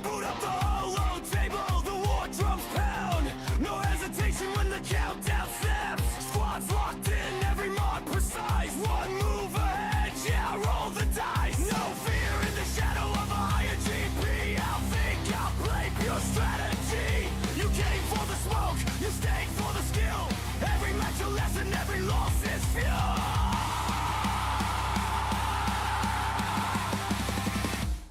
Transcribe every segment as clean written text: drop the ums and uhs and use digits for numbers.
Boot up the hollow table, the war drums pound. No hesitation when the countdown snaps. Squads locked in, every mark precise. One move ahead, yeah, roll the dice. No fear in the shadow of a higher GP. Outthink, outplay, pure strategy. You came for the smoke, you stayed for the skill. Every match a lesson, every loss is fuel.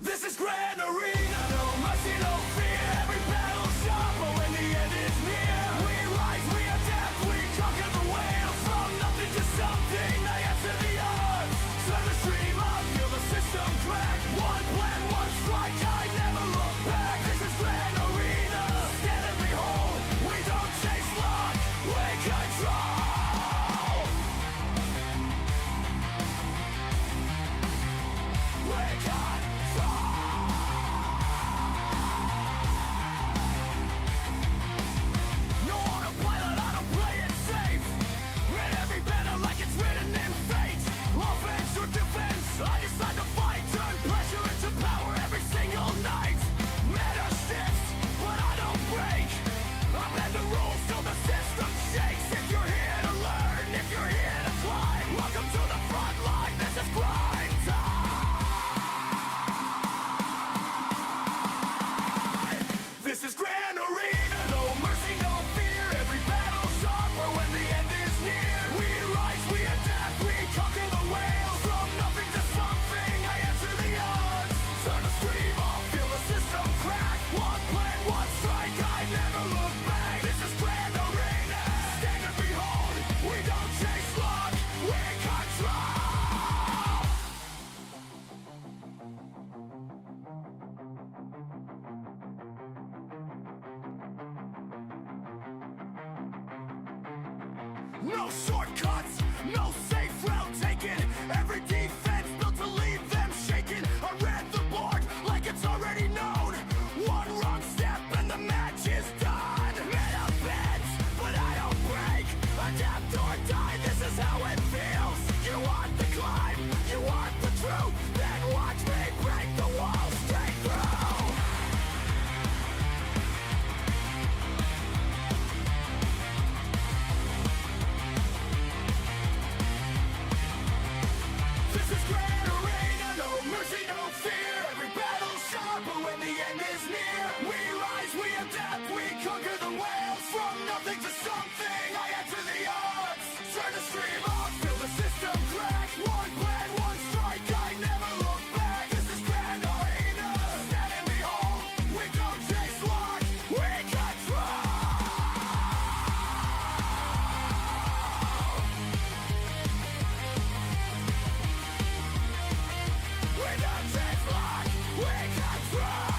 This is Grand Arena, no mercy, no fear. Every battle sharp, but when the end is near, we rise, we adapt, we conquer the whale. From nothing to something, I answer the odds. Turn the stream up, feel the system crack. One plan, one strike, I never look back. This is Grand Arena, stand and behold. We don't chase luck, we control. We control. No autopilot, I don't play it safe. Read every banner like it's written in fate. Offense or defense, I decide to fight. Turn pressure into power every single night. Matter shifts, but I don't break. I bend the rules till the system shakes. If you're here to learn, if you're here to climb, welcome to the front line, this is grind time. This is Grand Arena, no mercy, no fear. Every battle sharper when the end is near. We rise, we adapt, we conquer the whale. From nothing to something, I answer the odds. Turn the stream off, feel the system crack. One plan, one strike, I never look back. This is Grand Arena, stand and behold. We don't chase luck, we control. No shortcuts, no safe route taken. Every defense built to leave them shaken. I read the board like it's already known. One wrong step and the match is done. Made up beds, but I don't break. Adapt or die, this is how it feels. You want the climb, you want the truth. Then watch me break the wall straight through. This is Grand Arena, no mercy, no fear. Every battle sharp, but when the end is near, we rise, we adapt, we conquer the whale. From nothing to something, I answer the odds. Turn the stream off, feel the system crack. One plan, one strike, I never look back. This is Grand Arena, stand and behold. We don't chase luck, we control. We don't chase luck, we control.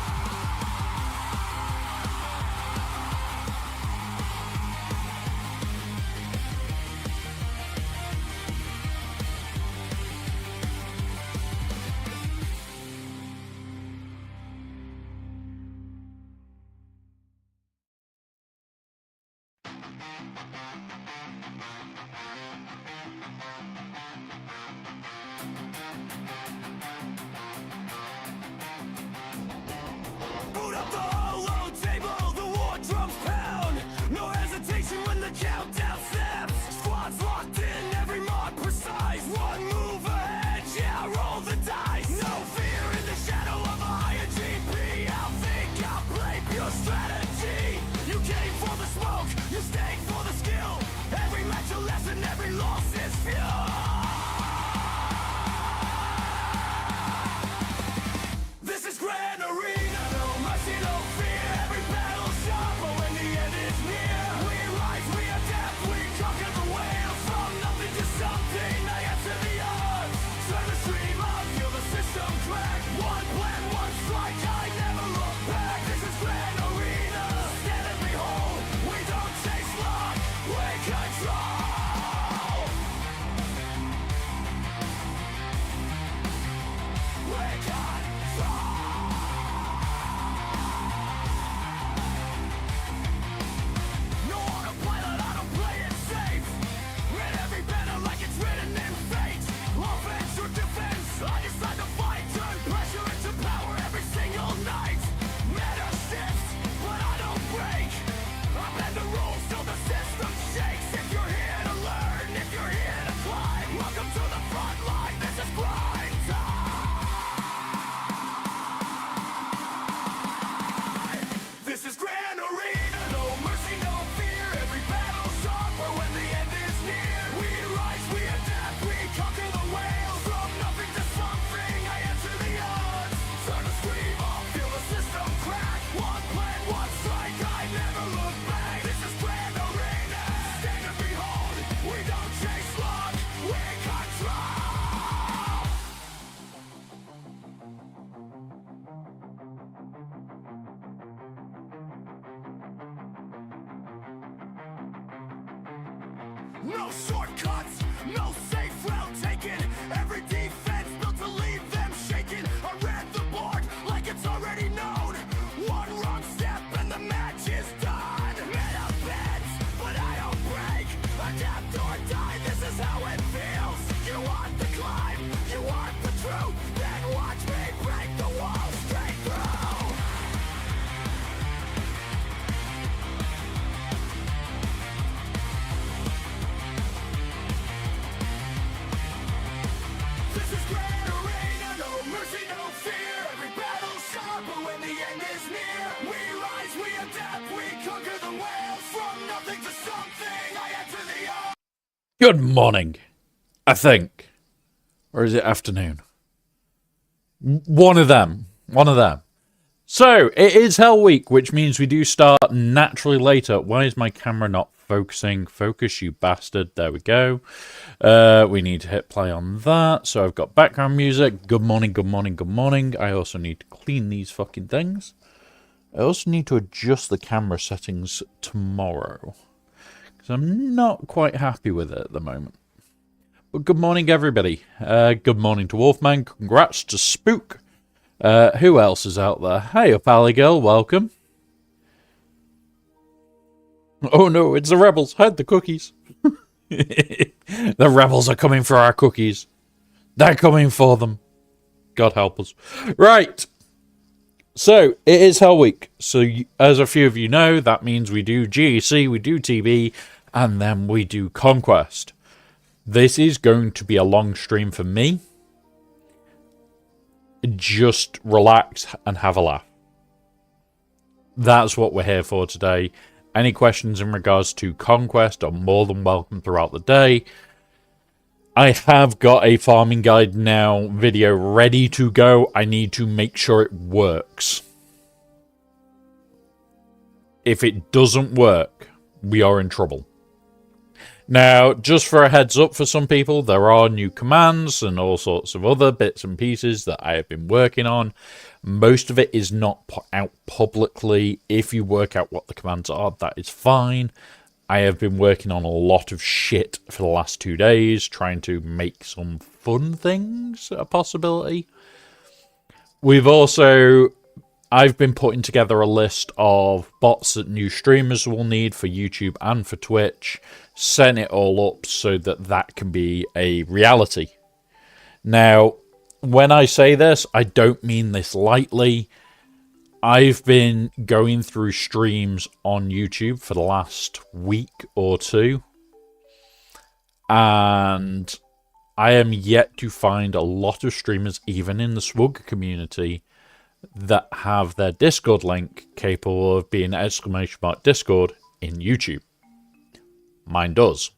Boot up the hollow table, the war drums pound. No hesitation when the countdown snaps. Squads locked in, every mark precise. One move ahead, yeah, roll the dice. No fear in the shadow of a higher GP. Outthink, outplay, pure strategy. You came for the smoke, you stayed for the skill. Every match a lesson, every loss is fuel. This is Grand No shortcuts, no safe route taken. Every defense built to leave them shaking. I read the board like it's already known. One wrong step and the match is done. Made up beds, but I don't break. Adapt or die, this is how it feels. You want the climb, you want the truth, then watch me break the wall straight through. This is Grand Arena, no mercy, no fear. Every battle sharp, but when the end is near, we rise, we adapt, we conquer the world. From nothing to something, I enter the earth. Good morning, I think. Or is it afternoon? One of them. So, it is Hellweek, which means we do start naturally later. Why is my camera not focusing? Focus, you bastard. There we go. We need to hit play on that. So, I've got background music. Good morning, good morning, good morning. I also need to clean these fucking things. I also need to adjust the camera settings tomorrow, because I'm not quite happy with it at the moment. But good morning, everybody. Good morning to Wolfman. Congrats to Spook. Who else is out there? Hey up, Alley Girl. Welcome. Oh no, it's the rebels. Hide the cookies. The rebels are coming for our cookies. They're coming for them. God help us. Right. So, it is Hell Week. So, as a few of you know, that means we do GAC, we do TB, and then we do Conquest. This is going to be a long stream for me. Just relax and have a laugh. That's what we're here for today. Any questions in regards to Conquest are more than welcome throughout the day. I have got a farming guide now video ready to go. I need to make sure it works. If it doesn't work, we are in trouble. Now, just for a heads up for some people, there are new commands and all sorts of other bits and pieces that I have been working on. Most of it is not put out publicly. If you work out what the commands are, that is fine. I have been working on a lot of shit for the last 2 days, trying to make some fun things a possibility. I've been putting together a list of bots that new streamers will need for YouTube and for Twitch, setting it all up so that that can be a reality. Now, when I say this, I don't mean this lightly. I've been going through streams on YouTube for the last week or two, and I am yet to find a lot of streamers, even in the SWG community, that have their Discord link capable of being !Discord in YouTube. Mine does.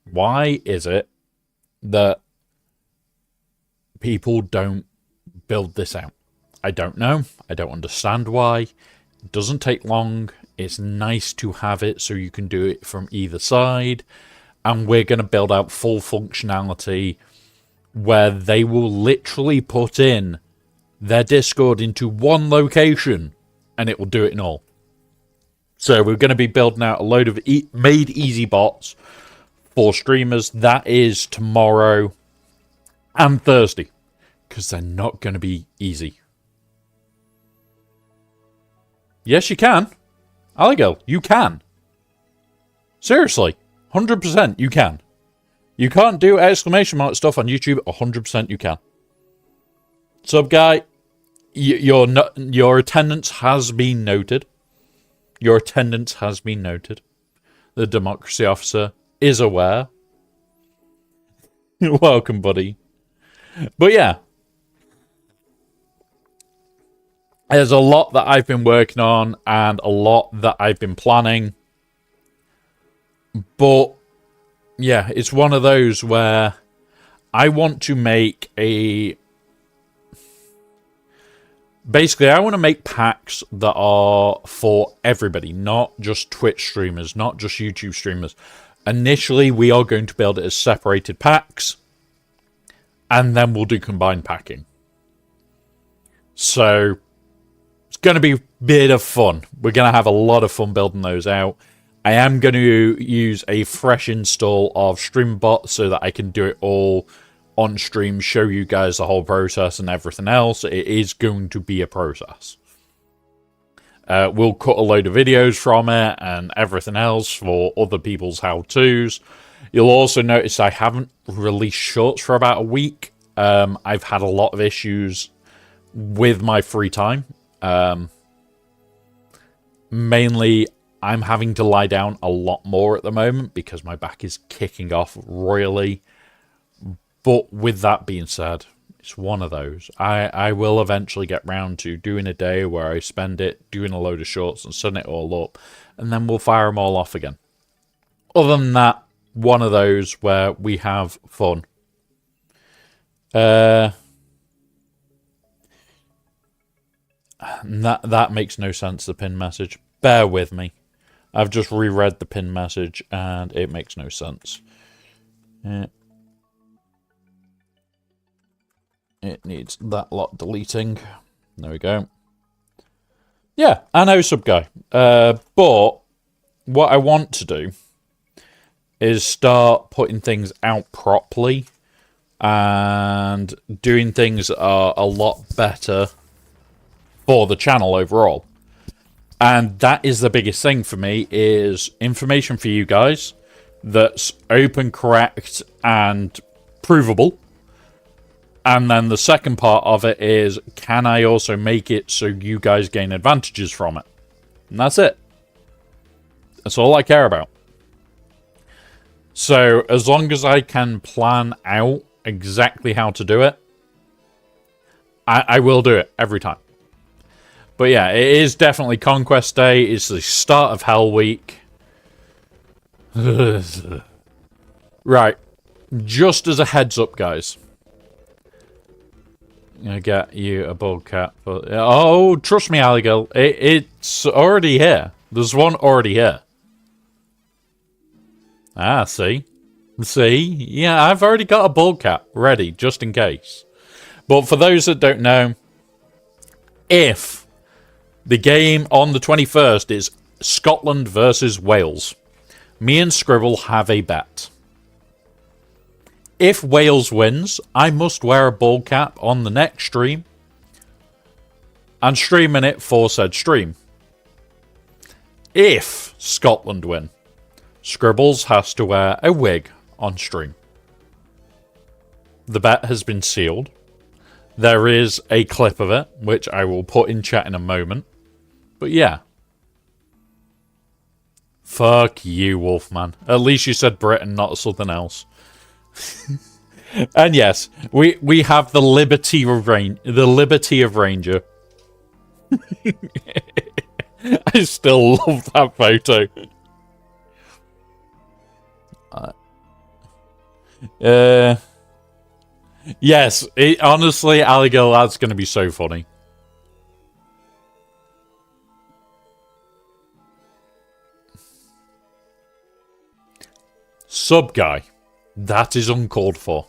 Why is it that people don't build this out? I don't know. I don't understand why. It doesn't take long. It's nice to have it so you can do it from either side. And we're going to build out full functionality where they will literally put in their Discord into one location and it will do it in all. So we're going to be building out a load of made easy bots for streamers. That is tomorrow and Thursday, because they're not going to be easy. Yes, you can. Alligal, you can. Seriously, 100% you can. You can't do ! Stuff on YouTube, 100% you can. Sub guy, your attendance has been noted. Your attendance has been noted. The democracy officer is aware. You're welcome, buddy. But yeah, there's a lot that I've been working on and a lot that I've been planning. But yeah, it's one of those where I want to make basically, I want to make packs that are for everybody, not just Twitch streamers, not just YouTube streamers. Initially, we are going to build it as separated packs, and then we'll do combined packing. So, it's going to be a bit of fun. We're going to have a lot of fun building those out. I am going to use a fresh install of StreamBot so that I can do it all on stream, show you guys the whole process and everything else. It is going to be a process. We'll cut a load of videos from it and everything else for other people's how-tos. You'll also notice I haven't released shorts for about a week. I've had a lot of issues with my free time. Mainly, I'm having to lie down a lot more at the moment because my back is kicking off royally. But with that being said, it's one of those. I will eventually get round to doing a day where I spend it doing a load of shorts and setting it all up, and then we'll fire them all off again. Other than that, one of those where we have fun. That makes no sense, the pin message. Bear with me. I've just reread the pin message and it makes no sense. It needs that lot deleting. There we go. Yeah, I know SWGOH. But what I want to do is start putting things out properly and doing things that are a lot better for the channel overall. And that is the biggest thing for me, is information for you guys that's open, correct, and provable. And then the second part of it is, can I also make it so you guys gain advantages from it? And that's it. That's all I care about. So, as long as I can plan out exactly how to do it, I will do it every time. But yeah, it is definitely Conquest Day. It's the start of Hellweek. Right. Just as a heads up, guys. I'm going to get you a bald cap. Oh, trust me, Alligal. It's already here. There's one already here. Ah, see? See? Yeah, I've already got a bald cap ready, just in case. But for those that don't know, if the game on the 21st is Scotland versus Wales, me and Scribble have a bet. If Wales wins, I must wear a bald cap on the next stream and streaming it for said stream. If Scotland win, Scribbles has to wear a wig on stream. The bet has been sealed. There is a clip of it, which I will put in chat in a moment. But yeah. Fuck you, Wolfman. At least you said Britain, not something else. And yes, we have the Liberty of Ranger. I still love that photo. Yes, honestly, Alligator, that's going to be so funny. SWGOH. That is uncalled for.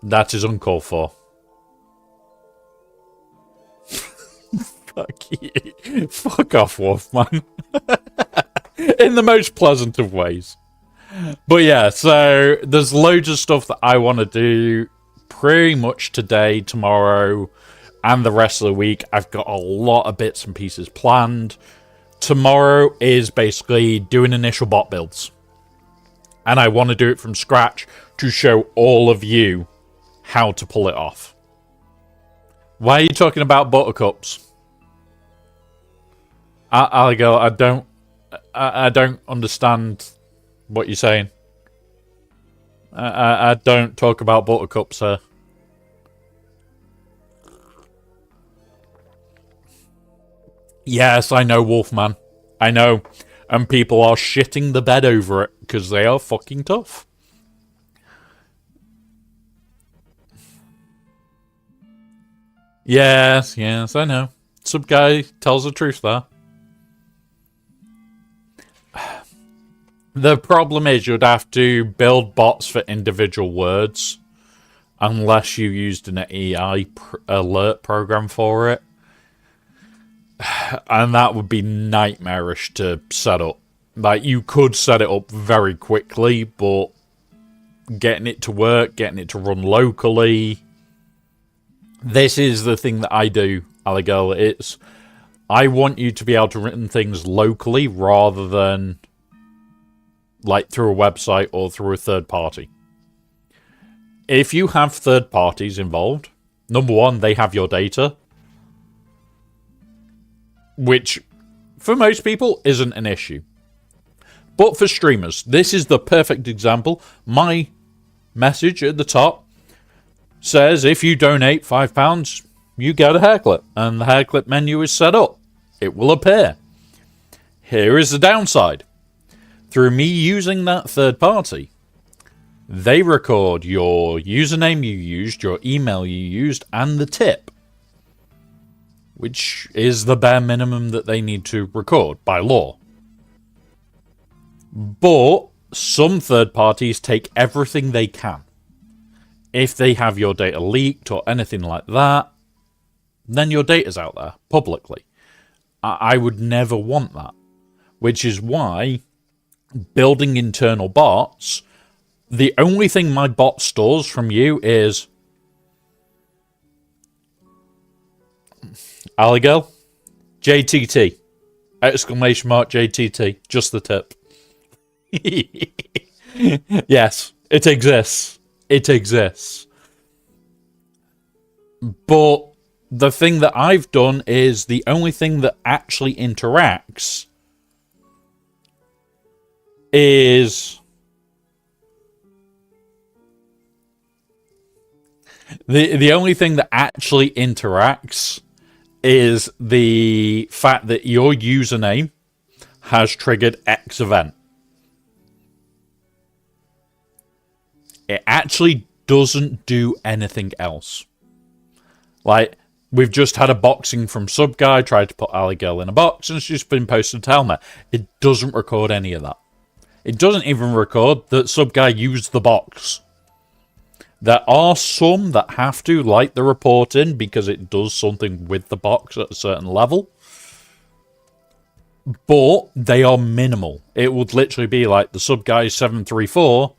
That is uncalled for. Fuck you. Fuck off, Wolfman. In the most pleasant of ways. But yeah, so there's loads of stuff that I want to do pretty much today, tomorrow, and the rest of the week. I've got a lot of bits and pieces planned. Tomorrow is basically doing initial bot builds. And I want to do it from scratch to show all of you how to pull it off. Why are you talking about buttercups? Alligator, I don't understand what you're saying. I don't talk about buttercups, sir. Yes, I know, Wolfman. I know. And people are shitting the bed over it because they are fucking tough. Yes, I know. Some guy tells the truth there. The problem is you'd have to build bots for individual words unless you used an AI alert program for it. And that would be nightmarish to set up. Like, you could set it up very quickly, but getting it to work, getting it to run locally... This is the thing that I do, Alligal. It's... I want you to be able to run things locally rather than... like, through a website or through a third party. If you have third parties involved, number one, they have your data. Which, for most people, isn't an issue. But for streamers, this is the perfect example. My message at the top says if you donate £5, you get a hair clip. And the hair clip menu is set up. It will appear. Here is the downside. Through me using that third party, they record your username you used, your email you used, and the tip. Which is the bare minimum that they need to record by law. But some third parties take everything they can. If they have your data leaked or anything like that, then your data's out there publicly. I would never want that. Which is why building internal bots, the only thing my bot stores from you is Alligal, JTT, exclamation mark JTT, just the tip. Yes, it exists. It exists. But the thing that I've done is the only thing that actually interacts is the only thing that actually interacts is the fact that your username has triggered X event. It actually doesn't do anything else. Like, we've just had a boxing from Sub Guy, tried to put Ali Girl in a box, and it's just been posted to Helmet. It doesn't record any of that. It doesn't even record that Sub Guy used the box. There are some that have to, like the reporting, because it does something with the box at a certain level. But they are minimal. It would literally be like the Sub Guy 734,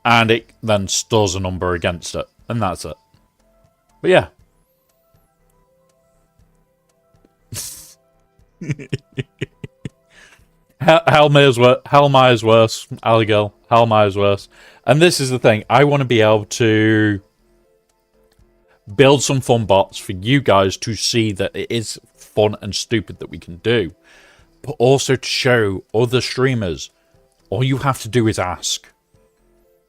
and it then stores a number against it. And that's it. But yeah. Hellmeier's worse. Alligal. Hellmeier's worse. And this is the thing. I want to be able to build some fun bots for you guys to see that it is fun and stupid that we can do. But also to show other streamers, all you have to do is ask.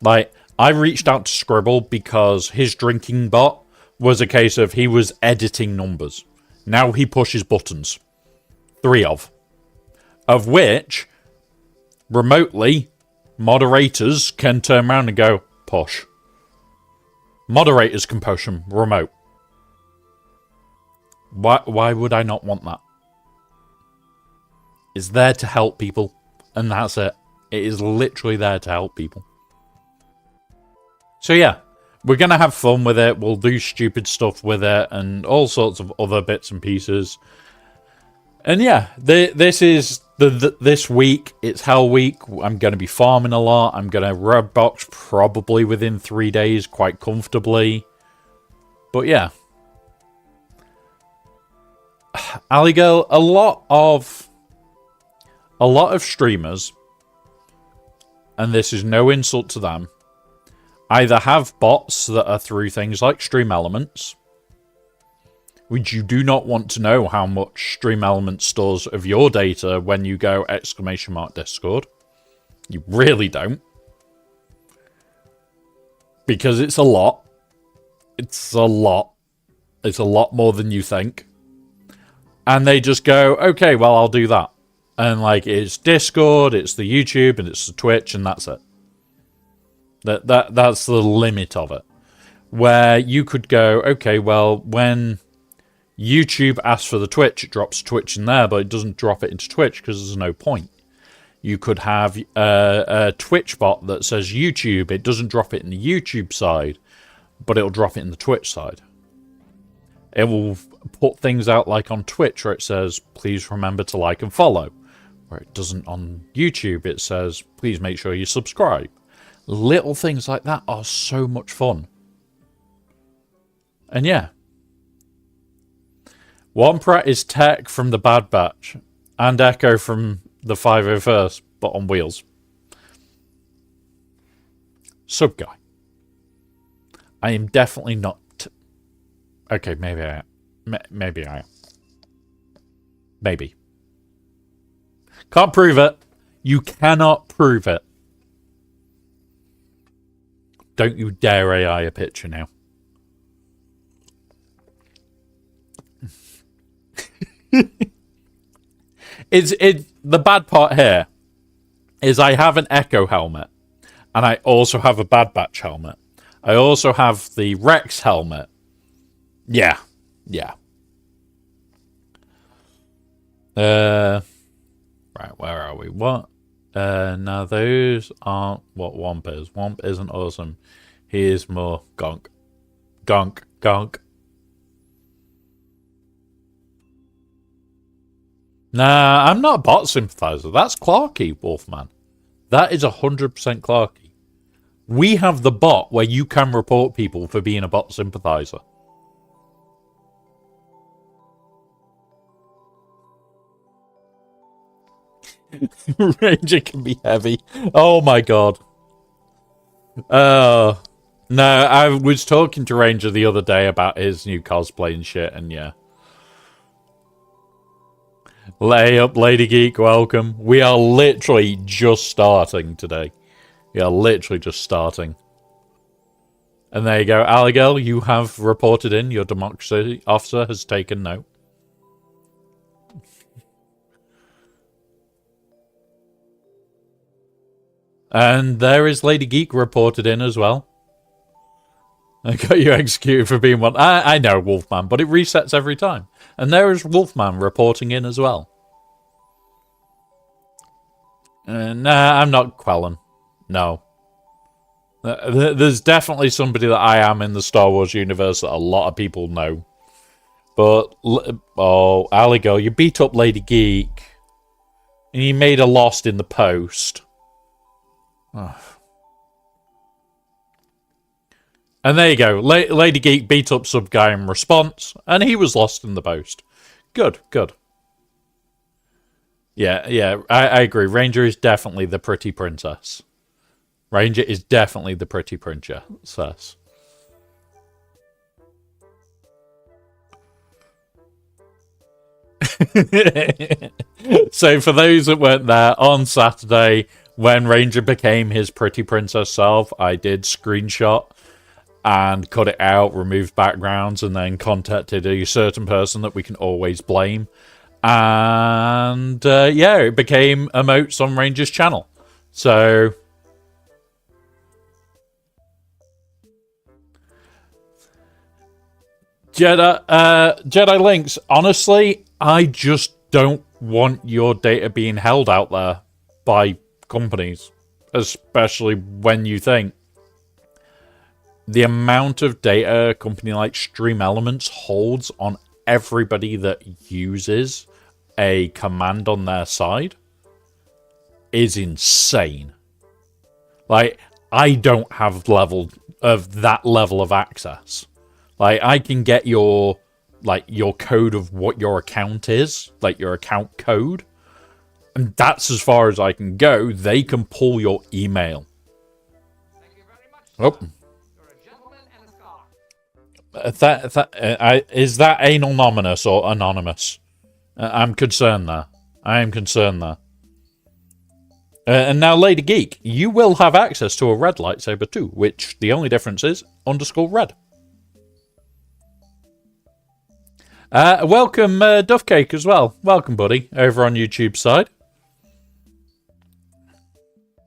Like, I reached out to Scribble because his drinking bot was a case of he was editing numbers. Now he pushes buttons. 3 of which, remotely, moderators can turn around and go, push. Moderators can push them remote. Why would I not want that? It's there to help people, and that's it. It is literally there to help people. So yeah, we're going to have fun with it. We'll do stupid stuff with it and all sorts of other bits and pieces. And yeah, this is this week. It's Hell Week. I'm going to be farming a lot. I'm going to red box probably within 3 days quite comfortably. But yeah. Alligal, a lot of streamers, and this is no insult to them, either have bots that are through things like Stream Elements, which you do not want to know how much Stream Elements stores of your data when you go !Discord. You really don't. Because it's a lot. It's a lot. It's a lot more than you think. And they just go, okay, well, I'll do that. And like, it's Discord, it's the YouTube, and it's the Twitch, and that's it. That's the limit of it. Where you could go, okay, well, when YouTube asks for the Twitch, it drops Twitch in there, but it doesn't drop it into Twitch because there's no point. You could have a Twitch bot that says YouTube. It doesn't drop it in the YouTube side, but it'll drop it in the Twitch side. It will put things out like on Twitch where it says, please remember to like and follow. Where it doesn't on YouTube, it says, please make sure you subscribe. Little things like that are so much fun. And yeah. Wompratt is Tech from the Bad Batch. And Echo from the 501st, but on wheels. Sub guy. I am definitely not... Okay, maybe I am. Maybe I am. Maybe. Can't prove it. You cannot prove it. Don't you dare AI a picture now. The bad part here is I have an Echo helmet. And I also have a Bad Batch helmet. I also have the Rex helmet. Yeah. Yeah. Right, where are we? What? Now those aren't what Womp is. Womp isn't awesome. He is more gonk. Gonk. Gonk. Nah, I'm not a bot sympathizer. That's Clarky, Wolfman. That is 100% Clarky. We have the bot where you can report people for being a bot sympathizer. Ranger can be heavy. Oh my god. No, I was talking to Ranger the other day about his new cosplay and shit, and yeah. Lay up, Lady Geek, welcome. We are literally just starting today. We are literally just starting. And there you go. Alligel, you have reported in. Your democracy officer has taken note. And there is Lady Geek reported in as well. I got you executed for being one. I know, Wolfman, but it resets every time. And there is Wolfman reporting in as well. Nah, I'm not Quellen. No. There's definitely somebody that I am in the Star Wars universe that a lot of people know. But, oh, Alligo, you beat up Lady Geek. And you made her lost in the post. Oh. And there you go. Lady Geek beat up some guy in response, and he was lost in the post. Good, good. Yeah, I agree. Ranger is definitely the pretty princess. Ranger is definitely the pretty princess. So for those that weren't there, on Saturday, when Ranger became his pretty princess self, I did screenshot and cut it out, removed backgrounds, and then contacted a certain person that we can always blame. And yeah, it became emotes on Ranger's channel. So Jedi Links, honestly, I just don't want your data being held out there by companies, especially when you think the amount of data a company like Stream Elements holds on everybody that uses a command on their side is insane. Like, I don't have that level of access. Like, I can get your code of what your account is, like your account code, and that's as far as I can go. They can pull your email. Thank you very much. Oh. You're a gentleman and a star. Is that anonymous or anonymous? I'm concerned there. I am concerned there. And now, Lady Geek, you will have access to a red lightsaber too, which the only difference is _red. Welcome, Duffcake, as well. Welcome, buddy, over on YouTube side.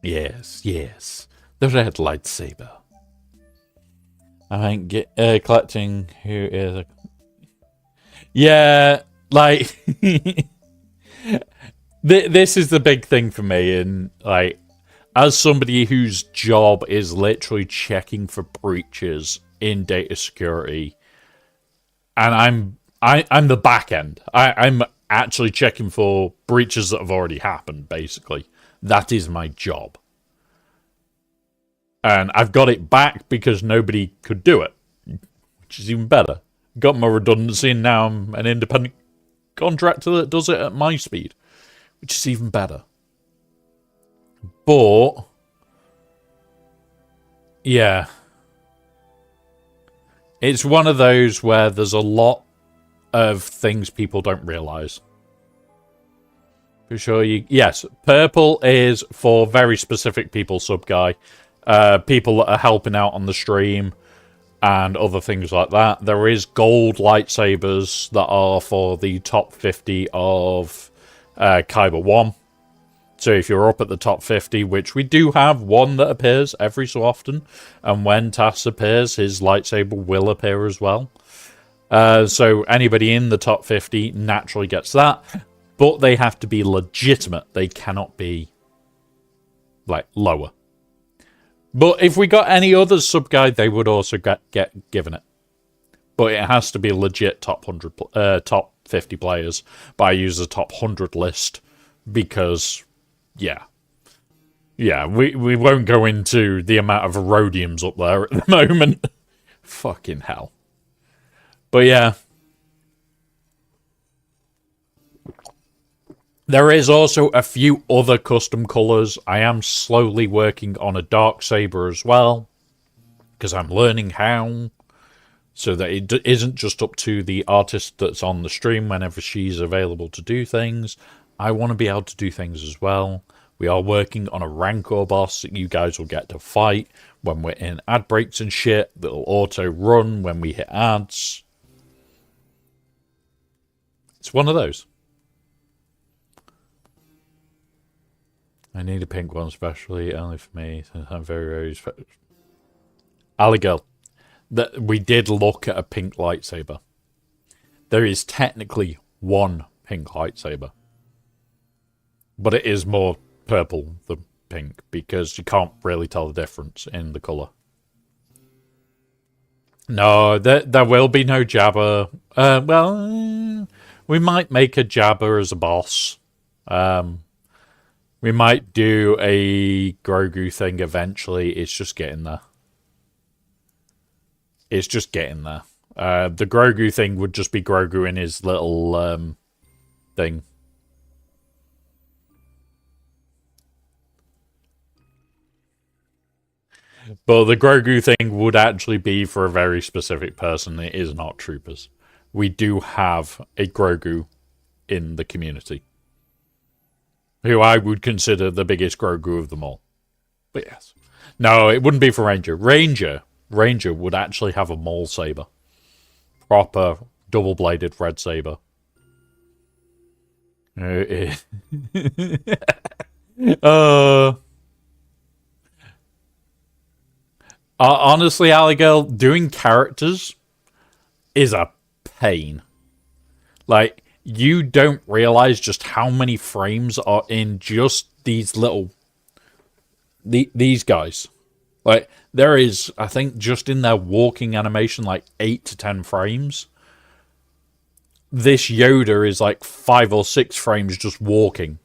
Yes. The red lightsaber. I ain't collecting who is... Yeah, like... This is the big thing for me, and, like, as somebody whose job is literally checking for breaches in data security, and I'm the back end. I'm actually checking for breaches that have already happened, basically. That is my job. And I've got it back because nobody could do it, which is even better. Got my redundancy, and now I'm an independent contractor that does it at my speed, which is even better. But, yeah. It's one of those where there's a lot of things people don't realise. For sure, yes, purple is for very specific people, sub guy. People that are helping out on the stream and other things like that. There is gold lightsabers that are for the top 50 of Kyber 1. So if you're up at the top 50, which we do have one that appears every so often, and when TAS appears, his lightsaber will appear as well. So anybody in the top 50 naturally gets that, but they have to be legitimate. They cannot be, like, lower. But if we got any other sub-guide, they would also get given it. But it has to be legit top 50 players. But I use the top 100 list because... Yeah. Yeah, we won't go into the amount of rhodiums up there at the moment. Fucking hell. But yeah. There is also a few other custom colours. I am slowly working on a dark saber as well. Because I'm learning how. So that it isn't just up to the artist that's on the stream whenever she's available to do things. I want to be able to do things as well. We are working on a Rancor boss that you guys will get to fight when we're in ad breaks and shit. That'll auto run when we hit ads. It's one of those. I need a pink one especially, only for me, since I'm very special. Ali girl, we did look at a pink lightsaber. There is technically one pink lightsaber. But it is more purple than pink because you can't really tell the difference in the colour. No, there will be no Jabba. Well, we might make a Jabba as a boss. We might do a Grogu thing eventually. It's just getting there. It's just getting there. The Grogu thing would just be Grogu in his little thing. But the Grogu thing would actually be for a very specific person. It is not troopers. We do have a Grogu in the community. Who I would consider the biggest Grogu of them all. But yes. No, it wouldn't be for Ranger. Ranger would actually have a Maul saber. Proper double-bladed red saber. Honestly, Ali girl, doing characters is a pain. Like, you don't realize just how many frames are in just these little... these guys. Like, there is, I think, just in their walking animation, like 8 to 10 frames. This Yoda is like 5 or 6 frames just walking.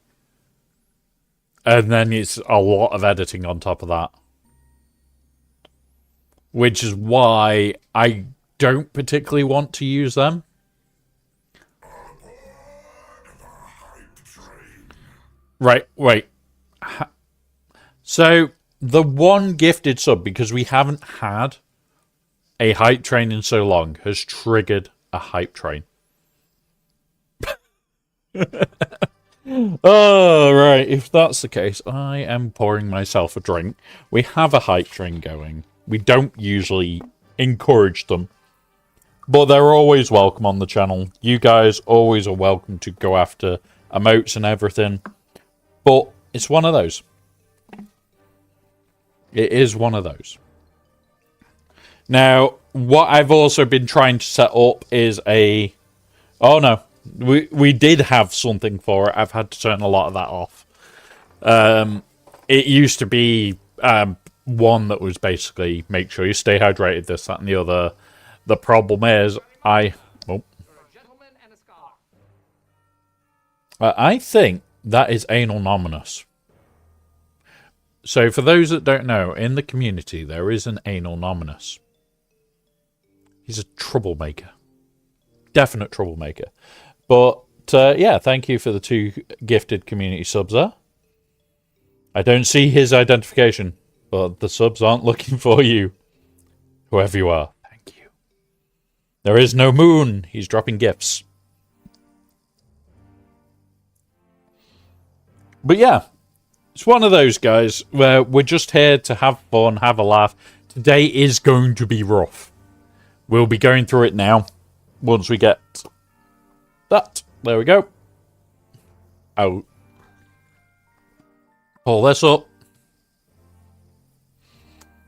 And then it's a lot of editing on top of that. Which is why I don't particularly want to use them. Right, wait. So, the one gifted sub, because we haven't had a hype train in so long, has triggered a hype train. Oh, right. If that's the case, I am pouring myself a drink. We have a hype train going. We don't usually encourage them. But they're always welcome on the channel. You guys always are welcome to go after emotes and everything. But it's one of those. It is one of those. Now, what I've also been trying to set up is a... Oh, no. We did have something for it. I've had to turn a lot of that off. It used to be one that was basically make sure you stay hydrated, this, that, and the other. The problem is, I think that is anal-nominous. So for those that don't know, in the community, there is an anal-nominous. He's a troublemaker. Definite troublemaker. But, yeah, thank you for the 2 gifted community subs there. I don't see his identification, but the subs aren't looking for you. Whoever you are, thank you. There is no moon. He's dropping gifts. But yeah, it's one of those guys where we're just here to have fun, have a laugh. Today is going to be rough. We'll be going through it now. Once we get that. There we go. I'll pull this up.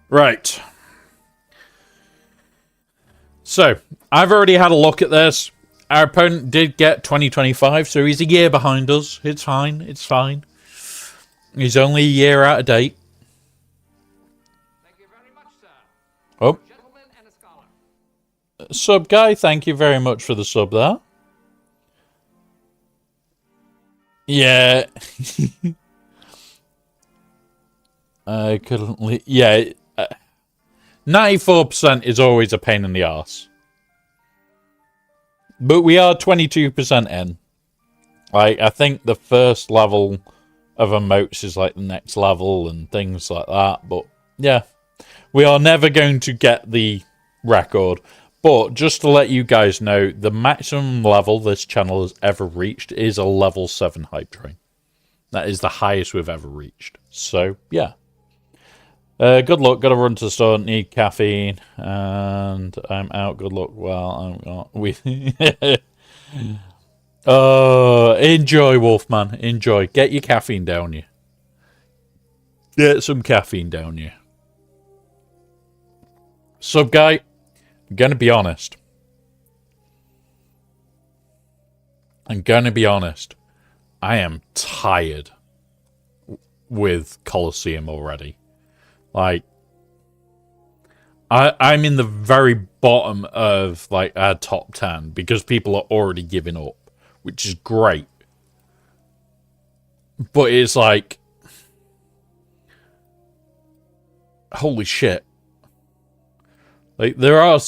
Right. So, I've already had a look at this. Our opponent did get 2025, so he's a year behind us. It's fine. It's fine. He's only a year out of date. Thank you very much, sir. Oh. Gentleman and a scholar. Sub guy, thank you very much for the sub there. Yeah. I couldn't... Yeah. 94% is always a pain in the arse. But we are 22% in. Like, I think the first level of emotes is like the next level and things like that. But, yeah. We are never going to get the record. But, just to let you guys know, the maximum level this channel has ever reached is a level 7 hype train. That is the highest we've ever reached. So, yeah. Good luck. Got to run to the store. Need caffeine, and I'm out. Good luck. Well, I'm not. Enjoy, Wolfman. Enjoy. Get your caffeine down you. Get some caffeine down you. Sub guy, I'm gonna be honest. I am tired with Colosseum already. Like, I'm in the very bottom of, like, our top 10 because people are already giving up, which is great. But it's like, holy shit. Like, there are,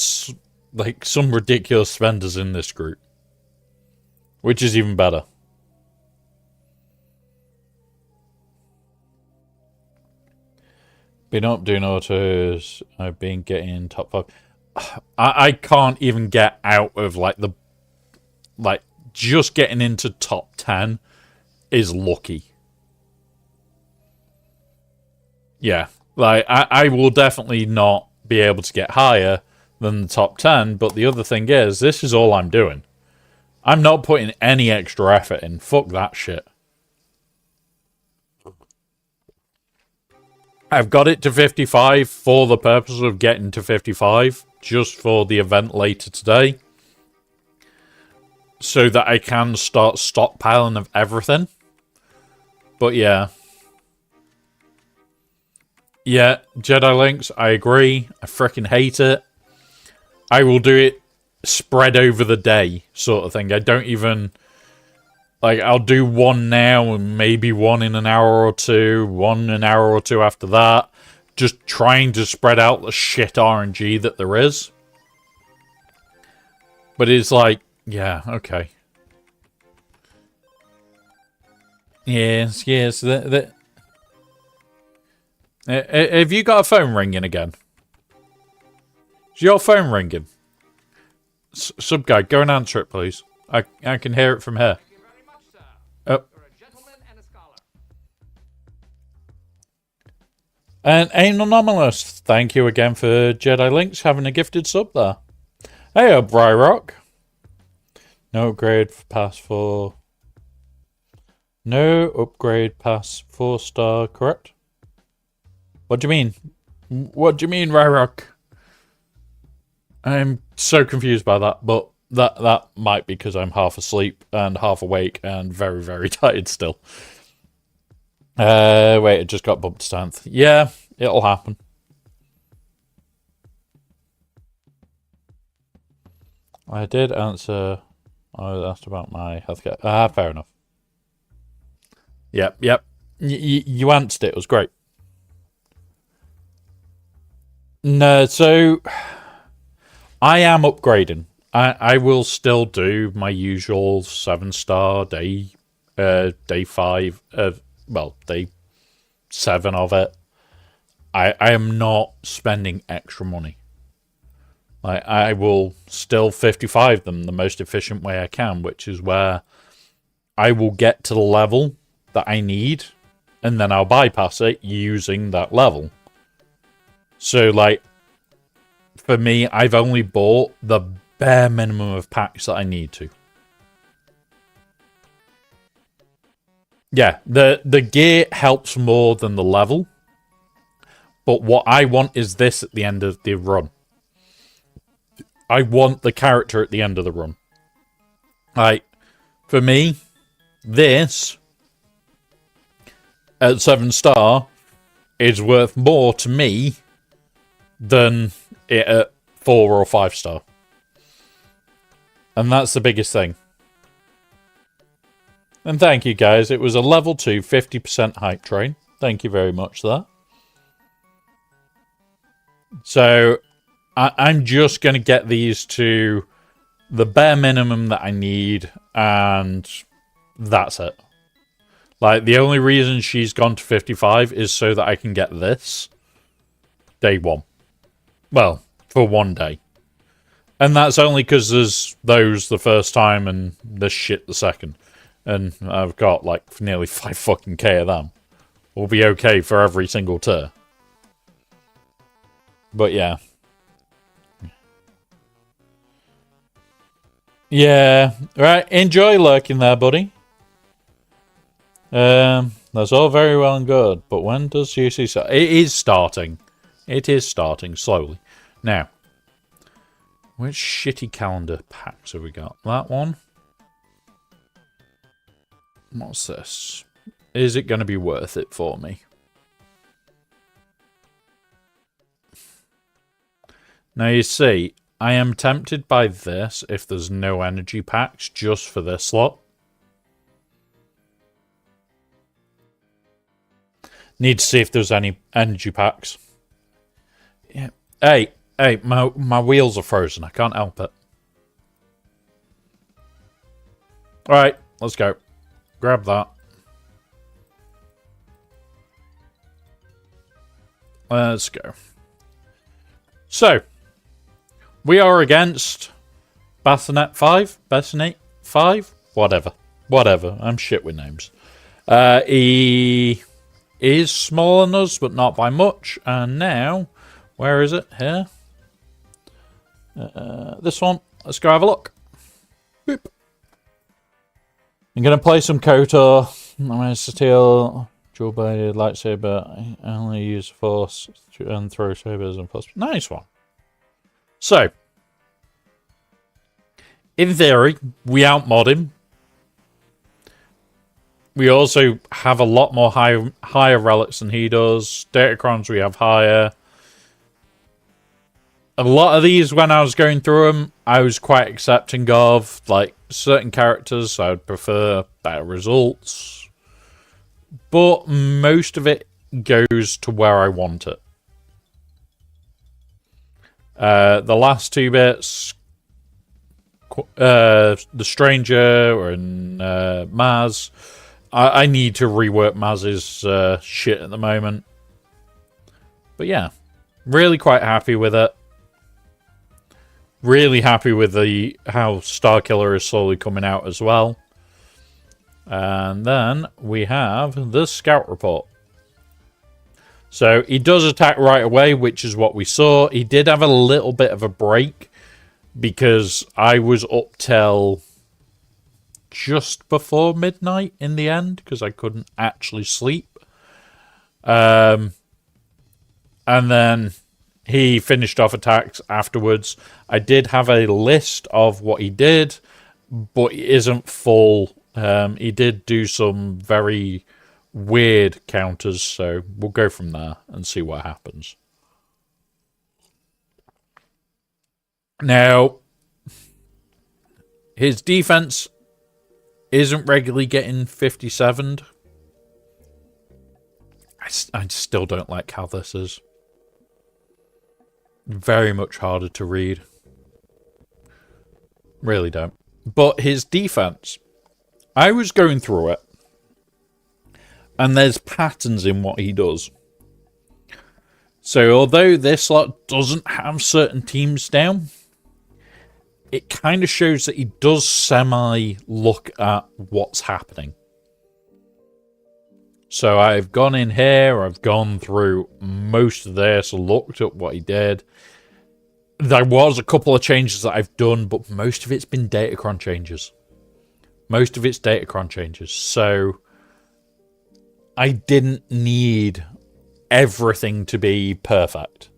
like, some ridiculous spenders in this group, which is even better. Been up doing autos. I've been getting top 5. I can't even get out of like just getting into top 10 is lucky. Yeah, like I will definitely not be able to get higher than the top 10. But the other thing is, this is all I'm doing. I'm not putting any extra effort in. Fuck that shit. I've got it to 55 for the purpose of getting to 55, just for the event later today, so that I can start stockpiling of everything. But yeah. Yeah, Jedi Links, I agree. I freaking hate it. I will do it spread over the day, sort of thing. I don't even... Like, I'll do one now and maybe one in an hour or two, one an hour or two after that. Just trying to spread out the shit RNG that there is. But it's like, yeah, okay. Yes. Have you got a phone ringing again? Is your phone ringing? Sub guy, go and answer it, please. I can hear it from here. Oh. And Anomalous, thank you again for Jedi Links having a gifted sub there. Hey, Bryrock. No upgrade pass for... No upgrade pass 4-star, correct? What do you mean? What do you mean, Bryrock? I'm so confused by that, but that might be because I'm half asleep and half awake and very, very tired still. Wait, it just got bumped to 10th. Yeah, it'll happen. I did answer... I asked about my healthcare. Fair enough. Yep, yep. You answered it. It was great. No, so I am upgrading. I will still do my usual 7-star day 5 of, well, day 7 of it. I am not spending extra money. I will still 55 them the most efficient way I can, which is where I will get to the level that I need, and then I'll bypass it using that level. So, like, for me, I've only bought the bare minimum of packs that I need to. Yeah, the gear helps more than the level. But what I want is this at the end of the run. I want the character at the end of the run. Like, for me, this at 7-star is worth more to me than it at 4 or 5-star. And that's the biggest thing. And thank you, guys. It was a level 2 50% hype train. Thank you very much for that. So, I'm just going to get these to the bare minimum that I need, and that's it. Like, the only reason she's gone to 55 is so that I can get this day 1. Well, for 1 day. And that's only because there's those the first time and this shit the second. And I've got, like, nearly 5 fucking K of them. We'll be okay for every single tier. But yeah. Yeah. Right. Enjoy lurking there, buddy. That's all very well and good. But when does GC start? It is starting. It is starting slowly. Now, which shitty calendar packs have we got? That one. What's this? Is it going to be worth it for me? Now, you see, I am tempted by this if there's no energy packs just for this slot. Need to see if there's any energy packs. Yeah. Hey, my wheels are frozen. I can't help it. Alright, let's go. Grab that. Let's go. So, we are against Bassinet 5? Bassinet 5? Whatever. I'm shit with names. He is smaller than us, but not by much. And now, where is it? Here. This one. Let's go have a look. Boop. I'm going to play some KOTOR. I'm going to steal dual-bladed lightsaber. I only use force and throw sabers and plus. Nice one. So, in theory, we outmod him. We also have a lot more higher relics than he does. Datacrons we have higher. A lot of these, when I was going through them, I was quite accepting of. Like, certain characters, I would prefer better results. But most of it goes to where I want it. The last 2 bits, the Stranger and Maz, I need to rework Maz's shit at the moment. But yeah, really quite happy with it. Really happy with how Starkiller is slowly coming out as well. And then we have the Scout Report. So he does attack right away, which is what we saw. He did have a little bit of a break because I was up till just before midnight in the end because I couldn't actually sleep. And then he finished off attacks afterwards. I did have a list of what he did, but it isn't full. He did do some very weird counters, so we'll go from there and see what happens. Now, his defense isn't regularly getting 57'd, I still don't like how this is. Very much harder to read. Really don't. But his defense, I was going through it, and there's patterns in what he does. So although this lot doesn't have certain teams down, it kind of shows that he does semi-look at what's happening. So I've gone in here, I've gone through most of this, looked at what he did. There was a couple of changes that I've done, but most of it's been Datacron changes. Most of it's Datacron changes. So I didn't need everything to be perfect.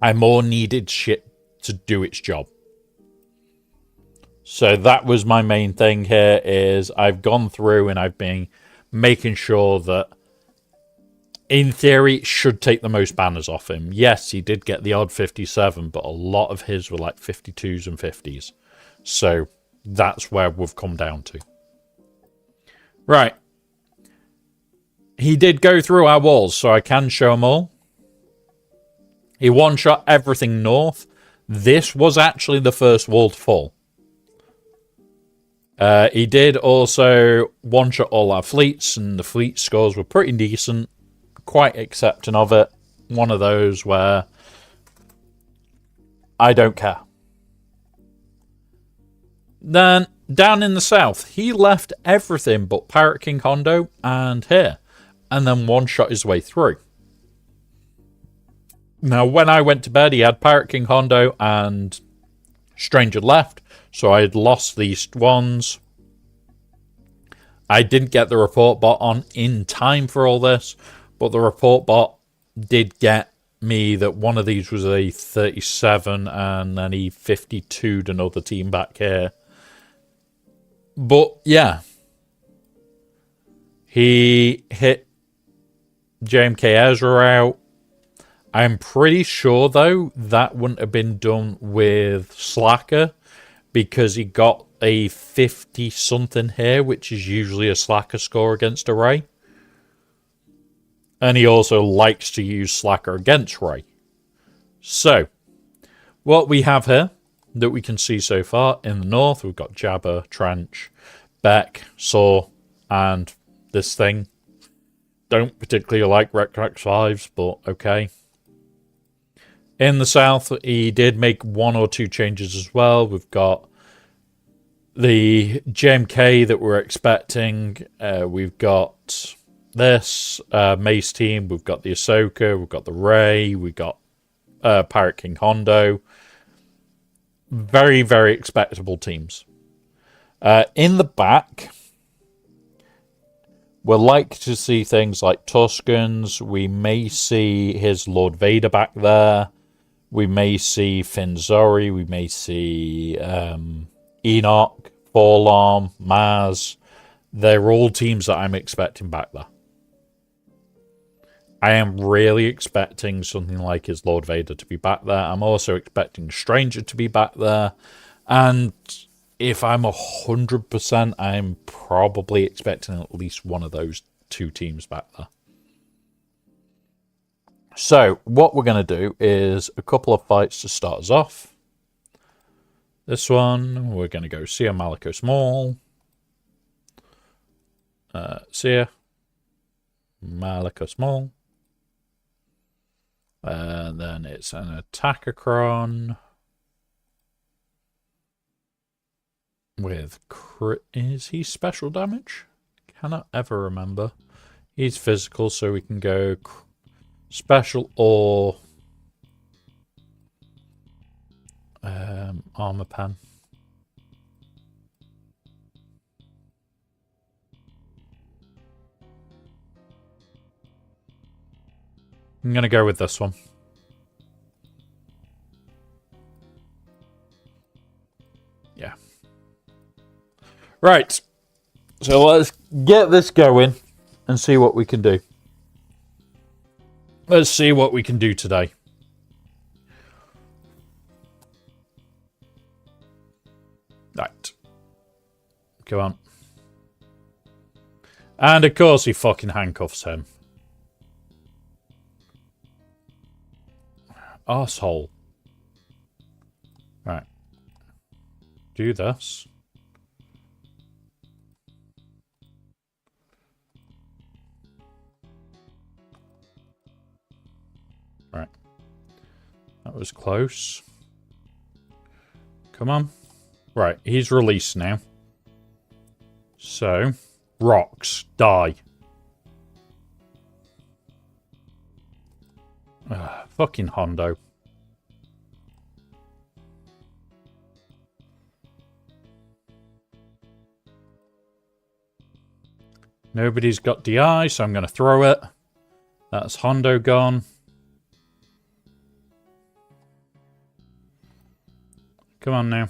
I more needed shit to do its job. So that was my main thing here, is I've gone through and I've been making sure that in theory it should take the most banners off him. Yes, he did get the odd 57, but a lot of his were like 52s and 50s. So that's where we've come down to. Right. He did go through our walls, so I can show them all. He one-shot everything north. This was actually the first wall to fall. He did also one-shot all our fleets, and the fleet scores were pretty decent. Quite accepting of it. One of those where I don't care. Then, down in the south, he left everything but Pirate King Hondo and here. And then one-shot his way through. Now, when I went to bed, he had Pirate King Hondo and Stranger left. So I had lost these ones. I didn't get the report bot on in time for all this. But the report bot did get me that one of these was a 37 and then he 52'd another team back here. But, yeah. He hit JMK Ezra out. I'm pretty sure, though, that wouldn't have been done with Slacker because he got a 50-something here, which is usually a Slacker score against a Ray. And he also likes to use Slacker against Ray. So, what we have here that we can see so far in the north, we've got Jabba, Trench, Beck, Saw, and this thing. Don't particularly like Recrex 5s, but okay. In the south, he did make one or two changes as well. We've got the JMK that we're expecting. We've got this Mace team. We've got the Ahsoka. We've got the Rey. We've got Pirate King Hondo. Very, very expectable teams. In the back, we're likely to see things like Tuscans. We may see his Lord Vader back there. We may see Finzori. We may see Enoch, Forlorn, Maz. They're all teams that I'm expecting back there. I am really expecting something like his Lord Vader to be back there. I'm also expecting Stranger to be back there. And if I'm 100%, I'm probably expecting at least one of those two teams back there. So, what we're going to do is a couple of fights to start us off. This one, we're going to go Sia Malako Small. Sia Malako Small. And then it's an Attackacron. With is he special damage? Cannot ever remember. He's physical, so we can go special or armor pen. I'm gonna go with this one. Yeah. Right, so let's get this going and see what we can do. Let's see what we can do today. Right. Come on. And of course he fucking handcuffs him. arsehole. Right. Do this. Right. That was close. Come on. Right, he's released now. So, rocks, die. Fucking Hondo. Nobody's got DI, so I'm going to throw it. That's Hondo gone. Come on now.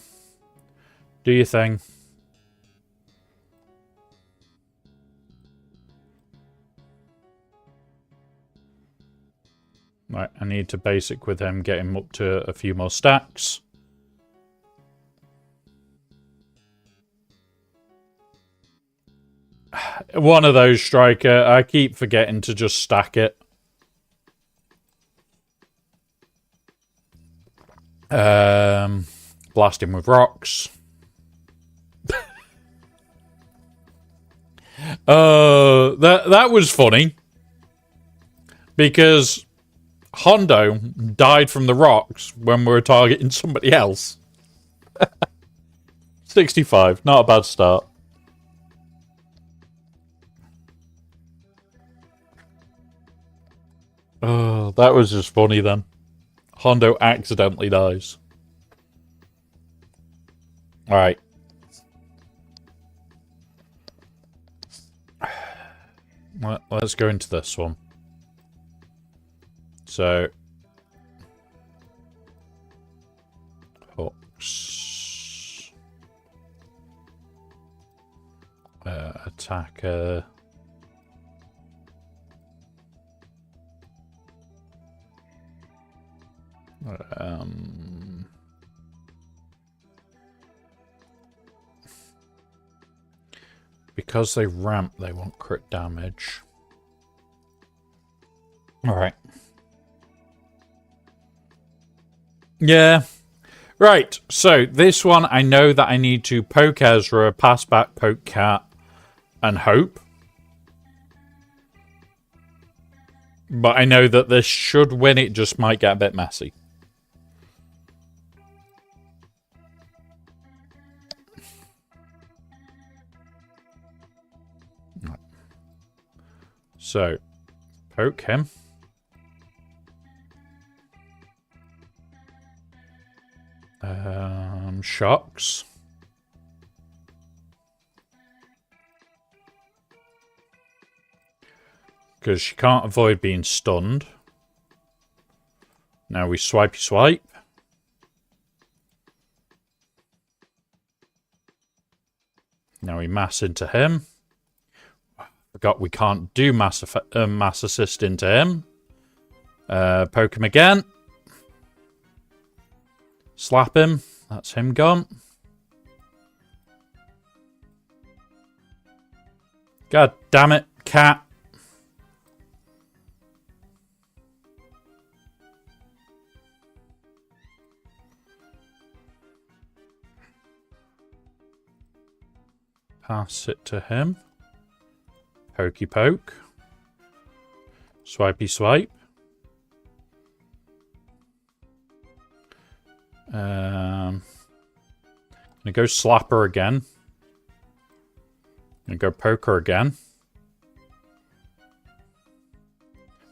Do your thing. Right, I need to basic with him, get him up to a few more stacks. One of those, Striker. I keep forgetting to just stack it. Blast him with rocks. That was funny. Because Hondo died from the rocks when we were targeting somebody else. 65, not a bad start. Oh, that was just funny then. Hondo accidentally dies. Alright. Let's go into this one. So. Hooks. Attacker. Because they ramp, they want crit damage. Alright. Yeah. Right, so this one I know that I need to poke Ezra, pass back, poke Cat, and hope. But I know that this should win, it just might get a bit messy. So, poke him. Shocks. Because she can't avoid being stunned. Now we swipey swipe. Now we mass into him. Forgot we can't do mass assist into him. Poke him again. Slap him. That's him gone. God damn it, Cat. Pass it to him. Pokey poke. Swipey swipe. I'm gonna go slap her again. I'm gonna go poke her again.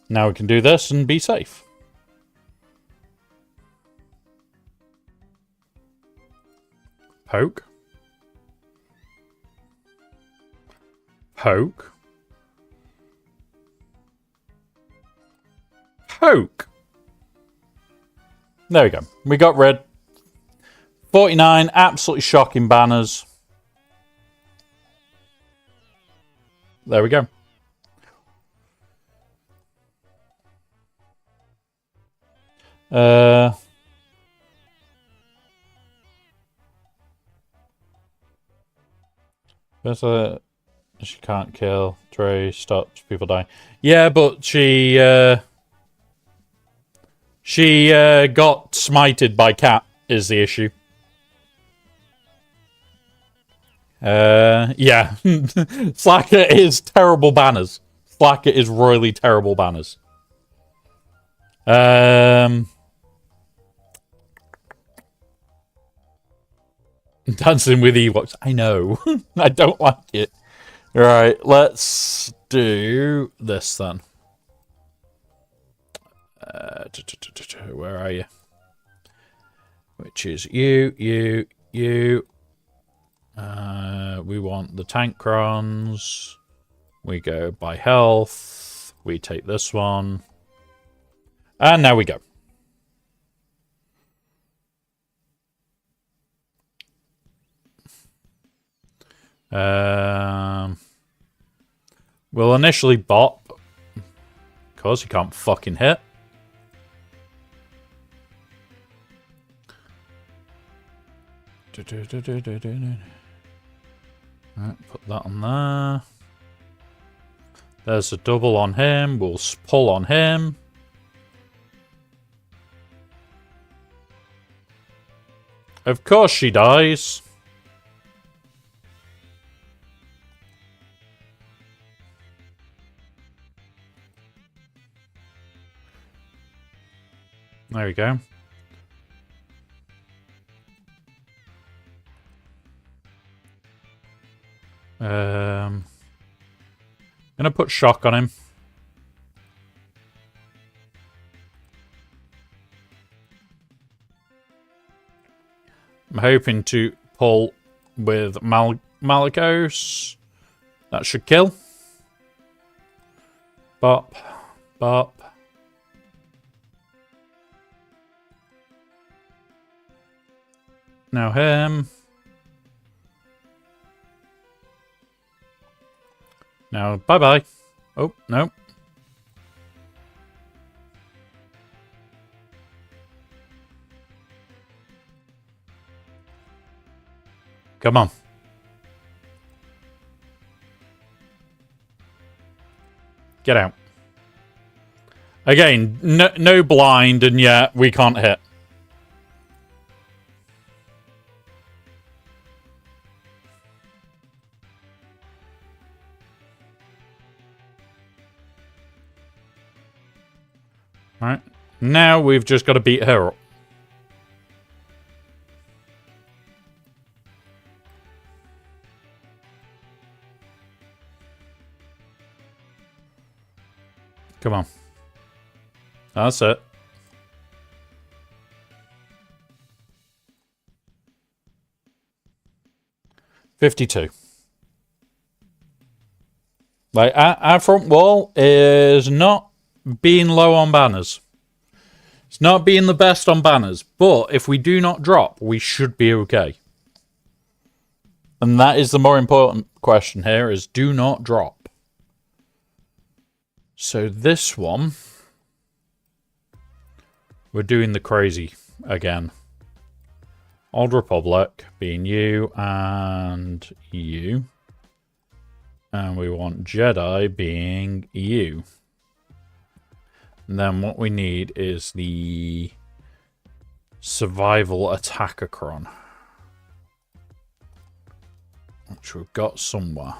Now we can do this and be safe. Poke. Poke. Poke. There we go. We got rid. 49, absolutely shocking banners. There we go. She can't kill. Trey stops people dying. Yeah, but she She got smited by cat is the issue. Yeah. Slacker is terrible banners. Slacker is royally terrible banners. Dancing with Ewoks. I know. I don't like it. Right, let's do this then. Where are you? Which is you. We want the Tankrons. We go by health. We take this one. And now we go. We'll initially bop. Because he can't fucking hit. Right, put that on there. There's a double on him. We'll pull on him. Of course she dies. There we go. Gonna put shock on him. I'm hoping to pull with Malicos. That should kill. Bop. Bop. Now him. Now, bye-bye. Oh, no. Come on. Get out. Again, no blind, and yet we can't hit. Right. Now we've just got to beat her up. Come on. That's it. $52. Like, our front wall is not being low on banners. It's not being the best on banners, but if we do not drop, we should be okay. And that is the more important question here, is do not drop. So this one, we're doing the crazy again. Old Republic being you and you. And we want Jedi being you. And then what we need is the survival attackacron, which we've got somewhere.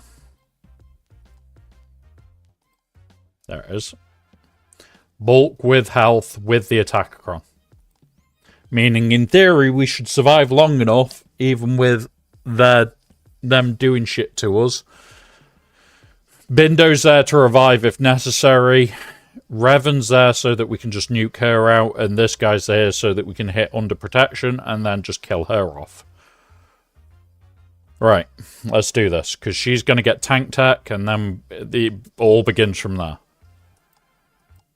There it is. Bulk with health with the attackacron. Meaning, in theory, we should survive long enough, even with them doing shit to us. Bindo's there to revive if necessary. Revan's there so that we can just nuke her out, and this guy's there so that we can hit under protection and then just kill her off. Right, let's do this, because she's going to get tank tech, and then it all begins from there.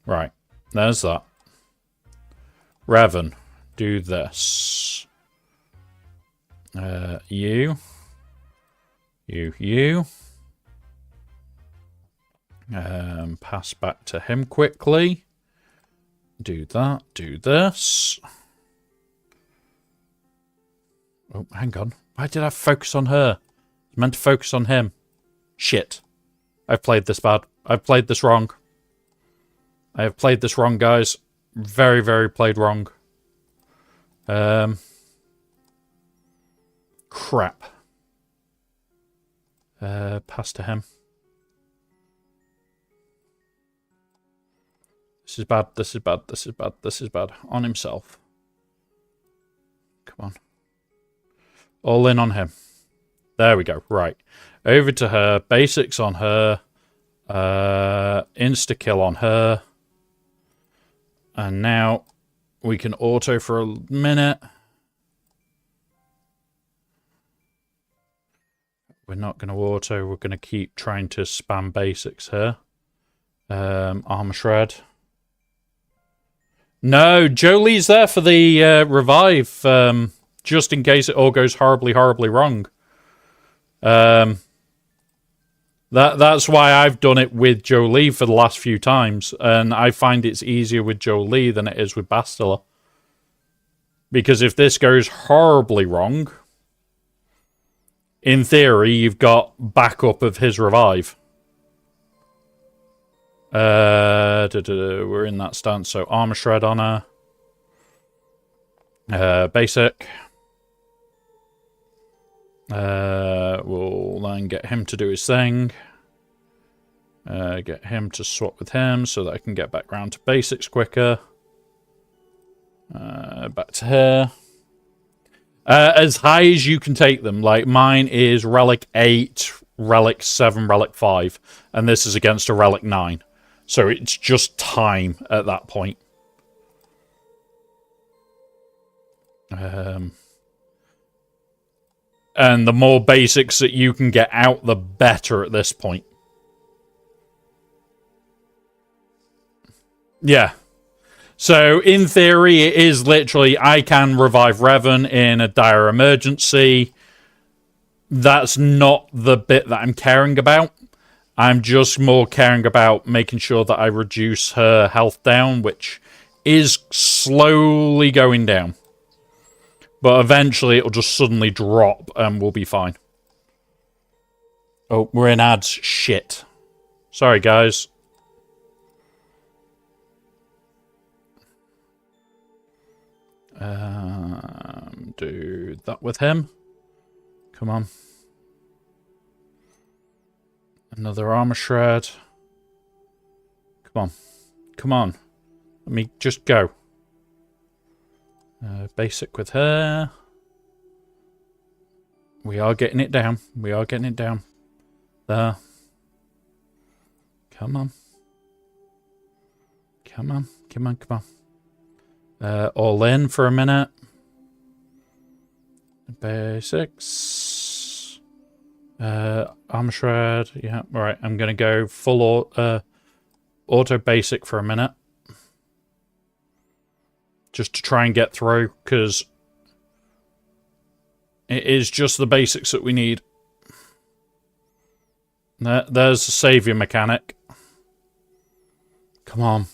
Right, there's that. Revan, do this. You. Pass back to him quickly. Do that. Do this. Oh, hang on. Why did I focus on her? I meant to focus on him. Shit. I've played this bad. I've played this wrong. I have played this wrong, guys. Very, very played wrong. Crap. Pass to him. This is bad, this is bad, this is bad, this is bad. On himself. Come on. All in on him. There we go. Right. Over to her. Basics on her. Insta-kill on her. And now we can auto for a minute. We're not going to auto. We're going to keep trying to spam basics here. Armor Shred. No, Jolie's there for the revive. Just in case it all goes horribly, horribly wrong. That's why I've done it with Jolie for the last few times. And I find it's easier with Jolie than it is with Bastila. Because if this goes horribly wrong, in theory, you've got backup of his revive. We're in that stance, so Armor Shred on her. Basic. We'll then get him to do his thing. Get him to swap with him so that I can get back round to basics quicker. Back to here. As high as you can take them. Like, mine is Relic 8, Relic 7, Relic 5. And this is against a Relic 9. So it's just time at that point. And the more basics that you can get out, the better at this point. Yeah. So, in theory, it is literally, I can revive Revan in a dire emergency. That's not the bit that I'm caring about. I'm just more caring about making sure that I reduce her health down, which is slowly going down. But eventually, it'll just suddenly drop, and we'll be fine. Oh, we're in ads. Shit. Sorry, guys. Do that with him. Come on. Another Armor Shred. Come on. Come on. Let me just go. Basic with her. We are getting it down. We are getting it down. There. Come on. Come on. Come on. Come on. All in for a minute. Basics. Armor Shred. Yeah, alright. I'm going to go full auto basic for a minute. Just to try and get through, because it is just the basics that we need. There's the savior mechanic. Come on.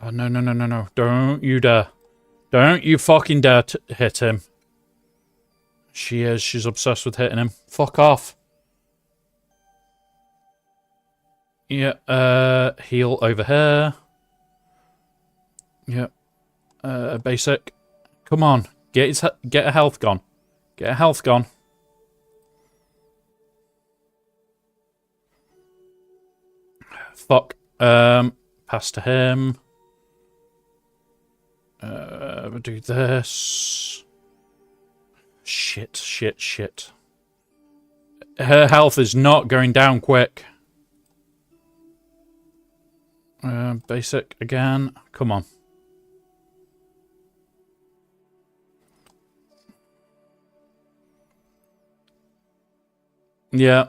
Oh, no, no, no, no, no. Don't you dare. Don't you fucking dare to hit him. She is. She's obsessed with hitting him. Fuck off. Yeah, heal over here. Yep. Basic. Come on. Get a health gone. Get a health gone. Fuck. Pass to him. We'll do this. Shit, shit, shit. Her health is not going down quick. Basic again. Come on. Yeah.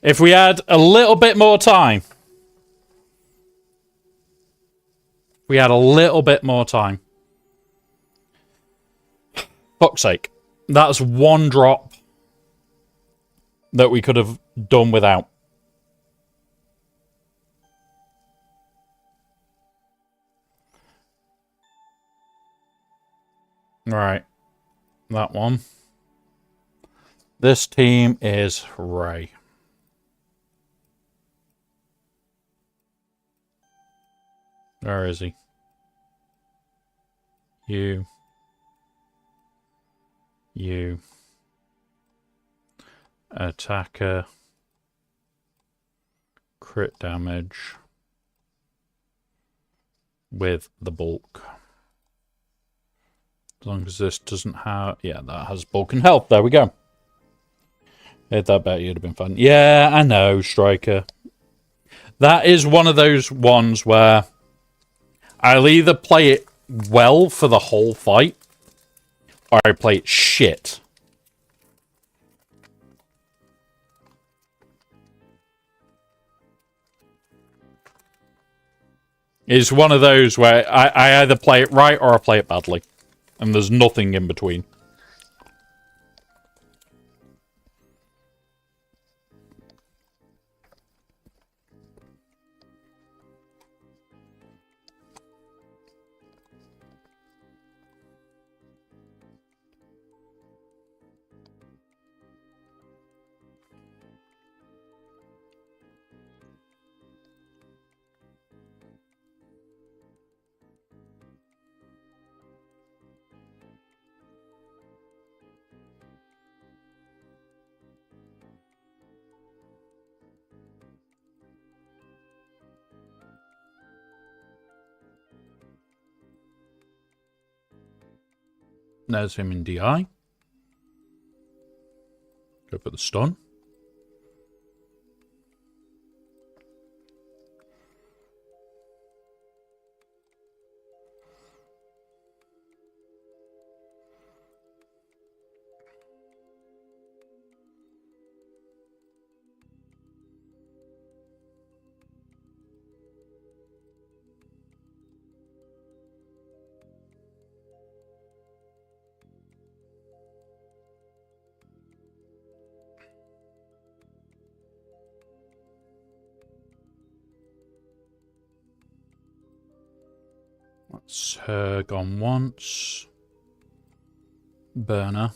If we had a little bit more time. We had a little bit more time. Fuck's sake. That's one drop that we could have done without. Right. That one. This team is Ray. Where is he? You. Attacker. Crit damage. With the bulk. As long as this doesn't have... Yeah, that has bulk and health. There we go. Hit that bet, you'd have been fun. Yeah, I know, Striker. That is one of those ones where I'll either play it well for the whole fight, or I play it shit. It's one of those where I either play it right or I play it badly. And there's nothing in between. There's him in DI. Go for the stun. That's her gone once. Burner.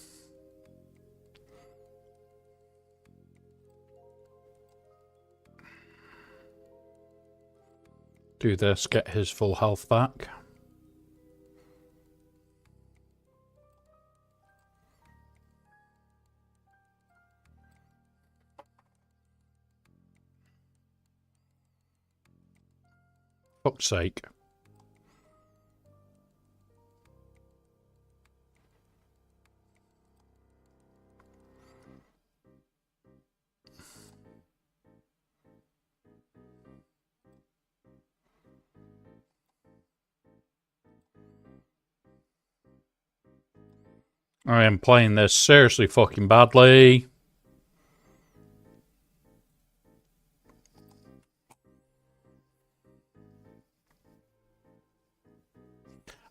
Do this, get his full health back. Fuck's sake. I am playing this seriously fucking badly.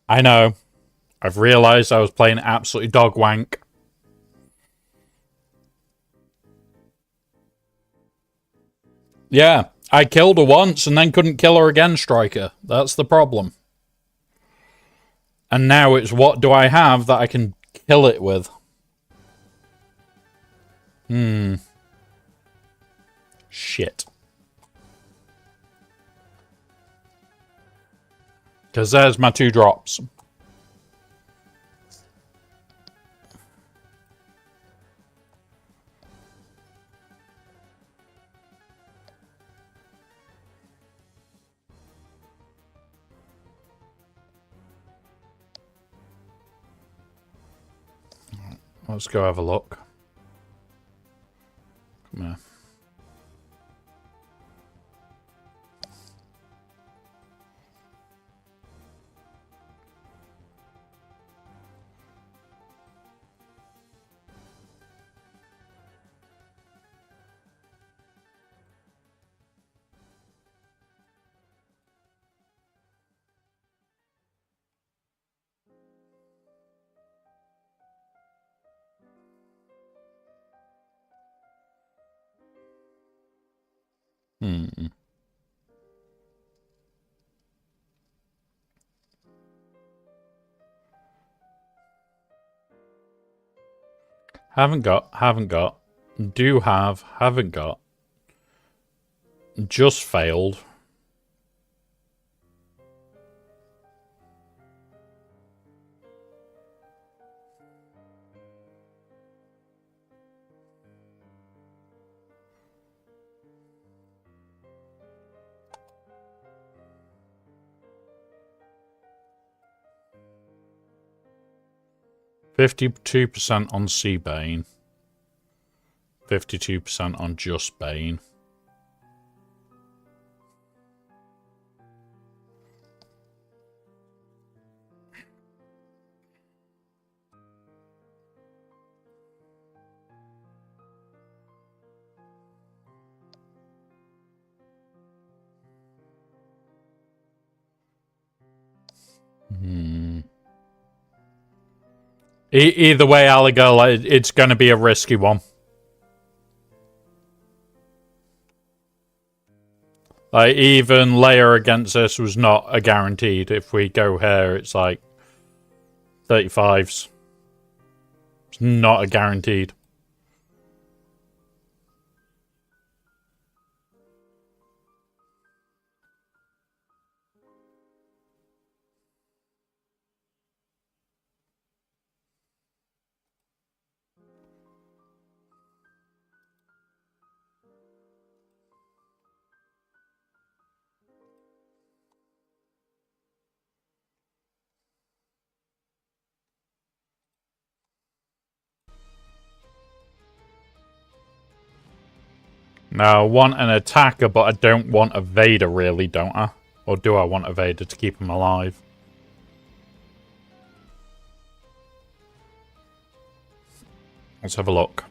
I know. I've realised I was playing absolutely dog wank. Yeah, I killed her once and then couldn't kill her again, Striker. That's the problem. And now it's what do I have that I can kill it with? Shit. Because there's my 2 drops. Let's go have a look. Come here. Haven't got. Do have, haven't got. Just failed. 52% on Sea Bane. 52% on just Bane. Either way, Alligator, it's going to be a risky one. Like, even layer against this was not a guaranteed. If we go here, it's like 35s. It's not a guaranteed. Now, I want an attacker, but I don't want a Vader, really, don't I? Or do I want a Vader to keep him alive? Let's have a look.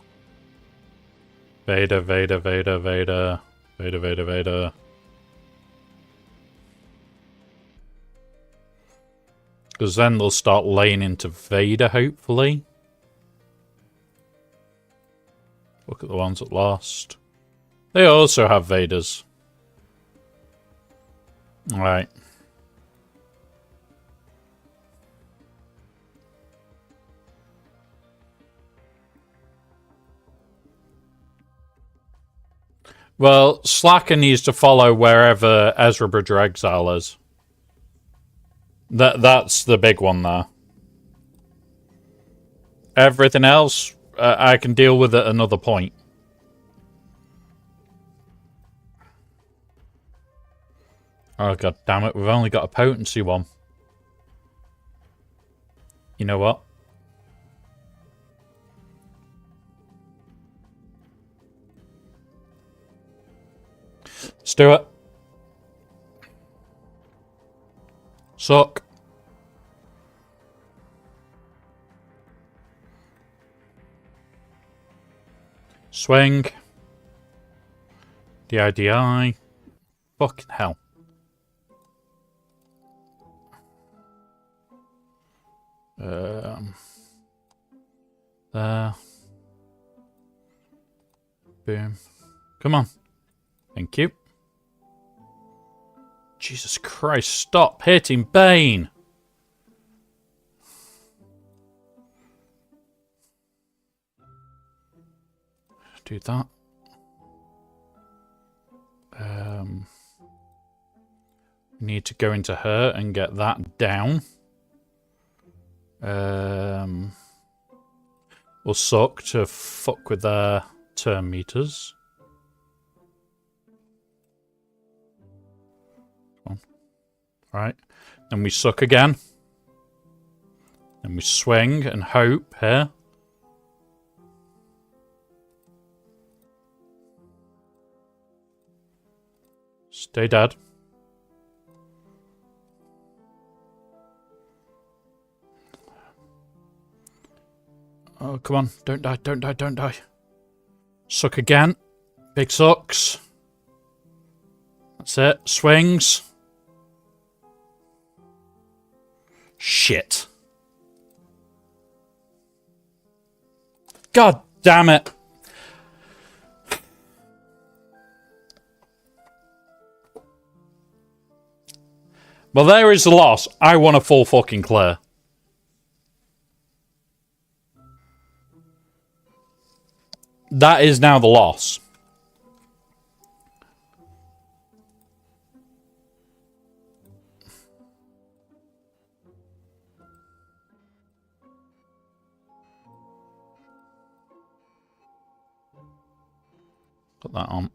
Vader, Vader, Vader, Vader. Vader, Vader, Vader. Because then they'll start laying into Vader, hopefully. Look at the ones that lost. They also have Vaders. Alright. Well, Slacker needs to follow wherever Ezra Bridger Exile is. That's the big one there. Everything else, I can deal with at another point. Oh, god damn it, we've only got a potency one. You know what? Let's do it. Suck. Swing. DIDI. Fucking hell. There. Boom. Come on. Thank you. Jesus Christ, stop hitting Bane! Do that. Need to go into her and get that down. Will suck to fuck with their turn meters. Come on. Right. Then we suck again. Then we swing and hope here. Stay dead. Oh, come on. Don't die, don't die, don't die. Suck again. Big sucks. That's it. Swings. Shit. God damn it. Well, there is the loss. I want a full fucking clear. That is now the loss. Put that on.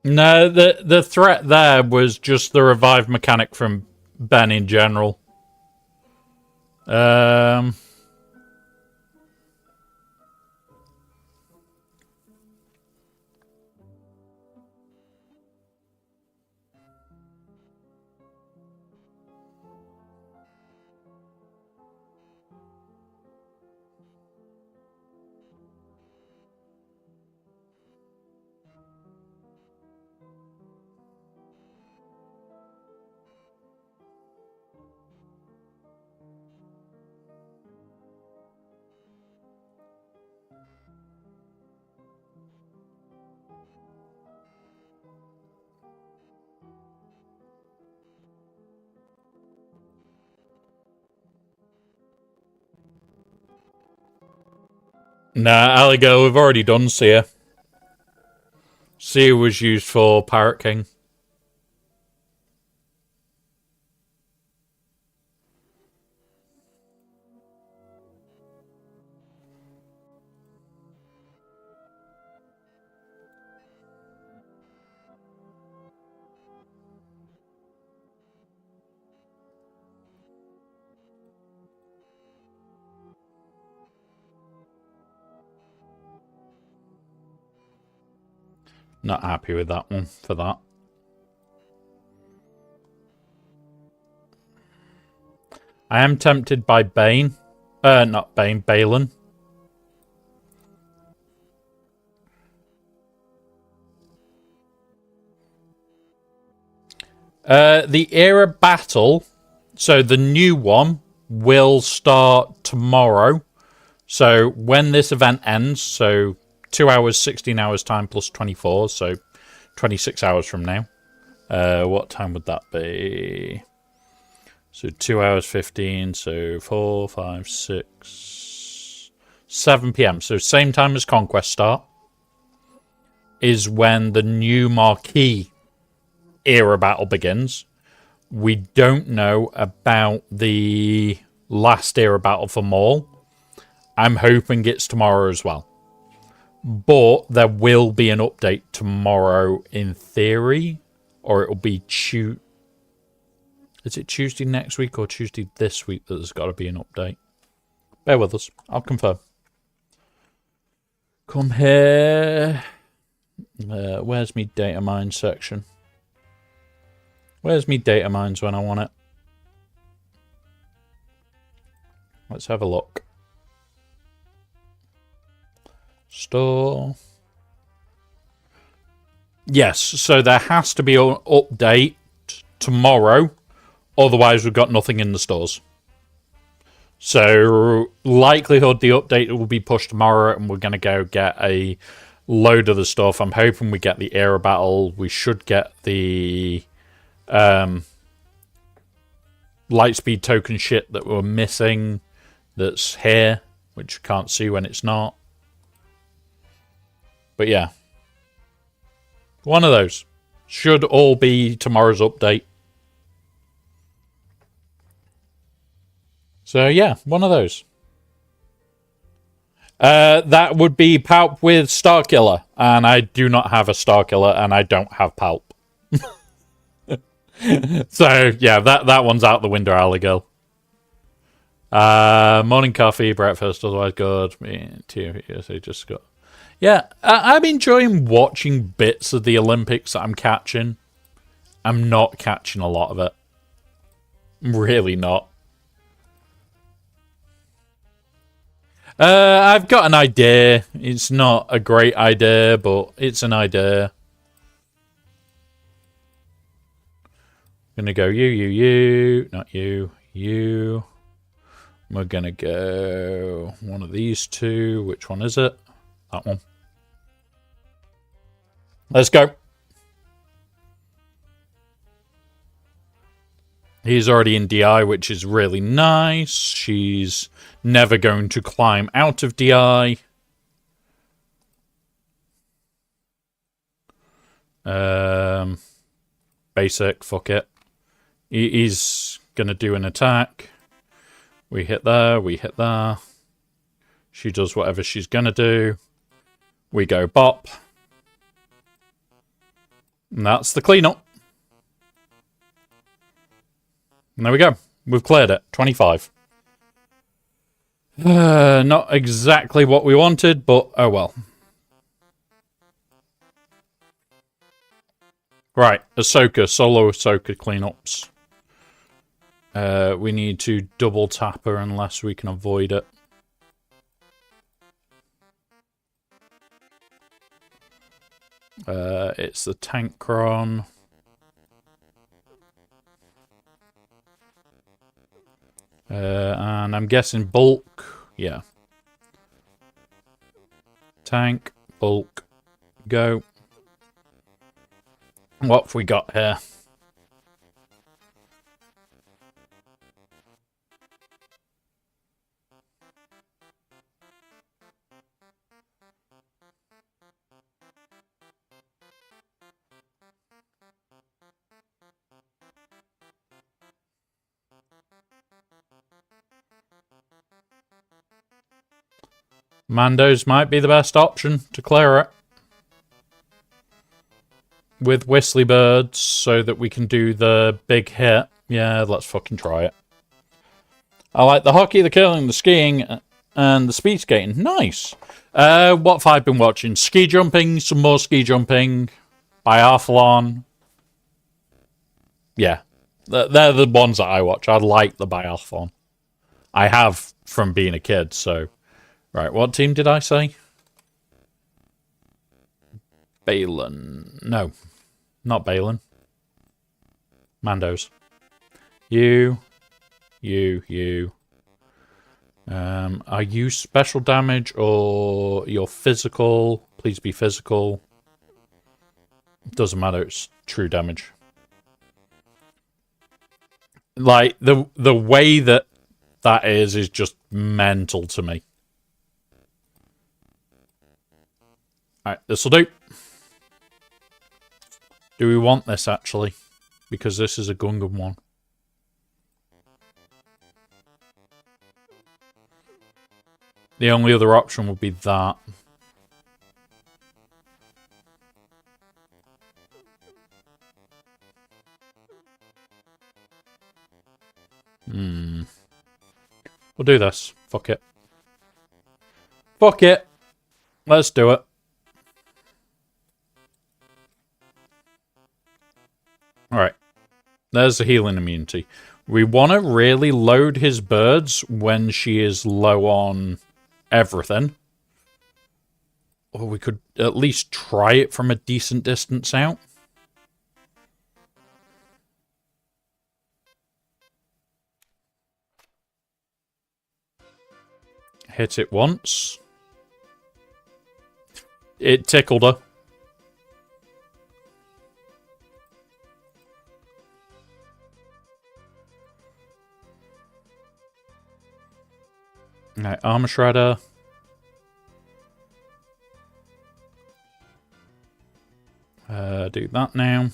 No, the threat there was just the revived mechanic from Ben in general. Nah, Alligator, we've already done Seer. Seer was used for Pirate King. Not happy with that one for that. I am tempted by Bane. Not Bane, Balin. The era battle, so the new one, will start tomorrow. So when this event ends, so 2 hours, 16 hours time plus 24, so 26 hours from now. What time would that be? So 2 hours, 15, so 4, 5, 6, 7 p.m. So same time as Conquest start is when the new Marquee era battle begins. We don't know about the last era battle for Maul. I'm hoping it's tomorrow as well. But there will be an update tomorrow in theory. Or it'll be Is it Tuesday next week or Tuesday this week that there's got to be an update? Bear with us. I'll confirm. Come here. Where's me data mine section? Where's me data mines when I want it? Let's have a look. Store. Yes, so there has to be an update tomorrow. Otherwise, we've got nothing in the stores. So, likelihood the update will be pushed tomorrow and we're going to go get a load of the stuff. I'm hoping we get the era battle. We should get the Lightspeed token shit that we're missing that's here, which you can't see when it's not. But yeah. One of those. Should all be tomorrow's update. So yeah, one of those. That would be Palp with Starkiller. And I do not have a Starkiller and I don't have Palp. So yeah, that one's out the window, Alligator. Morning coffee, breakfast, otherwise good. Just got. Yeah, I'm enjoying watching bits of the Olympics that I'm catching. I'm not catching a lot of it. I'm really not. I've got an idea. It's not a great idea, but it's an idea. Gonna go you, not you. We're gonna go one of these two. Which one is it? That one. Let's go. He's already in DI, which is really nice. She's never going to climb out of DI. Basic, fuck it. He's going to do an attack. We hit there, we hit there. She does whatever she's going to do. We go bop. And that's the cleanup. And there we go. We've cleared it. 25. Not exactly what we wanted, but oh well. Right, Ahsoka, solo Ahsoka cleanups. We need to double tap her unless we can avoid it. It's the Tankron. And I'm guessing bulk. Yeah. Tank, bulk, go. What have we got here? Mando's might be the best option to clear it. With Whistly Birds, so that we can do the big hit. Yeah, let's fucking try it. I like the hockey, the curling, the skiing, and the speed skating. Nice. What have I been watching? Ski jumping, some more ski jumping. Biathlon. Yeah. They're the ones that I watch. I like the biathlon. I have from being a kid, so... Right, what team did I say? Balin. No, not Balin. Mandos. You. Are you special damage or your physical? Please be physical. Doesn't matter, it's true damage. Like, the way that is just mental to me. Alright, this'll do. Do we want this, actually? Because this is a Gungan one. The only other option would be that. We'll do this. Fuck it. Fuck it. Let's do it. Alright. There's the healing immunity. We want to really load his birds when she is low on everything. Or we could at least try it from a decent distance out. Hit it once. It tickled her. Alright, Armor Shredder. Do that now.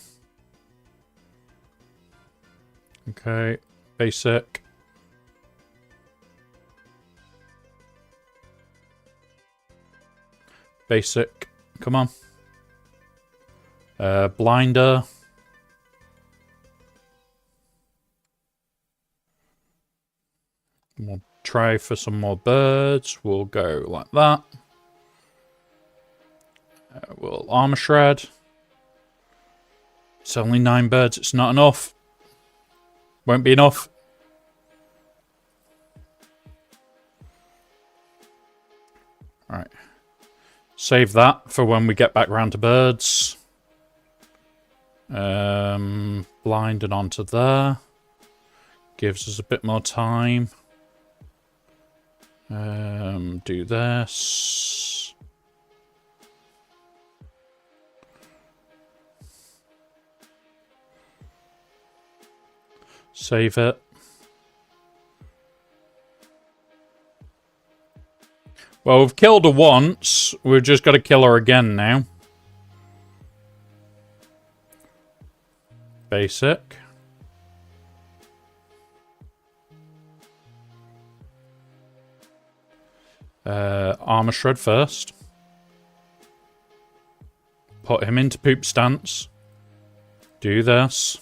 Okay, basic. Basic. Come on. Blinder. We'll try for some more birds. We'll go like that. We'll armor shred. It's only 9 birds. It's not enough. Won't be enough. Alright. Save that for when we get back round to birds. Blind and onto there. Gives us a bit more time. Do this. Save it. Well, we've killed her once. We've just got to kill her again now. Basic. Armor shred first. Put him into poop stance. Do this.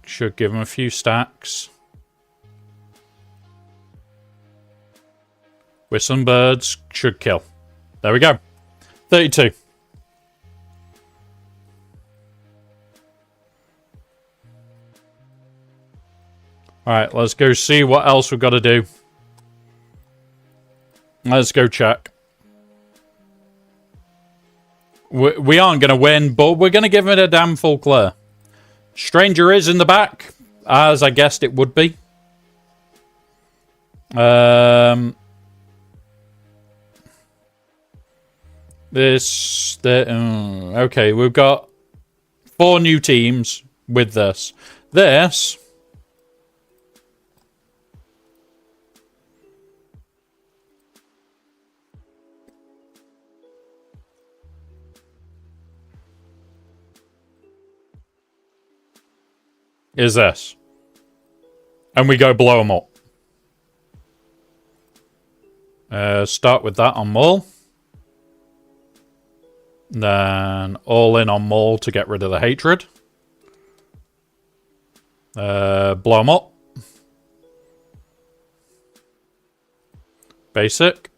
Should give him a few stacks. With some birds, should kill. There we go. 32. Alright, let's go see what else we've got to do. Let's go check. We aren't going to win, but we're going to give it a damn full clear. Stranger is in the back, as I guessed it would be. Okay, we've got 4 new teams with this. This is this. And we go blow them up. Start with that on Maul. Then all in on Maul to get rid of the hatred. Blow them up. Basic.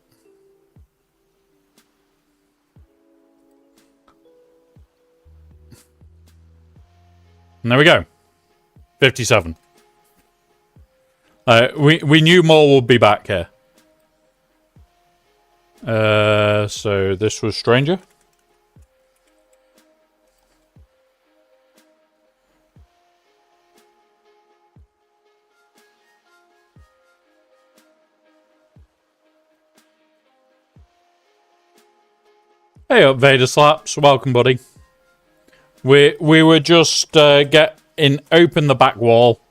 And there we go. 57. We knew Maul would be back here. So this was Stranger. Hey up, Vader Slaps. Welcome, buddy. We were just open the back wall.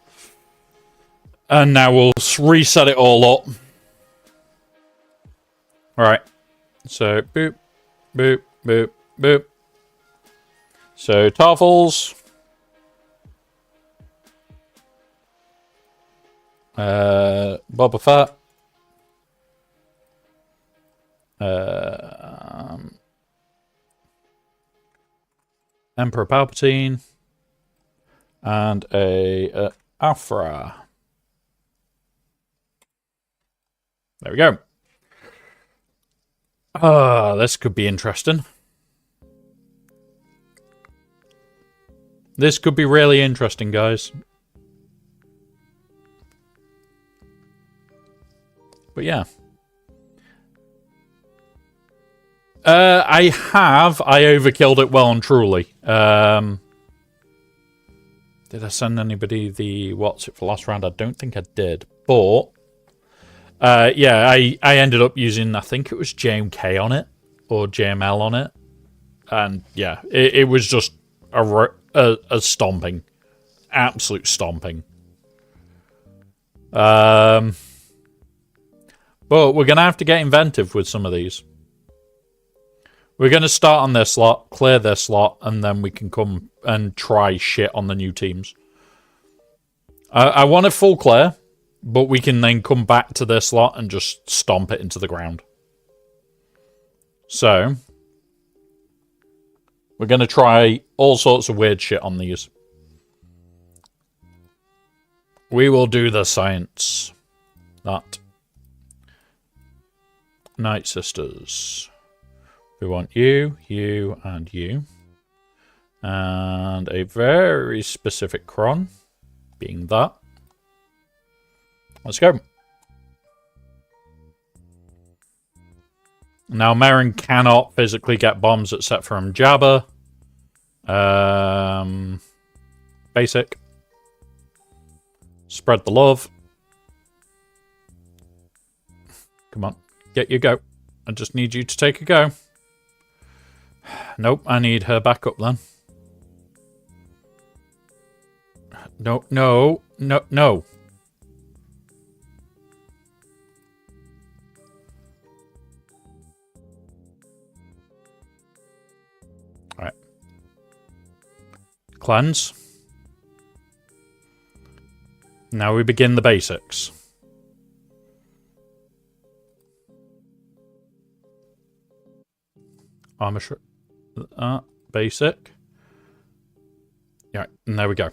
And now we'll reset it all up. Alright. So, boop, boop, boop, boop. So, Tarfals. Boba Fett. Emperor Palpatine. And a Afra. There we go. This could be interesting. This could be really interesting, guys. But yeah. I overkilled it well and truly. Did I send anybody the what's it for last round? I don't think I did. But yeah, I ended up using, I think it was JMK on it, or JML on it. And yeah, it was just a stomping. Absolute stomping. But we're going to have to get inventive with some of these. We're going to start on this lot, clear this lot, and then we can come and try shit on the new teams. I want a full clear. But we can then come back to this lot and just stomp it into the ground. So, we're going to try all sorts of weird shit on these. We will do the science. That. Night Sisters. We want you, you, and you. And a very specific cron, being that. Let's go. Now, Merrin cannot physically get bombs except from Jabba. Basic. Spread the love. Come on. Get your go. I just need you to take a go. Nope, I need her backup then. No, no, no, no. Alright. Cleanse. Now we begin the basics. Armor basic. Yeah, and there we go.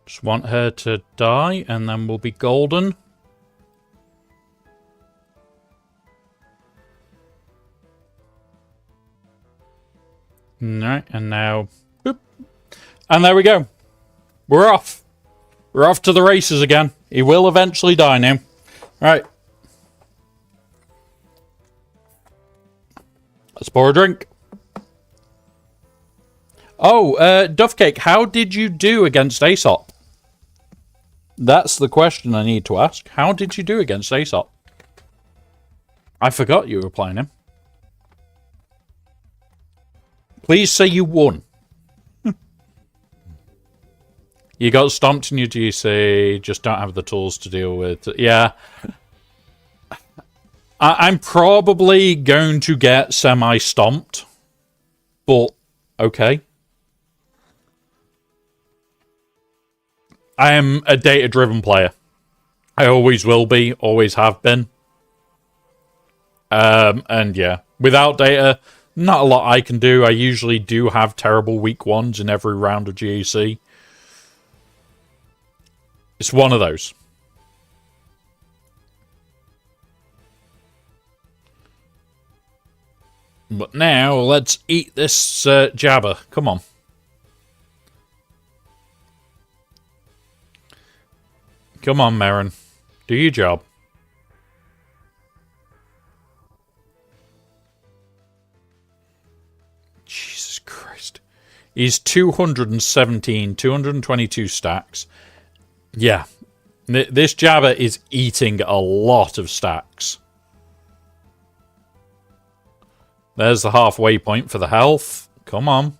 Just want her to die, and then we'll be golden. Alright, and now... Boop. And there we go. We're off. We're off to the races again. He will eventually die now. Alright. Let's pour a drink. Oh, Duffcake, how did you do against Aesop? That's the question I need to ask. How did you do against Aesop? I forgot you were playing him. Please say you won. You got stomped in your GC, just don't have the tools to deal with. Yeah. I'm probably going to get semi-stomped. But, okay. I am a data-driven player. I always will be, always have been. And yeah, without data, not a lot I can do. I usually do have terrible week ones in every round of GAC. It's one of those. But now, let's eat this jabber. Come on. Come on, Marin. Do your job. Jesus Christ. He's 217, 222 stacks. Yeah. This jabber is eating a lot of stacks. There's the halfway point for the health. Come on.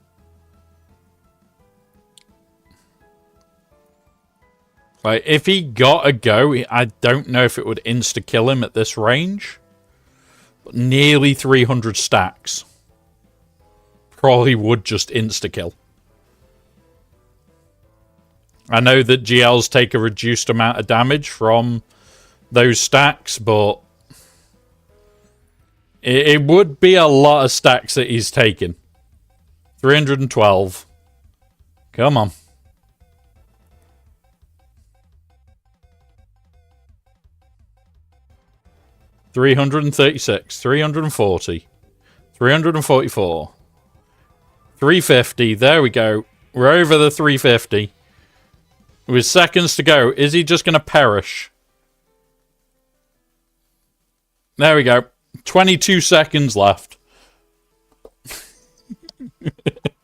Like, if he got a go, I don't know if it would insta-kill him at this range. But nearly 300 stacks. Probably would just insta-kill. I know that GLs take a reduced amount of damage from those stacks, but it would be a lot of stacks that he's taking. 312. Come on. 336, 340, 344, 350. There we go. We're over the 350. With seconds to go, is he just going to perish? There we go. 22 seconds left.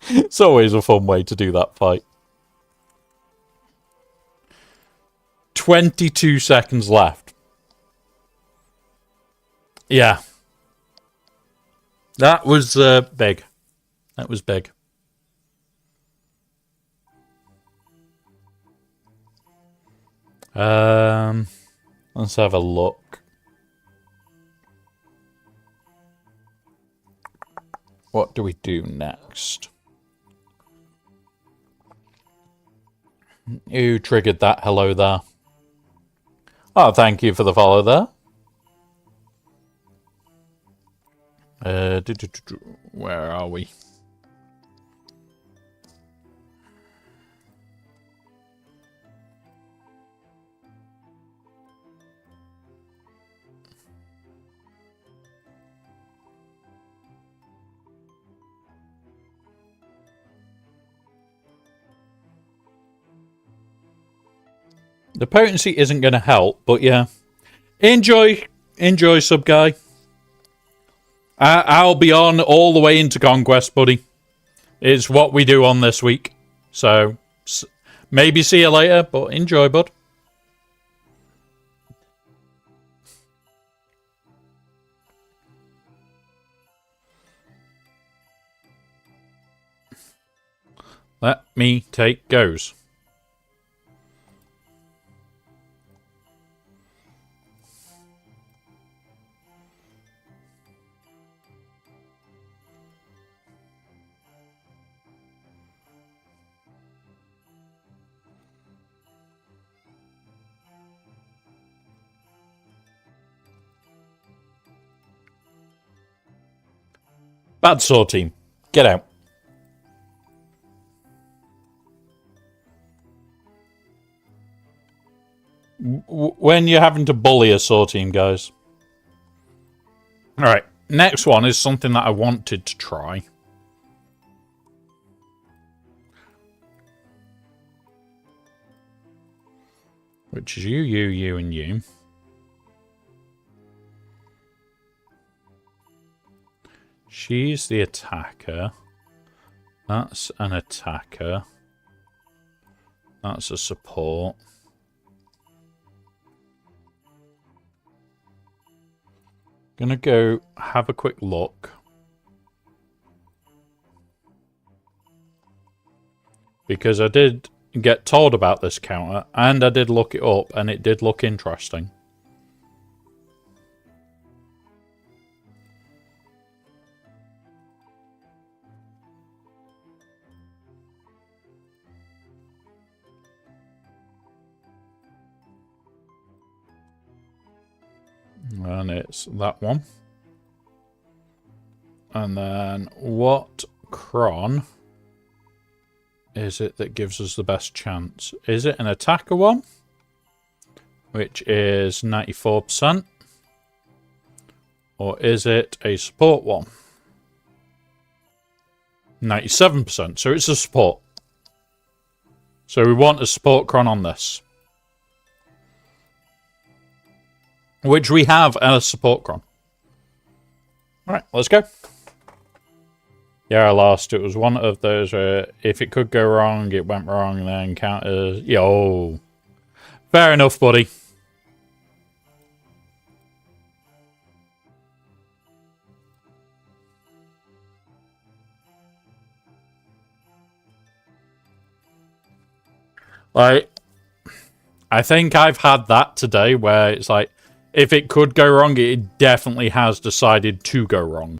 It's always a fun way to do that fight. 22 seconds left. Yeah. That was big. That was big. Let's have a look. What do we do next? Who triggered that hello there? Oh, thank you for the follow there. Where are we? The potency isn't going to help, but yeah. Enjoy, sub guy. I'll be on all the way into Conquest, buddy. It's what we do on this week. So, maybe see you later, but enjoy, bud. Let me take goes. Bad saw team. Get out. When you're having to bully a saw team, guys. Alright, next one is something that I wanted to try. Which is you, and you. She's the attacker. That's an attacker. That's a support. Gonna go have a quick look. Because I did get told about this counter, and I did look it up, and it did look interesting. And it's that one. And then what cron is it that gives us the best chance? Is it an attacker one? Which is 94%? Or is it a support one? 97%. So it's a support. So we want a support cron on this. Which we have as a support cron. Alright, let's go. Yeah, I lost. It was one of those where if it could go wrong, it went wrong, and then counters. Yo. Fair enough, buddy. Like, I think I've had that today where it's like, if it could go wrong, it definitely has decided to go wrong.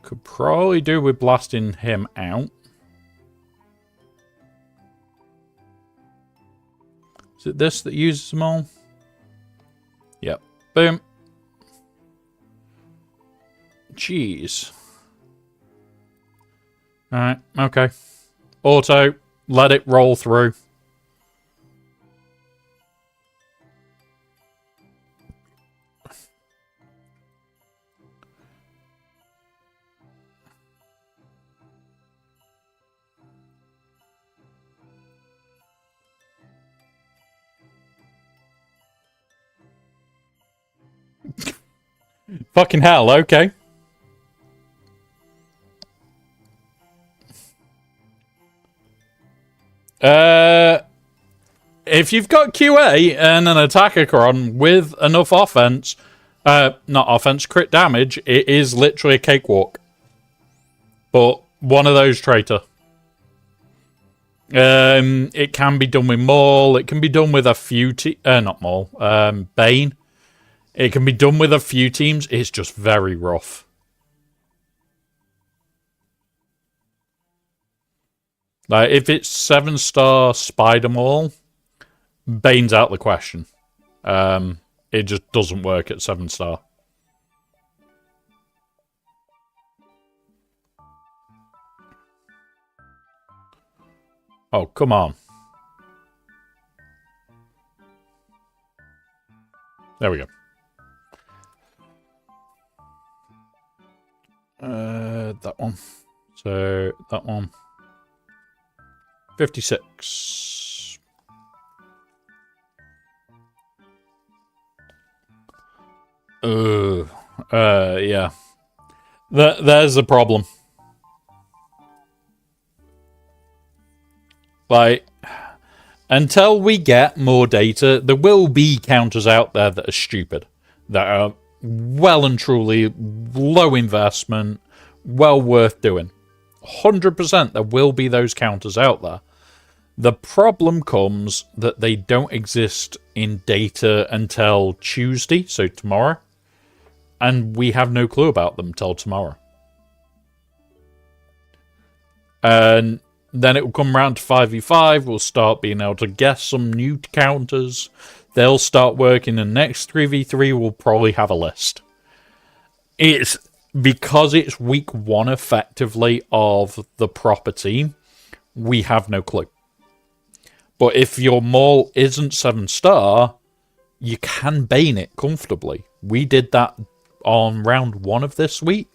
Could probably do with blasting him out. Is it this that uses them all? Yep. Boom. Jeez. Alright, okay. Auto, let it roll through. Fucking hell, okay. If you've got QA and an attacker cron with enough offense, not offense, crit damage, it is literally a cakewalk. But one of those traitor. It can be done with Maul. It can be done with a few not Maul. Bane. It can be done with a few teams. It's just very rough. Like, if it's 7-star Spider Maul, Bane's out the question. It just doesn't work at 7-star. Oh, come on. There we go. That one. So, that one. 56. Yeah. There's a problem. Like, until we get more data, there will be counters out there that are stupid, that are well and truly low investment, well worth doing. 100% there will be those counters out there. The problem comes that they don't exist in data until Tuesday, so tomorrow, and we have no clue about them till tomorrow. And then it will come around to 5v5, we'll start being able to guess some new counters, they'll start working, and next 3v3 we'll probably have a list. It's because it's week 1 effectively of the proper team, we have no clue. But if your mall isn't 7-star, you can bane it comfortably. We did that on round 1 of this week,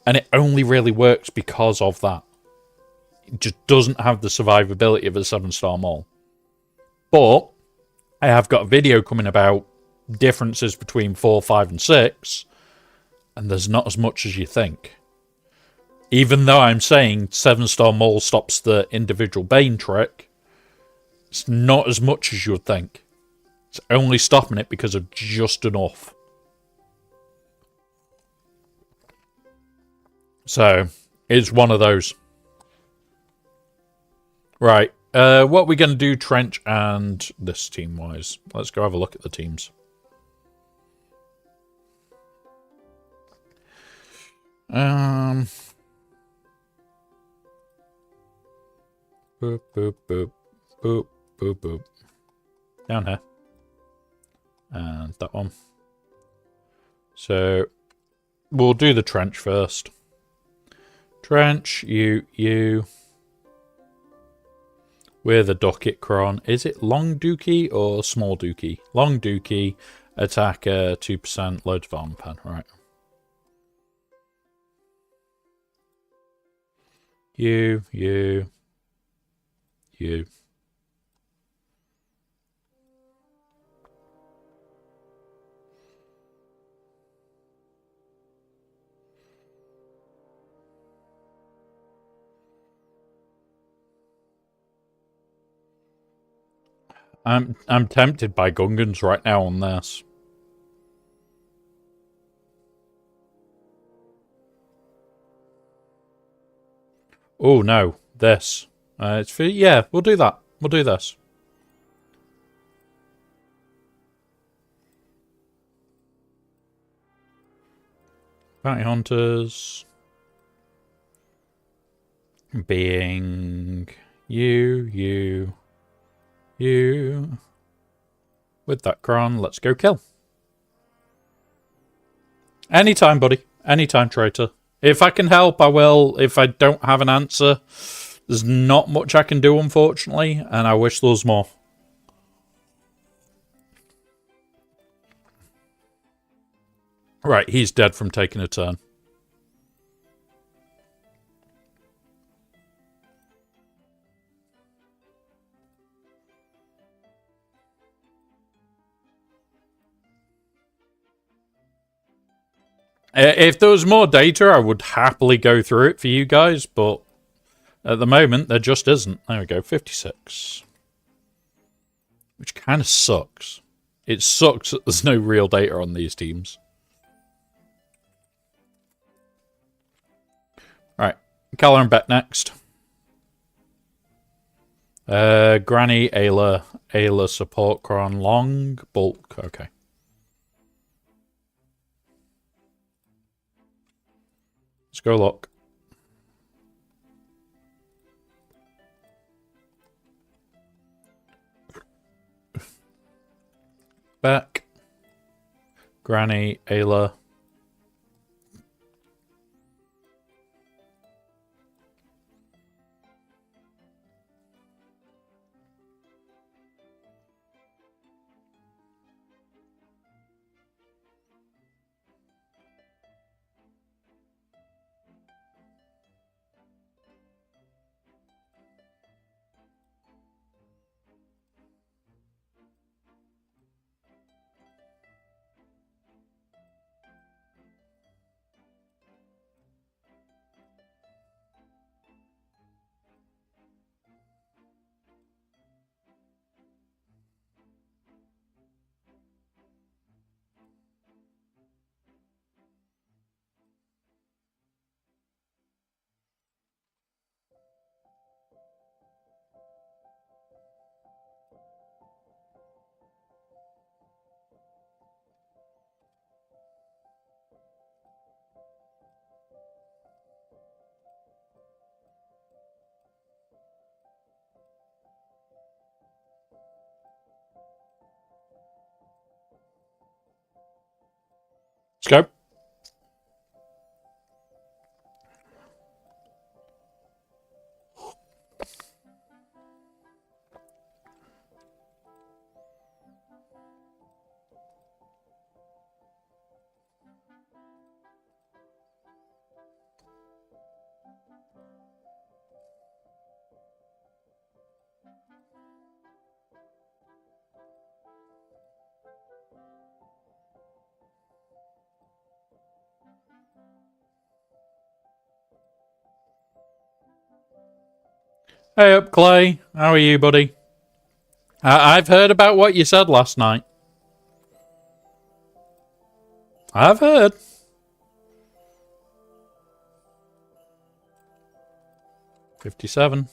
and it only really works because of that. It just doesn't have the survivability of a 7-star mall. But I have got a video coming about differences between 4, 5, and 6, and there's not as much as you think. Even though I'm saying 7-star mall stops the individual bane trick, it's not as much as you would think. It's only stopping it because of just enough. So, it's one of those. Right, what are we going to do Trench and this team-wise? Let's go have a look at the teams. Boop, boop, boop, boop, boop, boop. Down here. And that one. So, we'll do the Trench first. Trench, you. We're the Ducket Cron. Is it long dookie or small dookie? Long dookie, attacker, 2%, loads of armor pen. Right. You. I'm tempted by Gungans right now on this. Oh no, this. It's for, yeah, we'll do that. We'll do this. Bounty Hunters. Being you. With that Cron, let's go kill. Anytime, buddy. Anytime, traitor. If I can help, I will. If I don't have an answer, there's not much I can do, unfortunately, and I wish there was more. Right, he's dead from taking a turn. If there was more data, I would happily go through it for you guys, but at the moment, there just isn't. There we go, 56. Which kind of sucks. It sucks that there's no real data on these teams. Right, Keller and Bet next. Granny, Ayla, support, Cron, Long, Bulk, okay. Let's go look. Back. Granny, Ayla. go. Hey up, Clay. How are you, buddy? I've heard about what you said last night. I've heard. $57.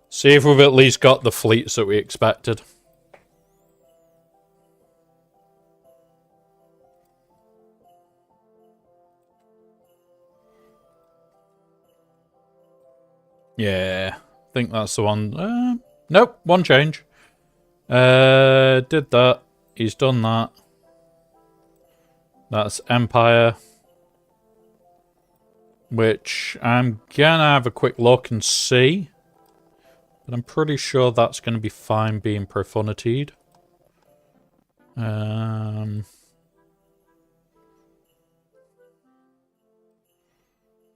See if we've at least got the fleets that we expected. Yeah, I think that's the one. Nope, one change. Did that. He's done that. That's Empire. Which I'm gonna have a quick look and see. But I'm pretty sure that's gonna be fine being profanitied.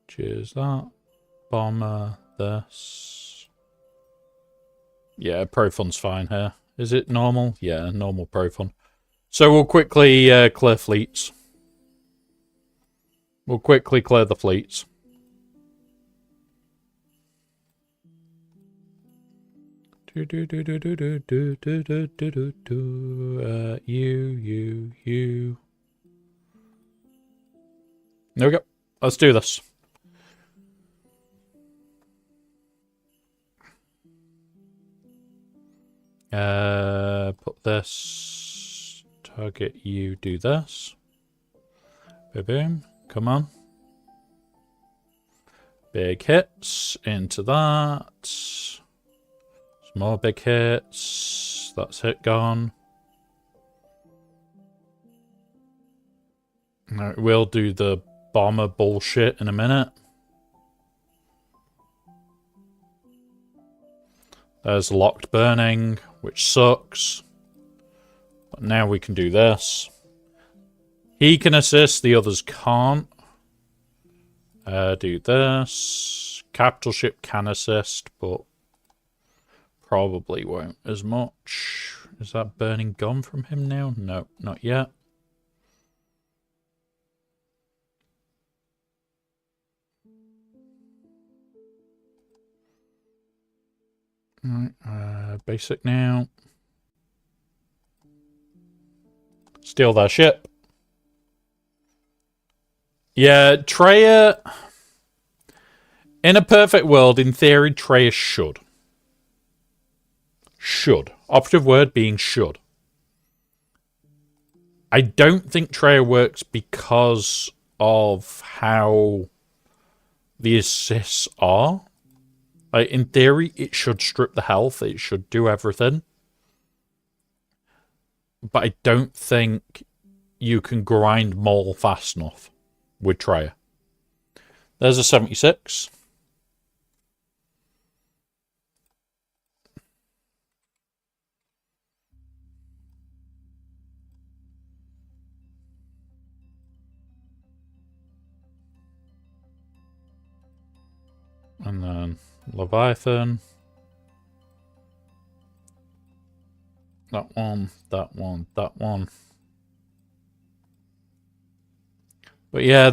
Cheers that. Bomber. This. Yeah, Profon's fine here. Is it normal? Yeah, normal Profon. So we'll quickly clear fleets. We'll quickly clear the fleets. You. There we go. Let's do this. Put this. Target you. Do this. Boom, boom. Come on. Big hits into that. Some more big hits. That's hit gone. Right, we'll do the bomber bullshit in a minute. There's locked burning, which sucks. But now we can do this. He can assist, the others can't. Do this. Capital ship can assist, but probably won't as much. Is that burning gone from him now? No, not yet. Alright, basic now. Steal their ship. Yeah, Treya... In a perfect world, in theory, Treya should. Should. Operative word being should. I don't think Treya works because of how the assists are. Like, in theory, it should strip the health. It should do everything. But I don't think you can grind Maul fast enough with Treya. There's a 76. And then Leviathan. That one, that one, that one. But yeah,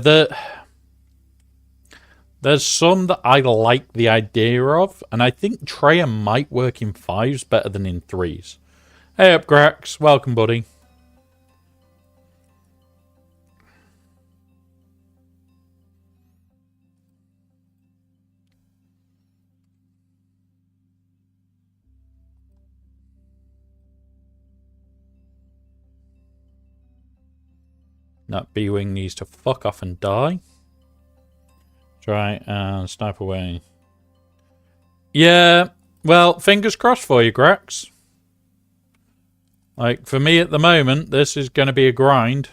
there's some that I like the idea of, and I think Treya might work in 5s better than in 3s. Hey up, Grax. Welcome, buddy. That B-Wing needs to fuck off and die. Try and snipe away. Yeah, well, fingers crossed for you, Grax. Like, for me at the moment, this is going to be a grind.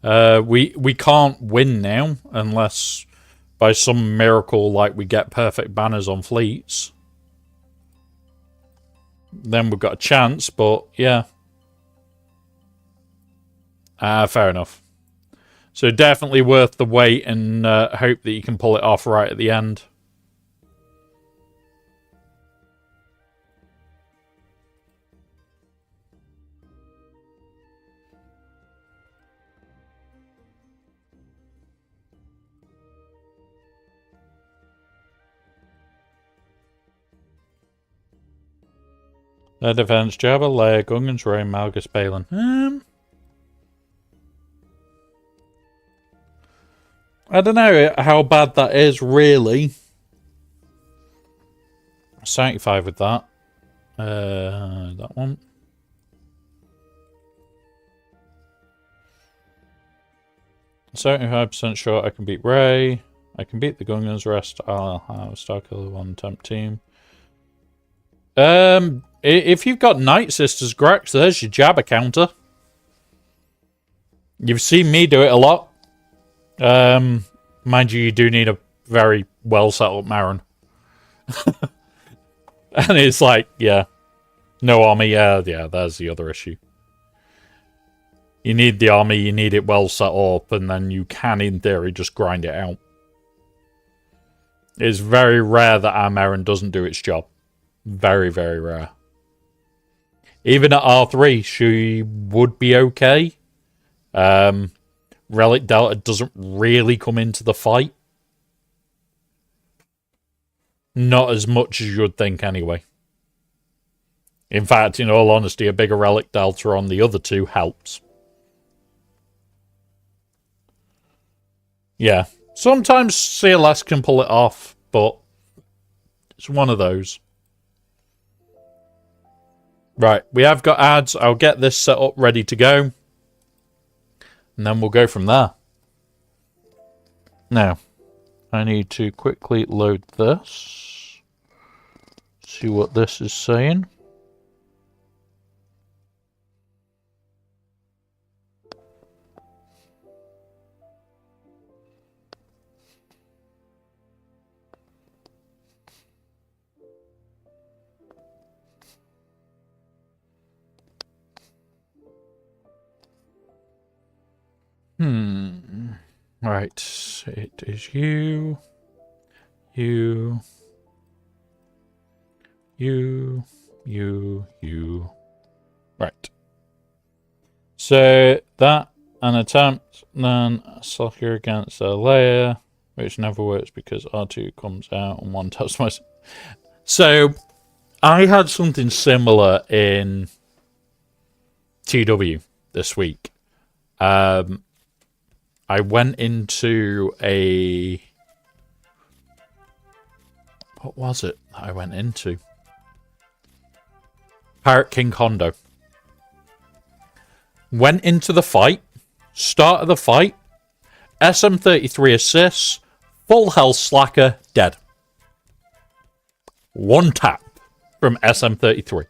We can't win now unless by some miracle like we get perfect banners on fleets. Then we've got a chance, but yeah. Fair enough. So definitely worth the wait and hope that you can pull it off right at the end. Their defense, Jabba, Leia, Gungans, Ray, Malgus, Balin. I don't know how bad that is, really. 75 with that. That one. I'm 75% sure I can beat Ray. I can beat the Gungans. Rest, I'll have Starkiller one temp team. If you've got Night Sisters, Grex, there's your Jabba counter. You've seen me do it a lot. Mind you do need a very well set up Marin. And it's like, yeah. No army, yeah, there's the other issue. You need the army, you need it well set up, and then you can, in theory, just grind it out. It's very rare that our Marin doesn't do its job. Very, very rare. Even at R3, she would be okay. Relic Delta doesn't really come into the fight. Not as much as you'd think, anyway. In fact, in all honesty, a bigger Relic Delta on the other two helps. Yeah. Sometimes CLS can pull it off, but it's one of those. Right, we have got ads. I'll get this set up ready to go. And then we'll go from there. Now, I need to quickly load this. See what this is saying. Right, it is you. Right. So that an attempt, then soccer against a layer, which never works because R2 comes out and one taps my. So I had something similar in TW this week. I went into a... What was it that I went into? Pirate King Hondo. Went into the fight. Start of the fight. SM33 assists. Full health slacker. Dead. One tap from SM33.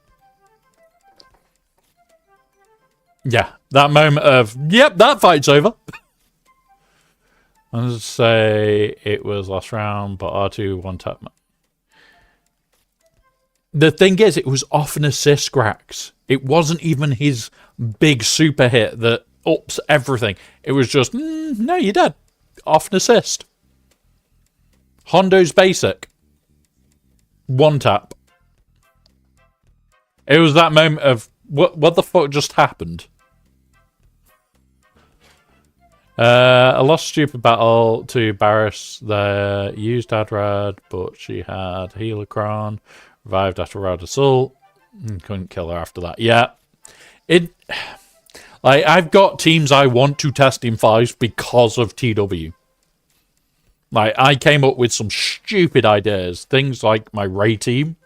Yeah, that moment of, yep, that fight's over. I'll just say it was last round, but R2 one tap. The thing is, it was off an assist, Grax. It wasn't even his big super hit that ups everything. It was just, no, you're dead. Off an assist. Hondo's basic. One tap. It was that moment of, what the fuck just happened? I lost stupid battle to Barris. They used Adrad, but she had Helicron. Revived after Rad Assault. Couldn't kill her after that. Yeah. I've got teams I want to test in 5s because of TW. I came up with some stupid ideas. Things like my Ray team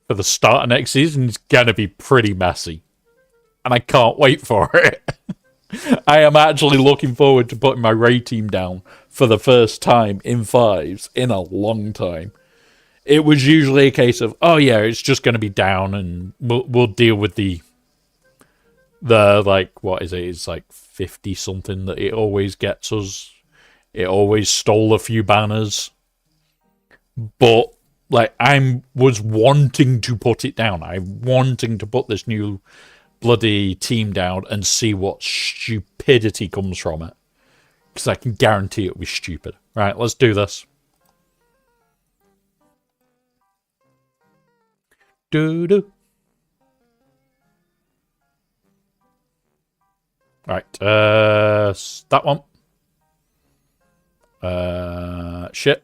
for the start of next season is going to be pretty messy. And I can't wait for it. I am actually looking forward to putting my Ray team down for the first time in 5s in a long time. It was usually a case of, oh yeah, it's just going to be down and we'll deal with the The, like, what is it? It's like 50 something that it always gets us. It always stole a few banners. But, like, I was wanting to put it down. I'm wanting to put this new bloody team down and see what stupidity comes from it. Because I can guarantee it'll be stupid. Right, let's do this. Do-do. Right, that one. Shit.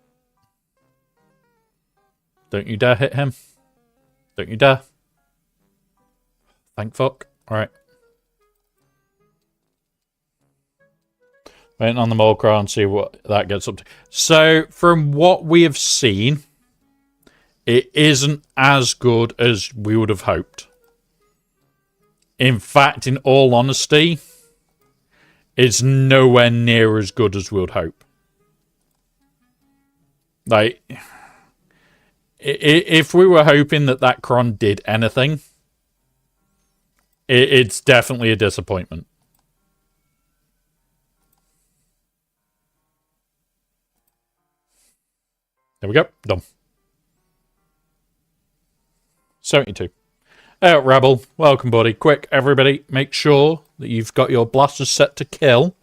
Don't you dare hit him. Don't you dare. Thank fuck. Alright. Waiting on the Molcra and see what that gets up to. So, from what we have seen, it isn't as good as we would have hoped. In fact, in all honesty, it's nowhere near as good as we would hope. Like, if we were hoping that Cron did anything, it's definitely a disappointment. There we go. Done. 72. Rebel, welcome, buddy. Quick, everybody, make sure that you've got your blasters set to kill.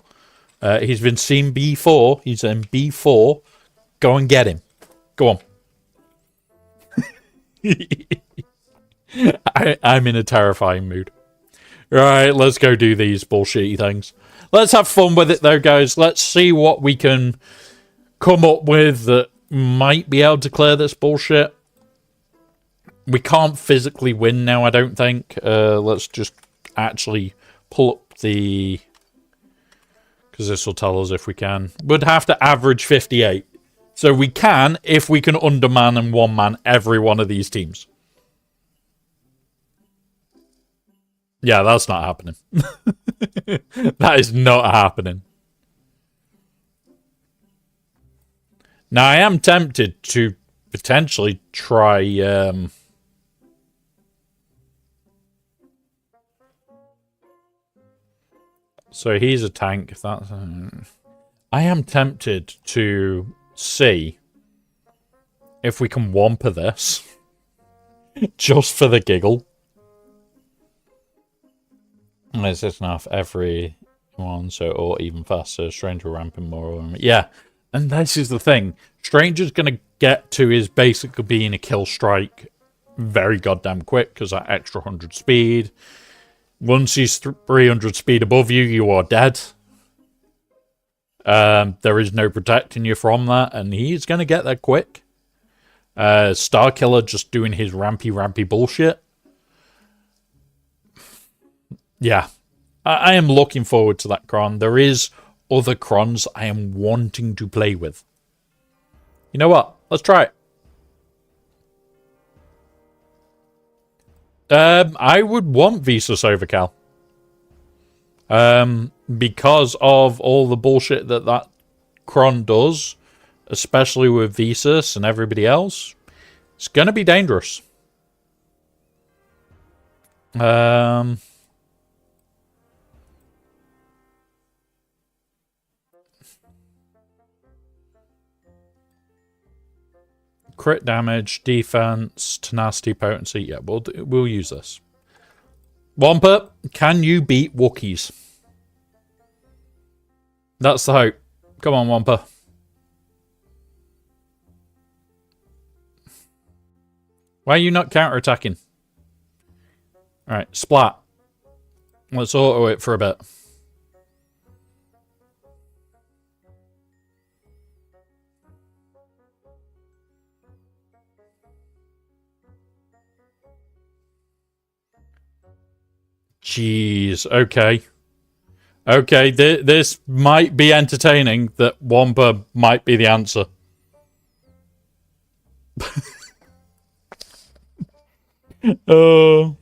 He's been seen B4. He's in B4. Go and get him. Go on. I'm in a terrifying mood. Right, let's go do these bullshitty things. Let's have fun with it, though, guys. Let's see what we can come up with that might be able to clear this bullshit. We can't physically win now, I don't think. Let's just actually pull up the... because this will tell us if we can. We'd have to average 58. So we can, if we can underman and one-man every one of these teams. Yeah, that's not happening. That is not happening. Now, I am tempted to potentially try... So he's a tank. That's. I am tempted to see if we can wampa this. Just for the giggle. Is this enough? Every one, so or even faster. Stranger ramping more. Yeah. And this is the thing. Stranger's going to get to his basically being a kill strike very goddamn quick because that extra 100 speed. Once he's 300 speed above you, you are dead. There is no protecting you from that, and he's going to get there quick. Star Killer just doing his rampy bullshit. Yeah. I am looking forward to that Cron. There is other Crons I am wanting to play with. You know what? Let's try it. I would want Visas over Cal. Because of all the bullshit that Cron does, especially with Visas and everybody else, it's going to be dangerous. Crit damage, defense, tenacity, potency. Yeah, we'll use this. Wampa, can you beat Wookiees? That's the hope. Come on, Wampa. Why are you not counterattacking? Alright, splat. Let's auto it for a bit. Jeez, okay. Okay, this might be entertaining, that Wampa might be the answer. Oh.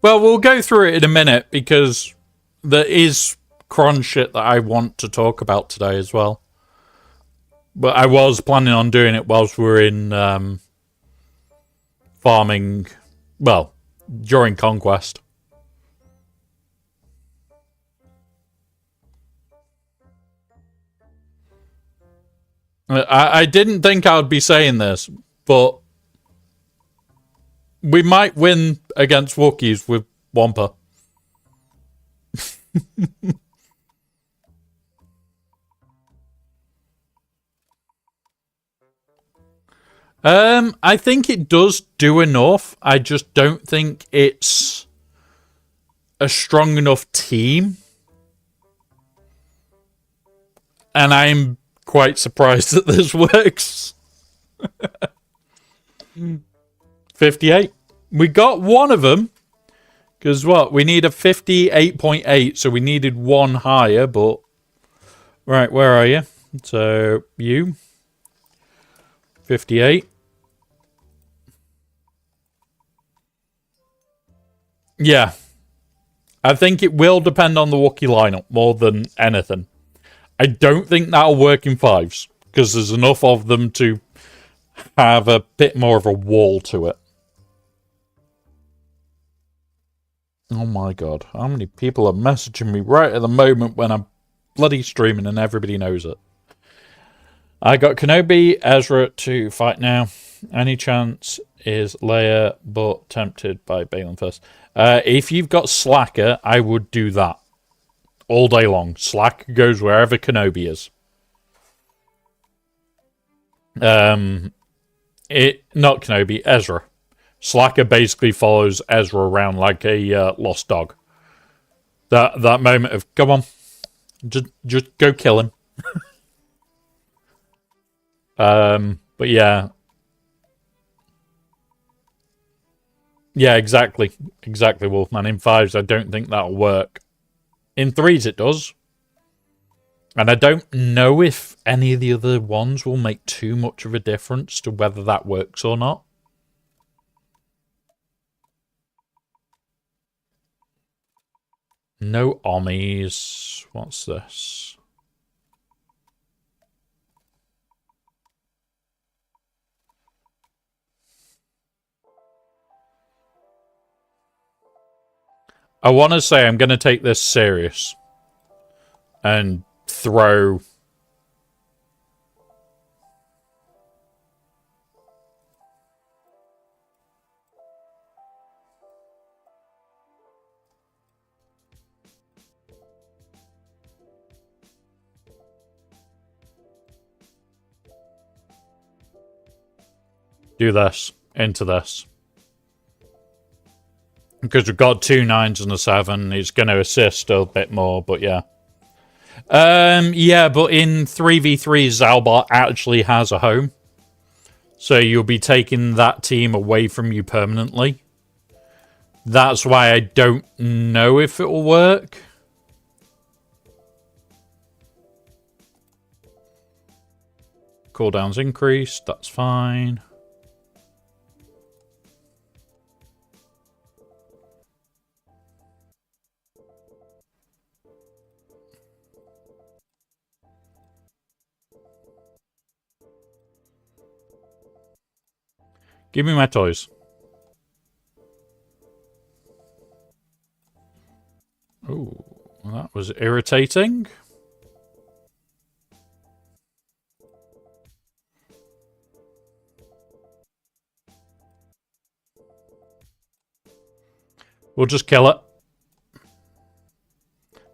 Well, we'll go through it in a minute, because there is Cron shit that I want to talk about today as well. But I was planning on doing it whilst we were in farming... Well... during Conquest. I didn't think I would be saying this, but we might win against Wookiees with Wampa. I think it does do enough. I just don't think it's a strong enough team. And I'm quite surprised that this works. 58. We got one of them. Because what? We need a 58.8, so we needed one higher, but... Right, where are you? So, you. 58. Yeah. I think it will depend on the Wookiee lineup more than anything. I don't think that'll work in 5s, because there's enough of them to have a bit more of a wall to it. Oh my god, how many people are messaging me right at the moment when I'm bloody streaming and everybody knows it? I got Kenobi, Ezra to fight now. Any chance is Leia, but tempted by Baylan first. If you've got Slacker, I would do that. All day long. Slacker goes wherever Kenobi is. Not Kenobi, Ezra. Slacker basically follows Ezra around like a lost dog. That moment of, come on, just go kill him. But yeah. Yeah, exactly. Exactly, Wolfman. In 5s, I don't think that'll work. In 3s, it does. And I don't know if any of the other ones will make too much of a difference to whether that works or not. No Ommies. What's this? I want to say I'm going to take this serious. And throw... do this into this. Because we've got 2 9s and a 7. He's going to assist a bit more, but yeah. Yeah, but in 3v3, Zalbar actually has a home. So you'll be taking that team away from you permanently. That's why I don't know if it will work. Cooldowns increased, that's fine. Give me my toys. Oh, that was irritating. We'll just kill it.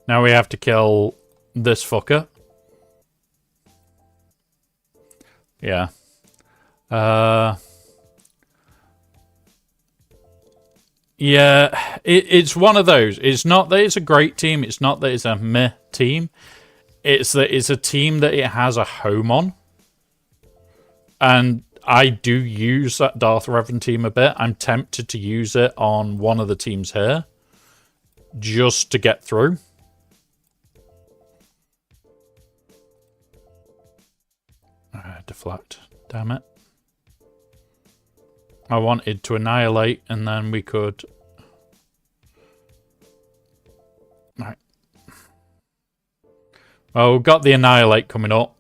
Now we have to kill this fucker. Yeah. Yeah, it's one of those. It's not that it's a great team. It's not that it's a meh team. It's that it's a team that it has a home on. And I do use that Darth Revan team a bit. I'm tempted to use it on one of the teams here. Just to get through. Deflect. Damn it. I wanted to annihilate and then we could... Right. Well, we've got the annihilate coming up.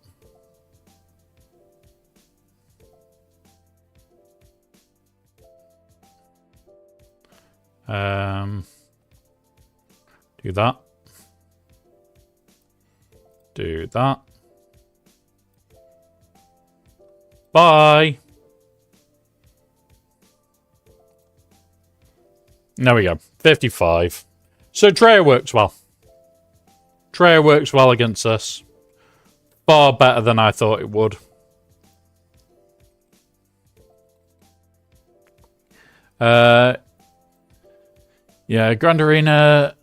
Do that. Do that. Bye. There we go. 55. So Treya works well. Treya works well against us. Far better than I thought it would. Yeah, Grand Arena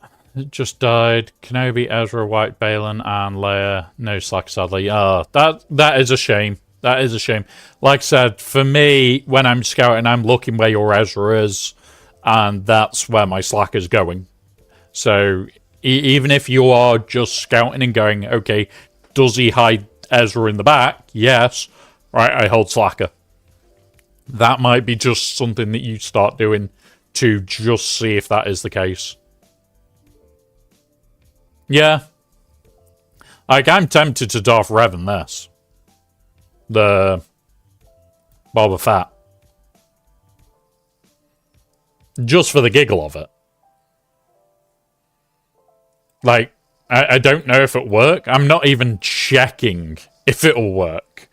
just died. Kenobi, Ezra, White, Balin, and Leia. No Slack, sadly. That is a shame. That is a shame. Like I said, for me, when I'm scouting, I'm looking where your Ezra is, and that's where my Slack is going. So, even if you are just scouting and going, okay, does he hide Ezra in the back? Yes. Right, I hold Slacker. That might be just something that you start doing to just see if that is the case. Yeah. Like, I'm tempted to Darth Revan this. The Boba Fett. Just for the giggle of it. Like, I don't know if it'll work. I'm not even checking if it'll work.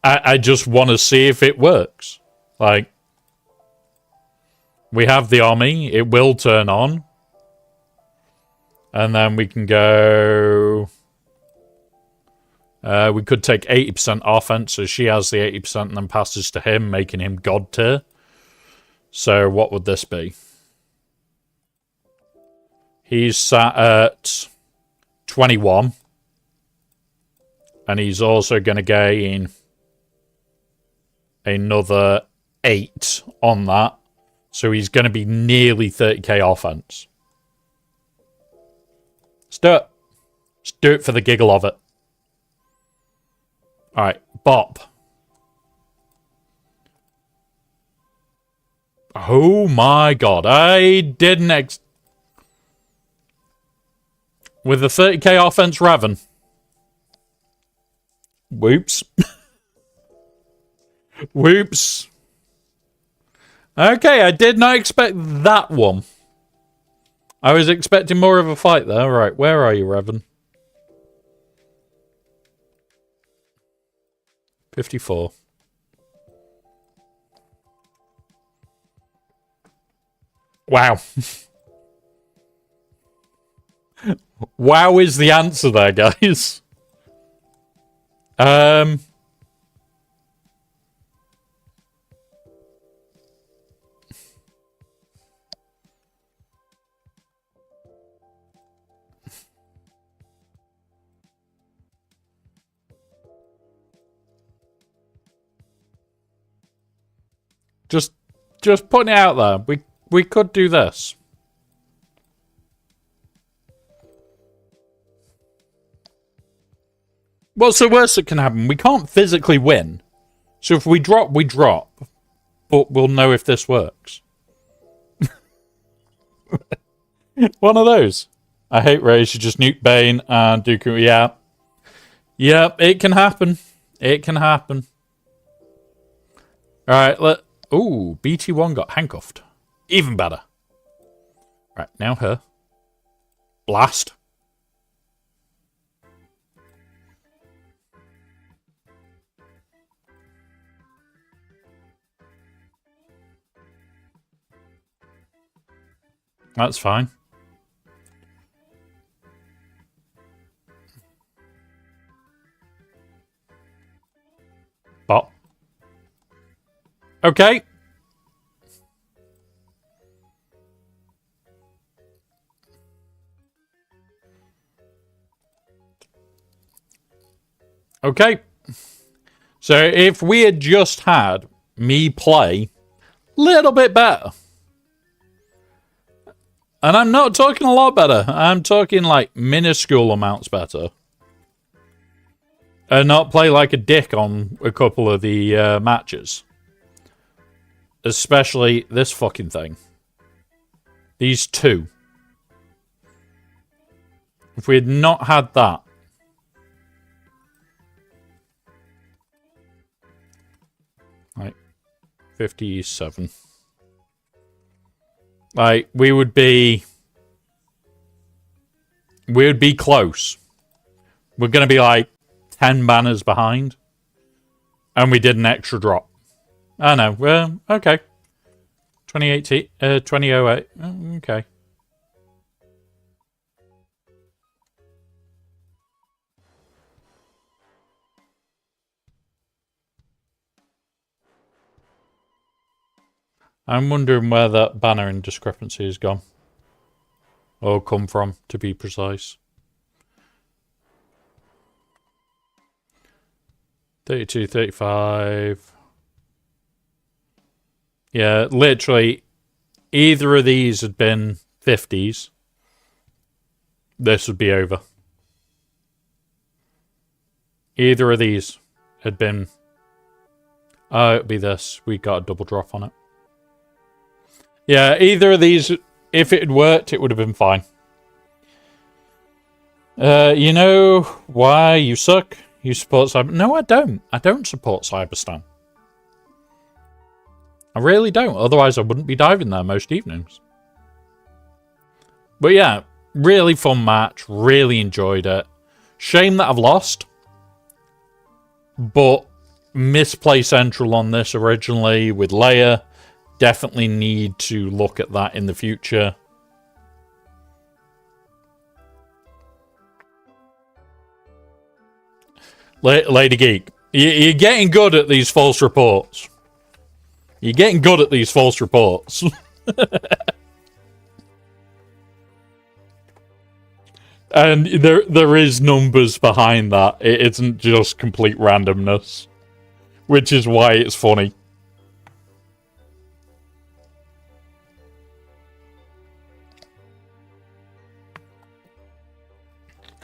I just want to see if it works. Like, we have the army. It will turn on. And then we can go... we could take 80% offense, so she has the 80% and then passes to him, making him god tier. So what would this be? He's sat at 21. And he's also going to gain another 8 on that. So he's going to be nearly 30k offense. Let's do it. Let's do it for the giggle of it. Alright, Bop. Oh my god, I didn't with the 30k offense Raven. Whoops. Whoops. Okay, I did not expect that one. I was expecting more of a fight there. Right, where are you, Raven? 54. Wow. Wow is the answer there, guys. Just putting it out there. We could do this. What's the worst that can happen? We can't physically win. So if we drop, we drop. But we'll know if this works. One of those. I hate Rey. She just nuke Bane and Dooku. Yeah. Yep, it can happen. It can happen. Alright, ooh, BT1 got handcuffed. Even better. Right, now her. Blast. That's fine. Bot. Okay. Okay. So if we had just had me play a little bit better. And I'm not talking a lot better. I'm talking like minuscule amounts better. And not play like a dick on a couple of the matches. Especially this fucking thing. These two. If we had not had that. Right. 57. Like, we would be close. We're going to be like 10 banners behind. And we did an extra drop. I know. Well, okay. 2018, 2008. Okay. I'm wondering where that banner indiscrepancy has gone. Or come from, to be precise. 32, 35. Yeah, literally, either of these had been 50s. This would be over. Either of these had been... Oh, it'd be this. We got a double drop on it. Yeah, either of these, if it had worked, it would have been fine. You know why you suck? You support Cyber... No, I don't. I don't support Cyberstan. I really don't. Otherwise, I wouldn't be diving there most evenings. But yeah, really fun match. Really enjoyed it. Shame that I've lost. But misplay central on this originally with Leia. Definitely need to look at that in the future. Lady Geek, you're getting good at these false reports. You're getting good at these false reports. And there is numbers behind that. It isn't just complete randomness. Which is why it's funny.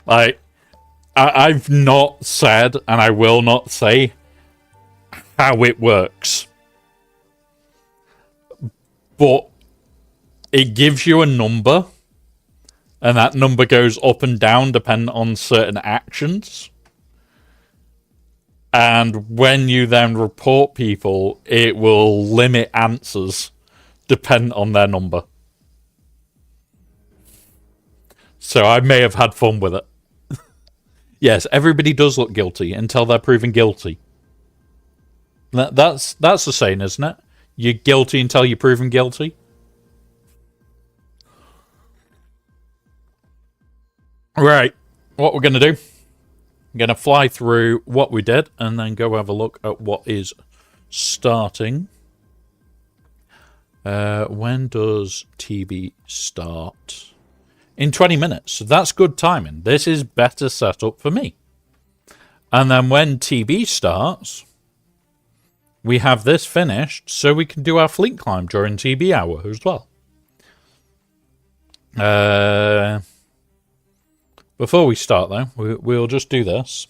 Like, I've not said, and I will not say, how it works. But it gives you a number, and that number goes up and down depending on certain actions. And when you then report people, it will limit answers depending on their number. So I may have had fun with it. Yes, everybody does look guilty until they're proven guilty. That's the saying, isn't it? You're guilty until you're proven guilty. Right, what we're going to do, I'm going to fly through what we did and then go have a look at what is starting. When does TV start? In 20 minutes. So that's good timing. This is better setup for me. And then when TV starts, we have this finished so we can do our fleet climb during TV hour as well. Before we start, though, we'll just do this.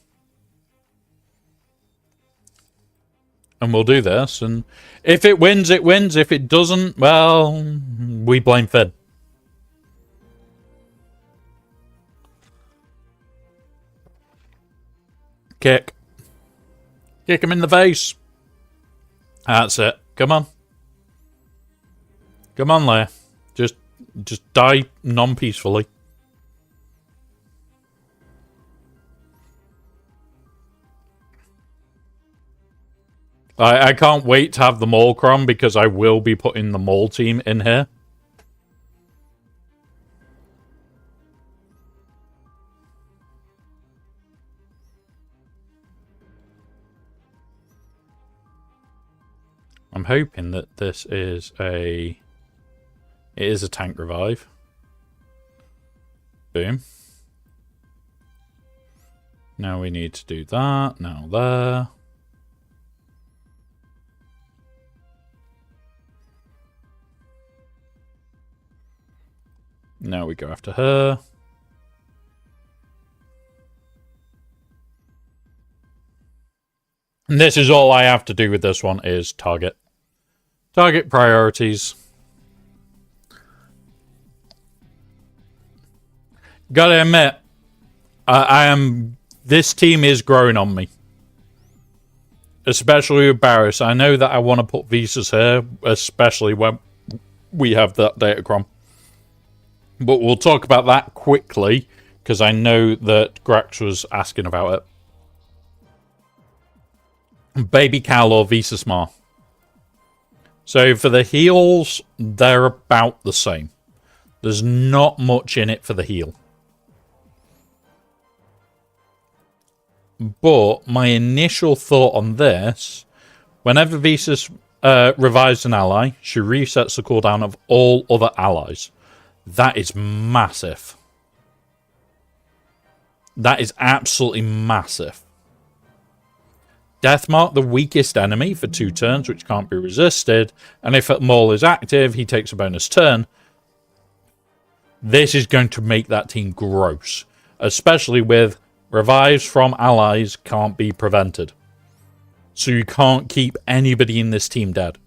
And we'll do this. And if it wins, it wins. If it doesn't, well, we blame Finn. Kick. Kick him in the face. That's it. Come on. Come on, Leia. Just die non-peacefully. I can't wait to have the Maul Cron because I will be putting the Maul team in here. I'm hoping that this is a... It is a tank revive. Boom. Now we need to do that. Now there. Now we go after her. And this is all I have to do with this one is target. Target priorities. Gotta admit, I am... This team is growing on me. Especially with Barris. I know that I want to put Visas here, especially when we have that Datacron. But we'll talk about that quickly, because I know that Grax was asking about it. Baby Cal or Visasmar. So for the heals, they're about the same. There's not much in it for the heal. But my initial thought on this, whenever Visas revives an ally, she resets the cooldown of all other allies. That is massive. That is absolutely massive. Deathmark, the weakest enemy for 2 turns, which can't be resisted. And if Maul is active, he takes a bonus turn. This is going to make that team gross. Especially with revives from allies can't be prevented. So you can't keep anybody in this team dead.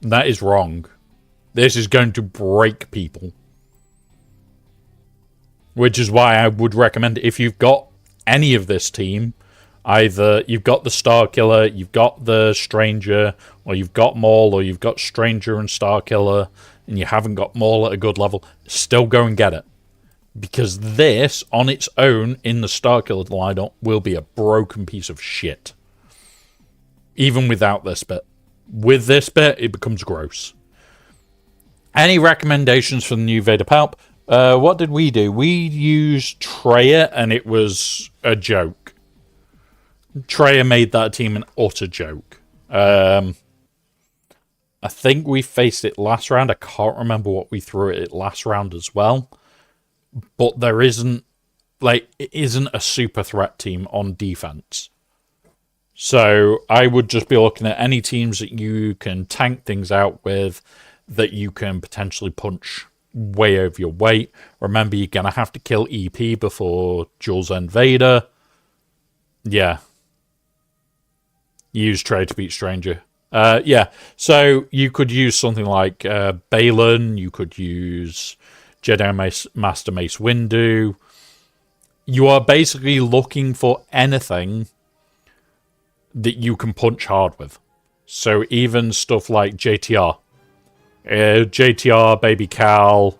That is wrong. This is going to break people. Which is why I would recommend, if you've got any of this team, either you've got the Star Killer, you've got the Stranger, or you've got Maul, or you've got Stranger and Star Killer, and you haven't got Maul at a good level, still go and get it. Because this, on its own, in the Star Killer lineup, will be a broken piece of shit. Even without this bit. With this bit, it becomes gross. Any recommendations for the new Vader Palp? What did we do? We used Treya, and it was a joke. Treya made that team an utter joke. I think we faced it last round. I can't remember what we threw at it last round as well. But there isn't, it isn't a super threat team on defense. So I would just be looking at any teams that you can tank things out with, that you can potentially punch way over your weight. Remember, you're going to have to kill EP before Jules End Vader. Yeah. Use Trade to beat Stranger. Yeah, so you could use something like Balin. You could use Jedi Master Mace Windu. You are basically looking for anything that you can punch hard with. So even stuff like JTR. JTR, Baby Cal.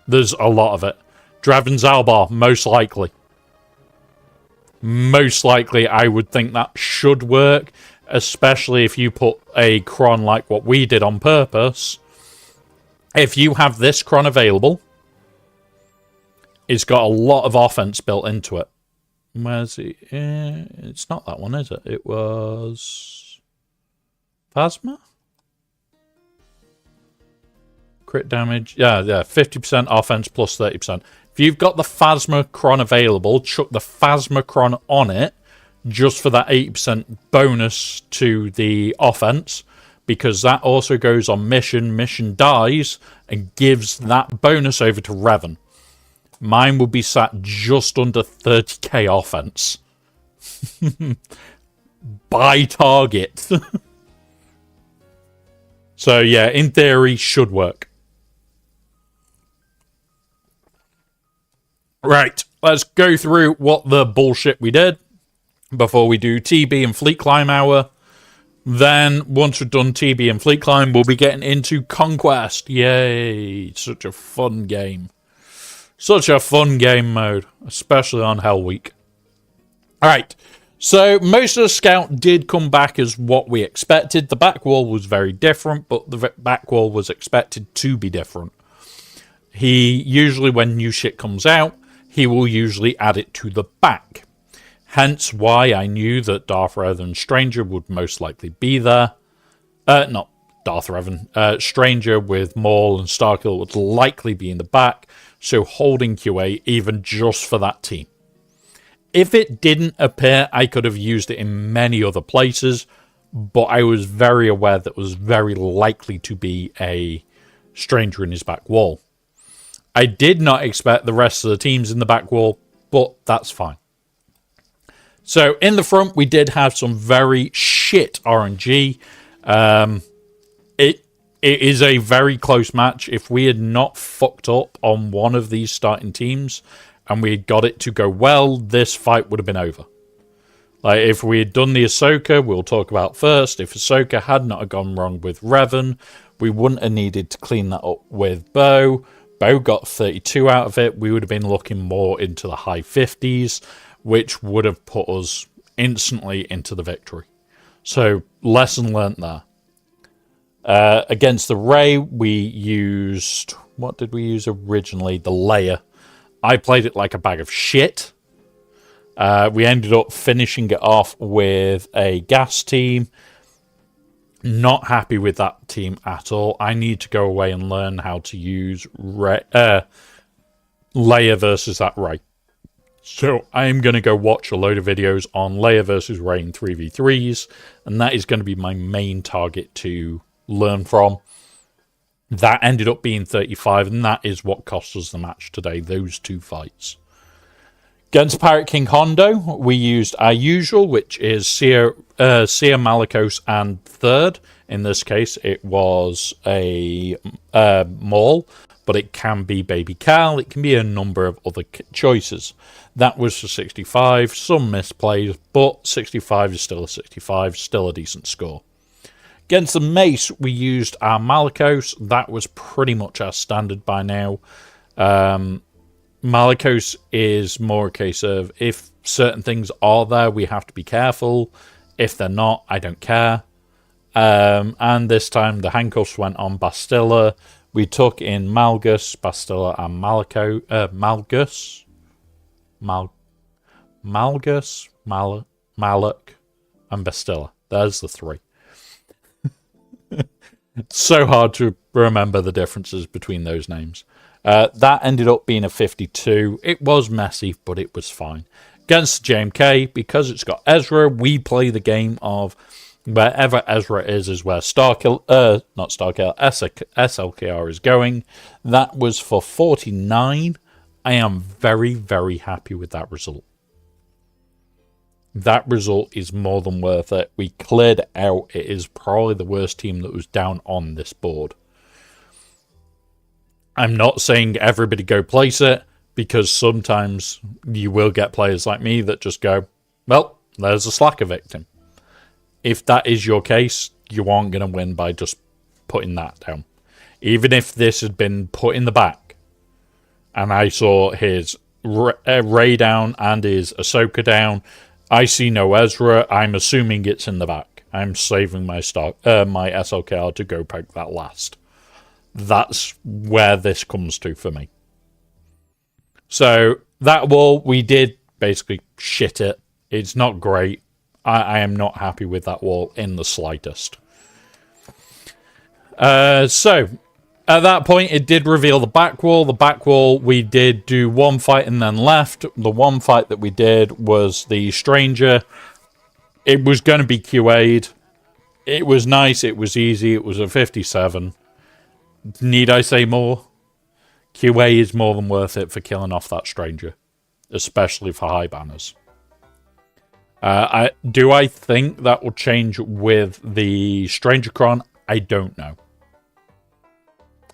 There's a lot of it. Draven Zalbar, most likely. Most likely, I would think that should work. Especially if you put a Cron like what we did on purpose. If you have this Cron available, it's got a lot of offense built into it. Where's it? It's not that one, is it? It was Phasma? Crit damage. Yeah, 50% offense plus 30%. If you've got the Phasma Cron available, chuck the Phasma Cron on it just for that 80% bonus to the offense, because that also goes on mission. Mission dies and gives that bonus over to Revan. Mine would be sat just under 30k offense. By target. So yeah, in theory, should work. Right, let's go through what the bullshit we did before we do TB and Fleet Climb Hour. Then, once we've done TB and Fleet Climb, we'll be getting into Conquest. Yay, such a fun game. Such a fun game mode, especially on Hellweek. Alright, so most of the Scout did come back as what we expected. The back wall was very different, but the back wall was expected to be different. He usually, when new shit comes out, he will usually add it to the back. Hence why I knew that Darth Revan and Stranger would most likely be there. Not Darth Revan. Stranger with Maul and Starkiller would likely be in the back. So holding QA even just for that team. If it didn't appear, I could have used it in many other places. But I was very aware that it was very likely to be a Stranger in his back wall. I did not expect the rest of the teams in the back wall, but that's fine. So in the front, we did have some very shit RNG. It is a very close match. If we had not fucked up on one of these starting teams and we had got it to go well, this fight would have been over. Like, if we had done the Ahsoka, we'll talk about first. If Ahsoka had not gone wrong with Revan, we wouldn't have needed to clean that up with Bo. Bo got 32 out of it. We would have been looking more into the high 50s, which would have put us instantly into the victory. So, lesson learnt there. Against the Rey, we used... What did we use originally? The Leia. I played it like a bag of shit. We ended up finishing it off with a gas team. Not happy with that team at all. I need to go away and learn how to use Leia versus that Rey. So I am going to go watch a load of videos on Leia versus Rey in 3v3s. And that is going to be my main target to learn from. That ended up being 35, and that is what cost us the match today, those two fights. Against Pirate King Hondo, we used our usual, which is Seer Malicos and third. In this case, it was a Maul, but it can be Baby Cal. It can be a number of other choices. That was for 65, some misplays, but 65 is still a 65, still a decent score. Against the Mace, we used our Malicos. That was pretty much our standard by now. Malicos is more a case of if certain things are there, we have to be careful. If they're not, I don't care. And this time the handcuffs went on Bastilla. We took in Malgus, Bastilla, and Malgus, Malak, and Bastilla. There's the three. It's so hard to remember the differences between those names. That ended up being a 52. It was messy, but it was fine. Against JMK, because it's got Ezra, we play the game of wherever Ezra is where SLKR is going. That was for 49. I am very, very happy with that result. That result is more than worth it. We cleared it out. It is probably the worst team that was down on this board. I'm not saying everybody go place it, because sometimes you will get players like me that just go, well, there's a slacker victim. If that is your case, you aren't going to win by just putting that down. Even if this had been put in the back, and I saw his Rey down and his Ahsoka down, I see no Ezra. I'm assuming it's in the back. I'm saving my my SLKR to go poke that last. That's where this comes to for me. So that wall, we did basically shit it. It's not great. I am not happy with that wall in the slightest. So at that point, it did reveal the back wall. The back wall, we did do one fight and then left. The one fight that we did was the Stranger. It was going to be QA'd. It was nice. It was easy. It was a 57. Need I say more? QA is more than worth it for killing off that Stranger, especially for high banners. Do I think that will change with the Stranger Cron? I don't know.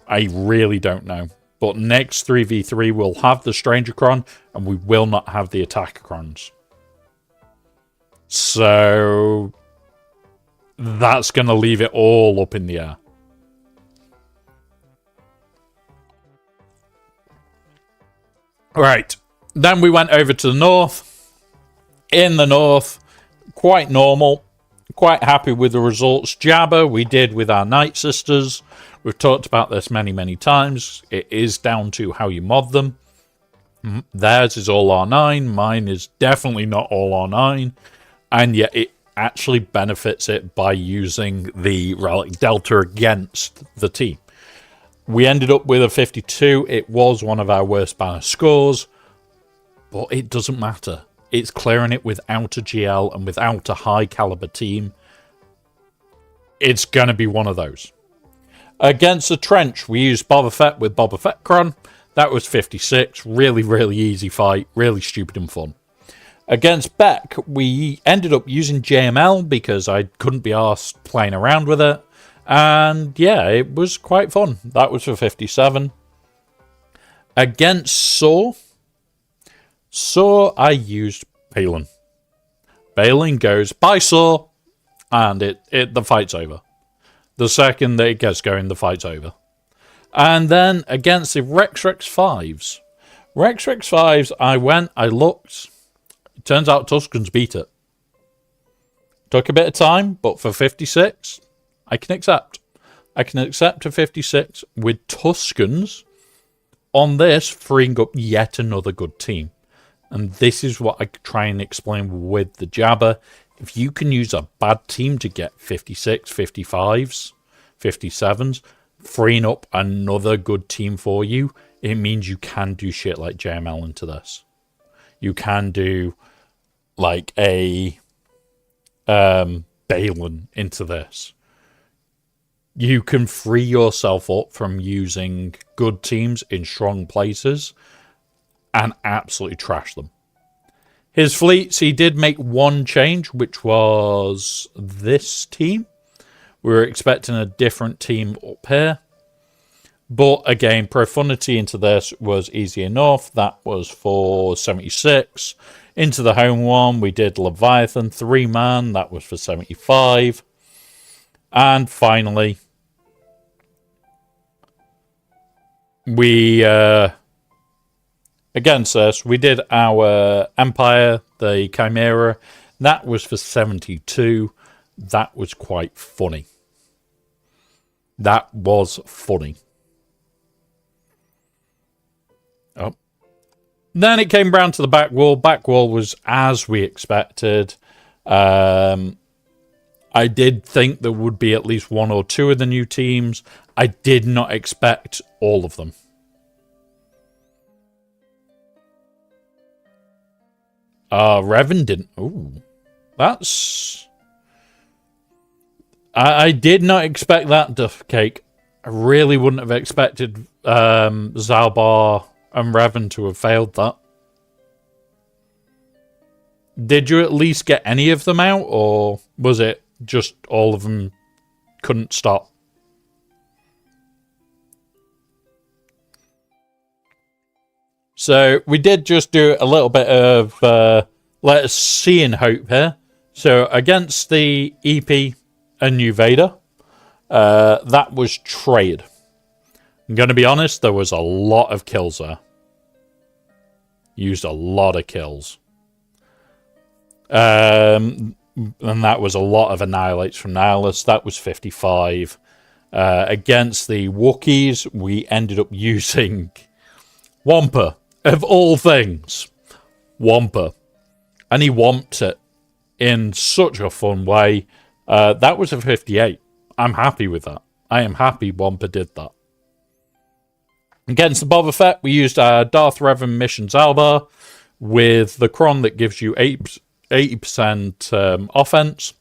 I really don't know. But next 3v3 we'll have the Stranger Cron, and we will not have the Attacker Crons. So that's going to leave it all up in the air. Right, then we went over to the north. In the north, quite normal. Quite happy with the results. Jabba, we did with our Night Sisters. We've talked about this many, many times. It is down to how you mod them. Theirs is all R9. Mine is definitely not all R9. And yet it actually benefits it by using the Relic Delta against the team. We ended up with a 52. It was one of our worst banner scores, but it doesn't matter. It's clearing it without a GL and without a high caliber team. It's going to be one of those. Against the Trench, we used Boba Fett with Boba Fett Cron. That was 56. Really, really easy fight. Really stupid and fun. Against Beck, we ended up using JML because I couldn't be arsed playing around with it. And yeah, it was quite fun. That was for 57. Against Saw, I used Palin. Balin goes, bye, saw, and the fight's over. The second that it gets going, the fight's over. And then against the Rex 5s. Rex 5s, I looked. It turns out Tuscans beat it. Took a bit of time, but for 56, I can accept. I can accept a 56 with Tuscans on this, freeing up yet another good team. And this is what I try and explain with the Jabber. If you can use a bad team to get 56, 55s, 57s, freeing up another good team for you, it means you can do shit like JML into this. You can do like a Balin into this. You can free yourself up from using good teams in strong places and absolutely trash them. His fleets, he did make one change, which was this team. We were expecting a different team up here. But again, profundity into this was easy enough. That was for 76. Into the home one, we did Leviathan 3-man. That was for 75. And finally, we, against this, we did our Empire, the Chimera. That was for 72. That was quite funny. That was funny. Oh. Then it came round to the back wall. Back wall was as we expected. I did think there would be at least one or two of the new teams. I did not expect all of them. Revan didn't. Ooh. That's... I did not expect that, Duff Cake. I really wouldn't have expected Zalbar and Revan to have failed that. Did you at least get any of them out, or was it just all of them couldn't stop? So we did just do a little bit of let us see in hope here. So against the EP and New Vader, that was trade. I'm going to be honest, there was a lot of kills there. Used a lot of kills. And that was a lot of annihilates from Nihilus. That was 55. Against the Wookiees, we ended up using Wampa. Of all things, Wampa. And he womped it in such a fun way. That was a 58. I'm happy with that. I am happy Wampa did that. Against the Boba Fett, we used our Darth Revan Mission Zalbar with the Cron that gives you 80% offense.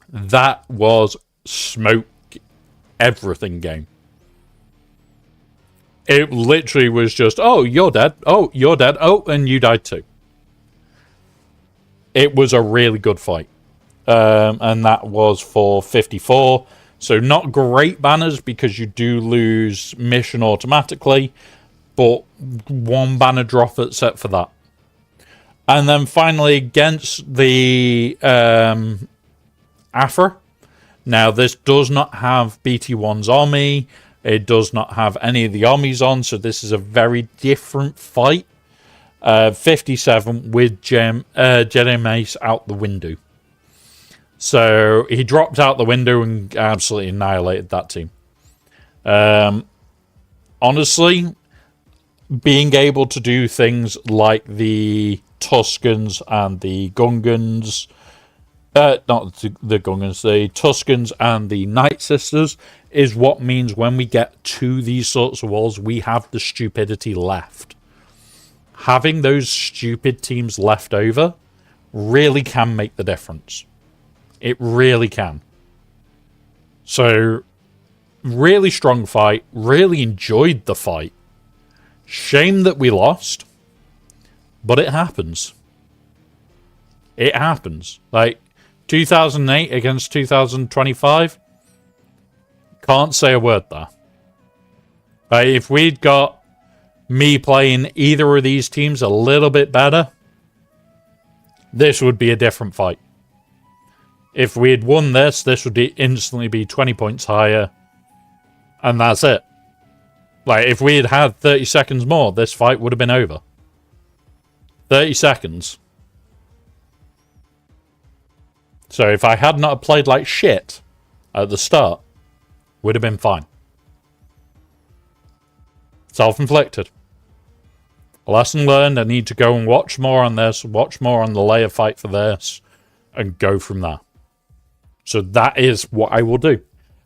That was smoke everything game. It literally was just, oh, you're dead. Oh, you're dead. Oh, and you died too. It was a really good fight. And that was for 54. So not great banners because you do lose mission automatically. But one banner drop except for that. And then finally against the Afra. Now this does not have BT1's army. It does not have any of the armies on. So this is a very different fight. 57 with Jedi Mace out the window. So he dropped out the window and absolutely annihilated that team. Honestly, being able to do things like the Tuscans and the Gungans, not the Gungans, the Tuscans and the Night Sisters is what means when we get to these sorts of walls, we have the stupidity left. Having those stupid teams left over really can make the difference. It really can. So, really strong fight. Really enjoyed the fight. Shame that we lost. But it happens. It happens. Like, 2008 against 2025. Can't say a word there. If we'd got me playing either of these teams a little bit better, this would be a different fight. If we had won this, this would instantly be 20 points higher. And that's it. Like, if we had had 30 seconds more, this fight would have been over. 30 seconds. So if I had not played like shit at the start, would have been fine. Self-inflicted. Lesson learned, I need to go and watch more on this, watch more on the layer fight for this, and go from there. So that is what I will do.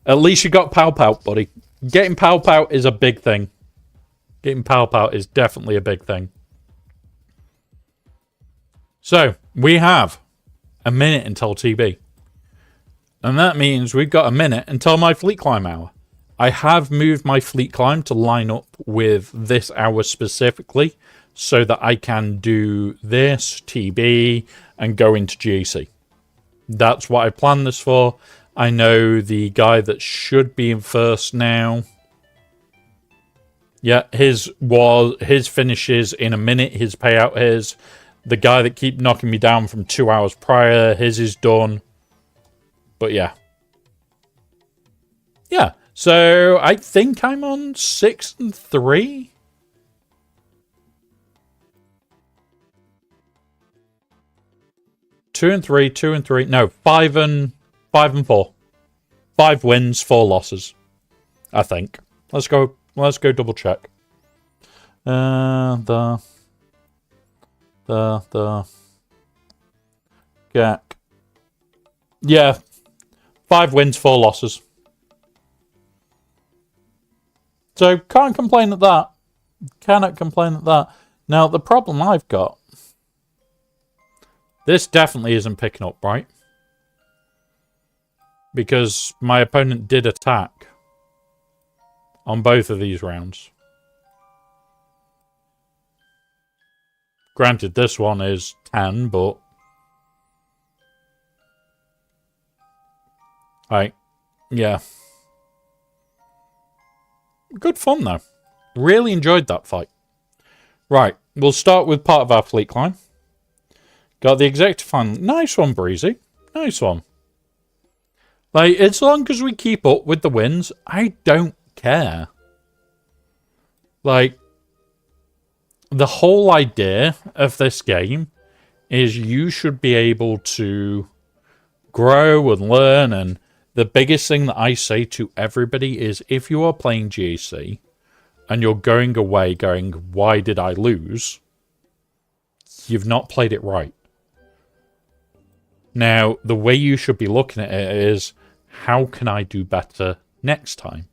At least you got Pow Pow, buddy. Getting Pow Pow is a big thing. Getting Pow Pow is definitely a big thing. So, we have a minute until TB. And that means we've got a minute until my fleet climb hour. I have moved my fleet climb to line up with this hour specifically so that I can do this, TB, and go into GAC. That's what I planned this for. I know the guy that should be in first now. Yeah, his finishes in a minute. His payout is. The guy that keep knocking me down from 2 hours prior, his is done. But yeah. Yeah, so I think I'm on 6 and 3. Two and three. No, 5 and 4. 5 wins, 4 losses. I think. Let's go double check. The GAC. Yeah. 5 wins, 4 losses. So, can't complain at that. Cannot complain at that. Now, the problem I've got... This definitely isn't picking up, right? Because my opponent did attack on both of these rounds. Granted, this one is 10, but... yeah. Good fun, though. Really enjoyed that fight. Right, we'll start with part of our fleet climb. Got the executive final. Nice one, Breezy. Nice one. Like, as long as we keep up with the wins, I don't care. Like, the whole idea of this game is you should be able to grow and learn. And the biggest thing that I say to everybody is if you are playing GAC and you're going away going, why did I lose? You've not played it right. Now, the way you should be looking at it is, how can I do better next time?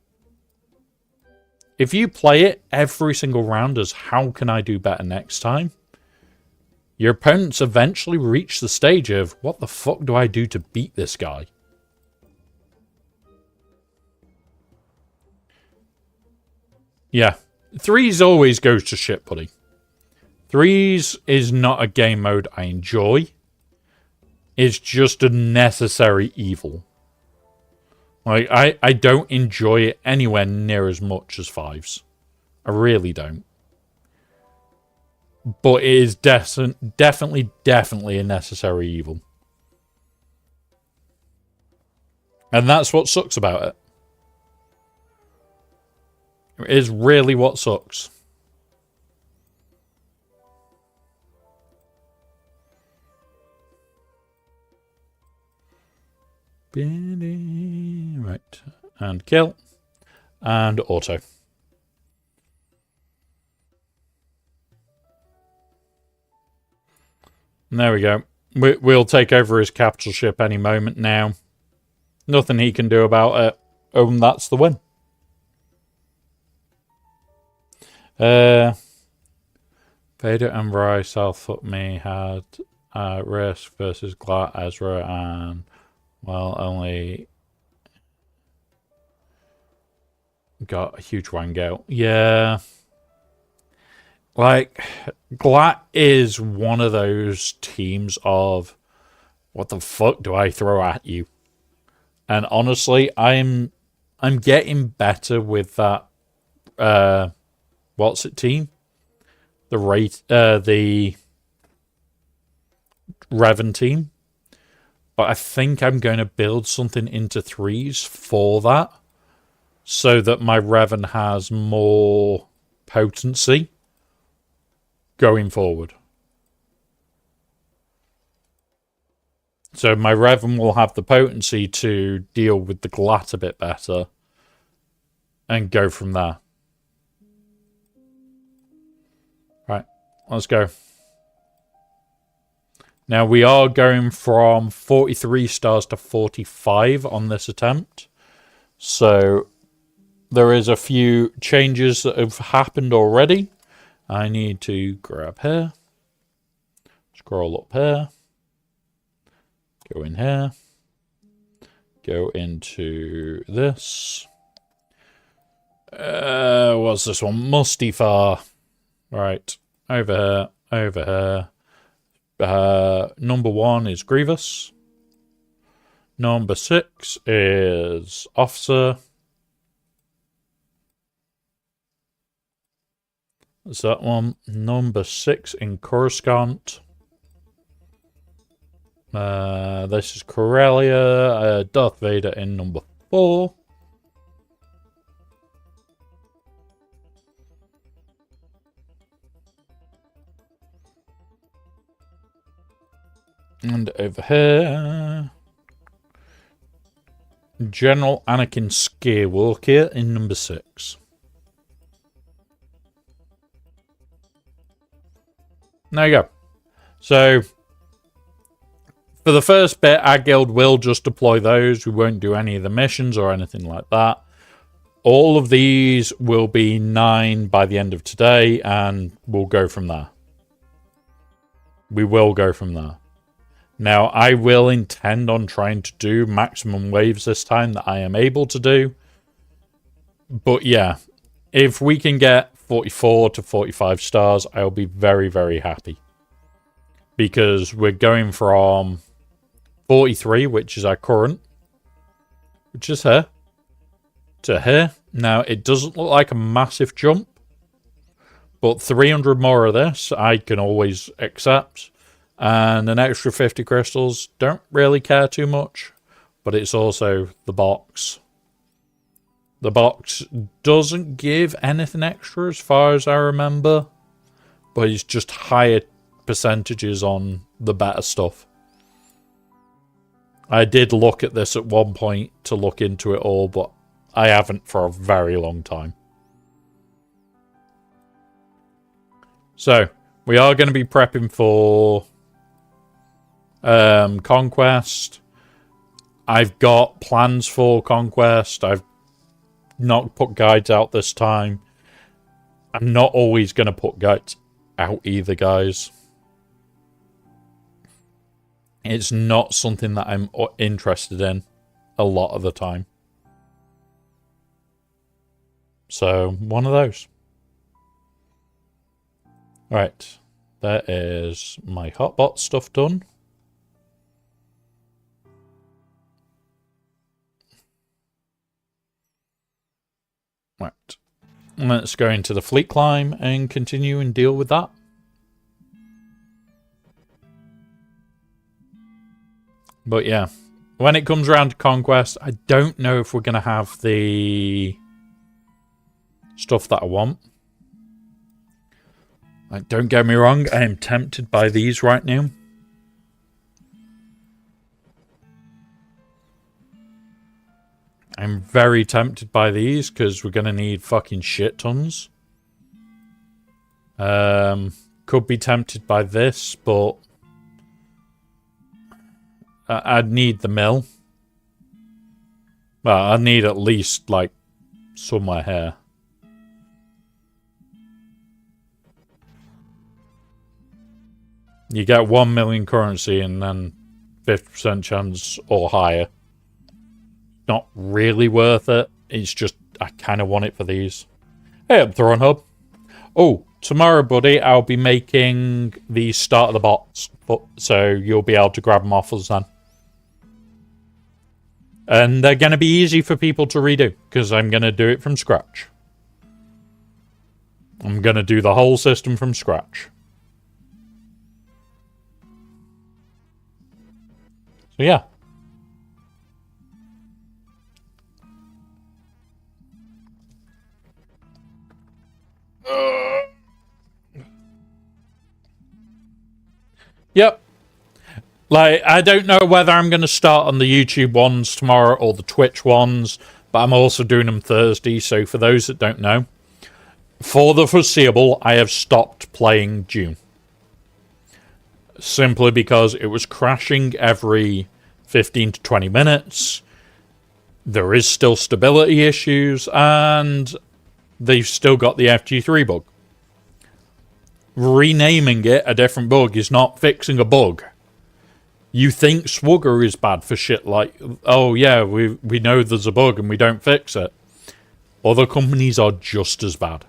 If you play it every single round as how can I do better next time, your opponents eventually reach the stage of, what the fuck do I do to beat this guy? Yeah, 3s always goes to shit, buddy. 3s is not a game mode I enjoy. It's just a necessary evil. Like, I don't enjoy it anywhere near as much as 5s. I really don't. But it is definitely a necessary evil. And that's what sucks about it. It is really what sucks. Right. And kill. And auto. And there we go. We'll take over his capital ship any moment now. Nothing he can do about it. Oh, and that's the win. Vader and Bryce Southfoot me had Risk versus Glat, Ezra, and well, only got a huge wang out. Yeah. Like, Glat is one of those teams of, what the fuck do I throw at you? And honestly, I'm getting better with that, what's it team? The Revan team. But I think I'm going to build something into 3s for that, so that my Revan has more potency going forward. So my Revan will have the potency to deal with the Glat a bit better and go from there. Right, let's go. Now we are going from 43 stars to 45 on this attempt. So there is a few changes that have happened already. I need to grab here. Scroll up here. Go in here. Go into this. What's this one? Mustifar. Right. Over here. Over here. Number 1 is Grievous. Number 6 is Officer. That's that one. Number 6 in Coruscant. This is Corellia. Darth Vader in number 4. And over here, General Anakin Skywalker in number 6. There you go. So, for the first bit, our guild will just deploy those. We won't do any of the missions or anything like that. All of these will be 9 by the end of today, and we'll go from there. We will go from there. Now, I will intend on trying to do maximum waves this time that I am able to do. But yeah, if we can get 44 to 45 stars, I'll be very, very happy. Because we're going from 43, which is our current, which is here, to here. Now, it doesn't look like a massive jump, but 300 more of this I can always accept. And an extra 50 crystals, don't really care too much. But it's also the box. The box doesn't give anything extra as far as I remember. But it's just higher percentages on the better stuff. I did look at this at one point to look into it all, but I haven't for a very long time. So, we are going to be prepping for Conquest. I've got plans for Conquest. I've not put guides out this time. I'm not always going to put guides out either, guys. It's not something that I'm interested in a lot of the time. So, one of those. Right. There is my hotbot stuff done. Right. Let's go into the fleet climb and continue and deal with that. But yeah, when it comes around to Conquest, I don't know if we're going to have the stuff that I want. Like, don't get me wrong, I am tempted by these right now. I'm very tempted by these because we're going to need fucking shit tons. Could be tempted by this, but I'd need the mill. Well, I'd need at least, like, somewhere here. You get 1 million currency and then 50% chance or higher. Not really worth it. It's just, I kind of want it for these. Hey up, Thrawn Hub. Oh, tomorrow, buddy, I'll be making the start of the bots. So you'll be able to grab them off us then. And they're going to be easy for people to redo, because I'm going to do it from scratch. I'm going to do the whole system from scratch. So yeah. Yep. Like, I don't know whether I'm going to start on the YouTube ones tomorrow or the Twitch ones, but I'm also doing them Thursday. So for those that don't know, for the foreseeable, I have stopped playing Dune. Simply because it was crashing every 15 to 20 minutes. There is still stability issues, and they've still got the FG3 bug. Renaming it a different bug is not fixing a bug. You think SWGOH is bad for shit like, oh yeah, we know there's a bug and we don't fix it. Other companies are just as bad.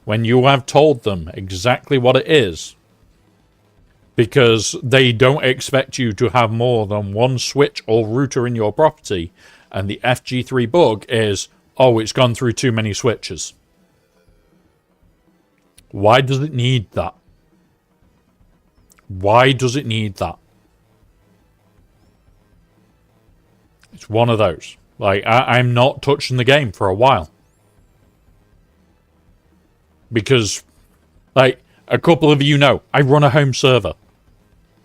When you have told them exactly what it is, because they don't expect you to have more than one switch or router in your property, and the FG3 bug is, oh, it's gone through too many switches. Why does it need that? Why does it need that? It's one of those. Like, I'm not touching the game for a while. Because, like, a couple of you know, I run a home server.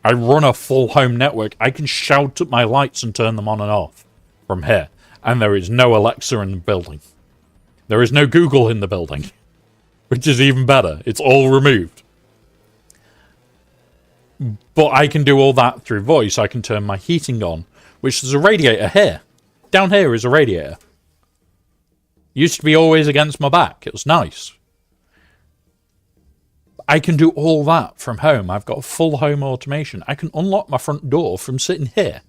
I run a full home network. I can shout at my lights and turn them on and off from here. And there is no Alexa in the building. There is no Google in the building. Which is even better. It's all removed. But I can do all that through voice. I can turn my heating on, which is a radiator here. Down here is a radiator. Used to be always against my back. It was nice. I can do all that from home. I've got full home automation. I can unlock my front door from sitting here.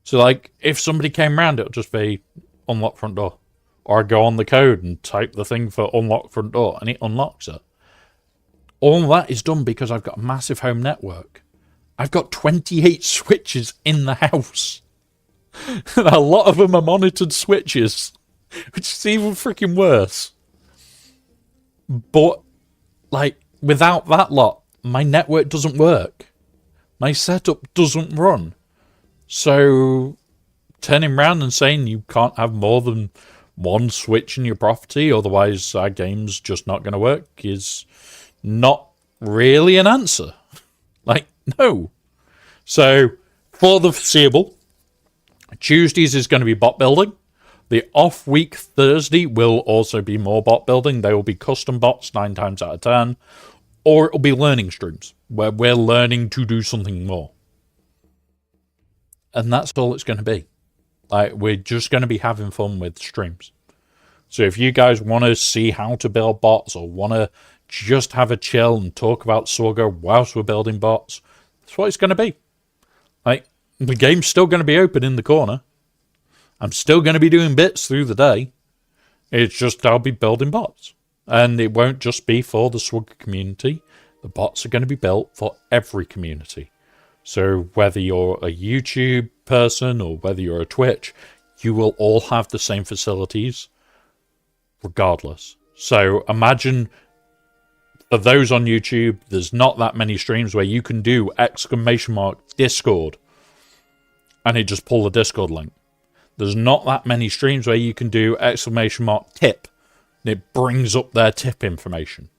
So, like, if somebody came round, it'll just be unlock front door. Or I go on the code and type the thing for unlock front door, and it unlocks it. All that is done because I've got a massive home network. I've got 28 switches in the house. A lot of them are monitored switches, which is even freaking worse. But, like, without that lot, my network doesn't work. My setup doesn't run. So, turning around and saying you can't have more than one switch in your property, otherwise our game's just not going to work, is not really an answer. Like, no. So, for the foreseeable, Tuesdays is going to be bot building. The off-week Thursday will also be more bot building. They will be custom bots 9 times out of 10. Or it will be learning streams, where we're learning to do something more. And that's all it's going to be. Like, we're just going to be having fun with streams. So if you guys want to see how to build bots, or want to just have a chill and talk about SWGOH whilst we're building bots, that's what it's going to be. Like, the game's still going to be open in the corner. I'm still going to be doing bits through the day. It's just I'll be building bots. And it won't just be for the SWGOH community. The bots are going to be built for every community. So whether you're a YouTube person or whether you're a Twitch, you will all have the same facilities regardless. So imagine for those on YouTube, there's not that many streams where you can do !Discord and it just pull the Discord link. There's not that many streams where you can do !Tip and it brings up their tip information.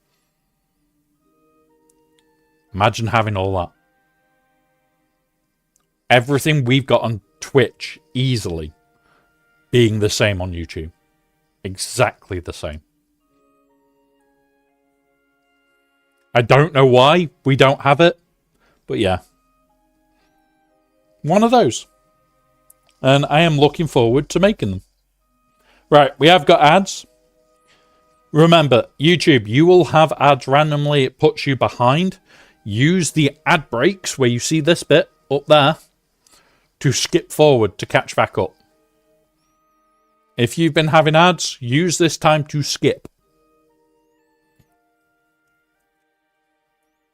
Imagine having all that. Everything we've got on Twitch easily being the same on YouTube. Exactly the same. I don't know why we don't have it, but yeah. One of those. And I am looking forward to making them. Right, we have got ads. Remember, YouTube, you will have ads randomly. It puts you behind. Use the ad breaks where you see this bit up there to skip forward to catch back up. If you've been having ads, use this time to skip.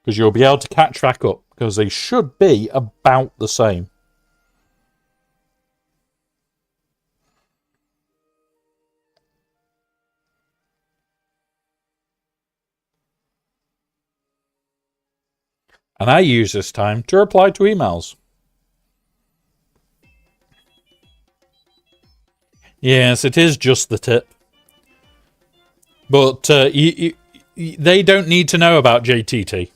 Because you'll be able to catch back up. Because they should be about the same. And I use this time to reply to emails. Yes, it is just the tip. But they don't need to know about JTT.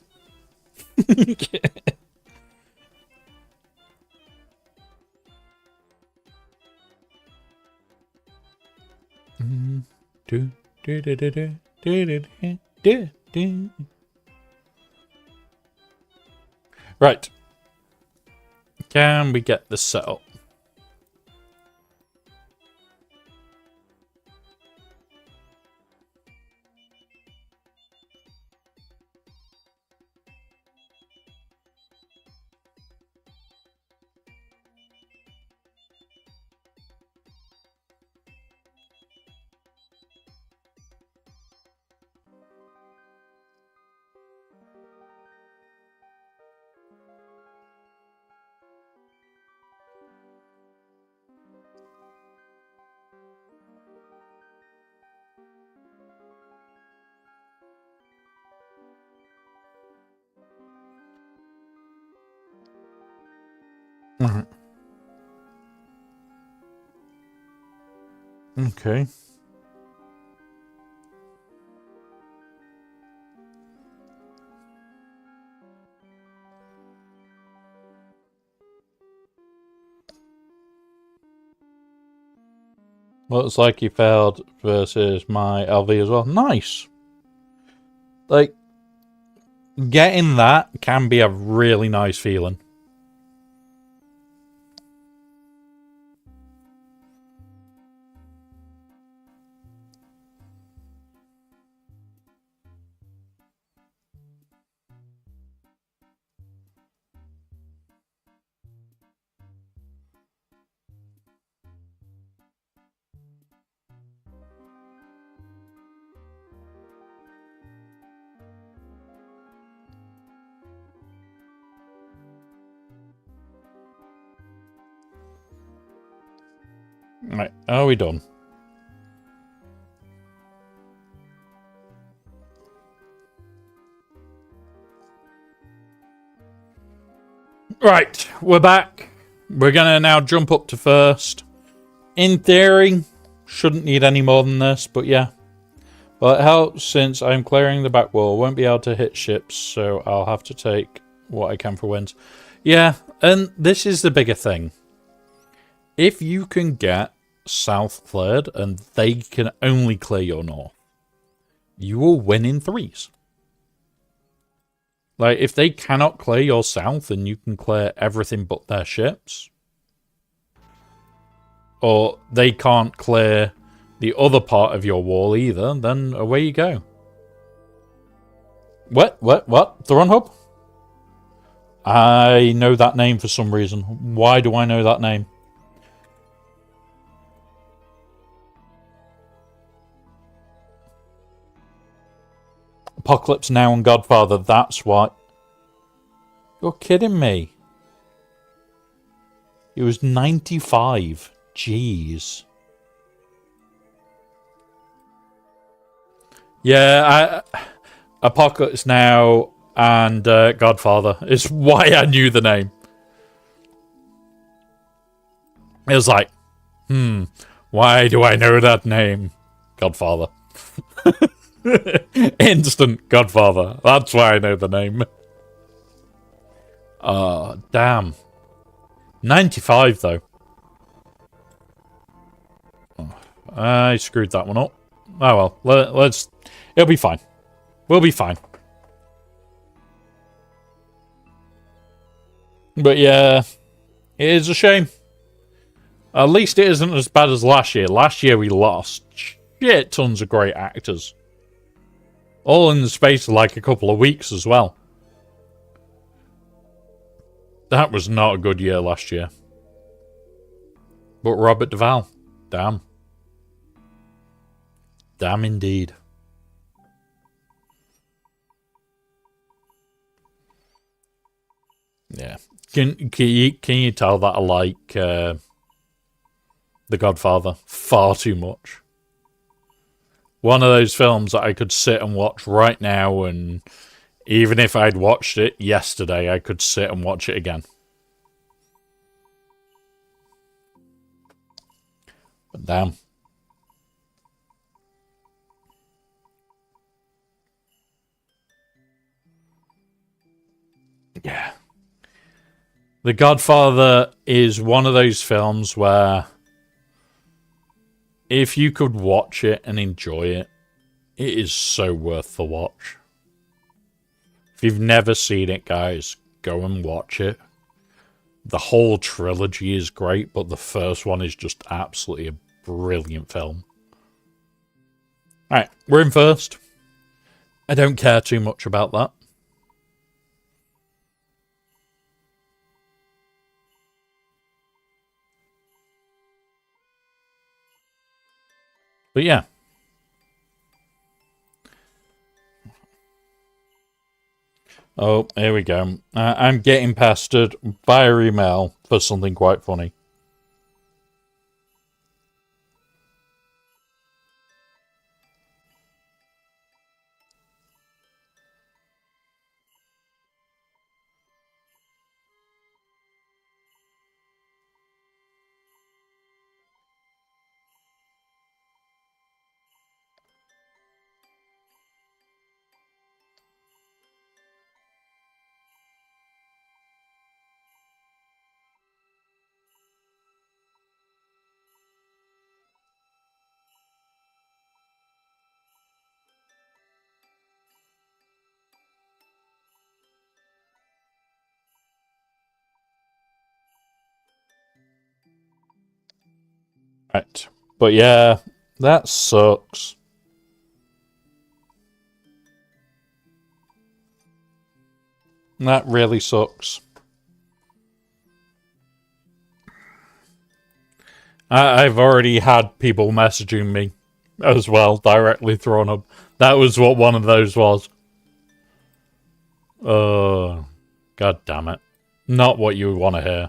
Right. Can we get this set up? Okay. Looks like you failed versus my LV as well. Nice. Like, getting that can be a really nice feeling. Right, are we done? Right, we're back. We're gonna now jump up to first. In theory, shouldn't need any more than this, but yeah. Well, it helps since I'm clearing the back wall. Won't be able to hit ships, so I'll have to take what I can for wins. Yeah, and this is the bigger thing. If you can get south cleared and they can only clear your north, you will win in threes. Like, if they cannot clear your south and you can clear everything but their ships, or they can't clear the other part of your wall either, then away you go. What? Thrawn Hub? I know that name for some reason. Why do I know that name? Apocalypse Now and Godfather, that's why. You're kidding me. It was 95. Jeez. Yeah, Apocalypse Now and Godfather is why I knew the name. It was like, why do I know that name? Godfather. Instant Godfather. That's why I know the name. Damn. 95 though. I screwed that one up. Oh well, let's... It'll be fine. We'll be fine. But yeah, it is a shame. At least it isn't as bad as last year. Last year we lost shit tons of great actors. All in the space of like a couple of weeks as well. That was not a good year last year. But Robert Duvall, damn. Damn indeed. Yeah. Can you tell that I like The Godfather far too much? One of those films that I could sit and watch right now, and even if I'd watched it yesterday, I could sit and watch it again. But damn. Yeah. The Godfather is one of those films where if you could watch it and enjoy it, it is so worth the watch. If you've never seen it, guys, go and watch it. The whole trilogy is great, but the first one is just absolutely a brilliant film. Alright, we're in first. I don't care too much about that. But yeah. Oh, here we go. I'm getting pestered via email for something quite funny. Right. But yeah, that sucks. That really sucks. I've already had people messaging me as well, directly thrown up. That was what one of those was. Oh, god damn it. Not what you want to hear.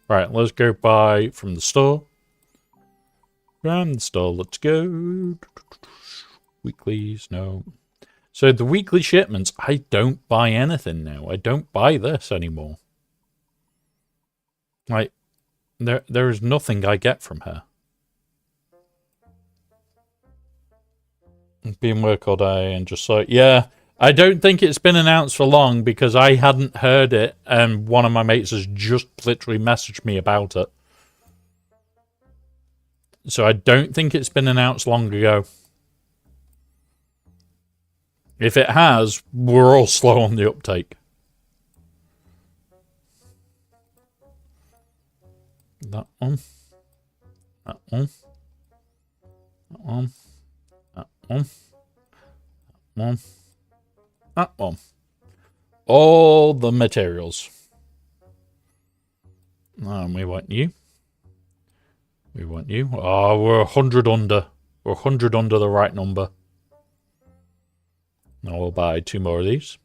Right, let's go buy from the store. From the store, let's go. Weeklies, no. So the weekly shipments, I don't buy anything now. I don't buy this anymore. Like, there is nothing I get from her. Been work all day and just like, yeah, I don't think it's been announced for long because I hadn't heard it and one of my mates has just literally messaged me about it. So I don't think it's been announced long ago. If it has, we're all slow on the uptake. That one. That one. That one. That one. That one. That one. All the materials. And we want you. We want you. Oh, we're 100 under. We're 100 under the right number. Now we'll buy 2 more of these.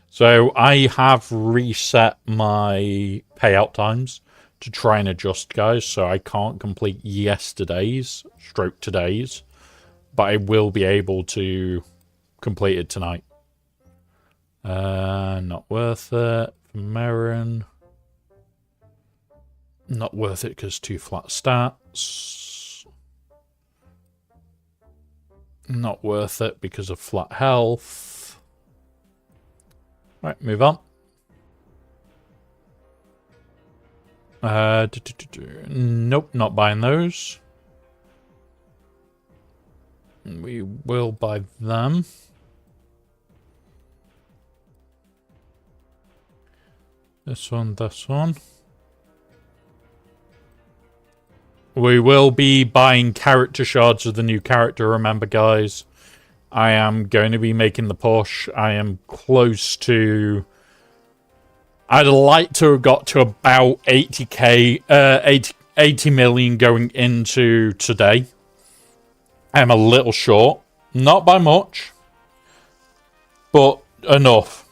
So I have reset my payout times to try and adjust, guys. So I can't complete yesterday's stroke today's, but I will be able to complete it tonight. Not worth it. Marin. Not worth it because 2 flat stats. Not worth it because of flat health. Right, move on. Nope, not buying those. We will buy them. This one, this one. We will be buying character shards of the new character, remember, guys. I am going to be making the push. I am close to... I'd like to have got to about 80k, 80 million going into today. I'm a little short. Not by much, but enough.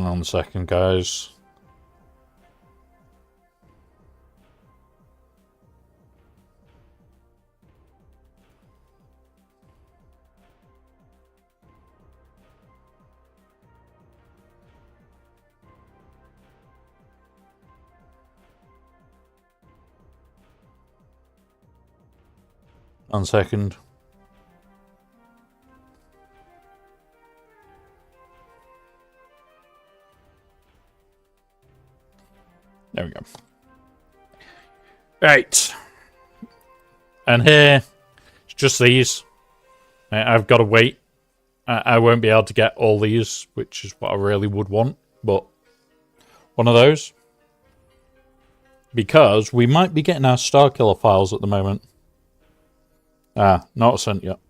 Hang on a second, guys. One second. There we go. Right. And here, it's just these. I've got to wait. I won't be able to get all these, which is what I really would want. But one of those. Because we might be getting our Starkiller files at the moment. Ah, not sent yet.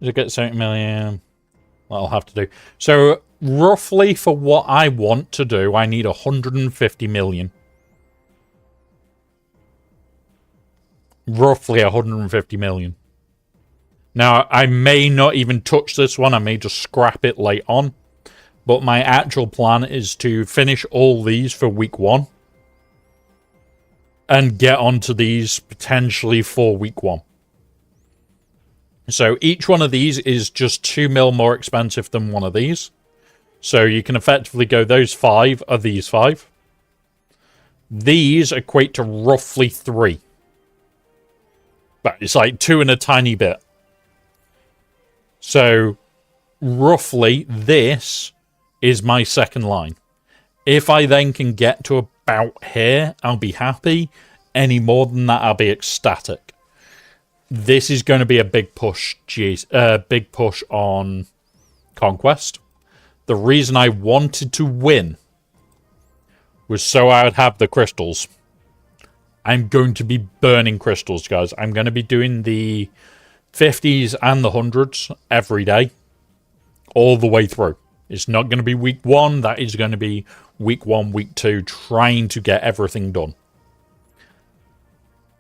To get 70 million, what I'll have to do. So, roughly for what I want to do, I need 150 million. Roughly 150 million. Now, I may not even touch this one. I may just scrap it late on. But my actual plan is to finish all these for week 1. And get onto these potentially for week 1. So each one of these is just 2 mil more expensive than one of these. So you can effectively go, those 5 are these 5. These equate to roughly 3. But it's like 2 and a tiny bit. So roughly this is my second line. If I then can get to about here, I'll be happy. Any more than that, I'll be ecstatic. This is going to be a big push, big push on Conquest. The reason I wanted to win was so I would have the crystals. I'm going to be burning crystals, guys. I'm going to be doing the 50s and the 100s every day, all the way through. It's not going to be week 1. That is going to be week 1, week 2, trying to get everything done.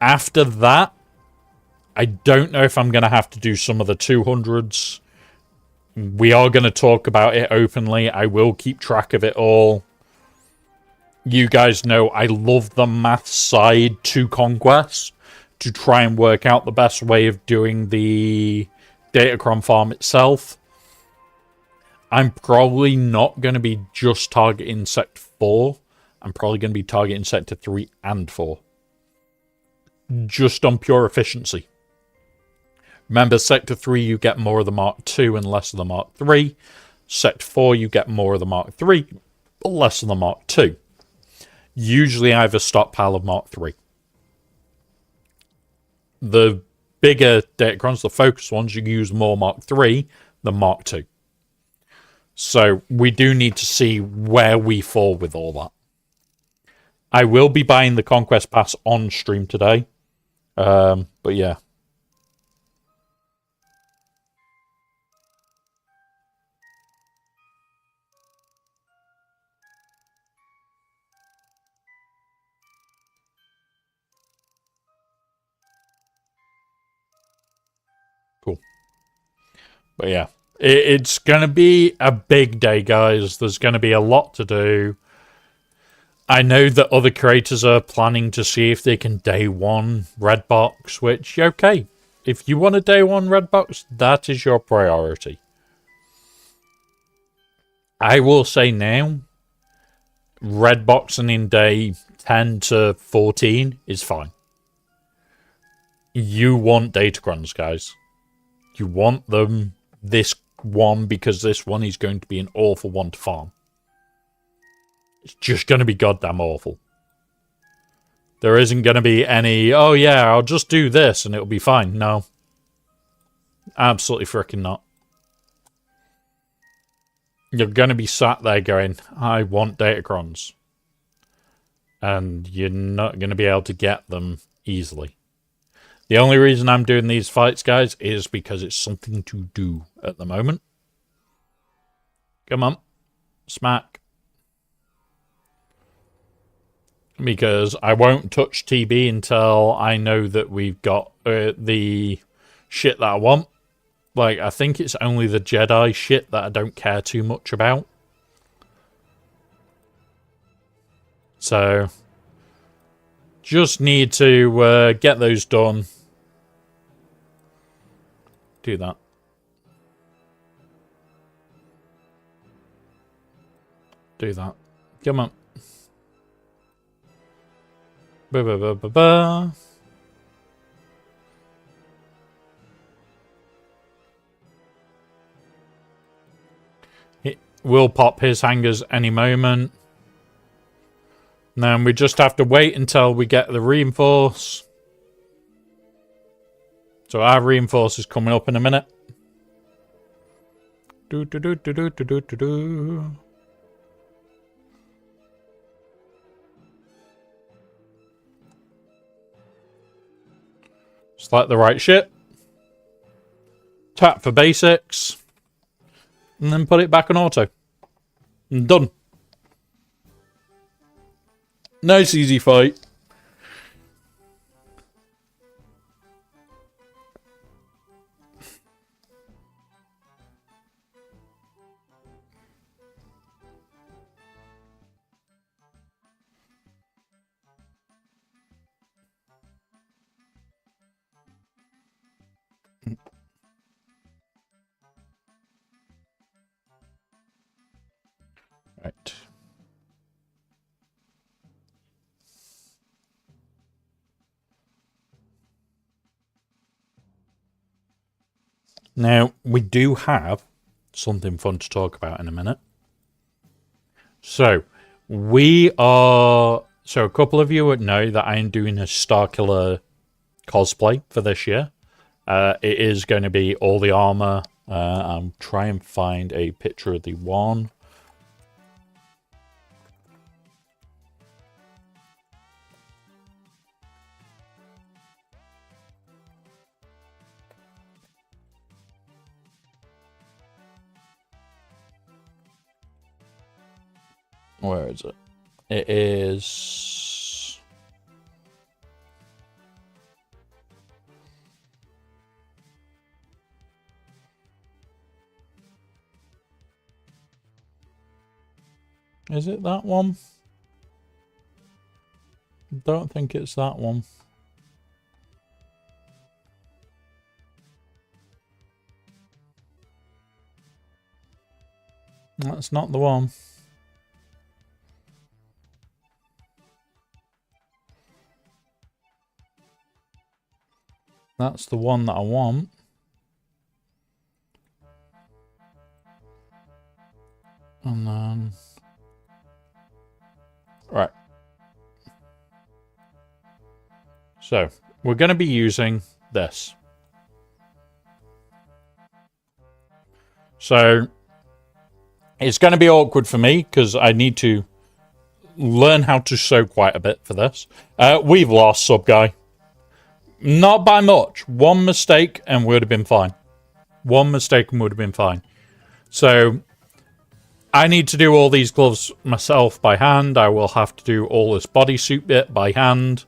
After that, I don't know if I'm going to have to do some of the 200s. We are going to talk about it openly. I will keep track of it all. You guys know I love the math side to Conquest to try and work out the best way of doing the Datacron farm itself. I'm probably not going to be just targeting Sector 4. I'm probably going to be targeting Sector 3 and 4. Just on pure efficiency. Remember, Sector 3, you get more of the Mark II and less of the Mark III. Sector 4, you get more of the Mark III, but less of the Mark II. Usually I have a stockpile of Mark III. The bigger Datacrons, the focus ones, you use more Mark III than Mark II. So we do need to see where we fall with all that. I will be buying the Conquest Pass on stream today. But yeah. Cool. But yeah, it's going to be a big day, guys. There's going to be a lot to do. I know that other creators are planning to see if they can day 1 red box, which, okay. If you want a day 1 red box, that is your priority. I will say now, red boxing in day 10 to 14 is fine. You want Datacrons, guys. You want them this one because this one is going to be an awful one to farm. It's just going to be goddamn awful. There isn't going to be any, oh yeah, I'll just do this and it'll be fine. No. Absolutely freaking not. You're going to be sat there going, I want Datacrons. And you're not going to be able to get them easily. The only reason I'm doing these fights, guys, is because it's something to do at the moment. Come on. Smack. Because I won't touch TB until I know that we've got the shit that I want. Like, I think it's only the Jedi shit that I don't care too much about. So, just need to get those done. Do that. Do that. Come on. Ba ba ba ba ba. It will pop his hangers any moment. Then we just have to wait until we get the reinforce. So our reinforce is coming up in a minute. Do do do do do do do do do. Select the right shit. Tap for basics. And then put it back on auto. And done. Nice easy fight. Right. Now, we do have something fun to talk about in a minute. So, we are... So, a couple of you would know that I am doing a Starkiller cosplay for this year. It is going to be all the armor. I'll try and find a picture of the one. Where is it? It is... Is it that one? I don't think it's that one. That's not the one. That's the one that I want. And then... Right. So, we're going to be using this. So, it's going to be awkward for me because I need to learn how to sew quite a bit for this. We've lost, sub guy. Not by much. One mistake and we would have been fine. One mistake and would have been fine. So, I need to do all these gloves myself by hand. I will have to do all this bodysuit bit by hand.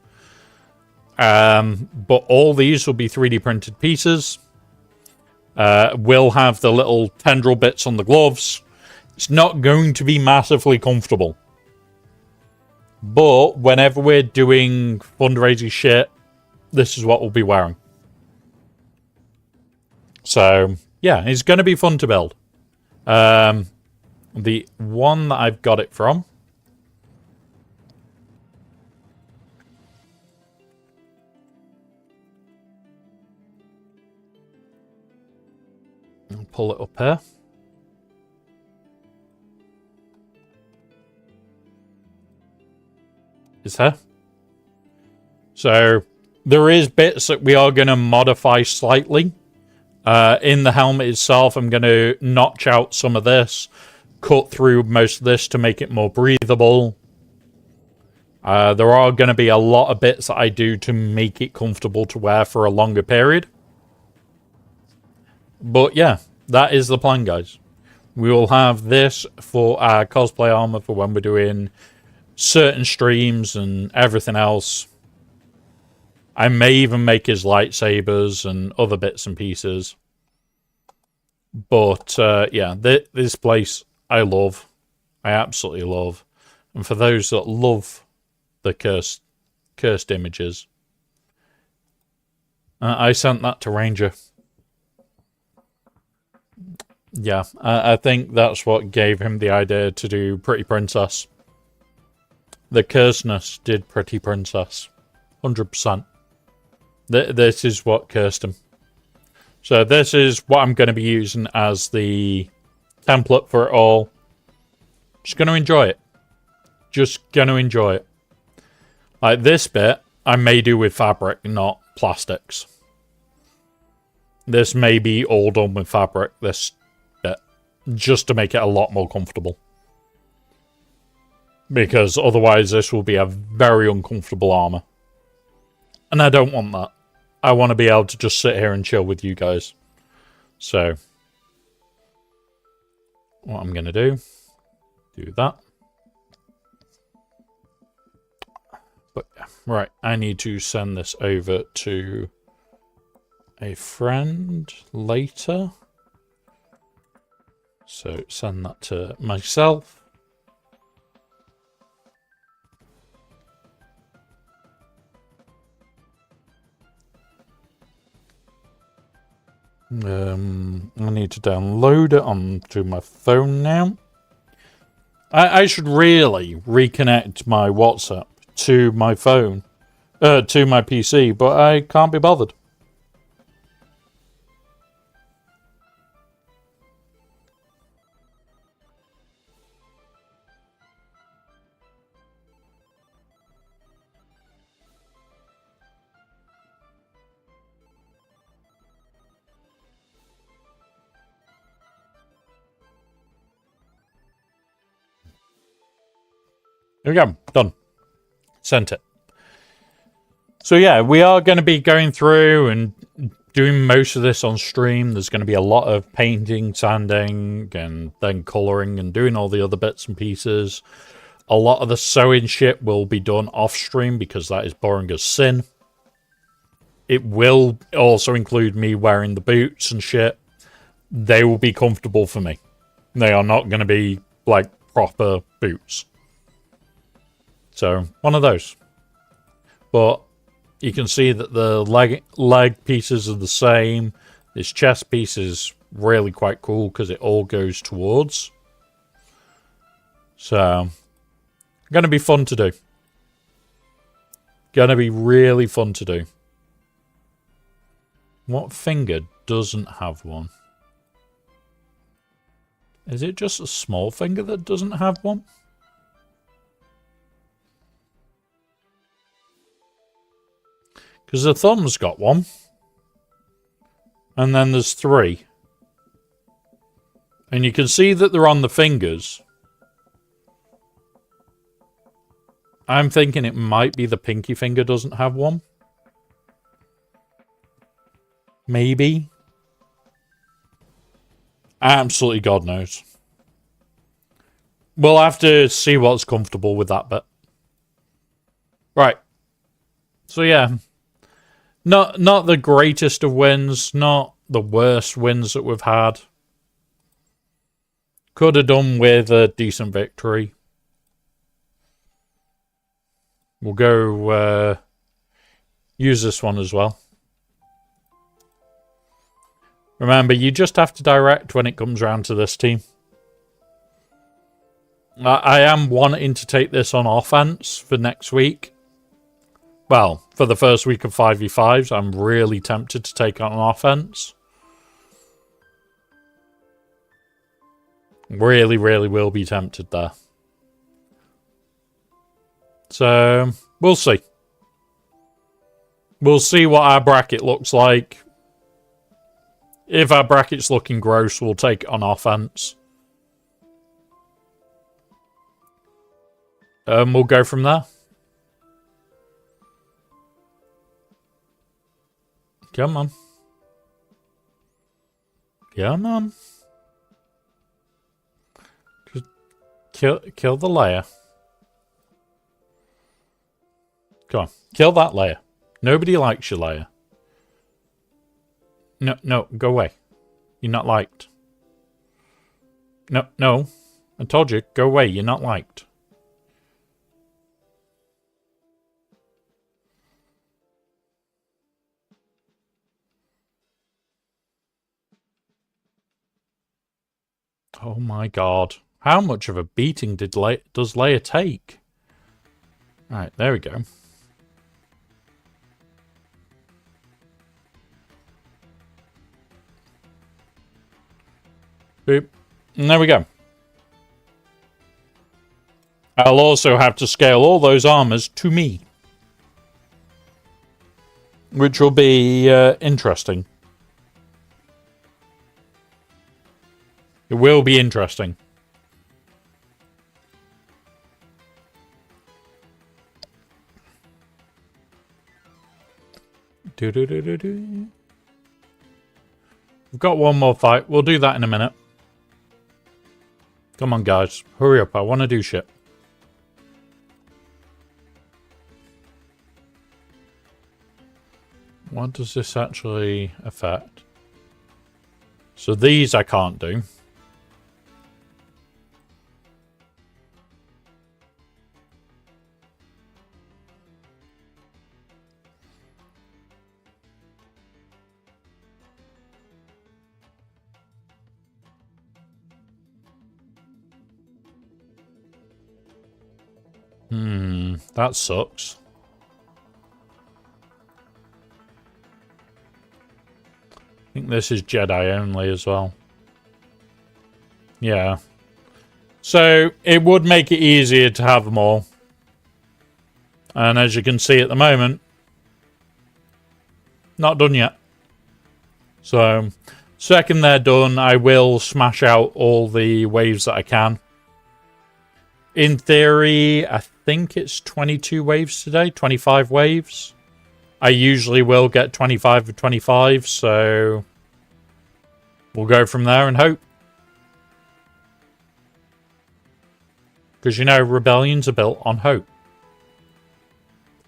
But all these will be 3D printed pieces. We'll have the little tendril bits on the gloves. It's not going to be massively comfortable. But whenever we're doing fundraising shit, this is what we'll be wearing. So, yeah, it's going to be fun to build. The one that I've got it from. I'll pull it up here. Is here. So, there is bits that we are going to modify slightly. In the helmet itself, I'm going to notch out some of this. Cut through most of this to make it more breathable. There are going to be a lot of bits that I do to make it comfortable to wear for a longer period. But yeah, that is the plan, guys. We will have this for our cosplay armor for when we're doing certain streams and everything else. I may even make his lightsabers and other bits and pieces. But yeah, this place I love. I absolutely love. And for those that love the cursed images, I sent that to Ranger. Yeah, I think that's what gave him the idea to do Pretty Princess. The cursedness did Pretty Princess. 100%. This is what cursed him. So this is what I'm going to be using as the template for it all. Just going to enjoy it. Just going to enjoy it. Like this bit, I may do with fabric, not plastics. This may be all done with fabric, this bit. Just to make it a lot more comfortable. Because otherwise this will be a very uncomfortable armor. And I don't want that. I want to be able to just sit here and chill with you guys. So, what I'm going to do that. But yeah, right, I need to send this over to a friend later. So, send that to myself. I need to download it onto my phone now. I should really reconnect my WhatsApp to my phone, to my PC, but I can't be bothered. There we go. Done. Sent it. So yeah, we are going to be going through and doing most of this on stream. There's going to be a lot of painting, sanding, and then colouring and doing all the other bits and pieces. A lot of the sewing shit will be done off stream because that is boring as sin. It will also include me wearing the boots and shit. They will be comfortable for me. They are not going to be like proper boots. So, one of those. But you can see that the leg pieces are the same. This chest piece is really quite cool because it all goes towards. So, going to be fun to do. Going to be really fun to do. What finger doesn't have one? Is it just a small finger that doesn't have one? Because the thumb's got one. And then there's 3. And you can see that they're on the fingers. I'm thinking it might be the pinky finger doesn't have one. Maybe. Absolutely God knows. We'll have to see what's comfortable with that bit. Right. So yeah. Not the greatest of wins, not the worst wins that we've had. Could have done with a decent victory. We'll go use this one as well. Remember, you just have to direct when it comes around to this team. I am wanting to take this on offense for next week. Well, for the first week of 5v5s, I'm really tempted to take on offense. Really, really will be tempted there. So, we'll see. We'll see what our bracket looks like. If our bracket's looking gross, we'll take it on offense. We'll go from there. Come on. Come on. Just kill the layer. Come on. Kill that layer. Nobody likes your layer. No, go away. You're not liked. No. I told you, go away. You're not liked. Oh my god. How much of a beating does Leia take? Alright, there we go. Boop. And there we go. I'll also have to scale all those armors to me. Which will be interesting. It will be interesting. We've got one more fight. We'll do that in a minute. Come on, guys. Hurry up. I want to do shit. What does this actually affect? So these I can't do. That sucks. I think this is Jedi only as well. Yeah. So it would make it easier to have them all. And as you can see at the moment, not done yet. So, second they're done, I will smash out all the waves that I can. In theory, I think it's 22 waves today, 25 waves. I usually will get 25 of 25, so we'll go from there and hope. Because, you know, rebellions are built on hope.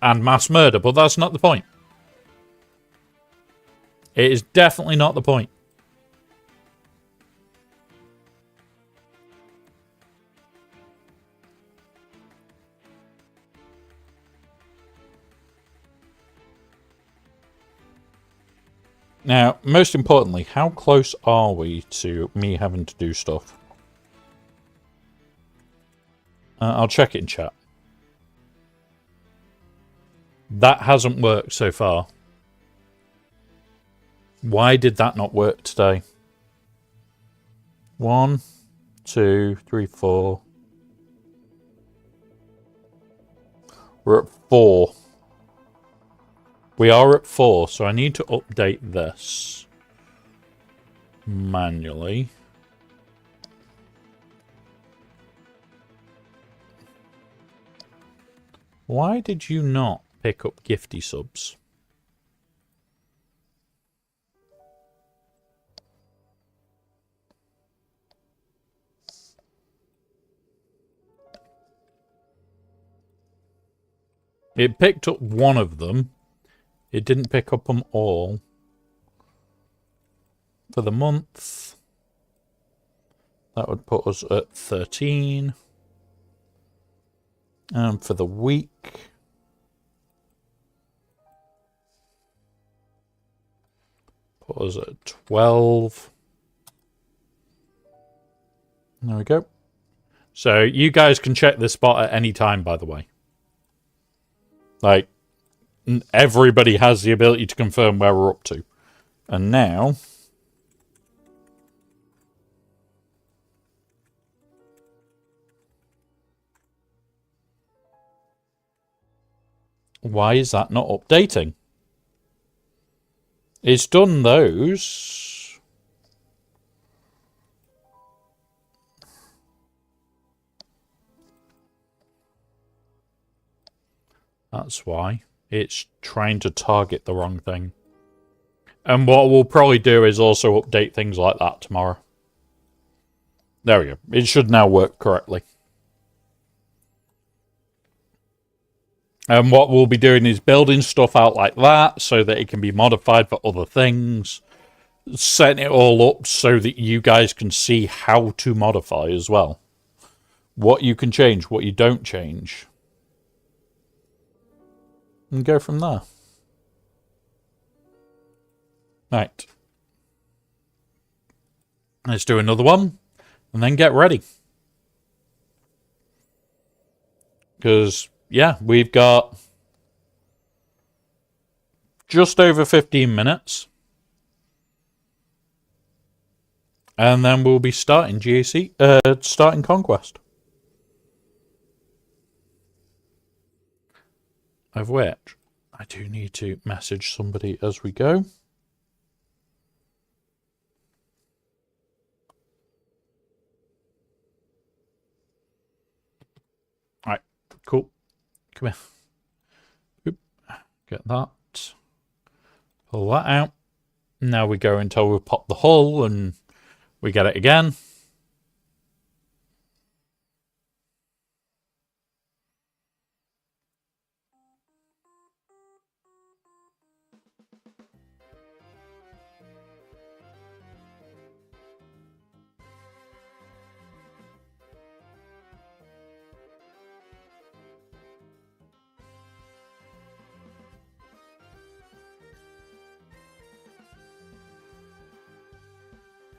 And mass murder, but that's not the point. It is definitely not the point. Now, most importantly, how close are we to me having to do stuff? I'll check it in chat. That hasn't worked so far. Why did that not work today? 1, 2, 3, 4. We're at 4. We are at 4, so I need to update this manually. Why did you not pick up gifty subs? It picked up one of them. It didn't pick up them all. For the month, that would put us at 13. And for the week, put us at 12. There we go. So you guys can check this spot at any time, by the way. Like, everybody has the ability to confirm where we're up to. And now, why is that not updating? It's done those. That's why. It's trying to target the wrong thing. And what we'll probably do is also update things like that tomorrow. There we go. It should now work correctly. And what we'll be doing is building stuff out like that so that it can be modified for other things. Setting it all up so that you guys can see how to modify as well. What you can change, what you don't change. And go from there. Right. Let's do another one. And then get ready. Because, yeah, we've got just over 15 minutes. And then we'll be starting GAC, starting Conquest. Of which, I do need to message somebody as we go. Alright, cool. Come here. Oop. Get that. Pull that out. Now we go until we pop the hull and we get it again.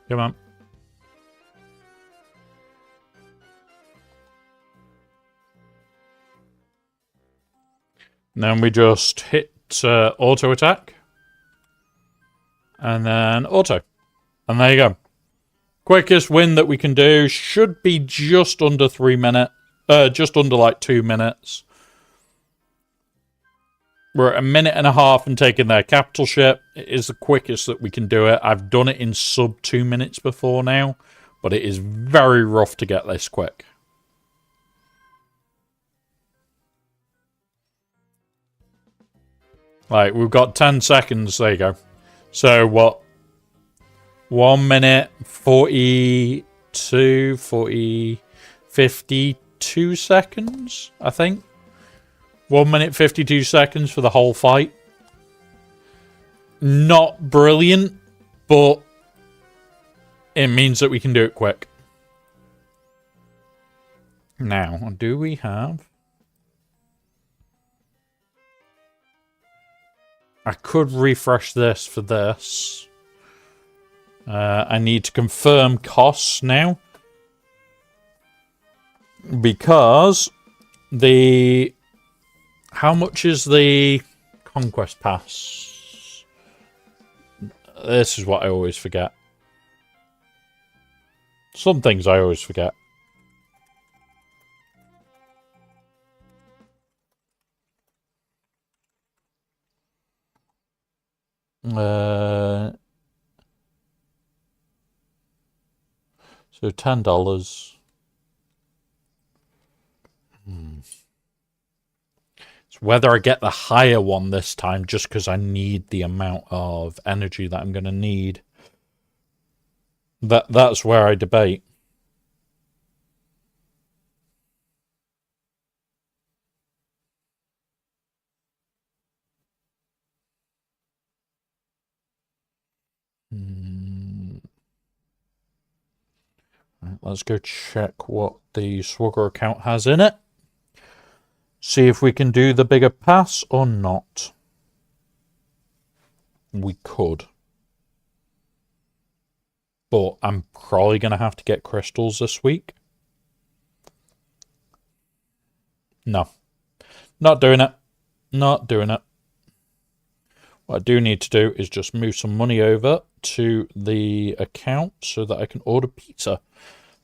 Come on. And then we just hit auto attack. And then auto. And there you go. Quickest win that we can do should be just under 3 minutes. Just under like 2 minutes. We're at 1.5 minutes and taking their capital ship. It is the quickest that we can do it. I've done it in sub 2 minutes before now. But it is very rough to get this quick. Like, we've got 10 seconds. There you go. So, what? 1 minute, 42, 52 seconds, I think. 1 minute, 52 seconds for the whole fight. Not brilliant, but it means that we can do it quick. Now, do we have... I could refresh this for this. I need to confirm costs now. Because the... How much is the Conquest Pass? This is what I always forget. Some things I always forget. So $10. It's whether I get the higher one this time, just because I need the amount of energy that I'm going to need. That's where I debate. Right, let's go check what the SWGOH account has in it. See if we can do the bigger pass or not. We could. But I'm probably going to have to get crystals this week. No. Not doing it. Not doing it. What I do need to do is just move some money over to the account so that I can order pizza.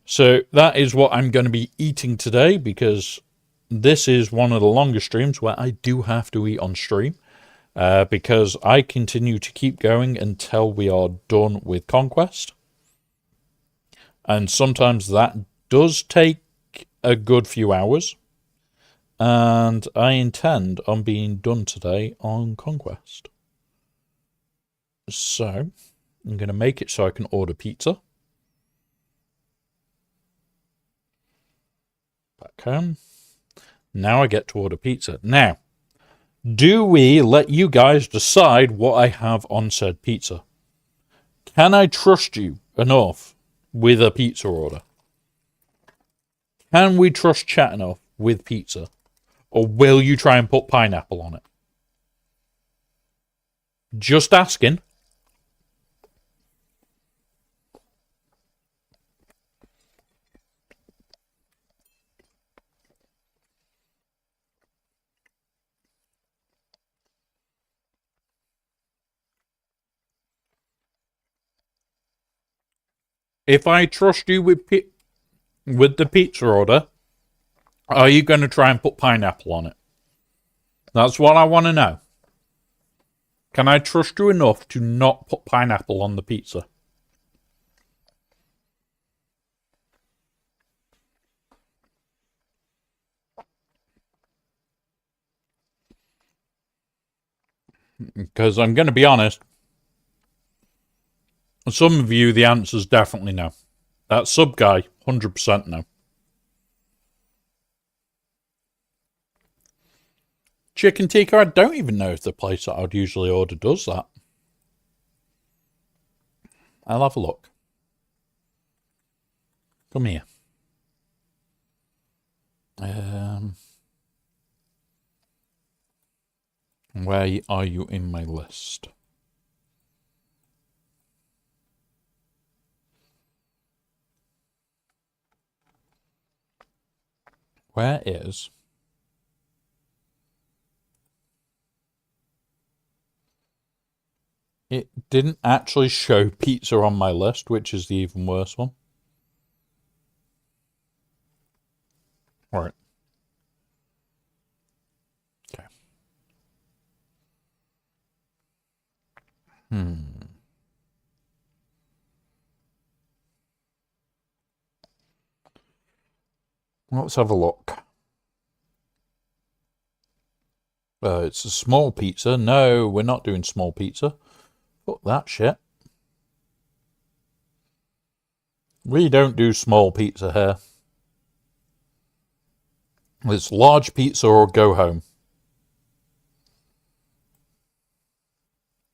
So that is what I'm going to be eating today, because this is one of the longer streams where I do have to eat on stream. Because I continue to keep going until we are done with Conquest. And sometimes that does take a good few hours. And I intend on being done today on Conquest. So, I'm going to make it so I can order pizza. Back home. Now I get to order pizza. Now, do we let you guys decide what I have on said pizza? Can I trust you enough with a pizza order? Can we trust chat enough with pizza? Or will you try and put pineapple on it? Just asking. If I trust you with the pizza order, are you going to try and put pineapple on it? That's what I want to know. Can I trust you enough to not put pineapple on the pizza? Because I'm going to be honest, some of you, the answer's definitely no. That sub guy, 100% no. Chicken tikka, I don't even know if the place that I'd usually order does that. I'll have a look. Come here. Where are you in my list? Where is... It didn't actually show pizza on my list, which is the even worse one. Right. Okay. Let's have a look. It's a small pizza. No, we're not doing small pizza. Fuck that shit. We don't do small pizza here. It's large pizza or go home.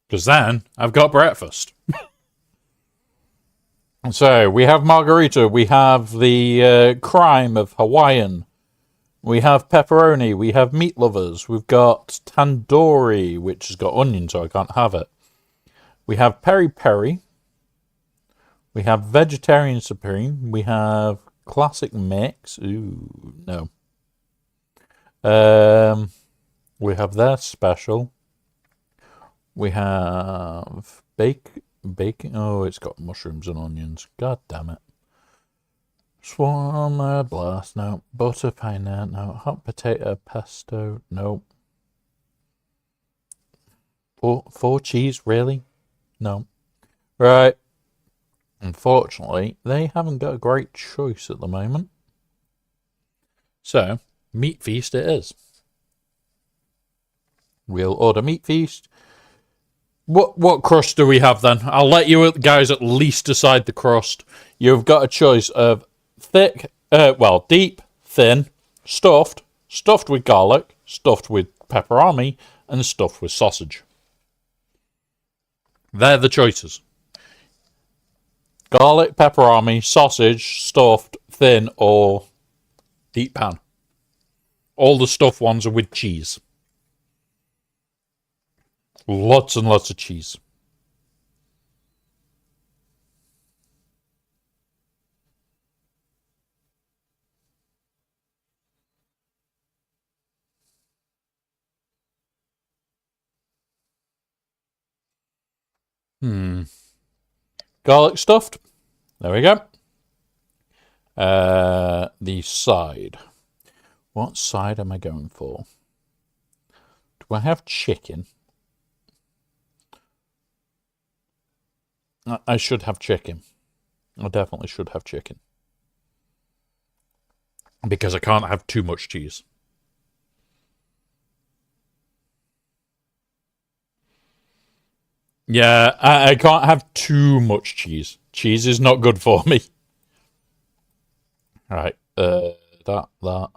Because then I've got breakfast. So we have margarita. We have the crime of Hawaiian. We have pepperoni. We have meat lovers. We've got tandoori, which has got onion, so I can't have it. We have peri peri. We have vegetarian supreme. We have classic mix. Ooh, no. We have their special. We have bacon. Oh, it's got mushrooms and onions. God damn it. Swarm blast. No. Butter pineapple. No. Hot potato pesto. No. Four cheese. Really? No. Right. Unfortunately, they haven't got a great choice at the moment. So, meat feast it is. We'll order meat feast. What crust do we have then? I'll let you guys at least decide the crust. You've got a choice of thick, deep, thin, stuffed with garlic, stuffed with pepperoni, and stuffed with sausage. They're the choices. Garlic, pepperoni, sausage, stuffed, thin, or deep pan. All the stuffed ones are with cheese. Lots and lots of cheese. Garlic stuffed. There we go. The side. What side am I going for? Do I have chicken? I should have chicken. I definitely should have chicken. Because I can't have too much cheese. Yeah, I can't have too much cheese. Cheese is not good for me. Right, that.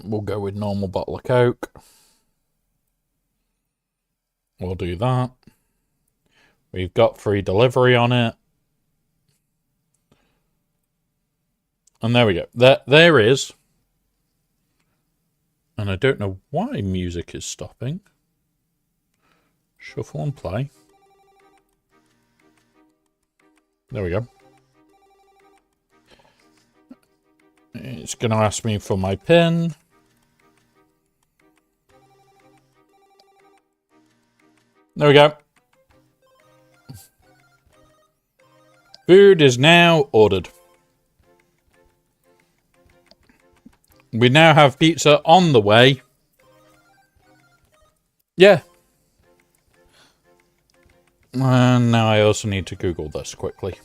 We'll go with normal bottle of Coke. We'll do that. We've got free delivery on it. And there we go. There is. And I don't know why music is stopping. Shuffle and play. There we go. It's going to ask me for my PIN. There we go. Food is now ordered. We now have pizza on the way. Yeah. And now I also need to Google this quickly.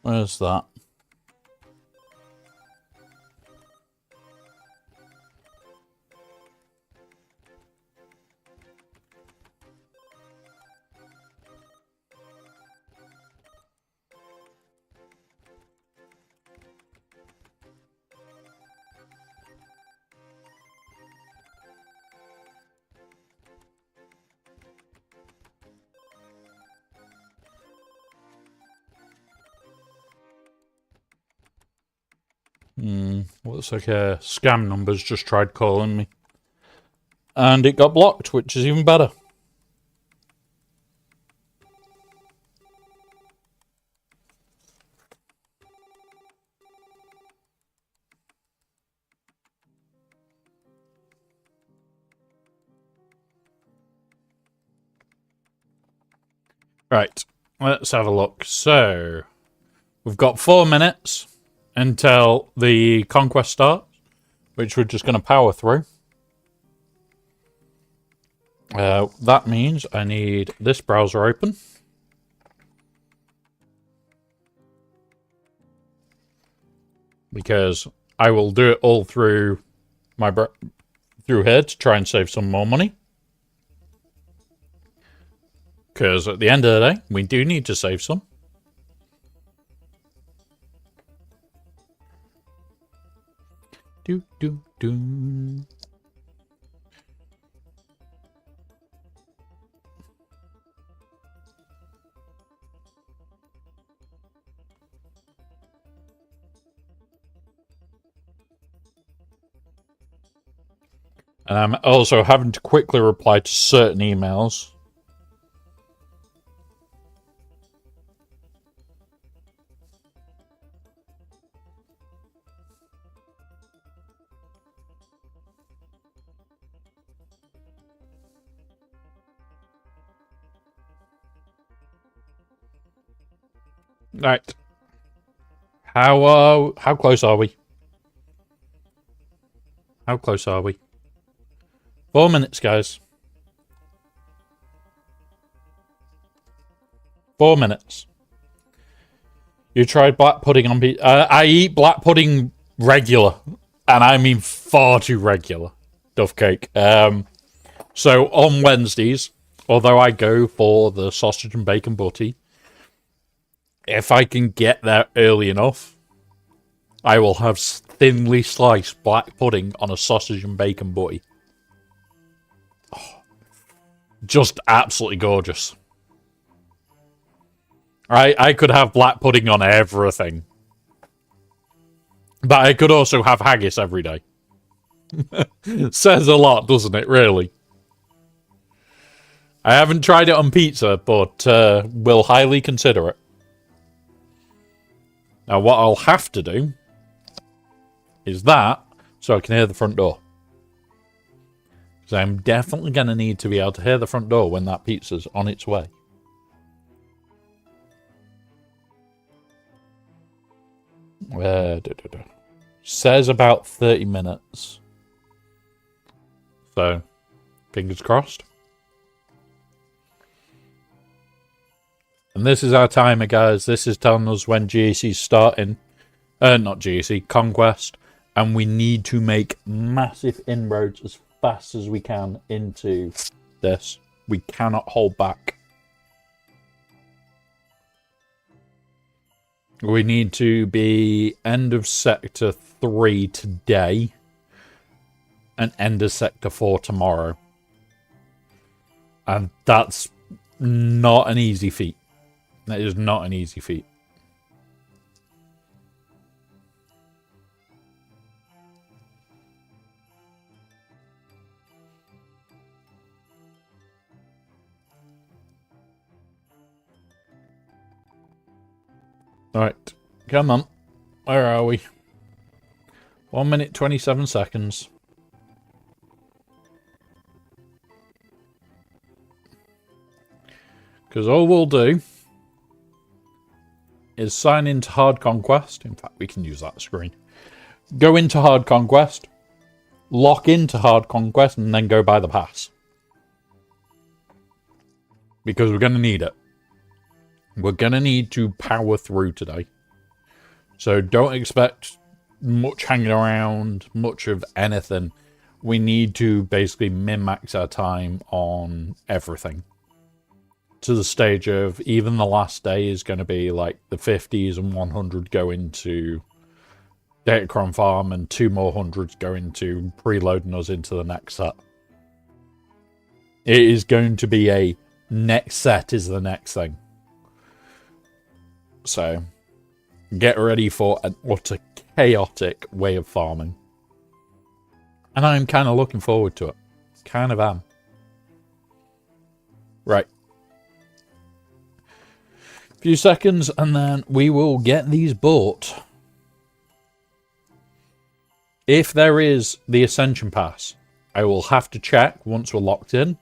Where's that? Looks like a scam number's just tried calling me. And it got blocked, which is even better. Right, let's have a look. So, we've got 4 minutes until the conquest starts, which we're just going to power through. That means I need this browser open. Because I will do it all through through here to try and save some more money. Because at the end of the day, we do need to save some. Do. And I'm also having to quickly reply to certain emails. Right. How close are we? How close are we? 4 minutes, guys. 4 minutes. You tried black pudding on pizza? I eat black pudding regular, and I mean far too regular. Duff cake. So on Wednesdays, although I go for the sausage and bacon butty, if I can get there early enough, I will have thinly sliced black pudding on a sausage and bacon butty. Oh, just absolutely gorgeous. I could have black pudding on everything. But I could also have haggis every day. Says a lot, doesn't it, really? I haven't tried it on pizza, but will highly consider it. Now, what I'll have to do is that, so I can hear the front door. Because I'm definitely going to need to be able to hear the front door when that pizza's on its way. Says about 30 minutes. So, fingers crossed. And this is our timer, guys. This is telling us when GAC's starting. Not GAC, Conquest. And we need to make massive inroads as fast as we can into this. We cannot hold back. We need to be end of Sector 3 today. And end of Sector 4 tomorrow. And that's not an easy feat. That is not an easy feat. Alright, come on. Where are we? 1 minute 27 seconds. Because all we'll do is sign into Hard Conquest. In fact, we can use that screen. Go into Hard Conquest, lock into Hard Conquest, and then go buy the pass. Because we're going to need it. We're going to need to power through today. So don't expect much hanging around, much of anything. We need to basically min-max our time on everything. To the stage of even the last day is going to be like the 50s and 100 go into Datacron Farm and 2 more hundreds go into preloading us into the next set. It is going to be a next set is the next thing. So get ready for an utter chaotic way of farming. And I'm kind of looking forward to it. Kind of am. Right. Few seconds and then we will get these bought. If there is the Ascension Pass, I will have to check once we're locked in.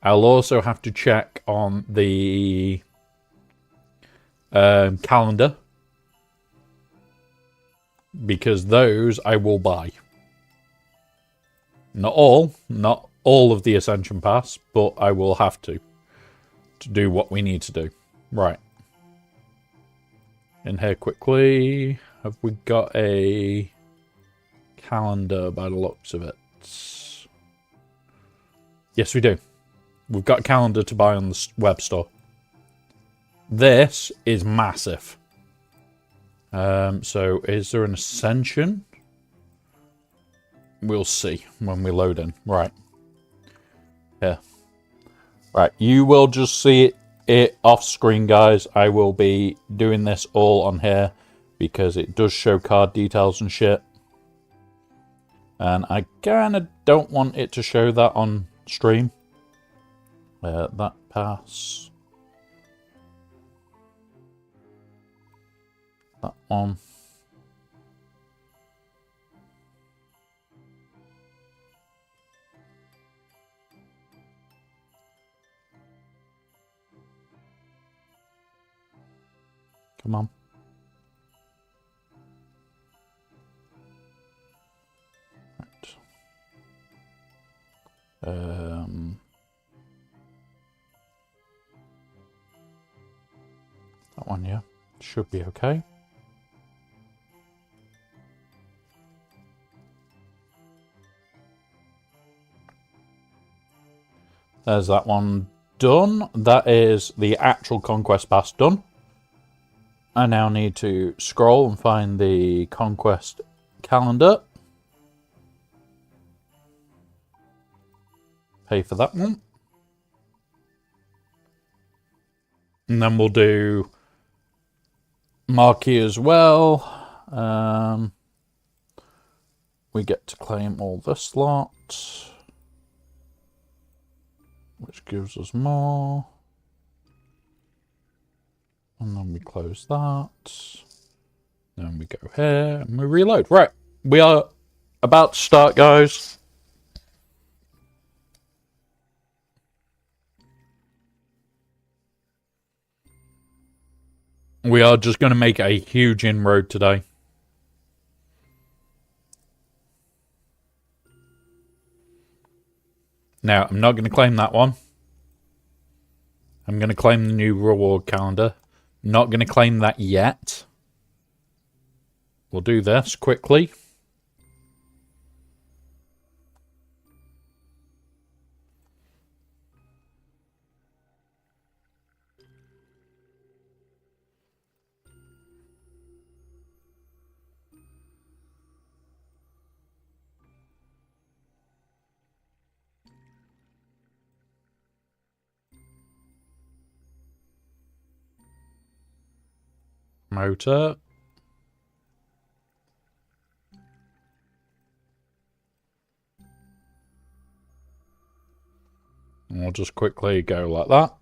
I'll also have to check on the calendar, because those I will buy. Not all of the Ascension Pass, but I will have to do what we need to do. Right. In here quickly. Have we got a calendar by the looks of it? Yes, we do. We've got a calendar to buy on the web store. This is massive. So is there an Ascension? We'll see when we load in. Right. Here. Right, you will just see it off screen, guys. I will be doing this all on here because it does show card details and shit. And I kind of don't want it to show that on stream. That pass. That one. Come on. Right. That one, yeah. Should be okay. There's that one done. That is the actual Conquest Pass done. I now need to scroll and find the Conquest calendar. Pay for that one. And then we'll do Marquee as well. We get to claim all this lot, which gives us more. And then we close that. Then we go here and we reload. Right, we are about to start, guys. We are just going to make a huge inroad today. Now, I'm not going to claim that one. I'm going to claim the new reward calendar. Not going to claim that yet. We'll do this quickly. Motor. And we'll just quickly go like that.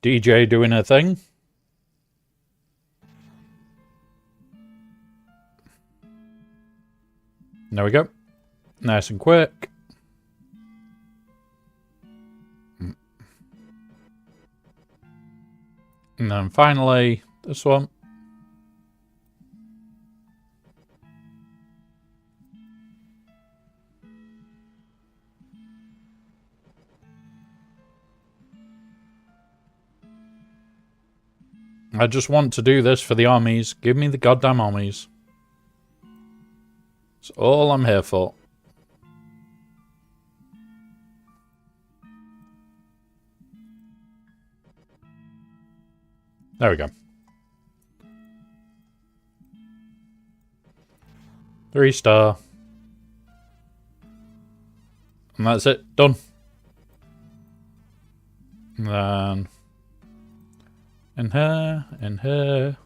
DJ doing her thing. There we go. Nice and quick. And then finally, this one. I just want to do this for the armies. Give me the goddamn armies. That's all I'm here for. There we go. 3-star. And that's it. Done. And then in here.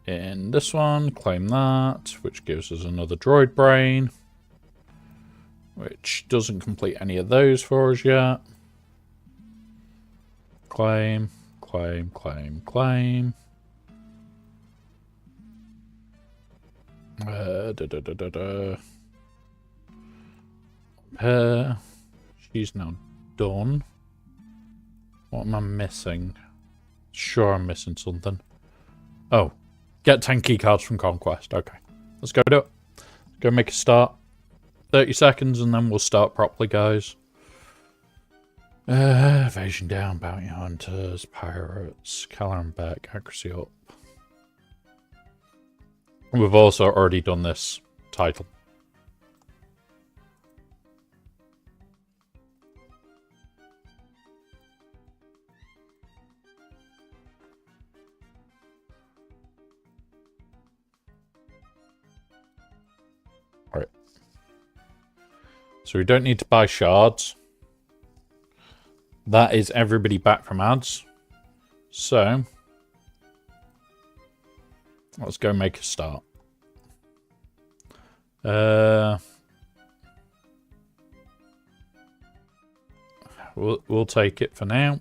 In this one, claim that, which gives us another droid brain. Which doesn't complete any of those for us yet. Claim. Claim, claim, claim. She's now done. What am I missing? Sure, I'm missing something. Oh, get 10 key cards from Conquest. Okay, let's go do it. Let's go make a start. 30 seconds and then we'll start properly, guys. Evasion down, bounty hunters, pirates, Caloran back, accuracy up. We've also already done this title. Alright. So we don't need to buy shards. That is everybody back from ads. So, let's go make a start. We'll take it for now.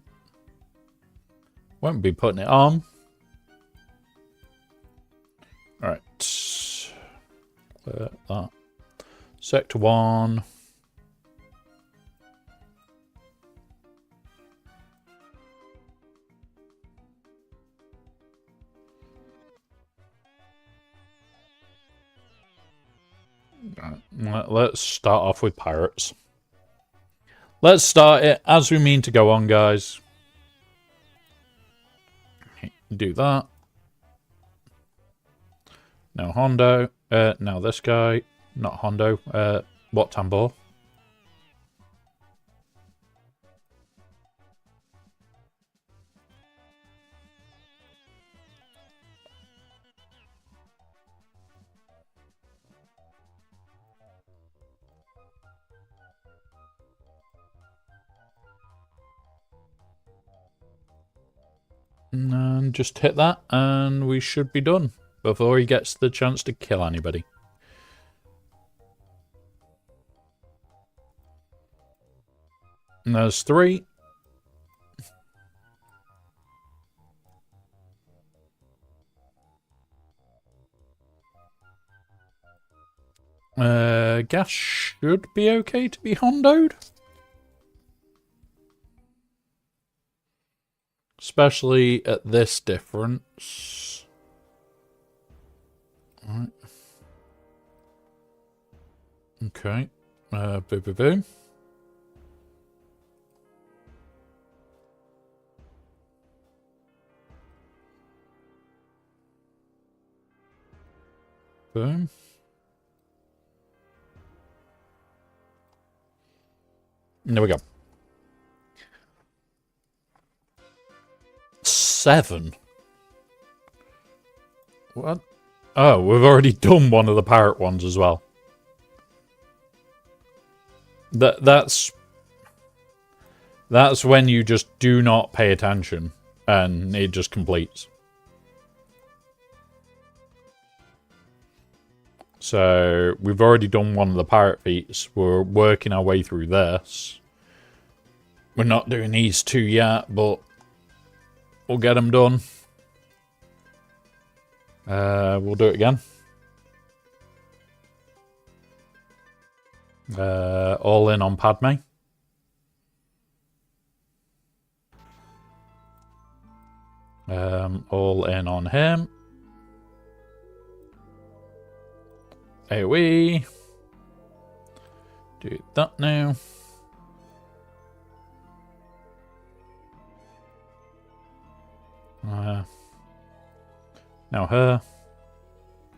Won't be putting it on. Alright. Clear that. Sector 1. Let's start off with pirates. Let's start it as we mean to go on, guys. Do that. No Hondo. Now this guy. Not Hondo. What Tambor? And just hit that, and we should be done before he gets the chance to kill anybody. And there's 3. Gas should be okay to be hondoed. Especially at this difference. Alright. Okay. Boom, boom, boom. Boom. There we go. 7. What? Oh, we've already done one of the parrot ones as well. That's when you just do not pay attention and it just completes. So we've already done one of the parrot feats. We're working our way through this. We're not doing these 2 yet, but we'll get them done. We'll do it again. All in on Padme. All in on him. AoE. Do that now. Now her.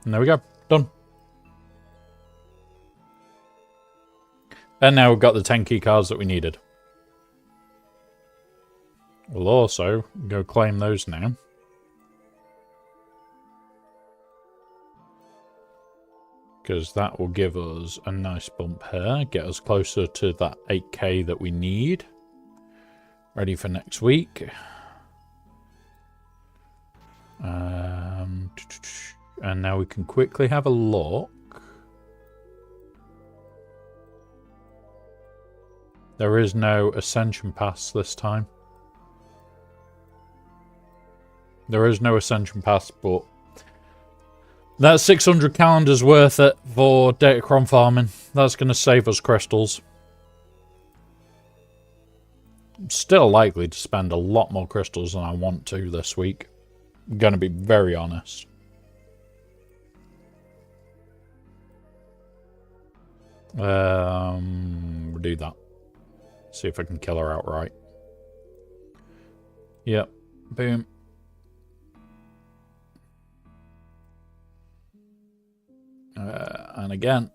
And there we go. Done. And now we've got the 10 key cards that we needed. We'll also go claim those now. Because that will give us a nice bump here. Get us closer to that 8k that we need. Ready for next week. And now we can quickly have a look. There is no Ascension Pass this time. There is no Ascension Pass, but that's 600 calendars worth it for Datacron farming. That's going to save us crystals. I'm still likely to spend a lot more crystals than I want to this week. I'm going to be very honest. We'll do that. See if I can kill her outright. Yep. Boom. And again.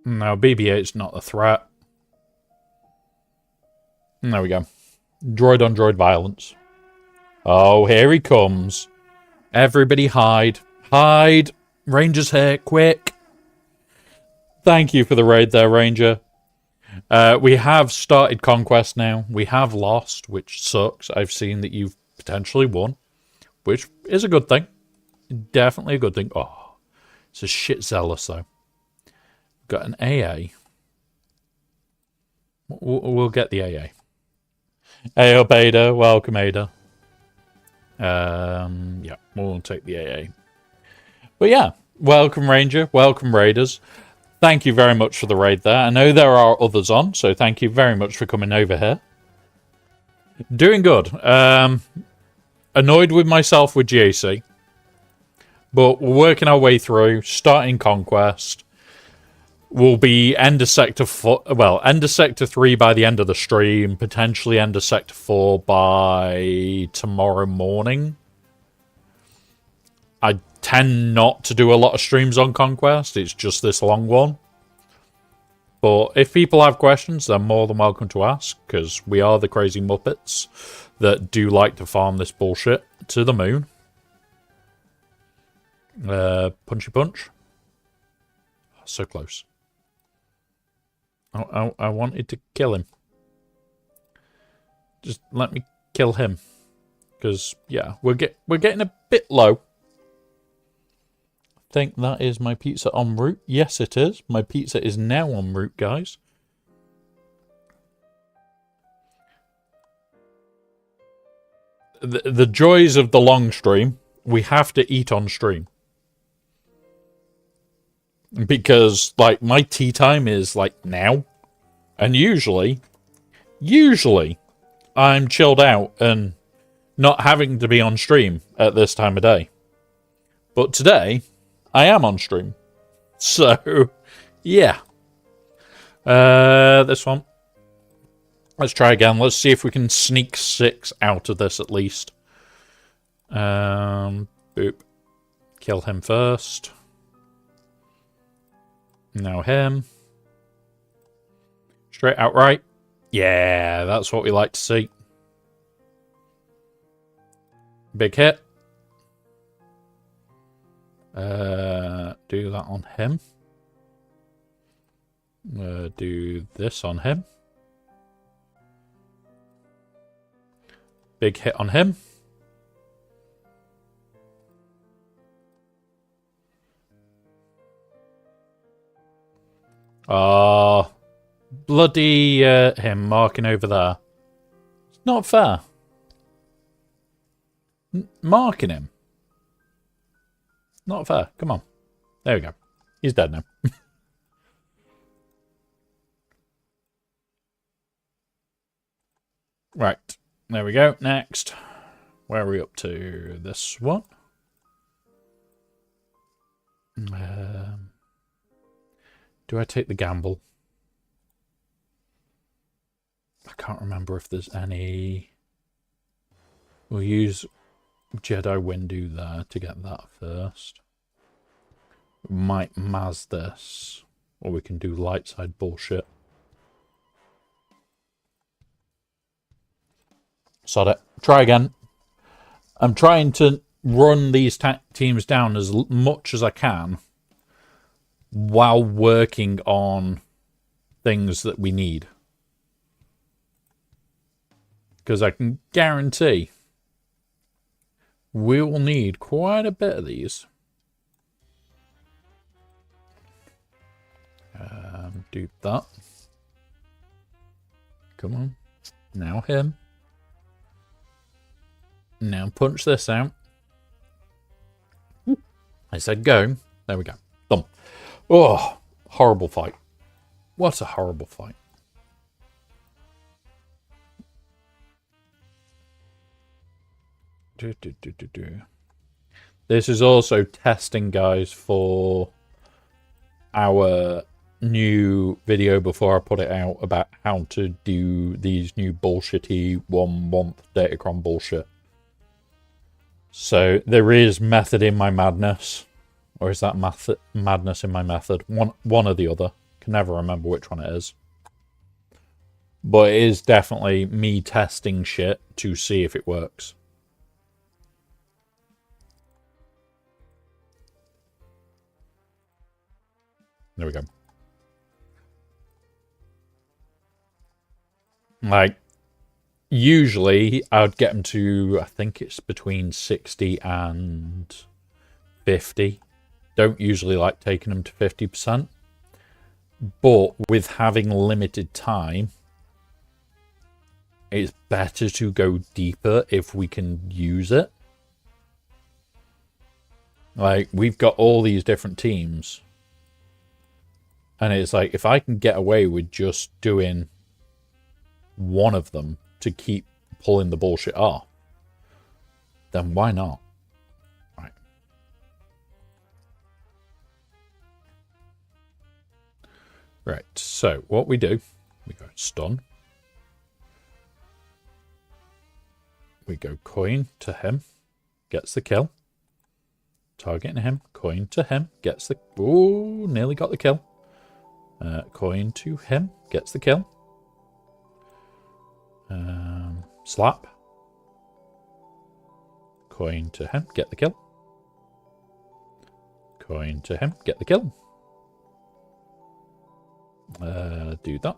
No, BB-8's not a threat. There we go. Droid on droid violence. Oh, here he comes. Everybody hide. Hide. Ranger's here. Quick. Thank you for the raid there, Ranger. We have started Conquest now. We have lost, which sucks. I've seen that you've potentially won, which is a good thing. Definitely a good thing. Oh, it's a shit zealous, though. Got an AA. We'll get the AA. Hey up, Ada. Welcome, Ada. Yeah, we'll take the AA. But yeah, welcome, Ranger. Welcome, Raiders. Thank you very much for the raid there. I know there are others on, so thank you very much for coming over here. Doing good. Annoyed with myself with GAC. But we're working our way through, starting Conquest. We'll be end of Sector 4, well, end of Sector 3 by the end of the stream, potentially end of Sector 4 by tomorrow morning. I tend not to do a lot of streams on Conquest, it's just this long one. But if people have questions, they're more than welcome to ask, because we are the crazy Muppets that do like to farm this bullshit to the moon. Punchy punch. So close. I wanted to kill him. Just let me kill him. Because, yeah, we're getting a bit low. I think that is my pizza en route. Yes, it is. My pizza is now en route, guys. the joys of the long stream, we have to eat on stream. Because, like, my tea time is, like, now. And usually, I'm chilled out and not having to be on stream at this time of day. But today, I am on stream. So, yeah. This one. Let's try again. Let's see if we can sneak 6 out of this at least. Boop. Kill him first. Now him. Straight outright. Yeah, that's what we like to see. Big hit. Do that on him. Do this on him. Big hit on him. Bloody him marking over there. It's not fair. Marking him. Not fair. Come on. There we go. He's dead now. Right. There we go. Next. Where are we up to? This one. Do I take the gamble? I can't remember if there's any... We'll use Jedi Windu there to get that first. We might Maz this. Or we can do light side bullshit. Sod it. Try again. I'm trying to run these teams down as much as I can while working on things that we need. Because I can guarantee we will need quite a bit of these. Do that. Come on. Now him. Now punch this out. I said go. There we go. Done. Oh, horrible fight. What a horrible fight. This is also testing, guys, for our new video before I put it out about how to do these new bullshitty 1 month Datacron bullshit. So there is method in my madness. Or is that madness in my method? One or the other. Can never remember which one it is. But it is definitely me testing shit to see if it works. There we go. Like, usually I would get them to, I think it's between 60 and 50. Don't usually like taking them to 50%. But with having limited time, it's better to go deeper if we can use it. Like, we've got all these different teams. And it's like, if I can get away with just doing one of them to keep pulling the bullshit off, then why not? Right. Right, so what we do, we go stun. We go coin to him, gets the kill. Targeting him, coin to him, gets the... Ooh, nearly got the kill. Coin to him, gets the kill. Slap. Coin to him, get the kill. Coin to him, get the kill. Do that.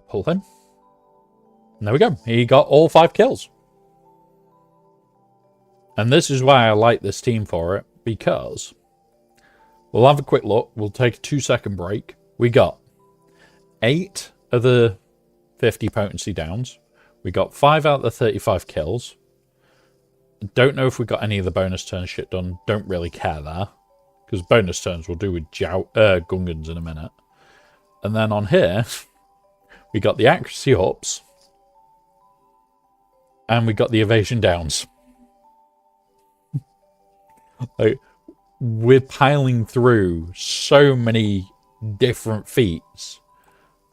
Pull him. And there we go. He got all 5 kills. And this is why I like this team for it, because we'll have a quick look. We'll take a 2-second break. We got 8 of the 50 potency downs. We got 5 out of the 35 kills. Don't know if we got any of the bonus turn shit done. Don't really care there. Because bonus turns we'll do with Gungans in a minute. And then on here, we got the accuracy ups. And we got the evasion downs. Like, we're piling through so many different feats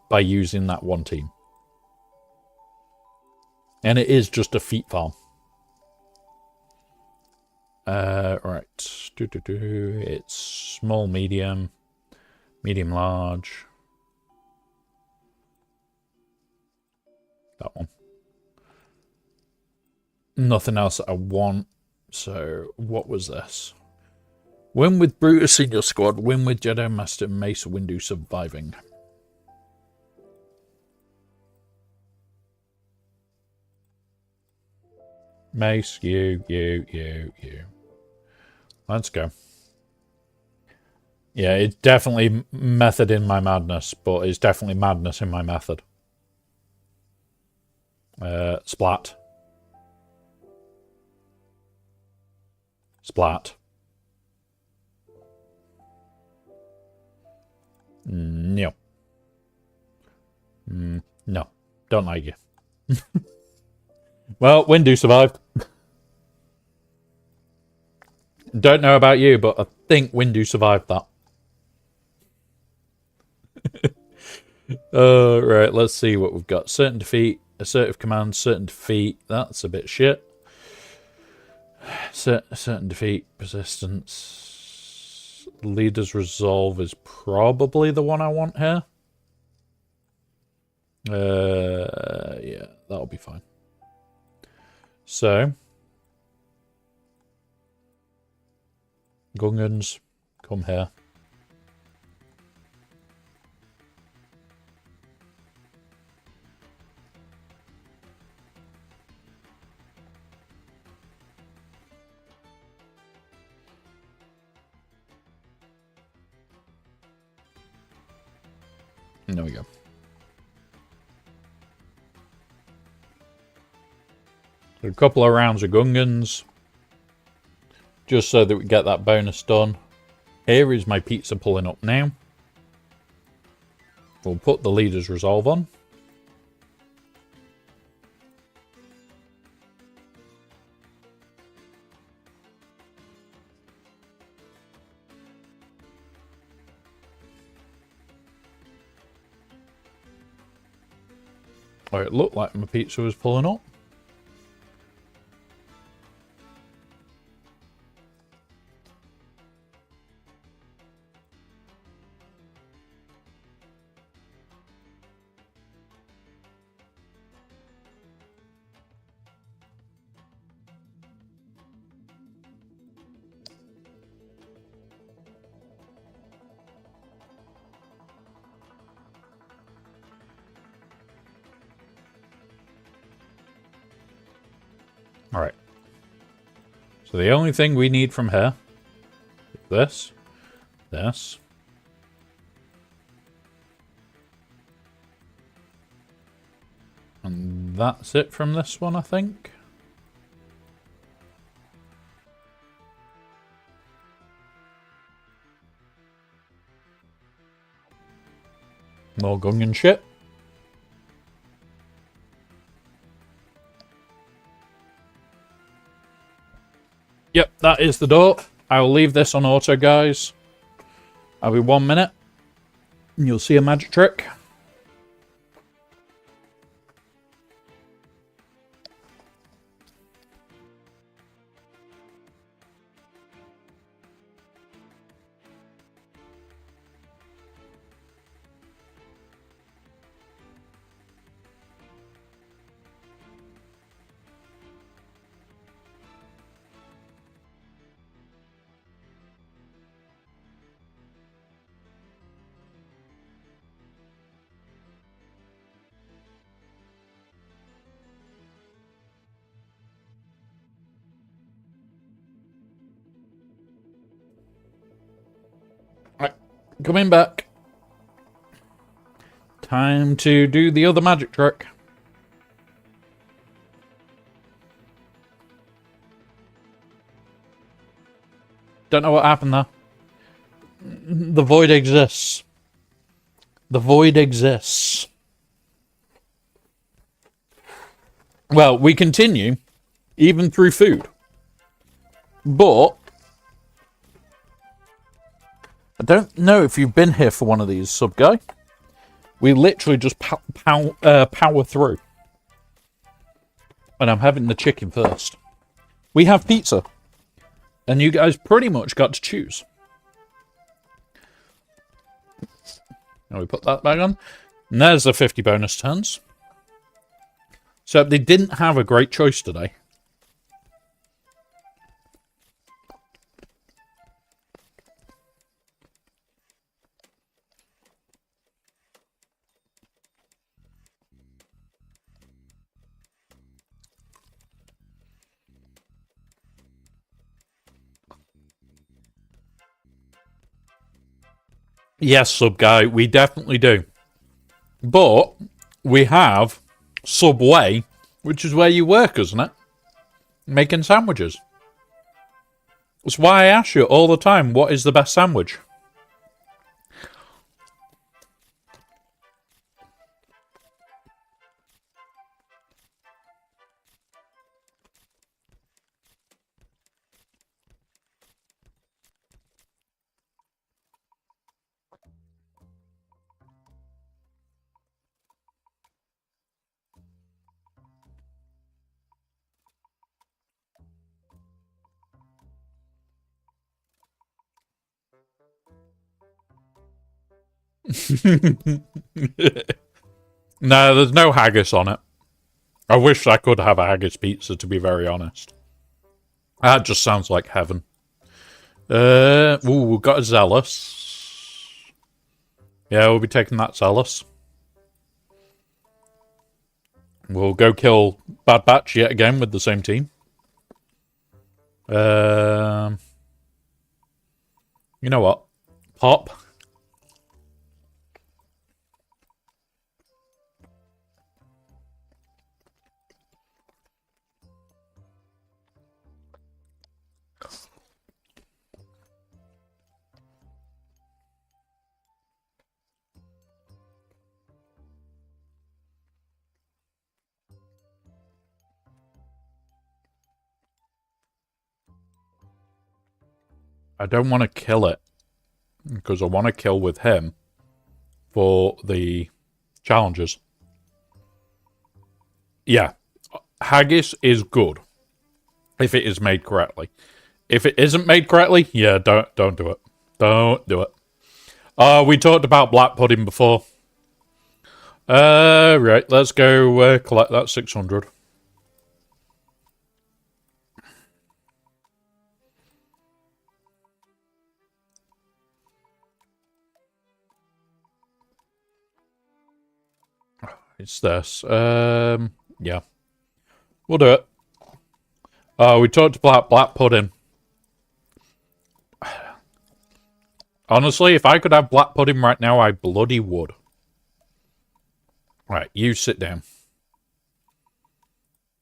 by using that one team. And it is just a feat farm. Right. It's small, medium, medium, large. That one. Nothing else that I want. So, what was this? Win with Brutus in your squad. Win with Jedi Master Mace Windu surviving. Mace, you. Let's go. Yeah, it's definitely method in my madness, but it's definitely madness in my method. Splat. Splat. No. No. Don't like you. Well, Windu survived. Don't know about you, but I think Windu survived that. Right, let's see what we've got. Certain defeat, assertive command, certain defeat. That's a bit shit. Certain defeat, persistence. Leader's resolve is probably the one I want here. Yeah, that'll be fine. So, Gungans, come here. There we go. A couple of rounds of Gungans. Just so that we get that bonus done. Here is my pizza pulling up now. We'll put the leader's resolve on. Oh, it looked like my pizza was pulling up. Alright. So the only thing we need from here is this. And that's it from this one, I think. More Gungan shit. Yep, that is the door. I will leave this on auto, guys. I'll be 1 minute. And you'll see a magic trick. Right, coming back. Time to do the other magic trick. Don't know what happened there. The void exists. The void exists. Well, we continue, even through food. But I don't know if you've been here for one of these, sub guy. We literally just power through. And I'm having the chicken first. We have pizza. And you guys pretty much got to choose. Now we put that back on. And there's the 50 bonus turns. So they didn't have a great choice today. Yes, sub guy, we definitely do. But we have Subway, which is where you work, isn't it? Making sandwiches. That's why I ask you all the time, what is the best sandwich? No, there's no haggis on it. I wish I could have a haggis pizza, to be very honest. That just sounds like heaven. Ooh, we've got a Zealous. Yeah, we'll be taking that Zealous. We'll go kill Bad Batch yet again with the same team. You know what? Pop. I don't want to kill it because I want to kill with him for the challenges. Yeah, haggis is good if it is made correctly. If it isn't made correctly, yeah, don't do it. Don't do it. We talked about black pudding before. Right, let's go collect that 600. It's this. Yeah. We'll do it. We talked about black pudding. Honestly, if I could have black pudding right now, I bloody would. Right, you sit down.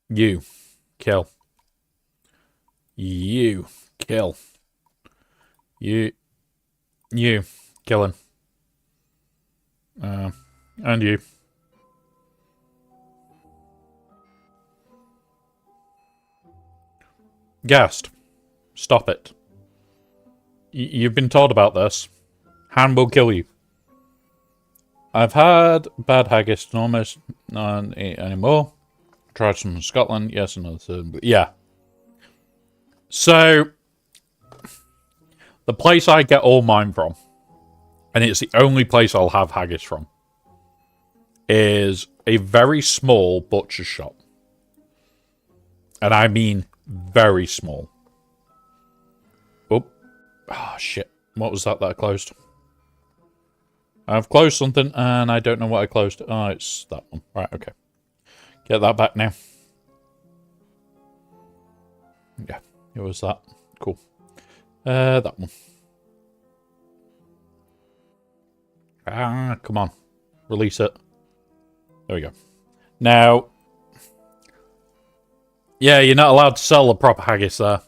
You. Kill. You. Kill. You. Killing. And you. Gassed. Stop it. You've been told about this. Han will kill you. I've had bad haggis, almost not eat anymore. Tried some in Scotland. Yes, another third. But yeah. So, the place I get all mine from, and it's the only place I'll have haggis from, is a very small butcher's shop. And I mean very small. Oh, shit. What was that I closed? I've closed something, and I don't know what I closed. Oh, it's that one. Right, okay. Get that back now. Yeah, it was that. Cool. That one. Ah, come on. Release it. There we go. Now, yeah, you're not allowed to sell the proper haggis there.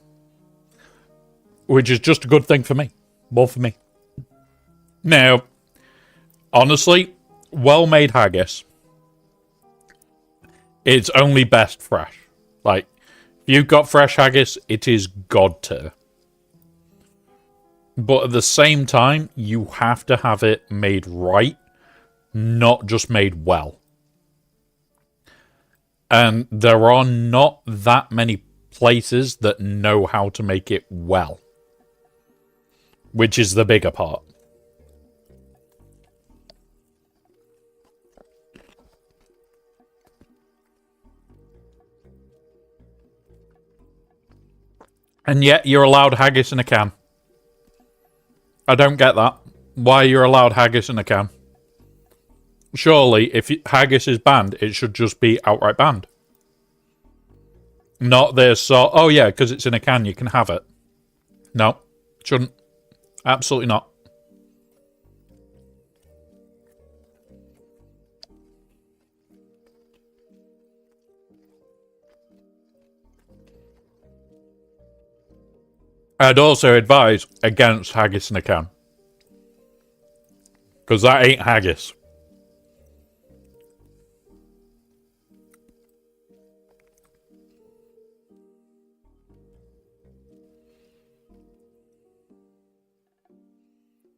which is just a good thing for me. More for me. Now, honestly, well-made haggis, it's only best fresh. Like, if you've got fresh haggis, it is god tier. But at the same time, you have to have it made right, not just made well. And there are not that many places that know how to make it well, which is the bigger part. And yet you're allowed haggis in a can. I don't get that. Why you're allowed haggis in a can? Surely, if haggis is banned, it should just be outright banned. Not this, so, oh yeah, because it's in a can, you can have it. No, shouldn't. Absolutely not. I'd also advise against haggis in a can. Because that ain't haggis.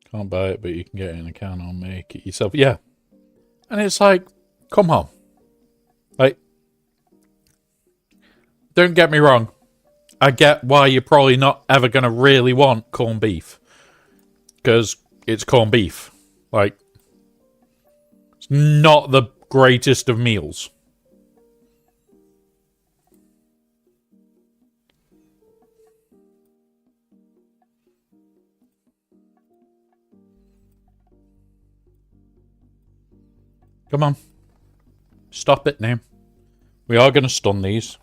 Can't buy it, but you can get it in a can or make it yourself. Yeah. And it's like, come on. Like, don't get me wrong. I get why you're probably not ever going to really want corned beef. Because it's corned beef. Like, it's not the greatest of meals. Come on. Stop it now. We are going to stun these.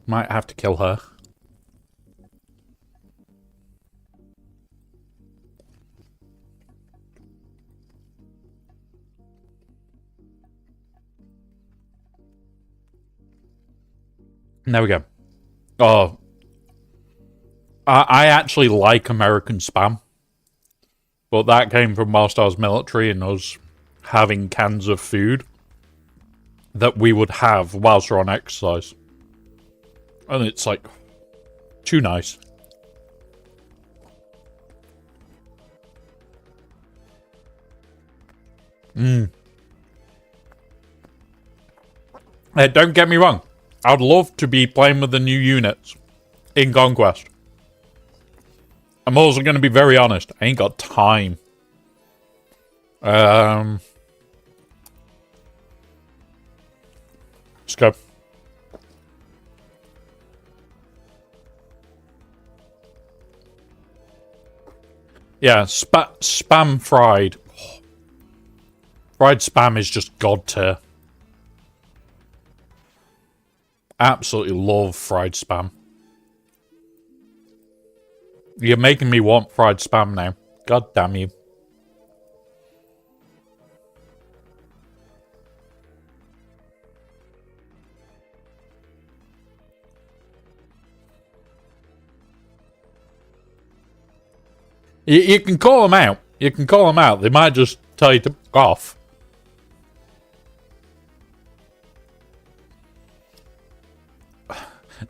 Might have to kill her. There we go. Oh. I actually like American Spam. But that came from whilst I was military and us having cans of food that we would have whilst we're on exercise. And it's like, too nice. Don't get me wrong. I'd love to be playing with the new units in Conquest. I'm also going to be very honest. I ain't got time. Let's go. Yeah, spam fried. Oh. Fried spam is just god tier. Absolutely love fried spam. You're making me want fried spam now. God damn you. You can call them out. You can call them out. They might just tell you to fuck off.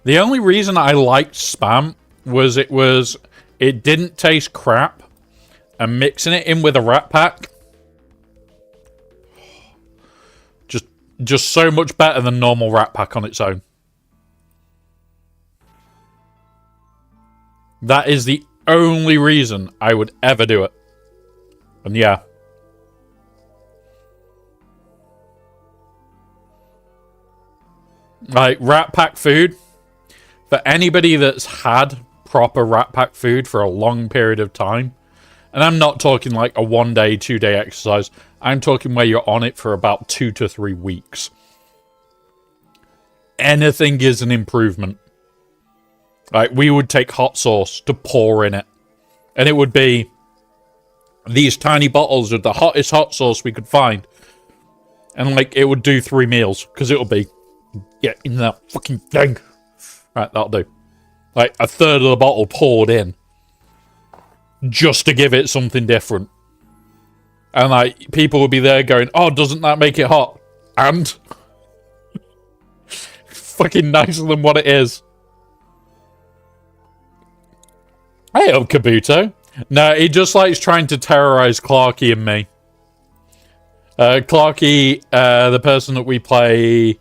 The only reason I liked spam was it didn't taste crap, and mixing it in with a Rat Pack, just so much better than normal Rat Pack on its own. That is the only reason I would ever do it. And yeah. Like, Rat Pack food, for anybody that's had proper Rat Pack food for a long period of time, and I'm not talking like a 1 day, 2 day exercise, I'm talking where you're on it for about 2 to 3 weeks. Anything is an improvement. Like, we would take hot sauce to pour in it, and it would be these tiny bottles of the hottest hot sauce we could find, and like, it would do 3 meals, because it would be Get in that fucking thing. Right, that'll do. Like, a third of the bottle poured in. Just to give it something different. And, like, people will be there going, oh, doesn't that make it hot? And? Fucking nicer than what it is. Hey up, Kabuto. No, he just likes trying to terrorize Clarky and me. Clarky, the person that we play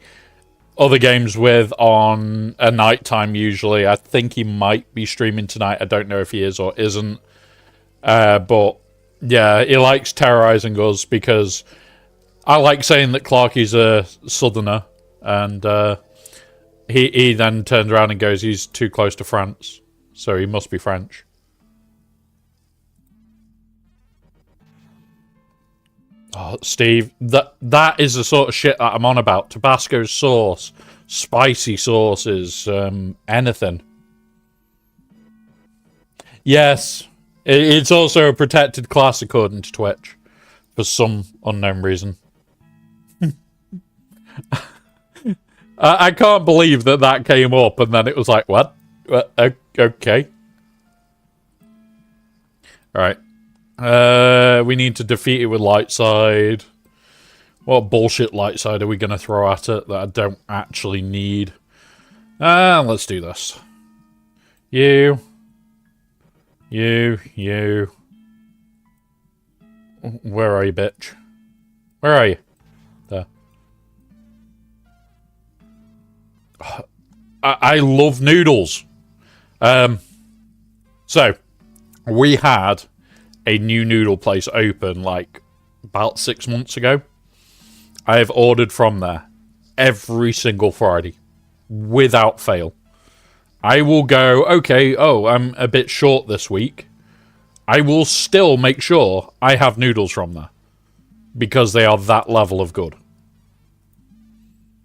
other games with on a nighttime usually. I think he might be streaming tonight. I don't know if he is or isn't. But yeah, he likes terrorizing us because I like saying that Clarky's a southerner. And he then turns around and goes, he's too close to France. So he must be French. Oh, Steve, that is the sort of shit that I'm on about. Tabasco sauce, spicy sauces, anything. Yes, it's also a protected class according to Twitch, for some unknown reason. I can't believe that came up, and then it was like, what? Okay. Alright. We need to defeat it with light side. What bullshit light side are we going to throw at it that I don't actually need? Let's do this. You. Where are you, bitch? Where are you? There. I love noodles. So, we had a new noodle place open like about 6 months ago. I have ordered from there every single Friday without fail. I will go, okay, I'm a bit short this week. I will still make sure I have noodles from there because they are that level of good.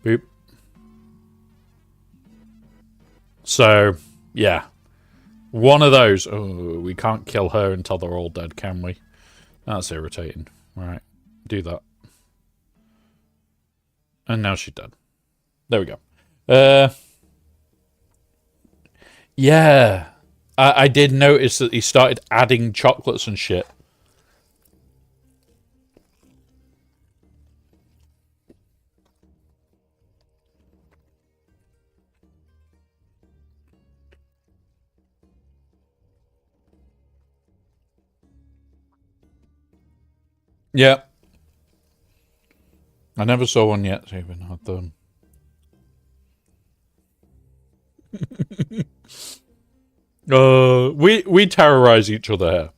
Boop. So, yeah. One of those. Oh, we can't kill her until they're all dead, can we? That's irritating. Right, do that. And now she's dead. There we go. Yeah. I did notice that he started adding chocolates and shit. Yeah. I never saw one yet, so even had them. We terrorize each other here.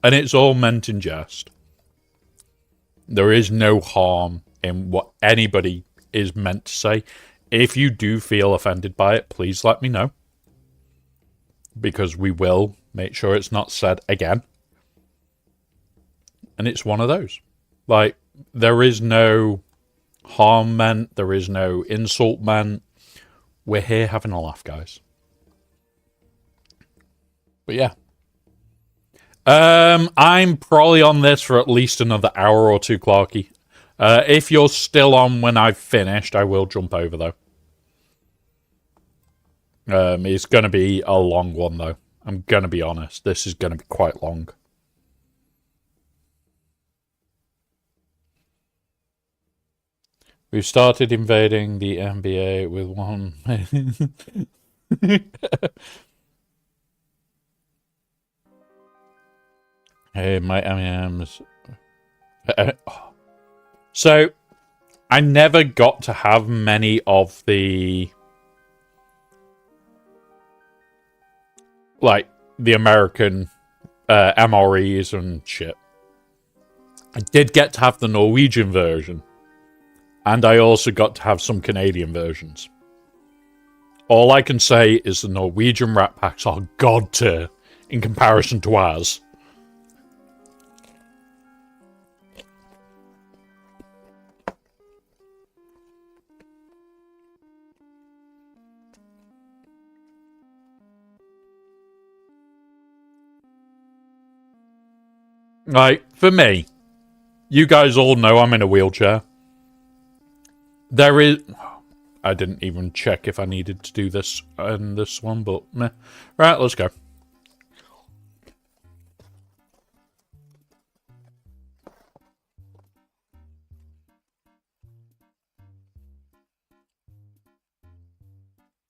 And it's all meant in jest. There is no harm in what anybody is meant to say. If you do feel offended by it, please let me know. Because we will make sure it's not said again. And it's one of those. Like, there is no harm meant. There is no insult meant. We're here having a laugh, guys. But yeah. I'm probably on this for at least another hour or two, Clarky. If you're still on when I've finished, I will jump over, though. It's going to be a long one, though. I'm going to be honest. This is going to be quite long. We've started invading the NBA with one. Hey, my M&M's. So, I never got to have many of the, like, the American MREs and shit. I did get to have the Norwegian version. And I also got to have some Canadian versions. All I can say is the Norwegian Rat Packs are god tier in comparison to ours. Like, for me, you guys all know I'm in a wheelchair. There is... I didn't even check if I needed to do this in this one, but meh. Right, let's go.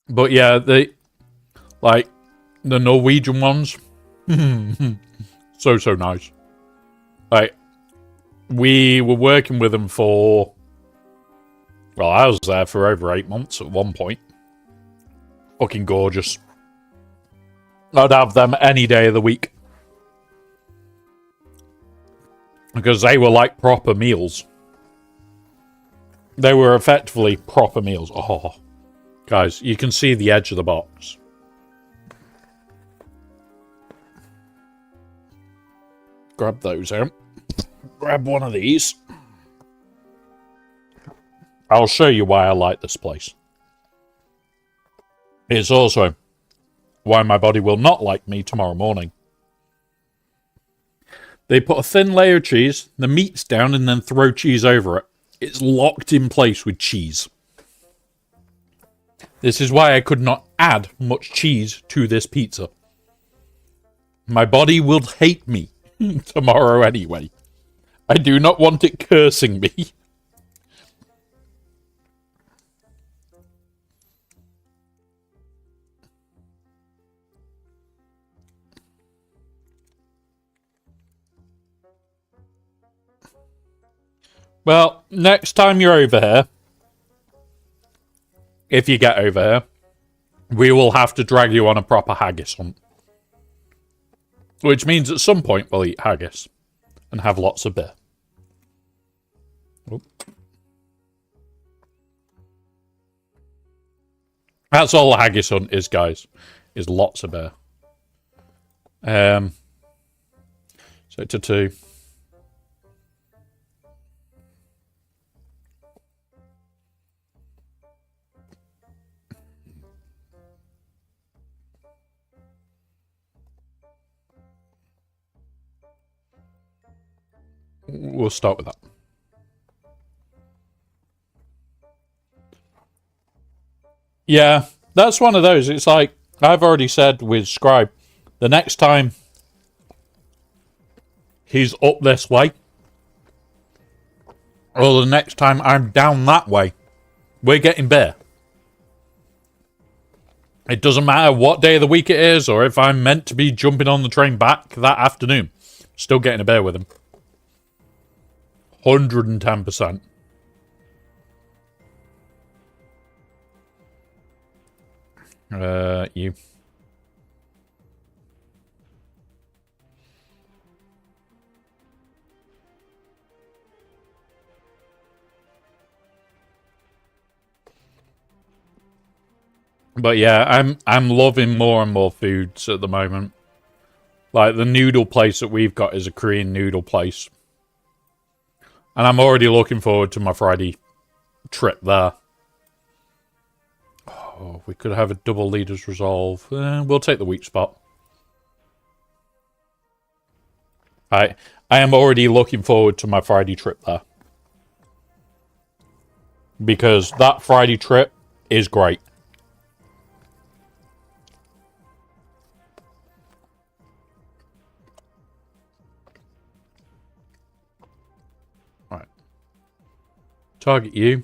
But yeah, the Norwegian ones, so nice. Like, we were working with them for, well, I was there for over 8 months at one point. Fucking gorgeous. I'd have them any day of the week. Because they were like proper meals. They were effectively proper meals. Oh, guys, you can see the edge of the box. Grab those out. Grab one of these. I'll show you why I like this place. It's also why my body will not like me tomorrow morning. They put a thin layer of cheese, the meat's down, and then throw cheese over it. It's locked in place with cheese. This is why I could not add much cheese to this pizza. My body will hate me tomorrow anyway. I do not want it cursing me. Well, next time you're over here, if you get over here, we will have to drag you on a proper haggis hunt. Which means at some point we'll eat haggis and have lots of beer. Oop. That's all the haggis hunt is, guys. Is lots of beer. So to 2. We'll start with that. Yeah, that's one of those. It's like, I've already said with Scribe, the next time he's up this way, or the next time I'm down that way, we're getting beer. It doesn't matter what day of the week it is, or if I'm meant to be jumping on the train back that afternoon. Still getting a beer with him. 110%. You. But yeah, I'm loving more and more foods at the moment. Like the noodle place that we've got is a Korean noodle place. And I'm already looking forward to my Friday trip there. Oh, we could have a double leaders resolve. We'll take the weak spot. I am already looking forward to my Friday trip there. Because that Friday trip is great. Right. Target you.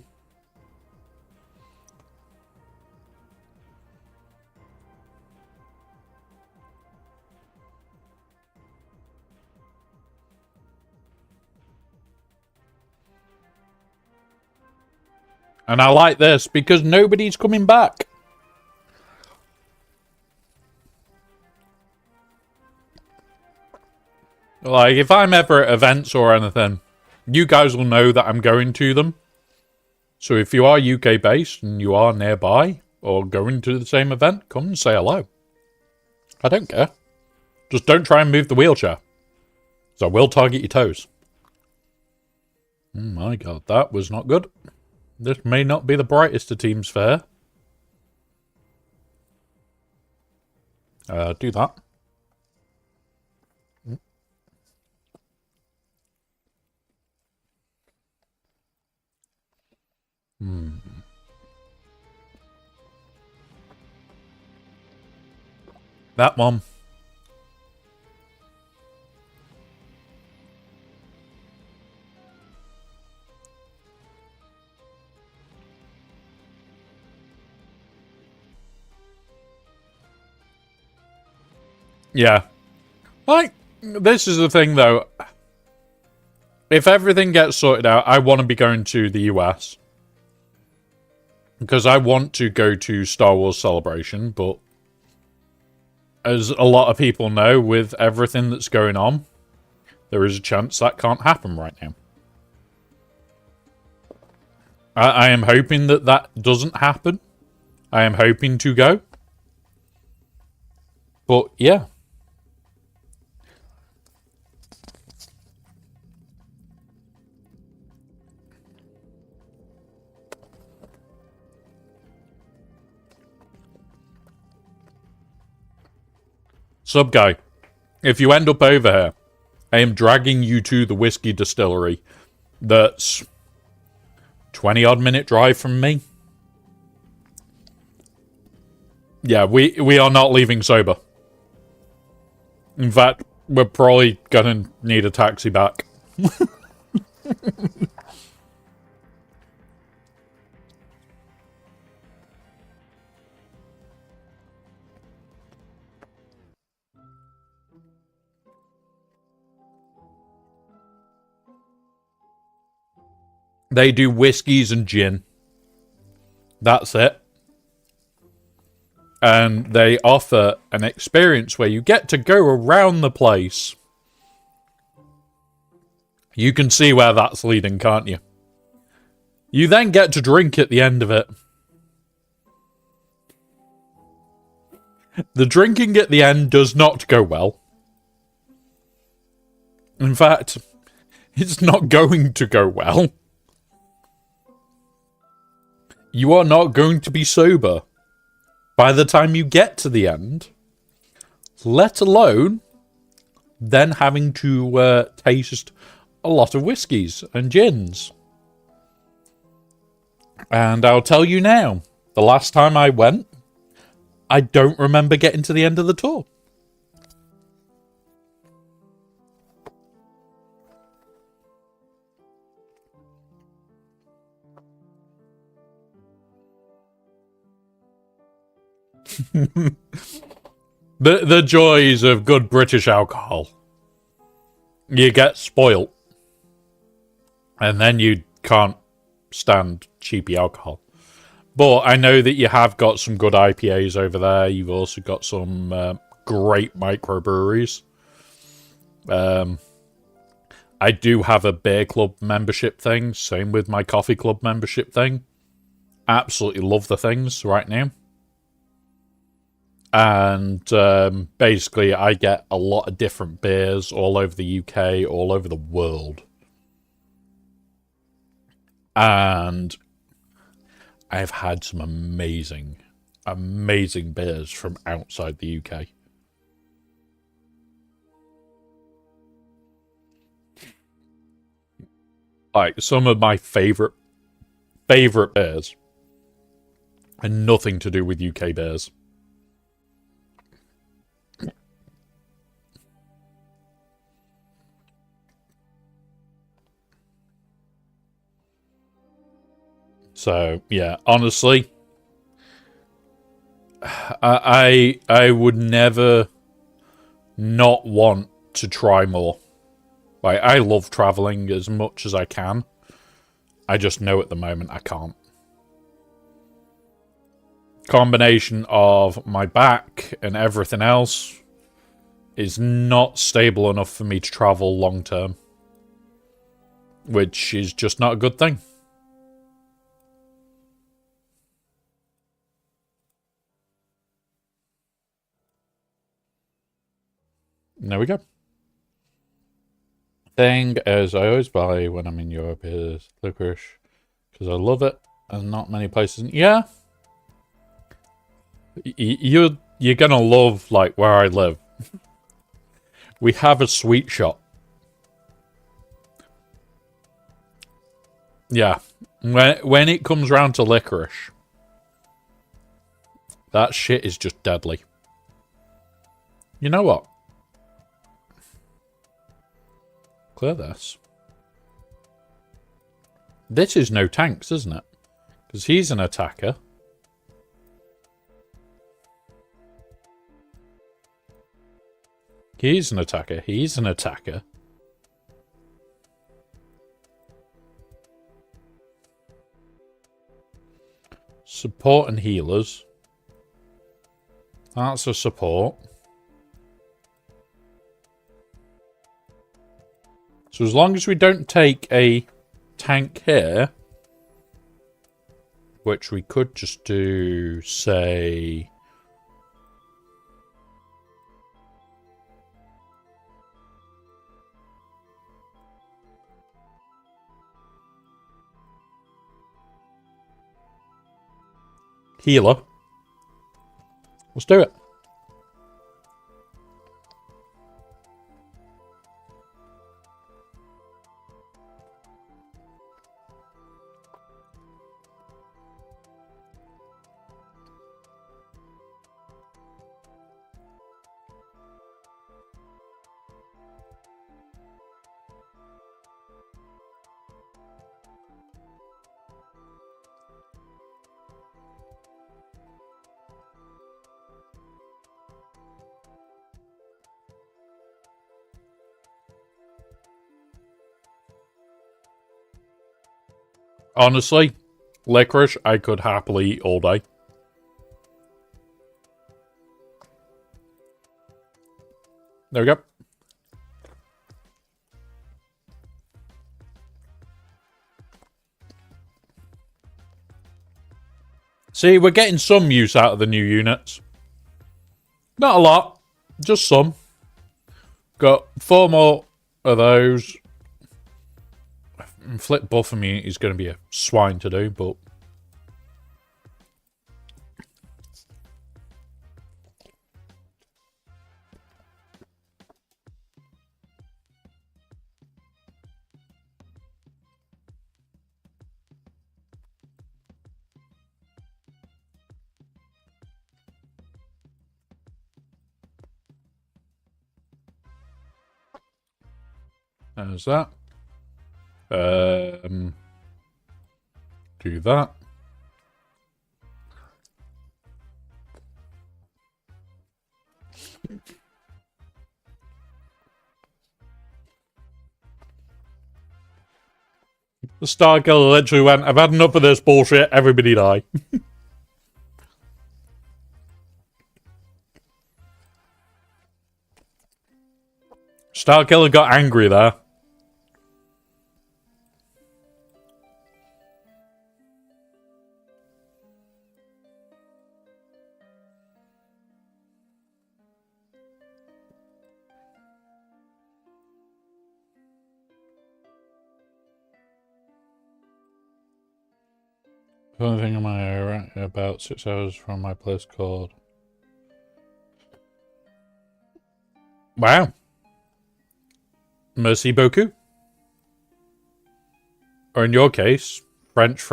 And I like this because nobody's coming back. Like, if I'm ever at events or anything, you guys will know that I'm going to them. So if you are UK based and you are nearby or going to the same event, come and say hello. I don't care. Just don't try and move the wheelchair. So I will target your toes. Oh my god, that was not good. This may not be the brightest of teams fair. Do that. That one. Yeah. Like, this is the thing, though. If everything gets sorted out, I want to be going to the US. Because I want to go to Star Wars Celebration, but as a lot of people know, with everything that's going on, there is a chance that can't happen right now. I am hoping that that doesn't happen. I am hoping to go. But, yeah. Sub guy, if you end up over here, I am dragging you to the whiskey distillery that's 20 odd minute drive from me. Yeah, we are not leaving sober. In fact, we're probably gonna need a taxi back. They do whiskies and gin. That's it. And they offer an experience where you get to go around the place. You can see where that's leading, can't you? You then get to drink at the end of it. The drinking at the end does not go well. In fact, it's not going to go well. You are not going to be sober by the time you get to the end, let alone then having to taste a lot of whiskies and gins. And I'll tell you now, the last time I went, I don't remember getting to the end of the tour. The joys of good British alcohol. You get spoilt. And then you can't stand cheapy alcohol. But I know that you have got some good IPAs over there. You've also got some great microbreweries. I do have a beer club membership thing. Same with my coffee club membership thing. Absolutely love the things right now. And basically I get a lot of different beers all over the UK, all over the world. And I've had some amazing, amazing beers from outside the UK. Like, some of my favourite beers and nothing to do with UK beers. So, yeah, honestly, I would never not want to try more. Like, I love traveling as much as I can. I just know at the moment I can't. Combination of my back and everything else is not stable enough for me to travel long term. Which is just not a good thing. There we go. Thing as I always buy when I'm in Europe is licorice, because I love it, and not many places. Yeah, you're gonna love like where I live. We have a sweet shop. Yeah, when it comes round to licorice, that shit is just deadly. You know what? Clear this. This is no tanks, isn't it? Because he's an attacker. He's an attacker. He's an attacker. Support and healers. That's a support. So as long as we don't take a tank here, which we could just do, say... healer. Let's do it. Honestly, licorice I could happily eat all day. There we go. See, we're getting some use out of the new units. Not a lot, just some. Got 4 more of those. Flip buff me is going to be a swine to do, but... there's that. Do that. The Star Killer literally went, I've had enough of this bullshit, everybody die. Star Killer got angry there. The only thing am I about 6 hours from my place called. Wow. Merci beaucoup. Or in your case, French,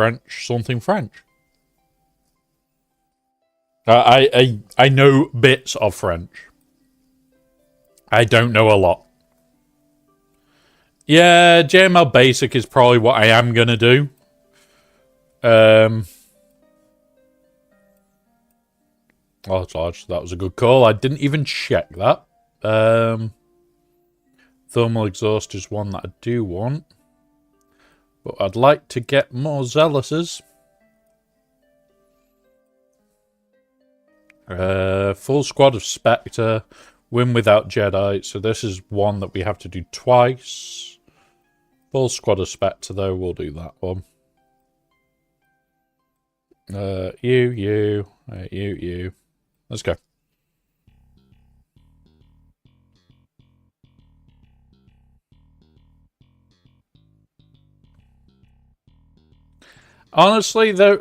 something French. I know bits of French. I don't know a lot. Yeah, JML Basic is probably what I am gonna do. Oh, that was a good call. I didn't even check that. Thermal exhaust is one that I do want. But I'd like to get more Zealouses. Full squad of Spectre. Win without Jedi. So this is one that we have to do twice. Full squad of Spectre though. We'll do that one. You. Let's go. Honestly, there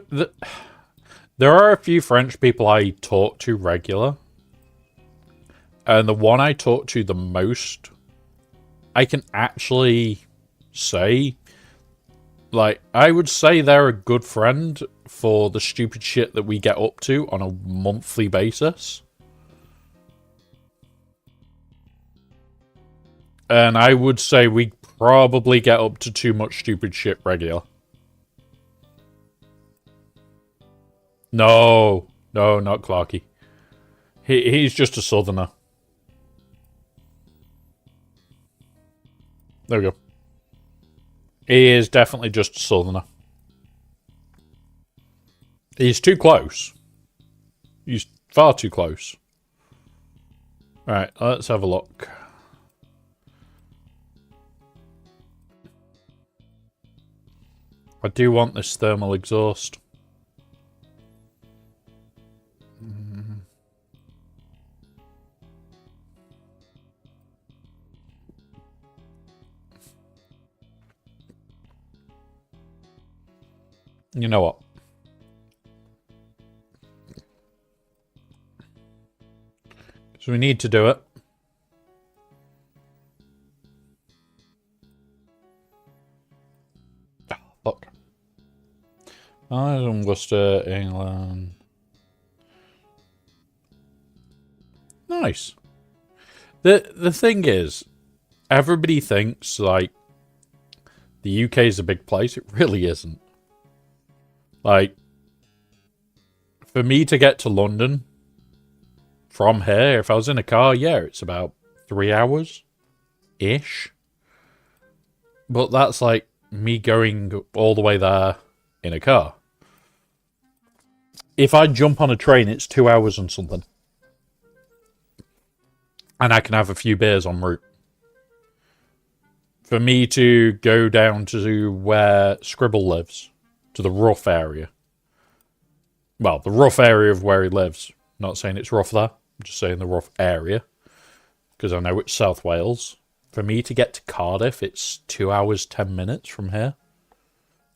are a few French people I talk to regular. And the one I talk to the most, I can actually say... Like, I would say they're a good friend for the stupid shit that we get up to on a monthly basis. And I would say we probably get up to too much stupid shit regular. No, not Clarky. He's just a southerner. There we go. He is definitely just a southerner. He's too close. He's far too close. Alright, let's have a look. I do want this thermal exhaust. You know what? So we need to do it. Oh, fuck. Ireland, Worcester, England. Nice. The thing is, everybody thinks like the UK is a big place. It really isn't. Like, for me to get to London from here, if I was in a car, yeah, it's about 3 hours-ish. But that's like me going all the way there in a car. If I jump on a train, it's 2 hours and something. And I can have a few beers en route. For me to go down to where Scribble lives, to the rough area. Well, the rough area of where he lives. Not saying it's rough there. I'm just saying the rough area. Because I know it's South Wales. For me to get to Cardiff, it's 2 hours, 10 minutes from here.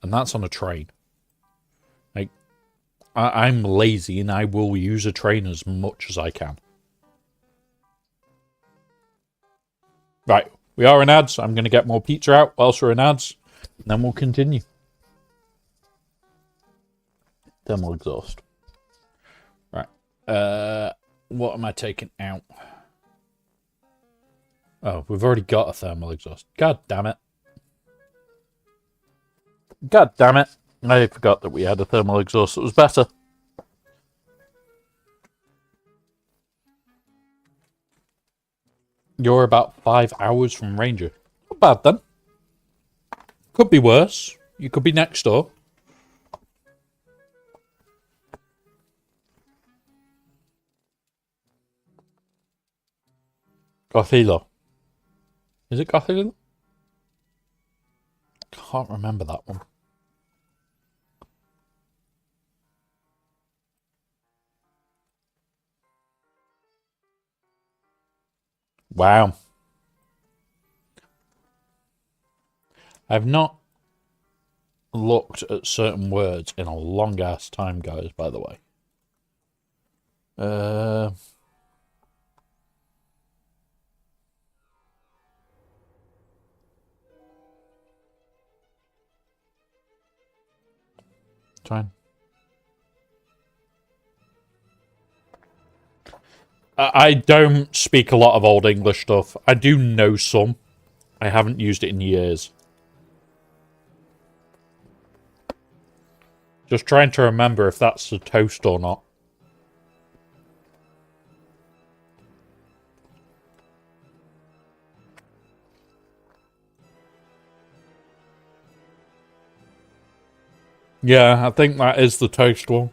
And that's on a train. Like, I'm lazy and I will use a train as much as I can. Right, we are in ads. I'm going to get more pizza out whilst we're in ads. And then we'll continue. Thermal exhaust. Right. What am I taking out? Oh, we've already got a thermal exhaust. God damn it. God damn it. I forgot that we had a thermal exhaust that was better. You're about 5 hours from Ranger. Not bad then. Could be worse. You could be next door. Gothilo. Is it Gothilo? Can't remember that one. Wow. I've not looked at certain words in a long ass time, guys, by the way. Trying. I don't speak a lot of Old English stuff. I do know some. I haven't used it in years. Just trying to remember if that's a toast or not. Yeah, I think that is the toast one.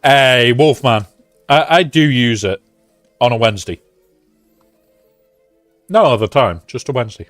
Hey, Wolfman. I do use it on a Wednesday. No other time, just a Wednesday.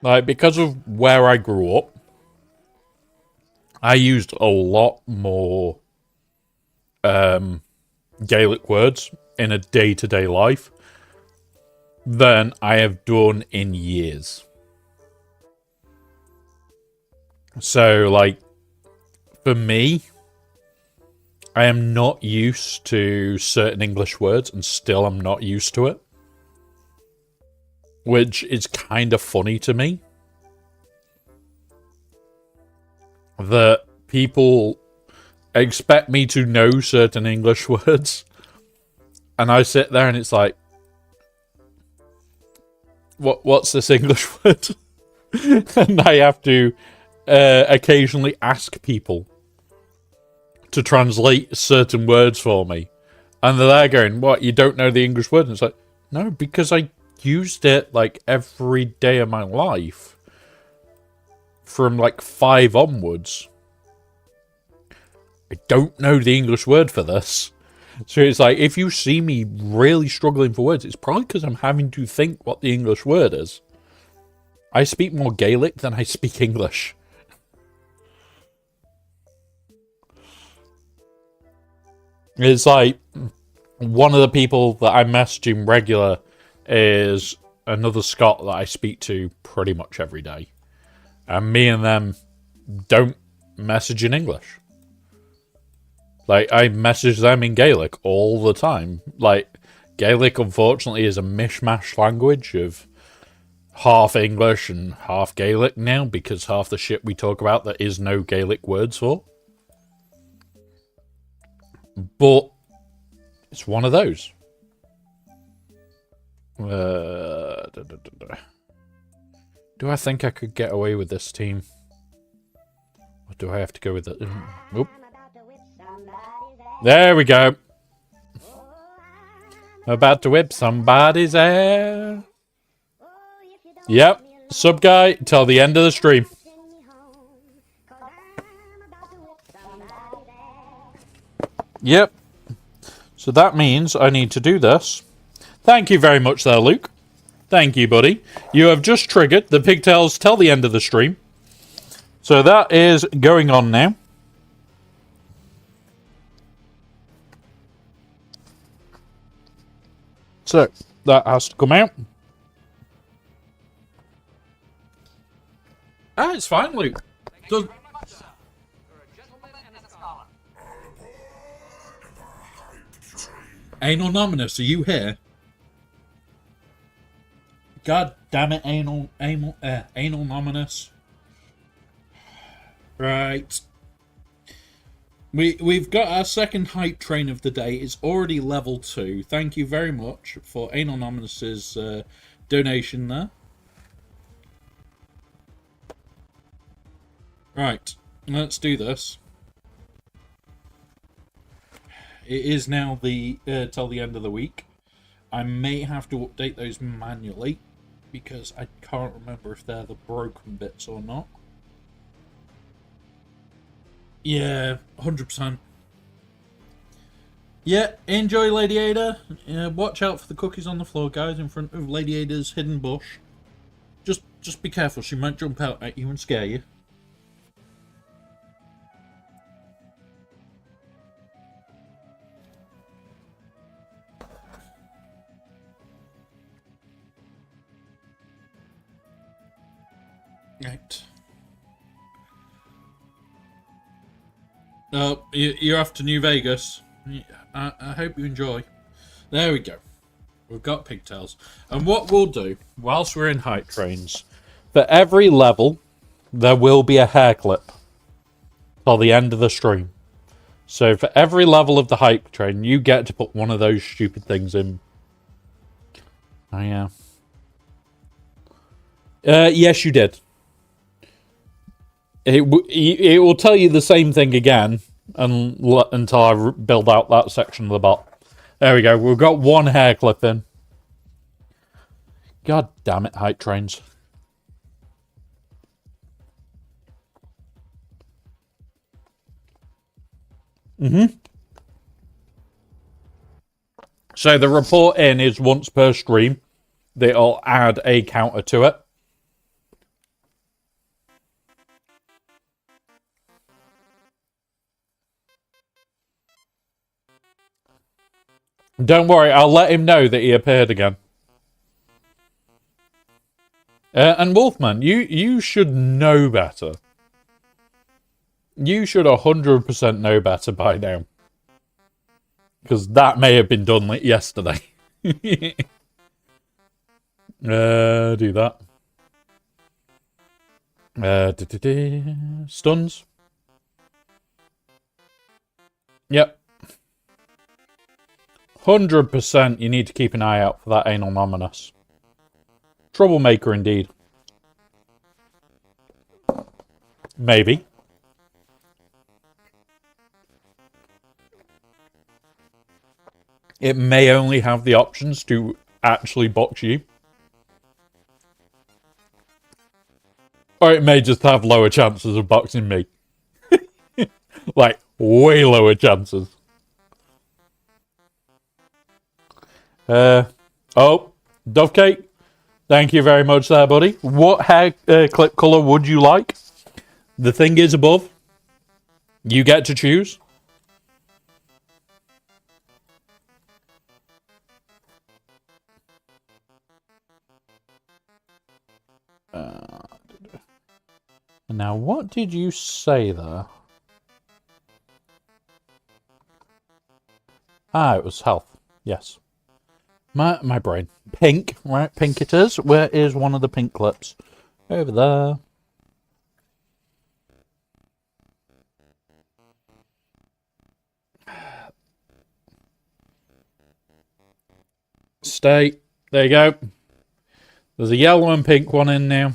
Like, because of where I grew up, I used a lot more Gaelic words in a day-to-day life than I have done in years. So, like, for me, I am not used to certain English words, and still I'm not used to it. Which is kind of funny to me. That people expect me to know certain English words. And I sit there and it's like, what's this English word? And I have to occasionally ask people to translate certain words for me. And they're there going, what, you don't know the English word? And it's like, no, because I used it like every day of my life. From like 5 onwards. I don't know the English word for this. So it's like, if you see me really struggling for words, it's probably because I'm having to think what the English word is. I speak more Gaelic than I speak English. It's like, one of the people that I message in regular is another Scot that I speak to pretty much every day. And me and them don't message in English. Like, I message them in Gaelic all the time. Like, Gaelic, unfortunately, is a mishmash language of half English and half Gaelic now, because half the shit we talk about there is no Gaelic words for. But it's one of those. Do I think I could get away with this team? Or do I have to go with it? Oop. There we go. I'm about to whip somebody's ass. Yep. Sub guy till the end of the stream. Yep. So that means I need to do this. Thank you very much there, Luke. Thank you, buddy. You have just triggered the pigtails till the end of the stream. So that is going on now. So that has to come out. Ah, it's fine, Luke. Anonymous, are you here? God damn it, Anonymous. Right. We've got our second hype train of the day. It's already level 2. Thank you very much for Anonymous's donation there. Right, let's do this. It is now the till the end of the week. I may have to update those manually because I can't remember if they're the broken bits or not. Yeah, 100%. Yeah, enjoy Lady Ada. Watch out for the cookies on the floor, guys, in front of Lady Ada's hidden bush. Just be careful, she might jump out at you and scare you. Right. You're off to New Vegas. I hope you enjoy. There we go. We've got pigtails. And what we'll do, whilst we're in hype trains, for every level, there will be a hair clip till the end of the stream. So for every level of the hype train, you get to put one of those stupid things in. Oh, yeah. Yes, you did. It will tell you the same thing again until I build out that section of the bot. There we go. We've got one hair clip in. God damn it, hype trains. So the report in is once per stream. They'll add a counter to it. Don't worry, I'll let him know that he appeared again. And Wolfman, you should know better. You should 100% know better by now. Because that may have been done like yesterday. Do that. Stuns. Yep. 100% you need to keep an eye out for that anal nominus. Troublemaker indeed. Maybe. It may only have the options to actually box you. Or it may just have lower chances of boxing me. Like, way lower chances. Oh, Dove Cake. Thank you very much there, buddy. What hair clip colour would you like? The thing is above. You get to choose. Now, what did you say there? Ah, it was health. Yes. My brain. Pink, right? Pink it is. Where is one of the pink clips? Over there. Stay. There you go. There's a yellow and pink one in now.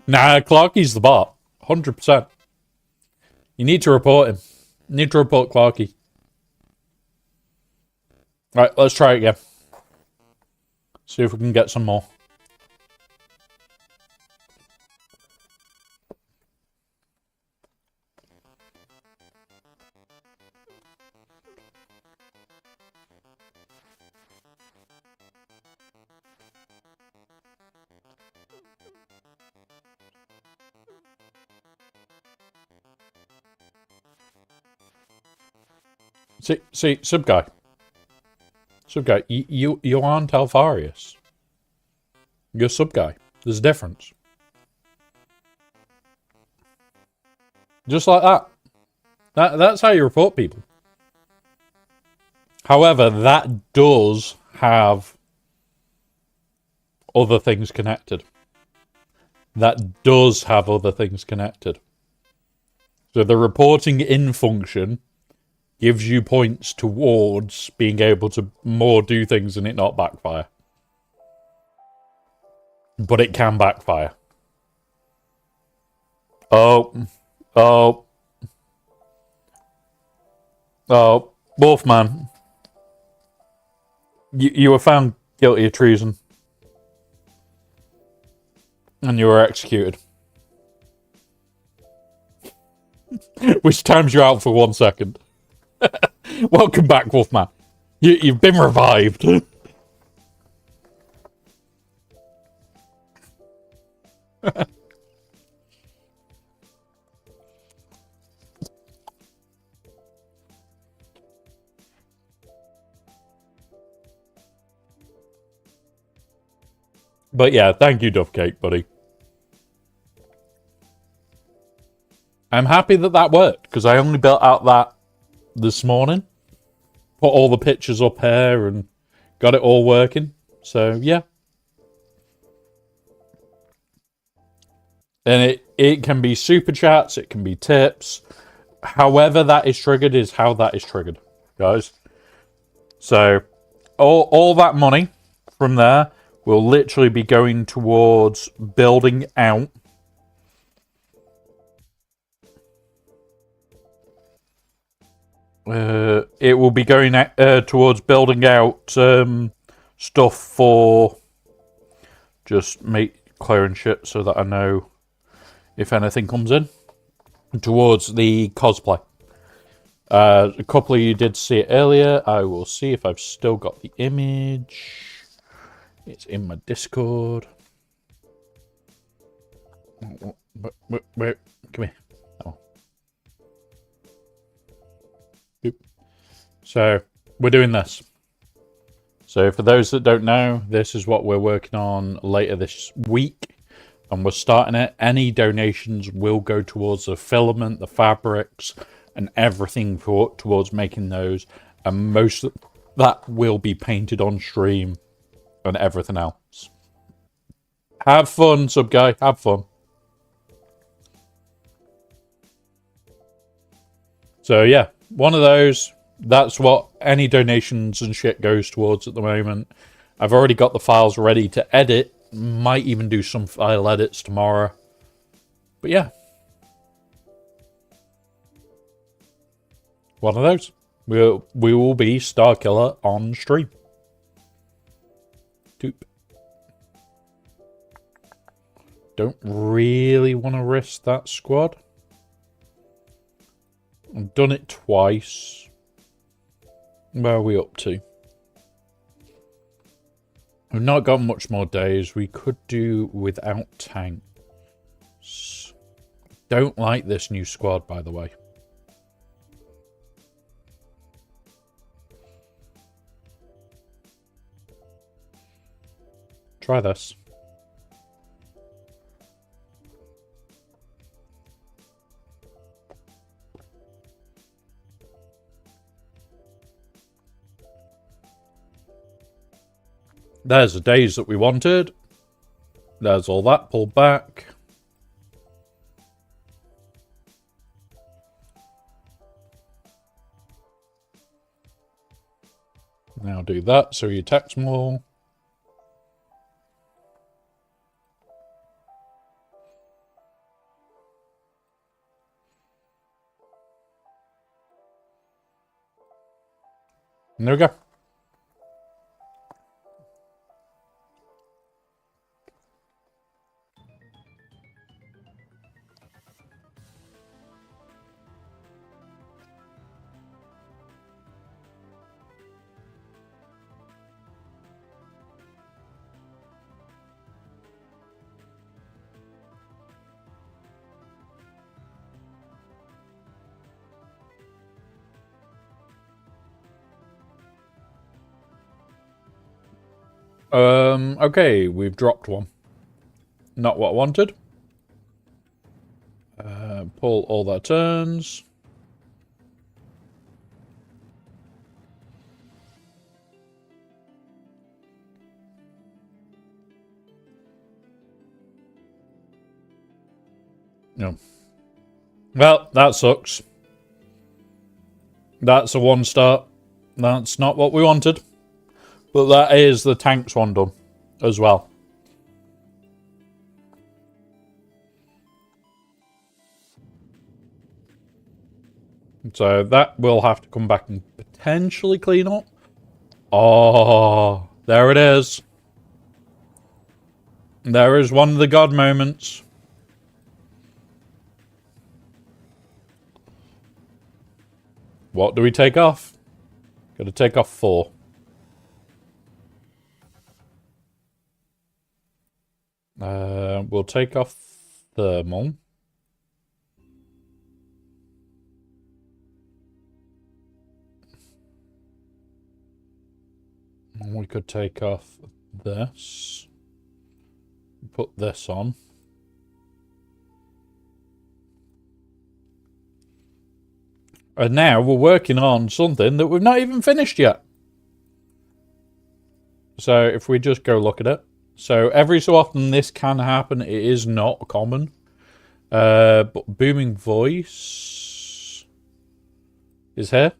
Nah, Clarky's the bot. 100%. You need to report him. You need to report Clarky. Right, let's try it again. See if we can get some more. See, sub guy, you aren't Alfarius. You're sub guy. There's a difference. Just like that. That's how you report people. However, that does have other things connected. That does have other things connected. So the reporting in function gives you points towards being able to more do things and it not backfire. But it can backfire. Oh, Wolfman. You were found guilty of treason. And you were executed. Which times you out for 1 second. Welcome back, Wolfman. You've been revived. But yeah, thank you, Duff Cake, buddy. I'm happy that worked, because I only built out that this morning. Put all the pictures up here and got it all working. So, yeah. And it can be super chats, it can be tips. However that is triggered is how that is triggered, guys. So, all that money from there will literally be going towards building out it will be going towards building out stuff for just clearing shit so that I know if anything comes in towards the cosplay. A couple of you did see it earlier. I will see if I've still got the image. It's in my Discord. Where? Come here. Oh. Boop. So, we're doing this. So, for those that don't know, this is what we're working on later this week. And we're starting it. Any donations will go towards the filament, the fabrics, and everything towards making those. And most of that will be painted on stream and everything else. Have fun, sub guy. Have fun. So yeah, one of those. That's what any donations and shit goes towards at the moment. I've already got the files ready to edit. Might even do some file edits tomorrow. But yeah. One of those. We will be Starkiller on stream. Doop. Don't really want to risk that squad. I've done it twice. Where are we up to? We've not got much more days. We could do without tanks. Don't like this new squad, by the way. Try this. There's the days that we wanted. There's all that pulled back. Now do that so you text more. And there we go. Okay, we've dropped one. Not what I wanted. Pull all their turns. No. Well, that sucks. That's a 1-star. That's not what we wanted. But that is the tanks one done as well. So that will have to come back and potentially clean up. Oh, there it is. There is one of the God moments. What do we take off? Got to take off 4. We'll take off thermal. We could take off this. Put this on. And now we're working on something that we've not even finished yet. So if we just go look at it. So every so often this can happen. It is not common. But booming voice is here.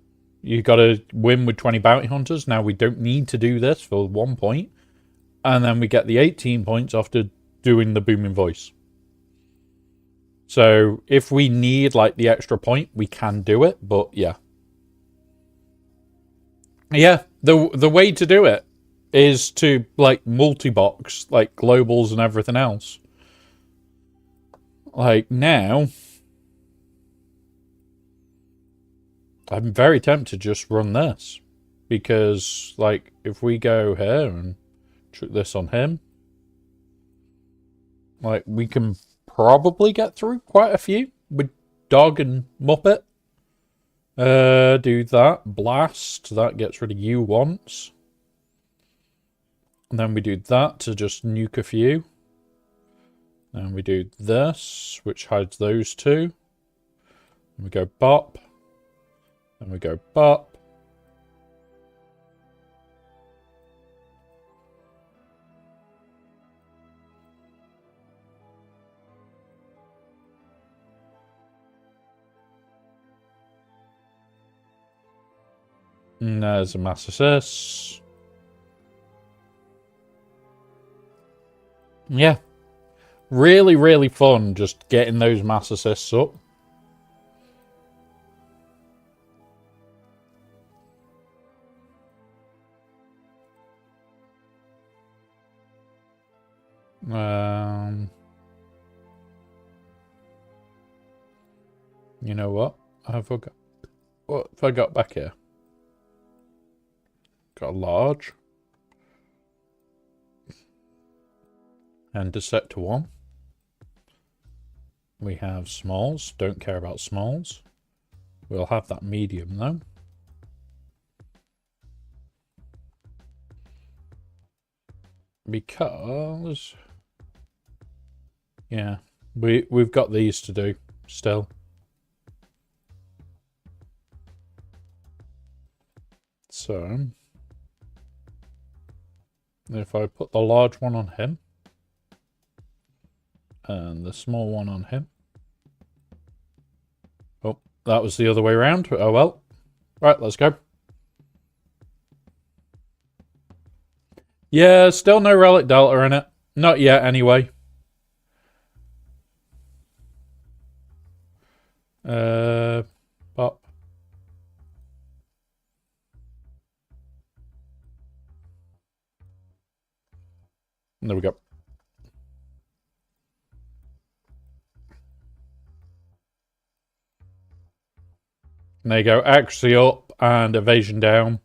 You got to win with 20 bounty hunters. Now we don't need to do this for 1 point. And then we get the 18 points after doing the booming voice. So if we need like the extra point, we can do it. But yeah. Yeah, the way to do it is to like multi-box, like globals and everything else. Like now, I'm very tempted to just run this. Because like if we go here and Chuck this on him. Like, we can probably get through quite a few with Dog and Muppet. Do that. Blast. That gets rid of you once. And then we do that to just nuke a few. And we do this, which hides those two. And we go bop. And we go bop. And there's a mass assist. Yeah. Really, really fun just getting those mass assists up. You know what? What have I got back here? Got a large. And to set to 1. We have smalls. Don't care about smalls. We'll have that medium though. Because yeah, we've got these to do still. So if I put the large one on him and the small one on him. Oh, that was the other way around. Oh well. Right, let's go. Yeah, still no Relic Delta in it. Not yet, anyway. Pop. There we go. And there you go. Accuracy up and evasion down.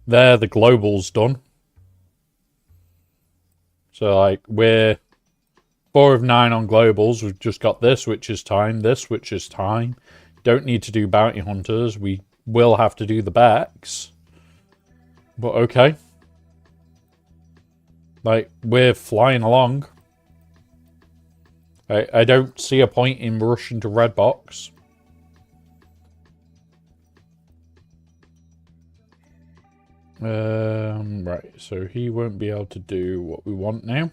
There, the global's done. So, like, we're 4 of 9 on globals. We've just got this, which is time. This, which is time. Don't need to do bounty hunters. We will have to do the backs. But okay. Like, we're flying along. I don't see a point in rushing to red box. Right, so he won't be able to do what we want now.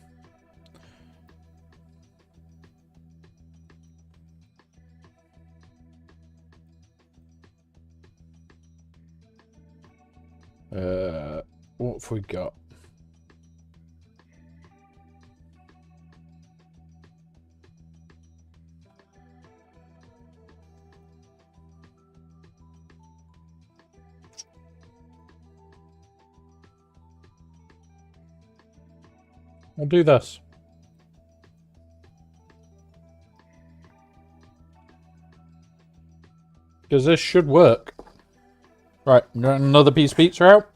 What have we got? We'll do this. Because this should work. Right, another piece of pizza out.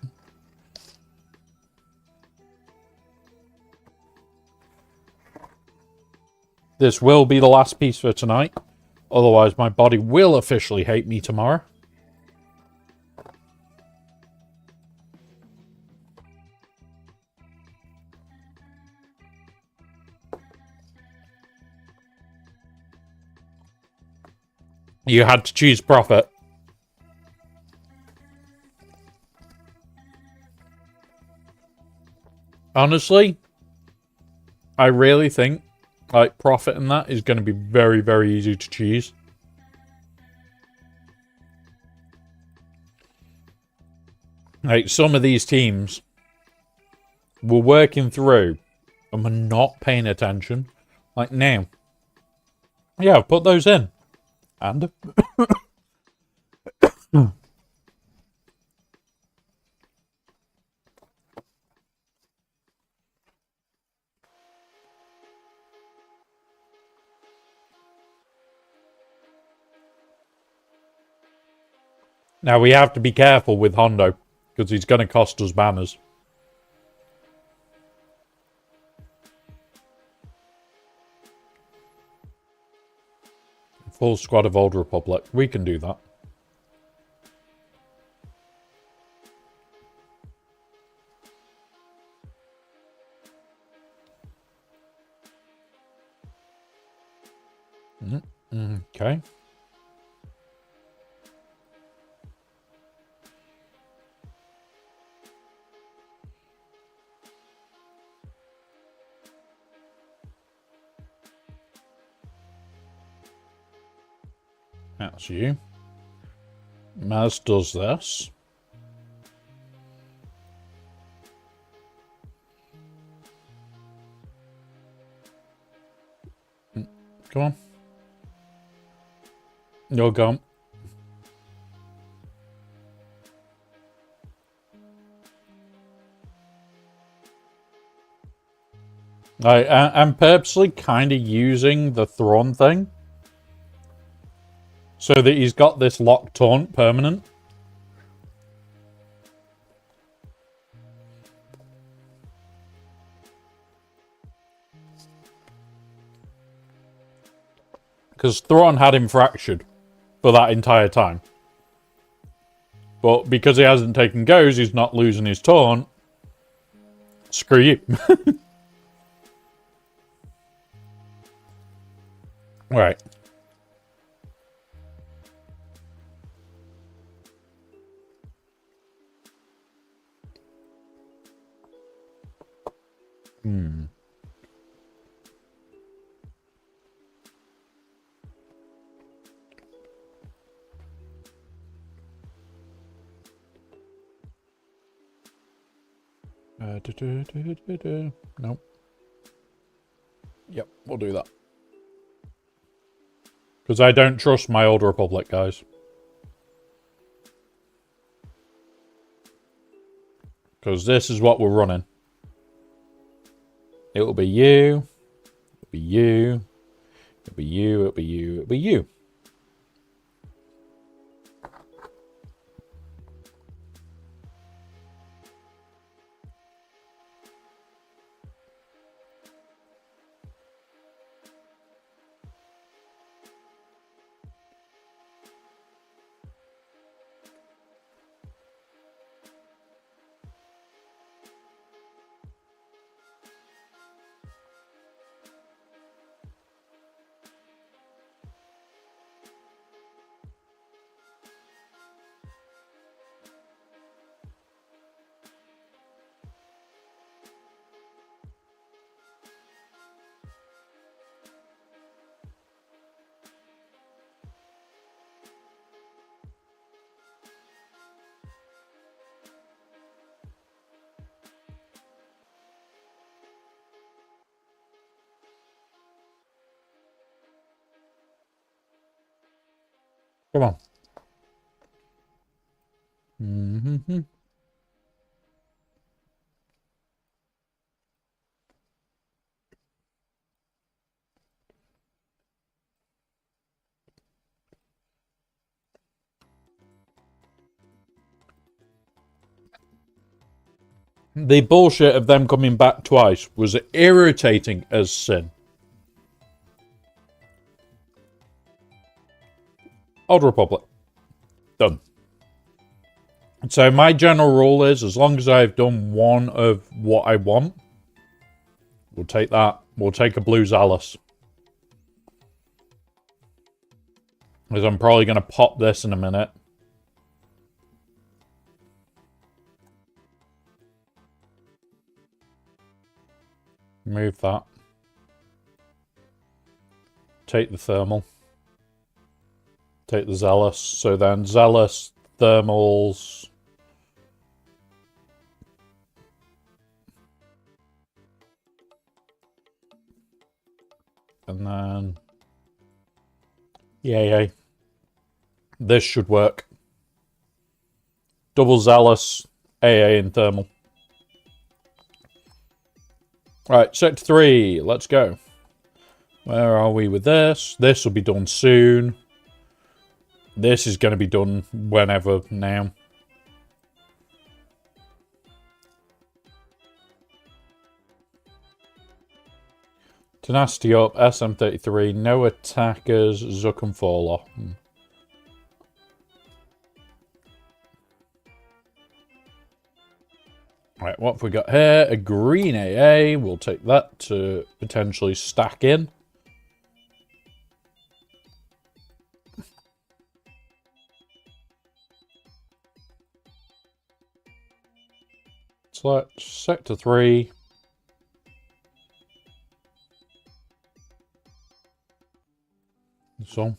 This will be the last piece for tonight. Otherwise, my body will officially hate me tomorrow. You had to choose profit. Honestly, I really think like profit in that is going to be very, very easy to choose. Like some of these teams we're working through and we're not paying attention. Like now. Yeah, I've put those in. And now we have to be careful with Hondo because he's going to cost us banners. Full squad of Old Republic. We can do that. Okay. That's you. Maz does this. Come on. You're gone. I'm purposely kind of using the Thrawn thing so that he's got this lock taunt permanent. Because Thrawn had him fractured for that entire time. But because he hasn't taken goes, he's not losing his taunt. Screw you. Right. Nope. Yep, we'll do that. Because I don't trust my Old Republic, guys. Because this is what we're running. It'll be you. It'll be you. It'll be you. It'll be you. It'll be you. Come on. The bullshit of them coming back twice was irritating as sin. Old Republic. Done. So my general rule is, as long as I've done one of what I want, we'll take that. We'll take a blue Zalus. Because I'm probably going to pop this in a minute. Move that. Take the thermal. Take the Zealous. So then Zealous, thermals. And then... Yay. This should work. Double Zealous, AA and thermal. Right, Sector 3, let's go. Where are we with this? This will be done soon. This is going to be done whenever now. Tenacity up, SM33, no attackers, Zuck and Faller. Right, what have we got here? A green AA. We'll take that to potentially stack in. Select Sector 3. So,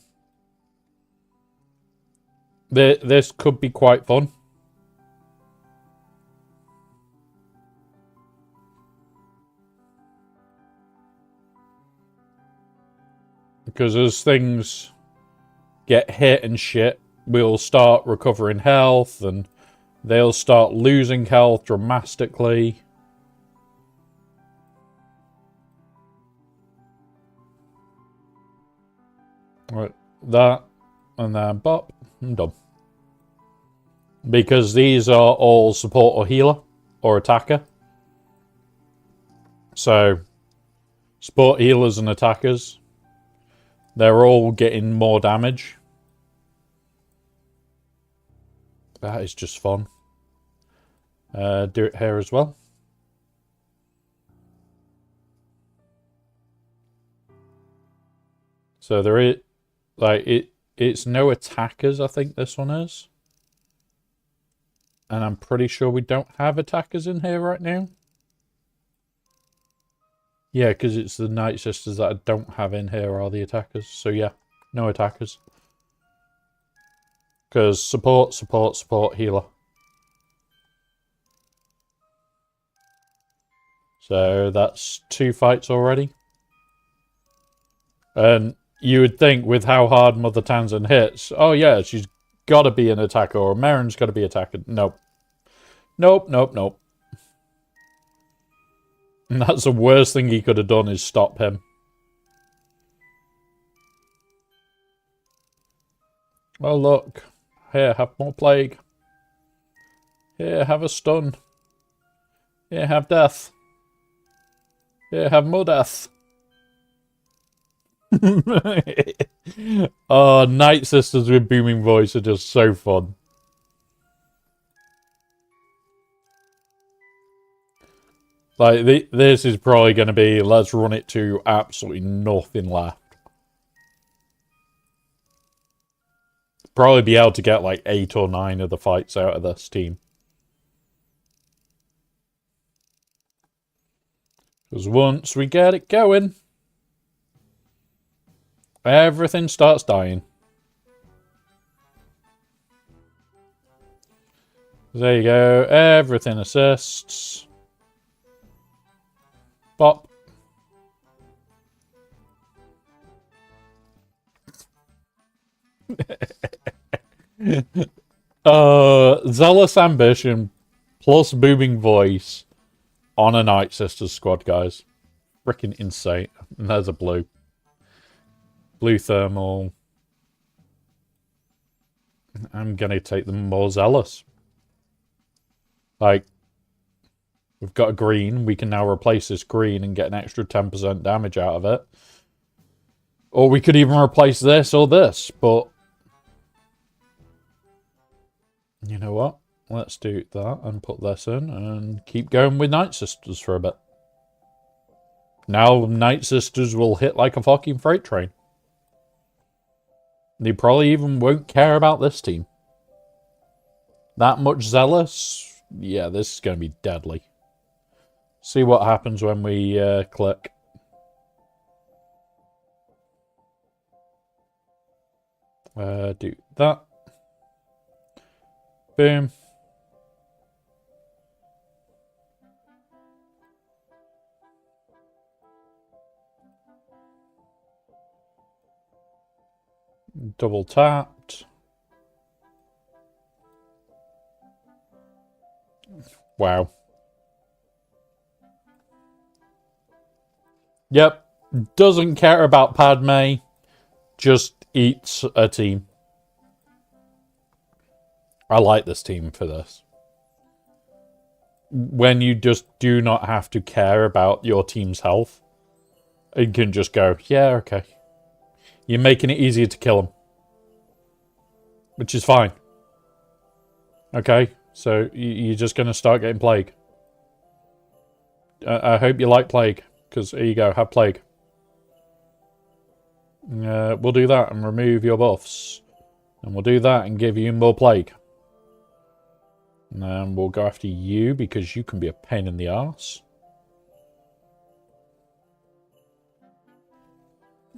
this could be quite fun. Because as things get hit and shit, we'll start recovering health and they'll start losing health dramatically. Right, that, and then bop, and done. Because these are all support or healer, or attacker. So, support healers and attackers, they're all getting more damage. That is just fun. Do it here as well. So there is, like, it's no attackers, I think this one is. And I'm pretty sure we don't have attackers in here right now. Yeah, because it's the Night Sisters that I don't have in here are the attackers. So yeah, no attackers. Because support, support, support, healer. So that's 2 fights already. And you would think with how hard Mother Tanzan hits, oh yeah, she's got to be an attacker, or Marin's got to be attacker. Nope. Nope, nope, nope. And that's the worst thing he could have done, is stop him. Oh look. Here, have more plague. Here, have a stun. Here, have death. Here, have more death. Oh, Night Sisters with booming voice are just so fun. Like, this is probably going to be, let's run it to absolutely nothing left. Probably be able to get like 8 or 9 of the fights out of this team. Because once we get it going, everything starts dying. There you go. Everything assists. Bop. Zealous ambition plus booming voice on a Night Sisters squad, guys. Freaking insane. And there's a blue. Blue thermal. I'm gonna take them more zealous. Like, we've got a green. We can now replace this green and get an extra 10% damage out of it. Or we could even replace this or this, but you know what? Let's do that and put this in and keep going with Night Sisters for a bit. Now Night Sisters will hit like a fucking freight train. They probably even won't care about this team. That much zealous? Yeah, this is going to be deadly. See what happens when we click. Do that. Boom. Double tapped. Wow. Yep. Doesn't care about Padme. Just eats a team. I like this team for this. When you just do not have to care about your team's health. and can just go, yeah, okay. You're making it easier to kill them. Which is fine. Okay, so you're just going to start getting plague. I hope you like plague, because here you go, have plague. We'll do that and remove your buffs. And we'll do that and give you more plague. And then we'll go after you, because you can be a pain in the arse.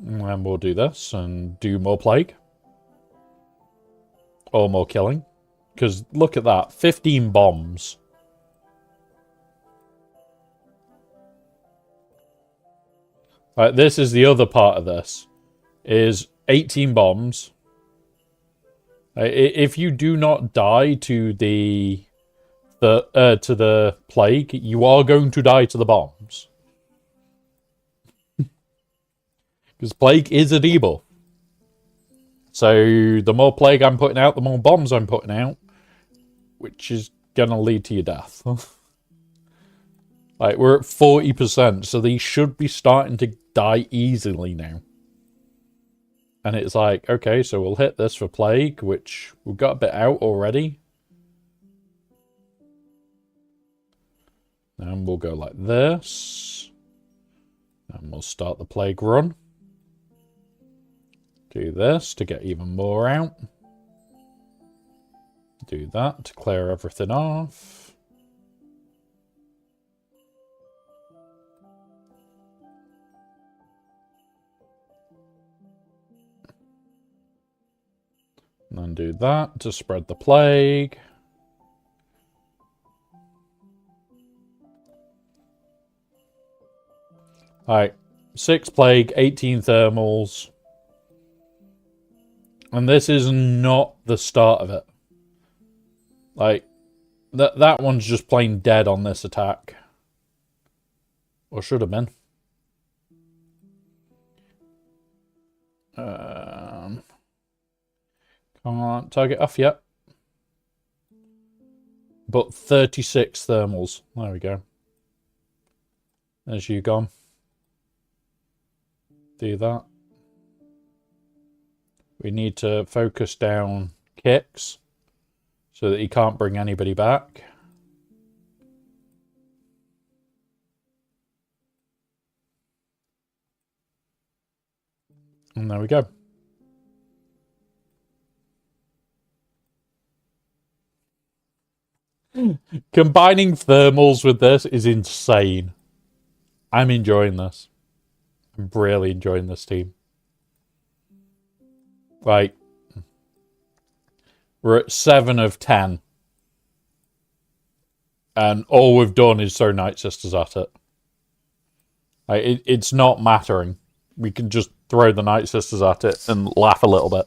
And then we'll do this and do more plague. Or more killing. Because look at that, 15 bombs. Right, this is the other part of this. Is 18 bombs. If you do not die to the plague, you are going to die to the bombs. Because plague is a debuff. So the more plague I'm putting out, the more bombs I'm putting out. Which is going to lead to your death. Like, we're at 40%, so these should be starting to die easily now. And it's like, okay, so we'll hit this for plague, which we've got a bit out already. And we'll go like this. And we'll start the plague run. Do this to get even more out. Do that to clear everything off. And then do that to spread the plague. Alright, 6 plague, 18 thermals. And this is not the start of it. Like, that one's just plain dead on this attack. Or should have been. Can't target off yet. But 36 thermals. There we go. There's you gone. Do that. We need to focus down kicks so that he can't bring anybody back. And there we go. Combining thermals with this is insane. I'm enjoying this. I'm really enjoying this team. Like, we're at 7 of 10. And all we've done is throw Night Sisters at it. Like, it's not mattering. We can just throw the Night Sisters at it and laugh a little bit.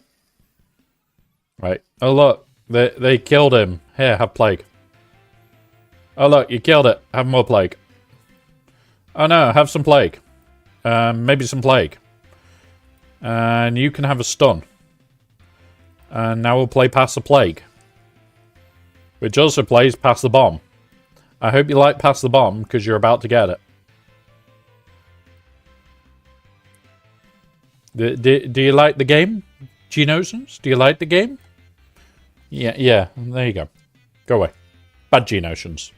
Right. Oh, look. They killed him. Here, have plague. Oh, look. You killed it. Have more plague. Oh, no. Have some plague. Maybe some plague. And you can have a stun. And now we'll play Pass the Plague. Which also plays Pass the Bomb. I hope you like Pass the Bomb, because you're about to get it. Do you like the game, Genosons? Do you like the game? Yeah, there you go. Go away. Bad Genosons.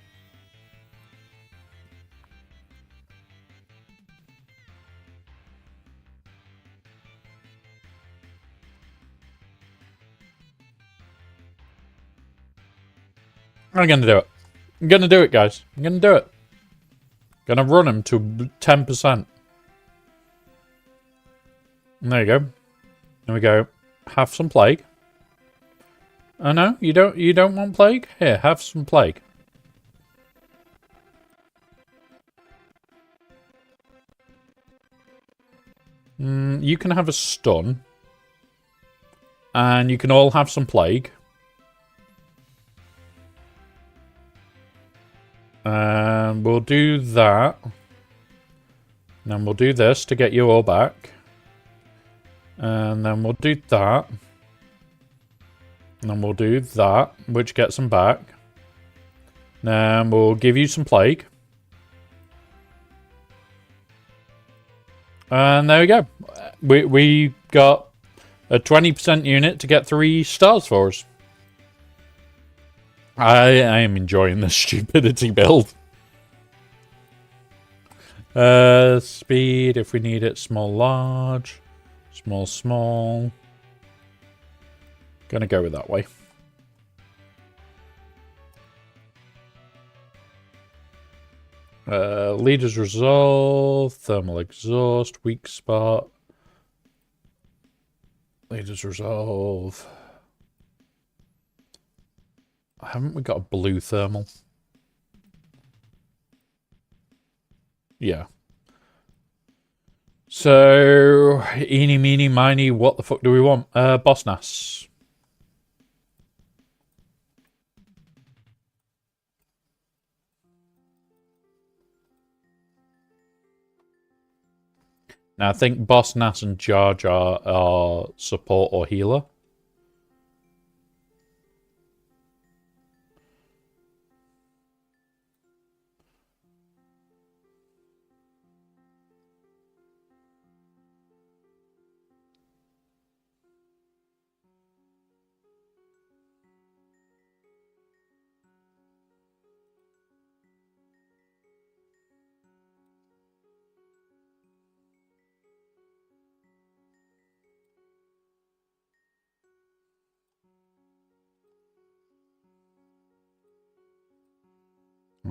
I'm gonna do it. I'm gonna do it, guys. I'm gonna do it. Gonna run him to 10%. And there you go. There we go. Have some plague. Oh no, you don't want plague? Here, have some plague. You can have a stun. And you can all have some plague. And we'll do that. And then we'll do this to get you all back. And then we'll do that. And then we'll do that, which gets them back. Then we'll give you some plague. And there we go. We got a 20% unit to get 3 stars for us. I am enjoying this stupidity build. Speed, if we need it, small, large. Small, small. Gonna go with that way. Leader's resolve, thermal exhaust, weak spot. Leader's resolve. Haven't we got a blue thermal? Yeah. So, eeny, meeny, miny, what the fuck do we want? Boss Nass. Now, I think Boss Nass and Jar Jar are support or healer.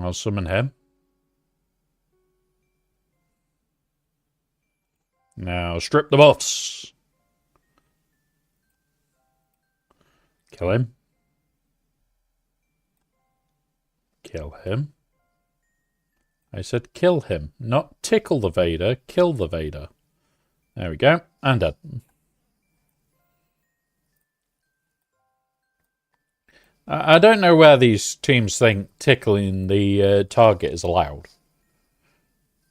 I'll summon him. Now, strip the buffs. Kill him. Kill him. I said kill him, not tickle the Vader, kill the Vader. There we go, and dead. I don't know where these teams think tickling the target is allowed.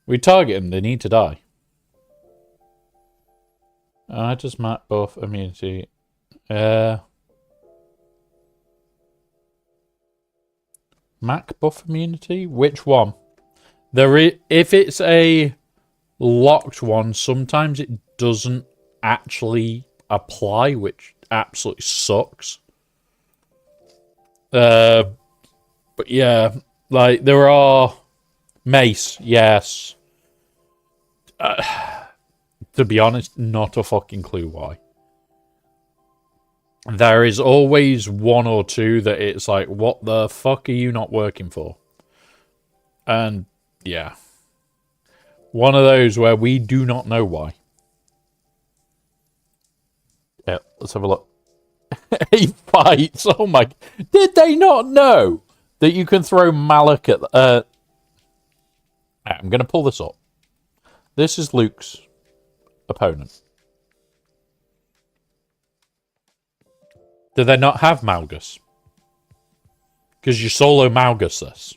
We target them, they need to die. I just map buff immunity. Mac buff immunity? Which one? If it's a locked one, sometimes it doesn't actually apply, which absolutely sucks. But yeah, like there are mace, yes. To be honest, not a fucking clue why. There is always one or two that it's like, what the fuck are you not working for? And yeah, one of those where we do not know why. Yeah, let's have a look. 8 fights. Oh my! Did they not know that you can throw Malak at? I'm going to pull this up. This is Luke's opponent. Do they not have Malgus? Because you solo Malgus this.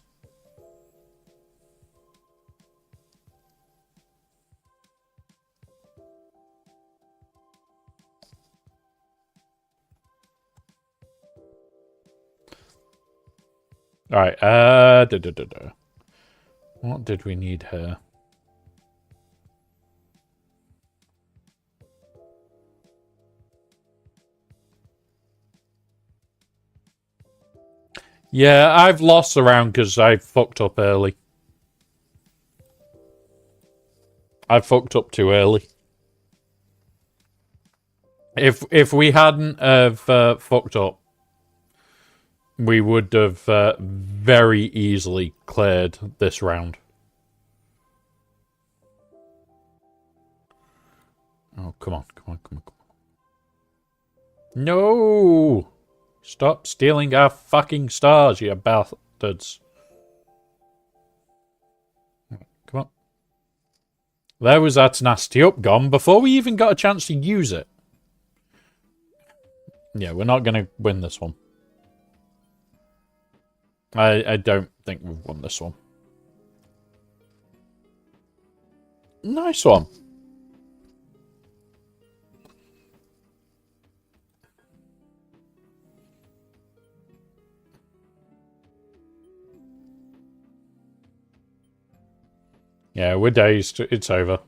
Alright, what did we need here? Yeah, I've lost around because I fucked up early. I fucked up too early. If we hadn't have fucked up, we would have very easily cleared this round. Oh, come on, come on, come on, come on. No! Stop stealing our fucking stars, you bastards. Come on. There was that nasty up gone before we even got a chance to use it. Yeah, we're not going to win this one. I don't think we've won this one. Nice one. Yeah, we're dazed. It's over.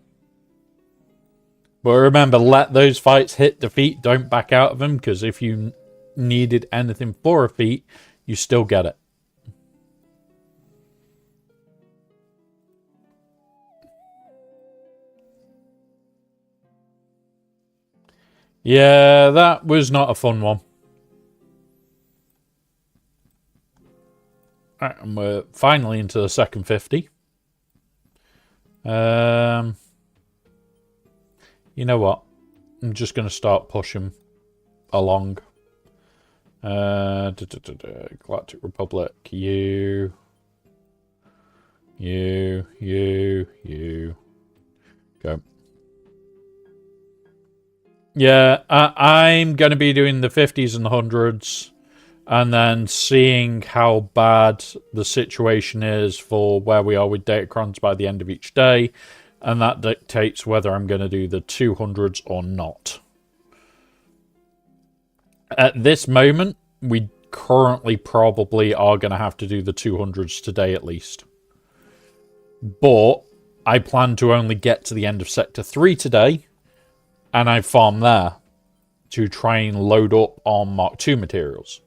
But remember, let those fights hit defeat. Don't back out of them, because if you needed anything for a feat, you still get it. Yeah, that was not a fun one. Right, and we're finally into the second 50. You know what? I'm just going to start pushing along. Galactic Republic, you. Go. Yeah, I'm going to be doing the 50s and the 100s. And then seeing how bad the situation is for where we are with Datacrons by the end of each day. And that dictates whether I'm going to do the 200s or not. At this moment, we currently probably are going to have to do the 200s today at least. But I plan to only get to the end of Sector 3 today. And I farm there to try and load up on Mark II materials.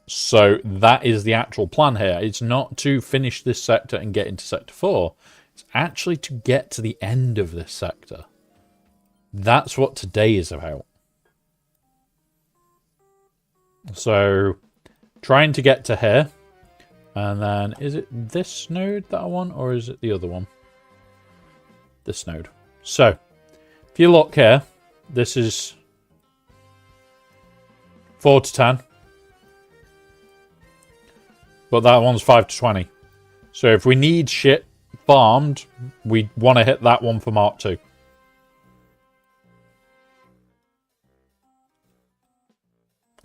So that is the actual plan here. It's not to finish this sector and get into Sector 4. It's actually to get to the end of this sector. That's what today is about. So, trying to get to here. And then, is it this node that I want? Or is it the other one? This node. So, if you look here, this is 4 to 10. But that one's 5 to 20. So if we need shit farmed, we want to hit that one for Mark 2.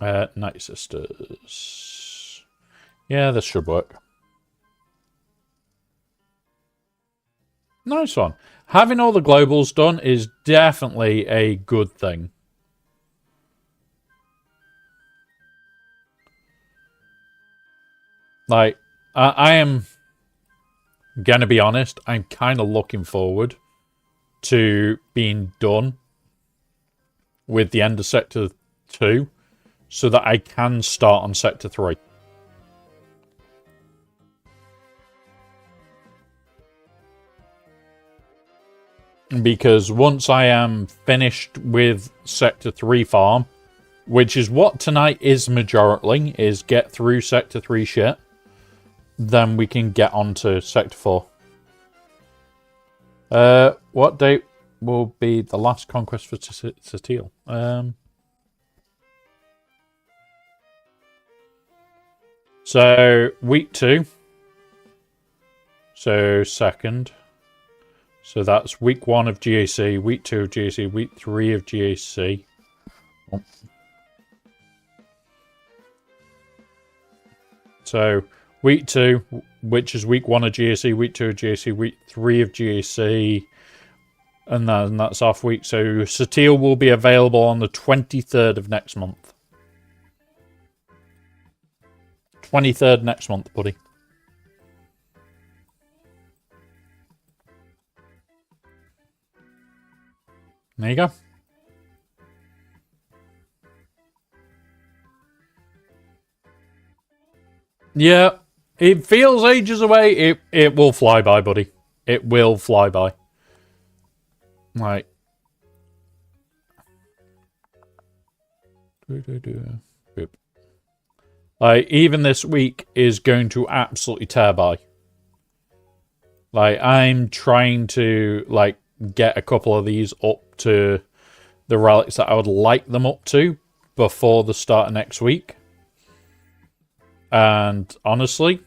Night Sisters. Yeah, this should work. Nice one. Having all the globals done is definitely a good thing. Like, I am gonna be honest, I'm kind of looking forward to being done with the end of Sector 2 so that I can start on Sector 3. Because once I am finished with Sector 3 farm, which is what tonight is majorly, is get through Sector 3 shit, then we can get on to Sector 4. What date will be the last conquest for Sateel? So, week 2. So, second. So that's week 1 of GAC, week 2 of GAC, week 3 of GAC. Oh. So, week 2, which is week 1 of GAC, week 2 of GAC, week 3 of GAC, and then that's off week. So, Sateel will be available on the 23rd of next month. 23rd next month, buddy. There you go. Yeah, it feels ages away. It will fly by, buddy. It will fly by. Like, even this week is going to absolutely tear by. Like, I'm trying to, like, get a couple of these up to the relics that I would like them up to before the start of next week. And honestly,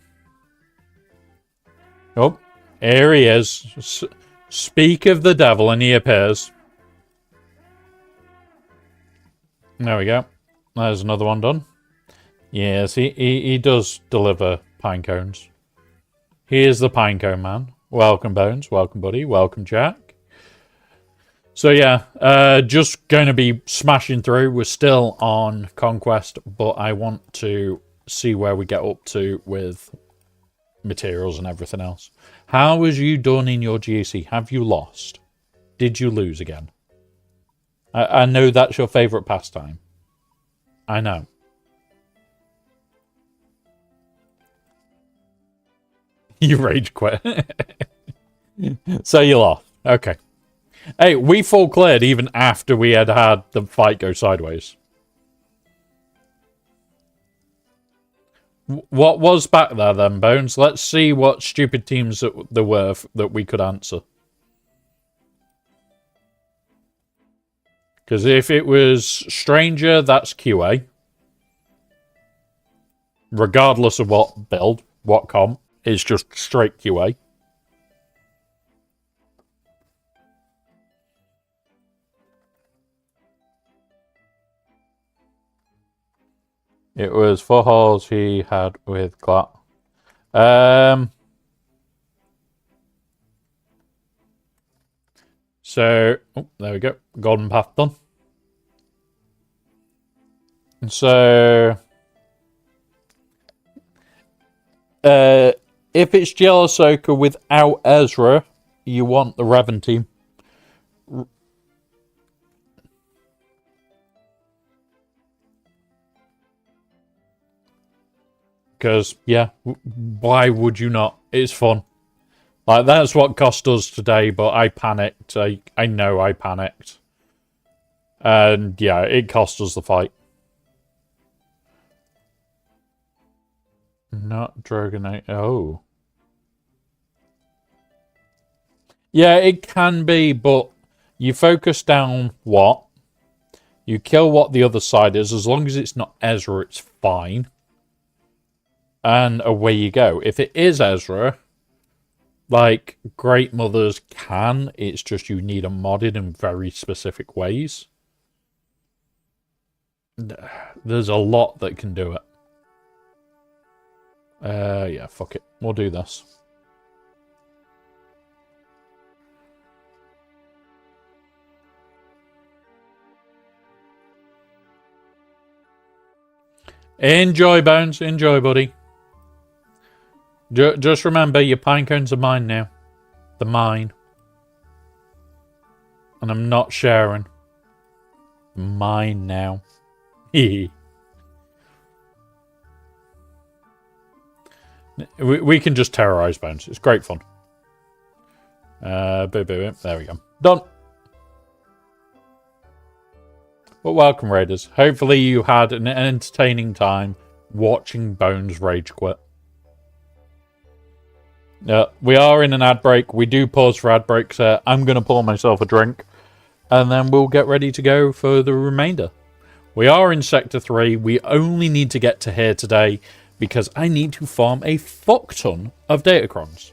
oh, here he is. Speak of the devil, and he appears. There we go. There's another one done. Yes, he does deliver pine cones. He is the pine cone man. Welcome, Bones. Welcome, buddy. Welcome, Jack. So yeah, just going to be smashing through. We're still on Conquest, but I want to see where we get up to with materials and everything else. How was you done in your GAC? Have you lost? did you lose again? I know that's your favourite pastime. I know. You rage quit. So you lost. Okay. Hey, we full cleared even after we had had the fight go sideways. What was back there then, Bones? Let's see what stupid teams there were that we could answer. Because if it was Stranger, that's QA. Regardless of what build, what comp, it's just straight QA. It was 4 holes he had with Glat. So, oh, there we go. Golden path done. So, if it's Ahsoka without Ezra, you want the Revan team. Because, yeah, why would you not? It's fun. Like, that's what cost us today, but I panicked. I know I panicked. And, yeah, it cost us the fight. Not Dragonite. Oh. Yeah, it can be, but you focus down what? You kill what the other side is. As long as it's not Ezra, it's fine. And away you go. If it is Ezra, like, Great Mothers can. It's just you need them modded in very specific ways. There's a lot that can do it. Yeah, fuck it. We'll do this. Enjoy, Bones. Enjoy, buddy. Just remember, your pine cones are mine now. They're mine. And I'm not sharing. Mine now. We can just terrorize Bones. It's great fun. There we go. Done. Well, welcome, Raiders. Hopefully you had an entertaining time watching Bones rage quit. We are in an ad break. We do pause for ad breaks. I'm going to pour myself a drink. And then we'll get ready to go for the remainder. We are in Sector 3. We only need to get to here today because I need to farm a fuck ton of Datacrons.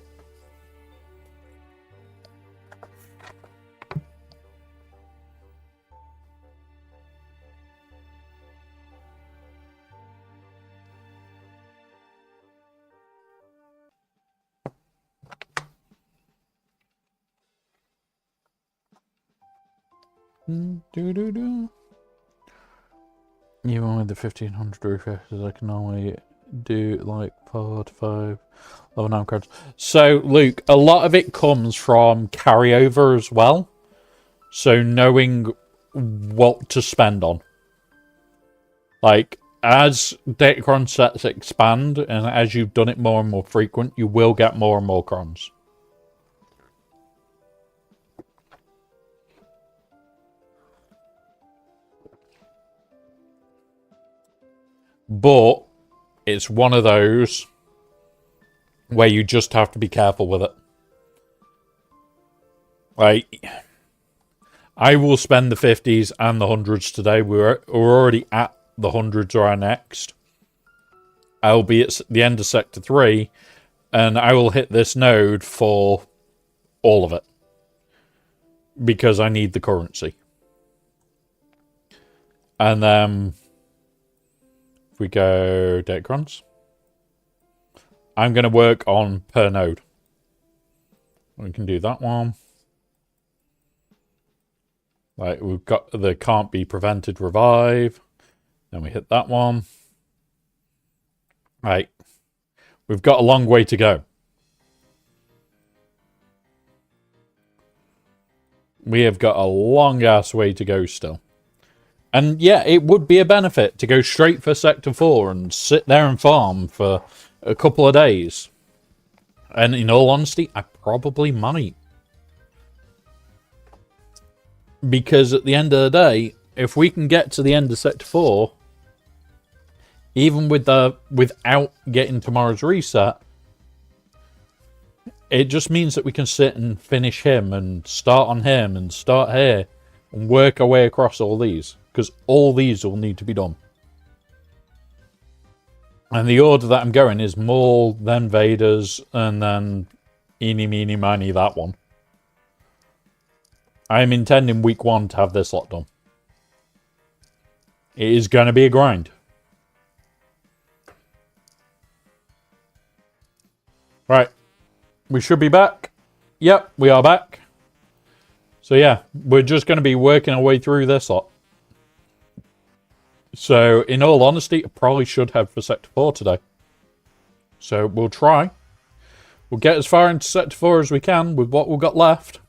Even with the 1500 refreshes, I can only do like 4 to 5 level 9 cards. So, Luke, a lot of it comes from carryover as well. So, knowing what to spend on. Like, as Datacron sets expand, and as you've done it more and more frequent, you will get more and more crons. But it's one of those where you just have to be careful with it. Like, I will spend the 50s and the 100s today. We're already at the 100s or our next. I'll be at the end of Sector 3, and I will hit this node for all of it. Because I need the currency. And then we go Datacrons. I'm going to work on per node. We can do that one. Like, we've got the can't be prevented revive. Then we hit that one. Right. We've got a long way to go. We have got a long-ass way to go still. And yeah, it would be a benefit to go straight for Sector 4 and sit there and farm for a couple of days. And in all honesty, I probably might. Because at the end of the day, if we can get to the end of Sector 4, even without getting tomorrow's reset, it just means that we can sit and finish him and start on him and start here and work our way across all these. Because all these will need to be done. And the order that I'm going is Maul, then Vader's, and then eeny, meeny, miny, that one. I'm intending week 1 to have this lot done. It is going to be a grind. Right. We should be back. Yep, we are back. So yeah, we're just going to be working our way through this lot. So, in all honesty, I probably should head for Sector 4 today. So, we'll try. We'll get as far into Sector 4 as we can with what we've got left.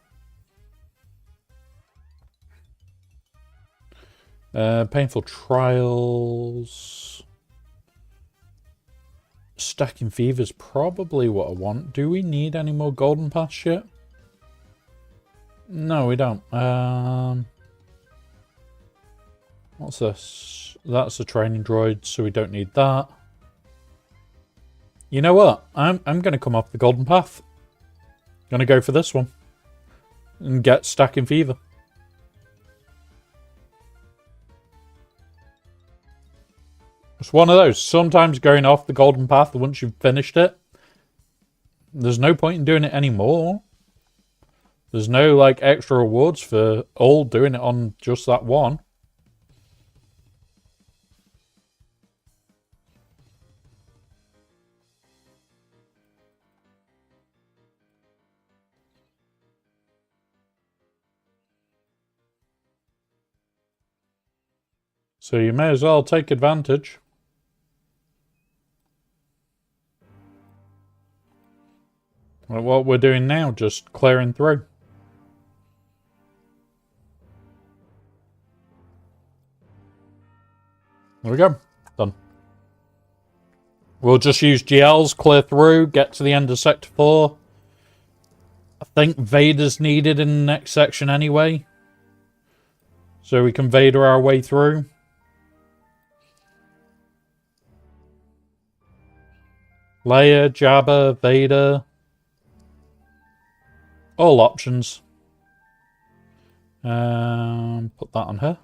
Painful Trials. Stacking Fever's probably what I want. Do we need any more Golden Pass yet? No, we don't. What's this? That's a training droid, so we don't need that. You know what? I'm going to come off the Golden Path. Going to go for this one. And get Stacking Fever. It's one of those. Sometimes going off the Golden Path once you've finished it, there's no point in doing it anymore. There's no like extra rewards for all doing it on just that one. So you may as well take advantage. Well, what we're doing now, just clearing through. There we go. Done. We'll just use GLs, clear through, get to the end of Sector 4. I think Vader's needed in the next section anyway. So we can Vader our way through. Leia, Jabba, Vader. All options. Put that on her.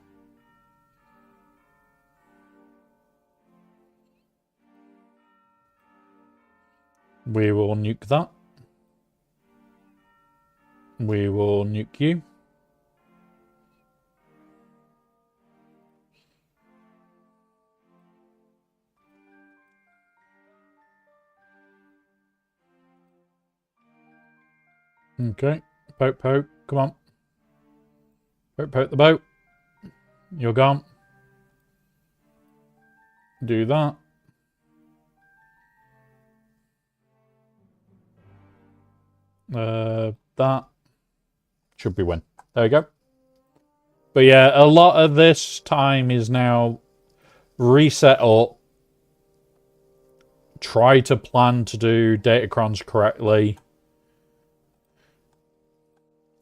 We will nuke that. We will nuke you. Okay. Poke, poke. Come on. Poke, poke the boat. You're gone. Do that. That should be win. There we go. But yeah, a lot of this time is now reset up. Try to plan to do datacrons correctly.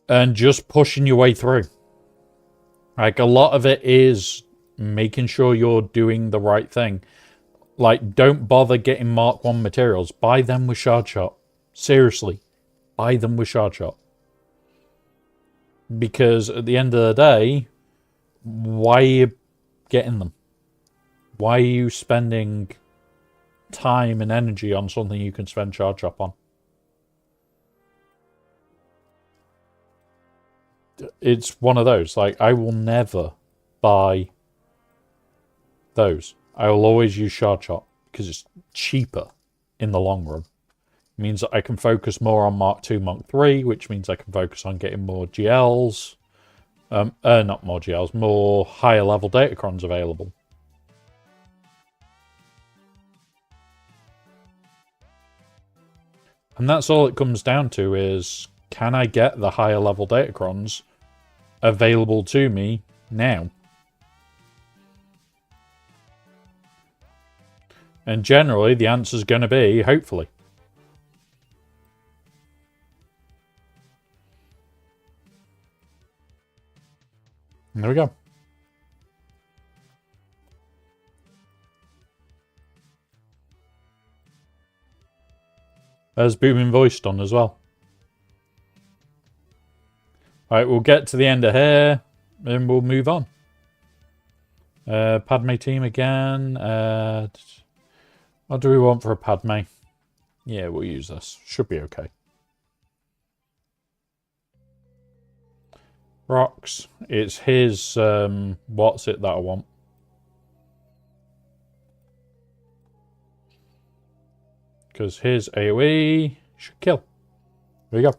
And just pushing your way through. Like, a lot of it is making sure you're doing the right thing. Like, don't bother getting Mark 1 materials. Buy them with Shard Shot. Seriously. Buy them with Shard Shot. Because at the end of the day, why are you getting them? Why are you spending time and energy on something you can spend Shard Shot on? It's one of those. Like, I will never buy those. I will always use Shard Shot because it's cheaper in the long run. It means that I can focus more on Mark 2, Mark 3, which means I can focus on getting more GLs. Not more GLs, more higher level datacrons available. And that's all it comes down to is, can I get the higher level datacrons available to me now. And generally, the answer's going to be, hopefully. There we go. There's booming voice done as well. Alright, we'll get to the end of here, and we'll move on. Padme team again. What do we want for a Padme? Yeah, we'll use this. Should be okay. Rocks. It's his, what's it that I want? Because his AoE should kill. There we go.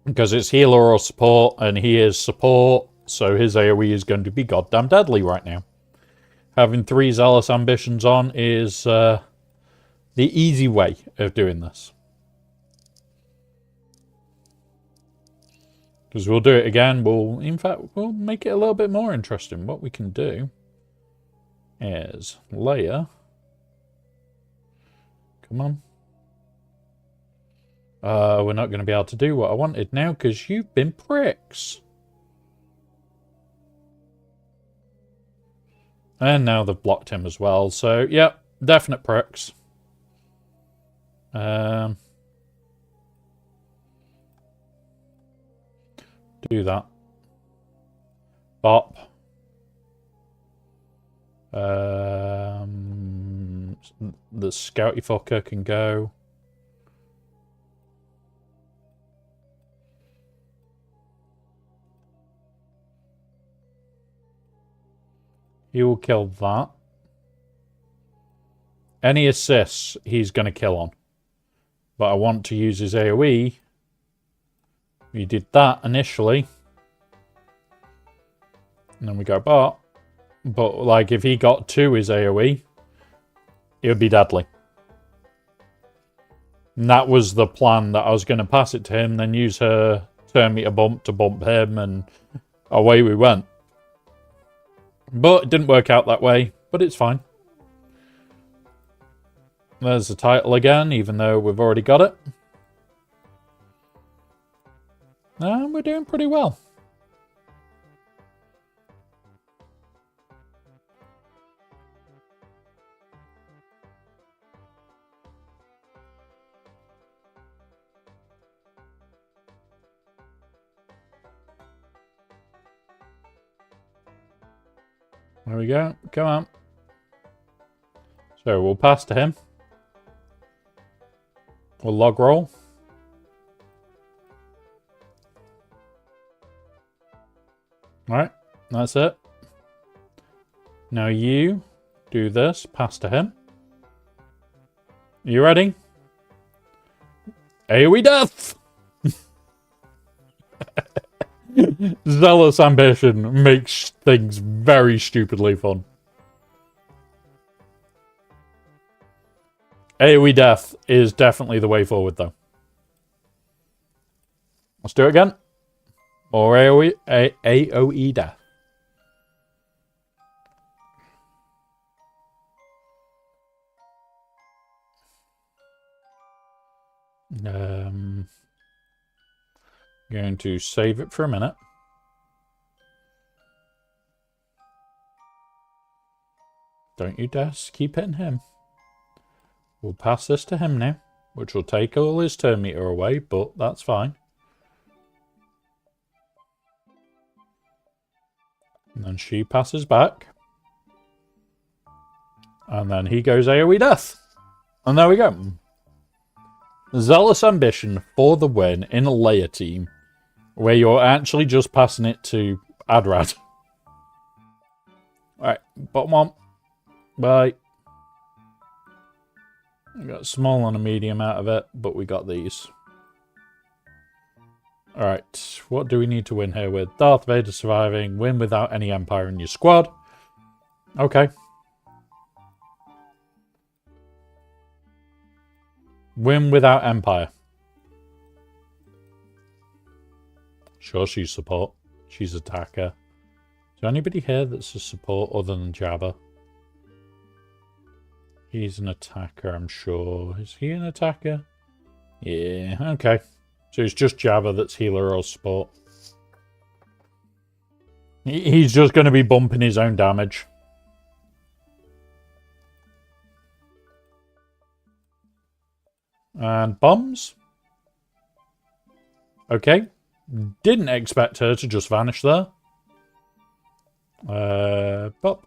Because it's healer or support, and he is support, so his AoE is going to be goddamn deadly right now. Having 3 Zealous Ambitions on is the easy way of doing this. Because we'll do it again. In fact, we'll make it a little bit more interesting. What we can do is layer. Come on. We're not going to be able to do what I wanted now because you've been pricks. And now they've blocked him as well. So, yeah, definite pricks. Do that. Bop. The scouty fucker can go. He will kill that. Any assists, he's going to kill on. But I want to use his AoE. We did that initially. And then we go bot. But, like, if he got to his AoE, it would be deadly. And that was the plan, that I was going to pass it to him, then use her turn meter bump to bump him, and away we went. But it didn't work out that way, but it's fine. There's the title again, even though we've already got it. And we're doing pretty well. There we go. Come on. So we'll pass to him. We'll log roll. Alright, that's it. Now you do this, pass to him. You ready? AoE death! Zealous Ambition makes things very stupidly fun. AoE death is definitely the way forward, though. Let's do it again. Or AoE death. Going to save it for a minute. Don't you dare keep hitting him. We'll pass this to him now, which will take all his turn meter away, but that's fine. And then she passes back. And then he goes AoE death. And there we go. Zealous Ambition for the win in a layer team, where you're actually just passing it to Adrad. Alright, bottom one. Bye. We got a small and a medium out of it, but we got these. Alright, what do we need to win here with? Darth Vader surviving, win without any Empire in your squad. Okay. Win without Empire. sure she's support. She's attacker. Is there anybody here that's a support other than Jabba? He's an attacker, I'm sure. Is he an attacker? Yeah, okay. So it's just Jabba that's healer or support. He's just going to be bumping his own damage. And bombs. Okay. Didn't expect her to just vanish there. Bop.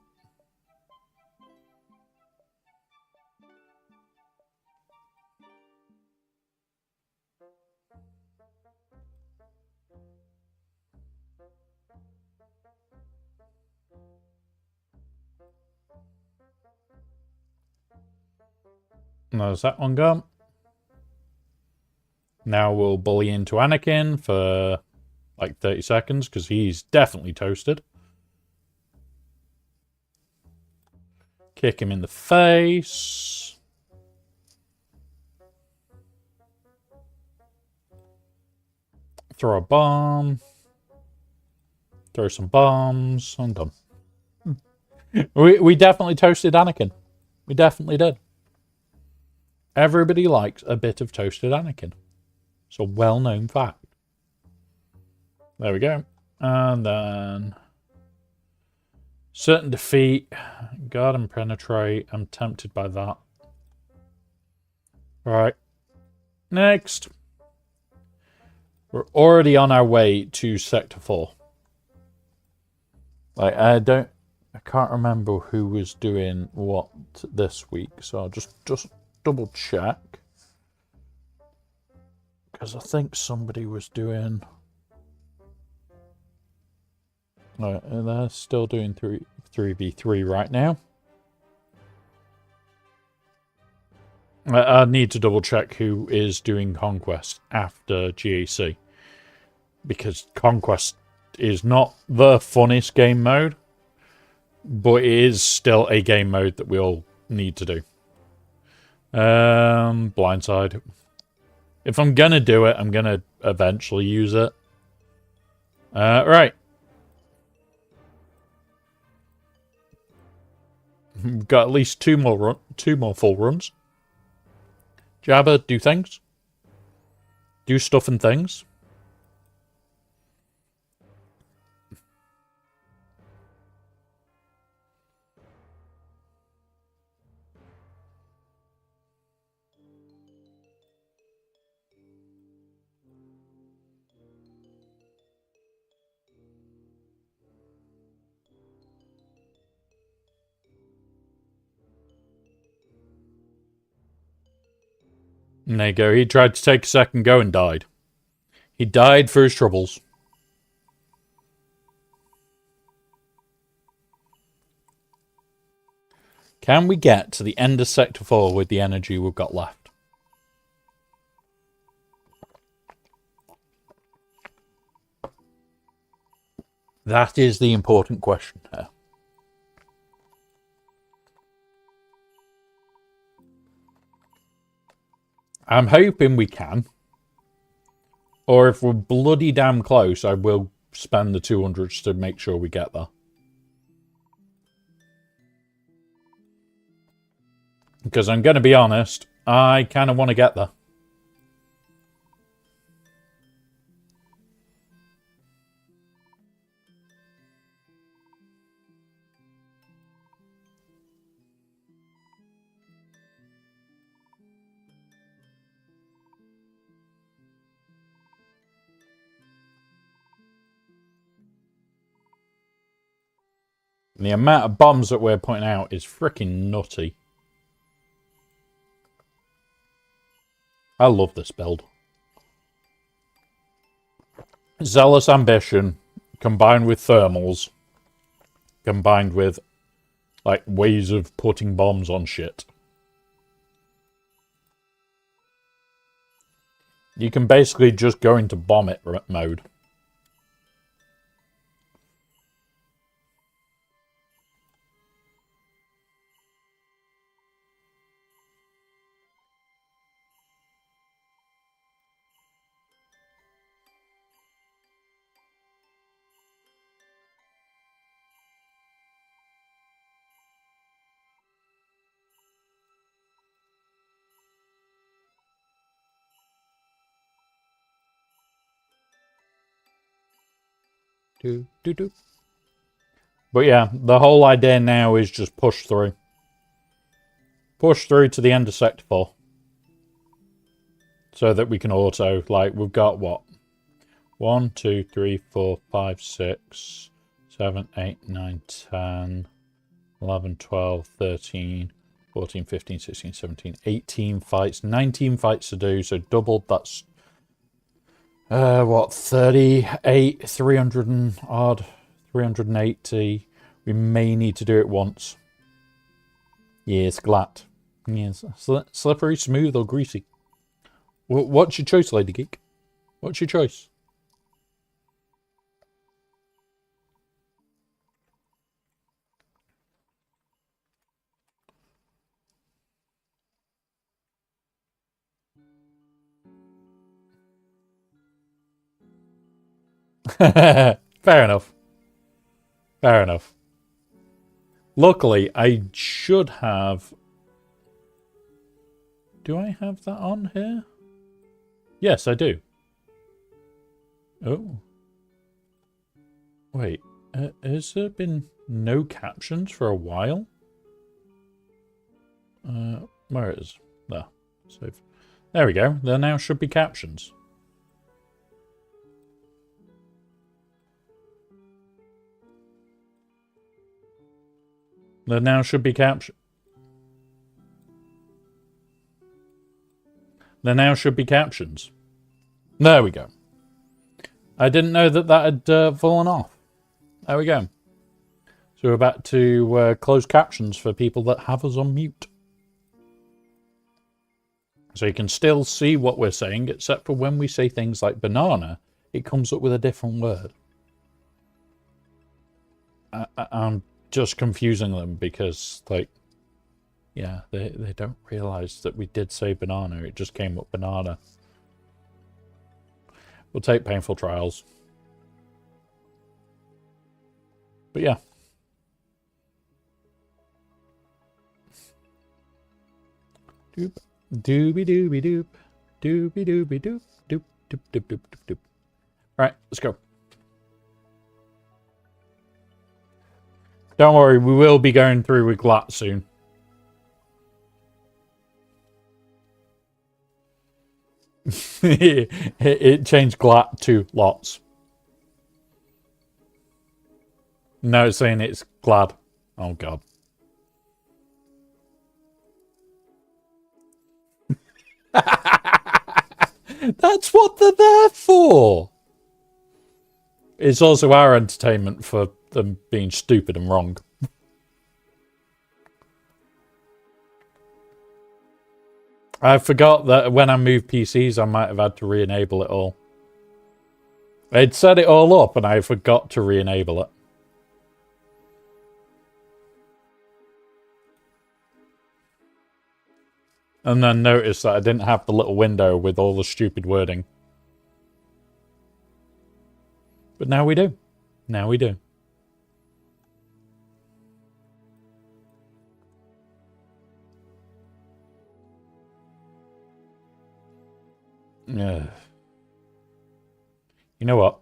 There's that one gone. Now we'll bully into Anakin for like 30 seconds because he's definitely toasted. Kick him in the face. Throw a bomb. Throw some bombs. I'm done. We definitely toasted Anakin. We definitely did. Everybody likes a bit of toasted Anakin. It's a well-known fact. There we go. And then... certain defeat. Guard and penetrate. I'm tempted by that. Right. Next. We're already on our way to Sector 4. Like, I can't remember who was doing what this week, so I'll just double check. Because I think somebody was doing... no, they're still doing 3v3 right now. I need to double check who is doing Conquest after GAC. Because Conquest is not the funnest game mode, but it is still a game mode that we all need to do. Blindside. If I'm gonna do it, I'm gonna eventually use it. Right. We've got at least two more full runs. Jabba, do things. Do stuff and things. And there you go. He tried to take a second go and died. He died for his troubles. Can we get to the end of Sector 4 with the energy we've got left? That is the important question here. I'm hoping we can. Or if we're bloody damn close, I will spend the 200s to make sure we get there. Because I'm going to be honest, I kind of want to get there. And the amount of bombs that we're putting out is freaking nutty. I love this build. Zealous ambition combined with thermals combined with like ways of putting bombs on shit. You can basically just go into bomb it mode. But yeah, the whole idea now is just push through. Push through to the end of Sector 4. So that we can auto, like, we've got what? 1, 2, 3, 4, 5, 6, 7, 8, 9, 10, 11, 12, 13, 14, 15, 16, 17, 18 fights, 19 fights to do, so doubled, that's, what, 38, 300 and odd, 380. We may need to do it once. Yes, glad. Yes, slippery, smooth, or greasy. What's your choice, Lady Geek? What's your choice? Fair enough. Fair enough. Luckily, I should have... Do I have that on here? Yes, I do. Oh. Wait, has there been no captions for a while? Where it is? There. Save. There we go. There now should be captions. There now should be captions. There now should be captions. There we go. I didn't know that had fallen off. There we go. So we're about to close captions for people that have us on mute. So you can still see what we're saying, except for when we say things like banana, it comes up with a different word. I'm just confusing them because, like, yeah, they don't realise that we did say banana. It just came up banana. We'll take painful trials. But yeah. Doop. Doobie doobie doop. Doobie doobie doop. Doop doop doop doop doop doop. Alright, let's go. Don't worry, we will be going through with GLAT soon. it changed GLAT to lots. No, it's saying it's glad. Oh, God. That's what they're there for. It's also our entertainment for them being stupid and wrong. I forgot that when I moved PCs, I might have had to re-enable it all. I'd set it all up and I forgot to re-enable it. And then noticed that I didn't have the little window with all the stupid wording. But now we do. Now we do. Yeah. You know what?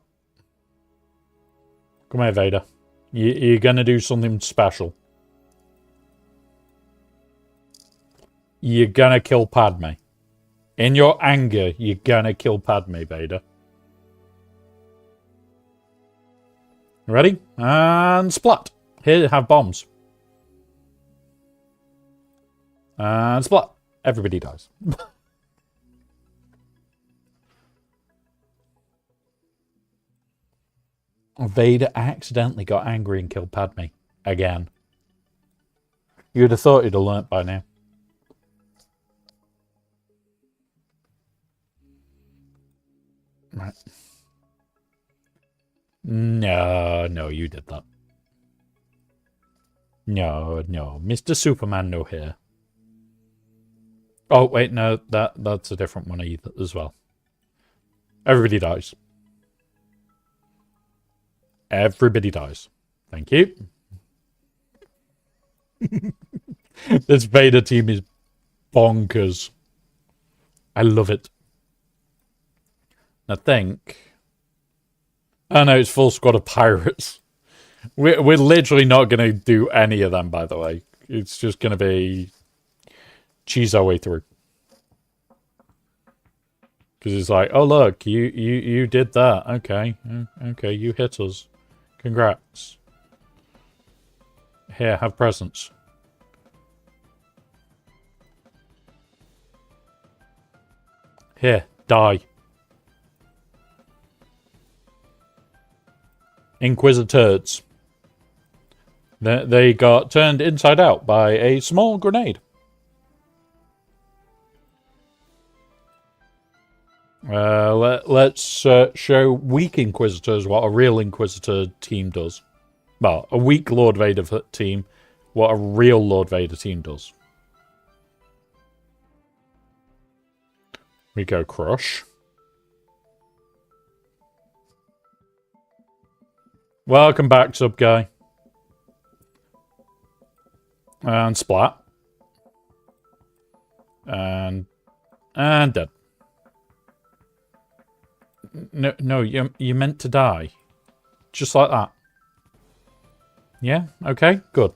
Come here, Vader. You're gonna do something special. You're gonna kill Padme. In your anger, you're gonna kill Padme, Vader. Ready? And splat. Here, have bombs. And splat. Everybody dies. Vader accidentally got angry and killed Padme. Again. You'd have thought he'd have learnt by now. Right. No, you did that. No, Mr. Superman, no here. Oh, wait, no, that's a different one either as well. Everybody dies. Everybody dies. Thank you. This Vader team is bonkers. I love it. I think Oh no, it's full squad of pirates. We're literally not going to do any of them, by the way. It's just going to be cheese our way through. Because it's like, oh look, you did that. Okay, okay, you hit us. Congrats. Here, have presents. Here, die. Inquisitors. They got turned inside out by a small grenade. Let's show weak Inquisitors what a real Inquisitor team does. Well, a weak Lord Vader team, what a real Lord Vader team does. We go Crush. Welcome back, sub guy. And Splat. And dead. No, you meant to die. Just like that. Yeah? Okay, good.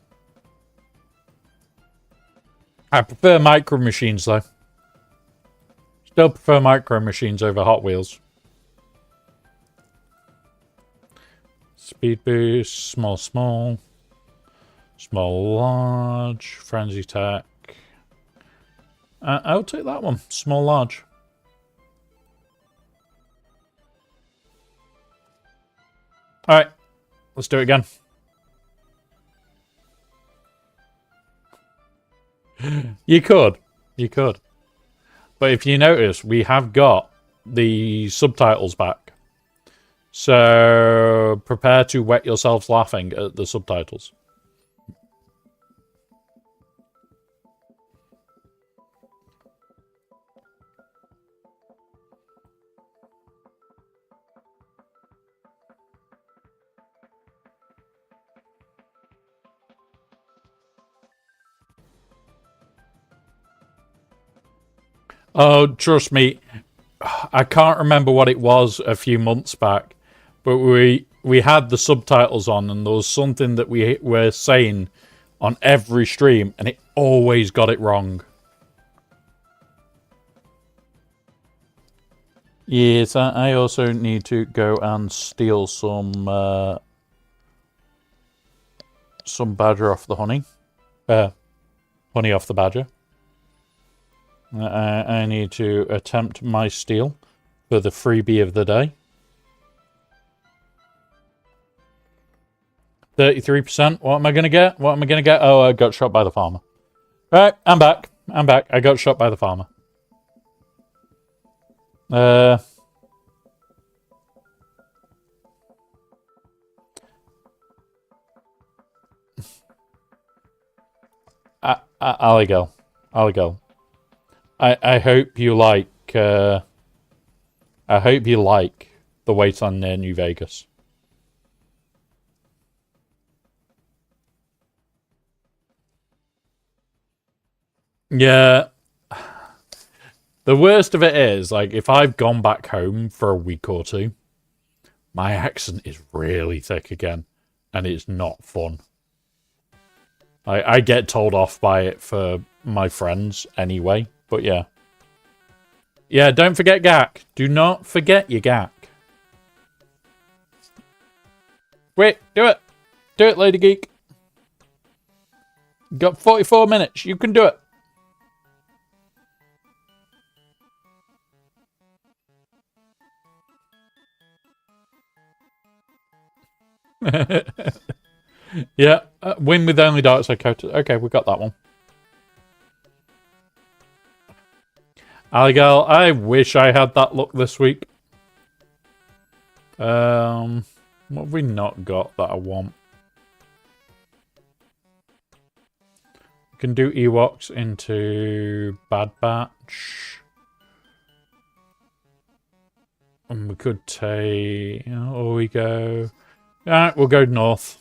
I prefer Micro Machines, though. Still prefer Micro Machines over Hot Wheels. Speed boost, small, large, frenzy attack. I'll take that one, small, large. All right, let's do it again. You could. But if you notice, we have got the subtitles back. So prepare to wet yourselves laughing at the subtitles. Oh, trust me, I can't remember what it was a few months back, but we had the subtitles on, and there was something that we were saying on every stream, and it always got it wrong. Yes, I also need to go and steal some badger off the honey. Honey off the badger. I need to attempt my steal for the freebie of the day. 33%. What am I going to get? Oh, I got shot by the farmer. Right, I'm back. I got shot by the farmer. I'll go. I hope you like the wait on near New Vegas. Yeah. The worst of it is, like, if I've gone back home for a week or two, my accent is really thick again, and it's not fun. I get told off by it for my friends anyway. But yeah. Yeah, don't forget GAC. Do not forget your GAC. Wait, do it. Do it, Lady Geek. You've got 44 minutes. You can do it. Yeah, win with only dark side coated. Okay, we got that one. Aligal, I wish I had that luck this week. What have we not got that I want? We can do Ewoks into Bad Batch. And we could take... or we go... Alright, we'll go north.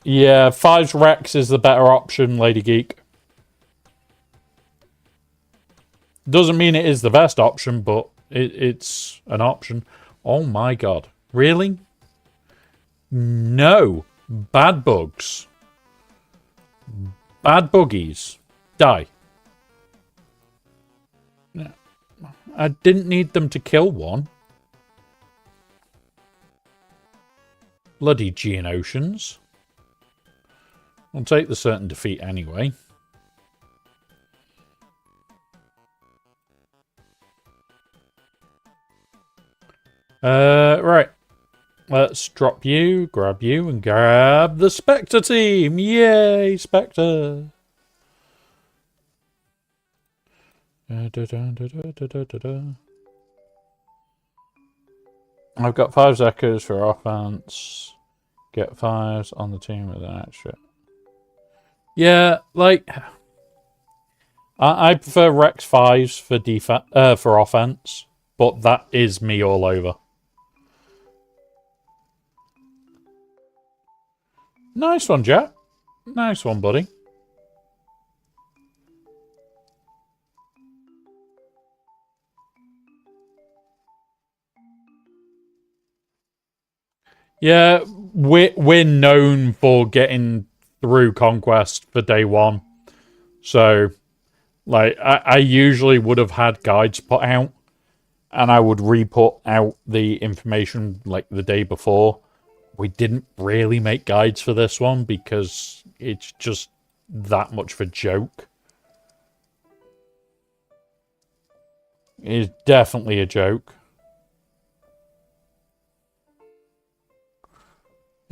Yeah, 5's Rex is the better option, Lady Geek. Doesn't mean it is the best option, but it's an option. Oh my god. Really? No. Bad bugs. Bad buggies. Die. I didn't need them to kill one. Bloody Geonosians. I'll take the certain defeat anyway. Right. Let's drop you, grab you, and grab the Spectre team. Yay, Spectre. I've got 5 Zekers for offense. Get 5s on the team with an extra. Yeah, like I prefer Rex 5s for offense, but that is me all over. Nice one, Jack. Nice one, buddy. Yeah, we're known for getting through Conquest for day one. So, like, I usually would have had guides put out, and I would re-put out the information, like, the day before. We didn't really make guides for this one, because it's just that much of a joke. It's definitely a joke.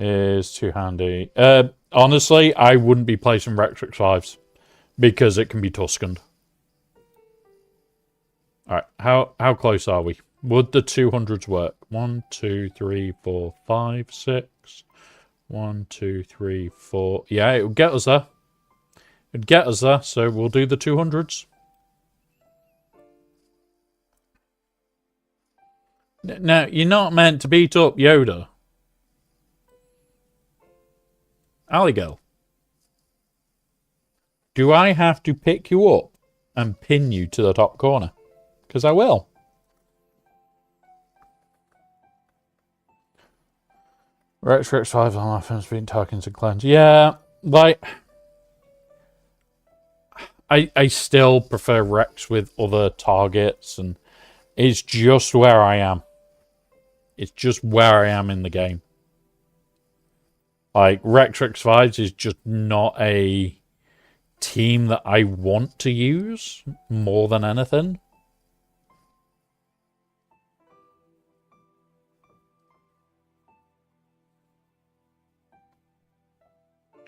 Is too handy. Honestly, I wouldn't be placing Rectrix 5s because it can be Tuscaned. Alright, how close are we? Would the 200s work? 1, 2, 3, 4, 5, 6. 1, 2, 3, 4. Yeah, it would get us there. It'd get us there, so we'll do the 200s. Now, you're not meant to beat up Yoda. Alligal. Do I have to pick you up and pin you to the top corner? Because I will. Rex 5 on offense, beating Tarkins and Cleanse. Yeah, like... I still prefer Rex with other targets, and it's just where I am. It's just where I am in the game. Like, Rectrix 5s is just not a team that I want to use more than anything.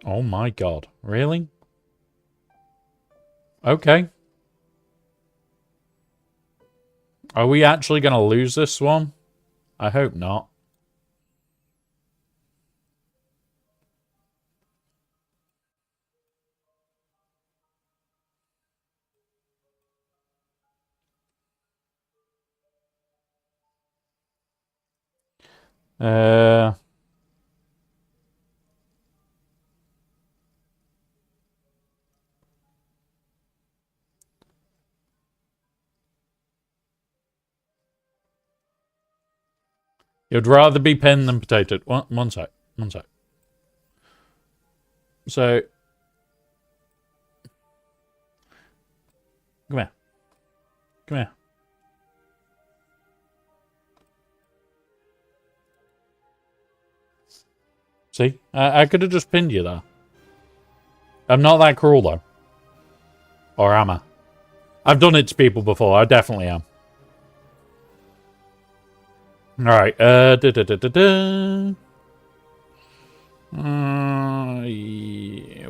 Oh my god. Really? Okay. Are we actually going to lose this one? I hope not. You'd rather be pinned than potatoed. One sec. One sec. So... Come here. Come here. See? I could have just pinned you there. I'm not that cruel, though. Or am I? I've done it to people before. I definitely am. Alright,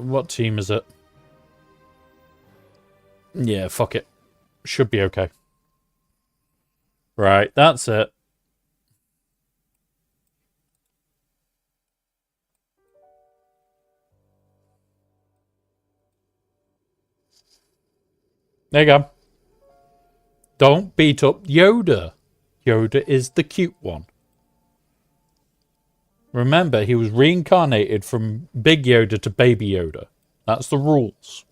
what team is it? Yeah, fuck it. Should be okay. Right, that's it. There you go. Don't beat up Yoda. Yoda is the cute one. Remember, he was reincarnated from Big Yoda to Baby Yoda. That's the rules.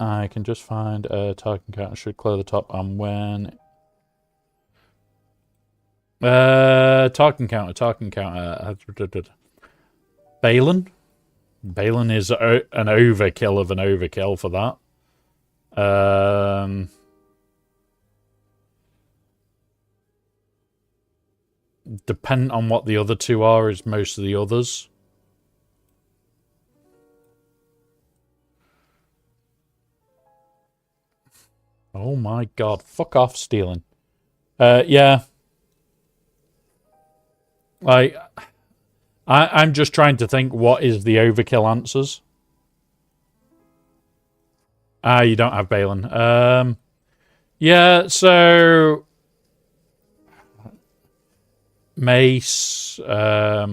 I can just find a target counter. Should clear the top and when. Target counter. Balin? Balin is an overkill of an overkill for that. Depending on what the other two are, is most of the others. Oh my god, fuck off stealing. Yeah. I'm just trying to think what is the overkill answers. You don't have Balin. Yeah, so Mace. I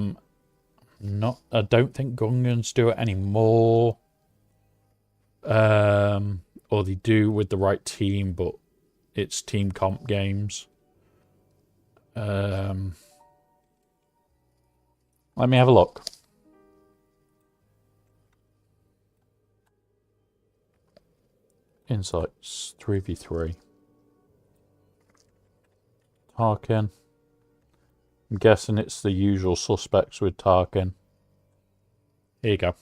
don't think Gungans do it anymore. Or they do with the right team, but it's team comp games. Let me have a look. Insights 3v3. Tarkin. I'm guessing it's the usual suspects with Tarkin. Here you go.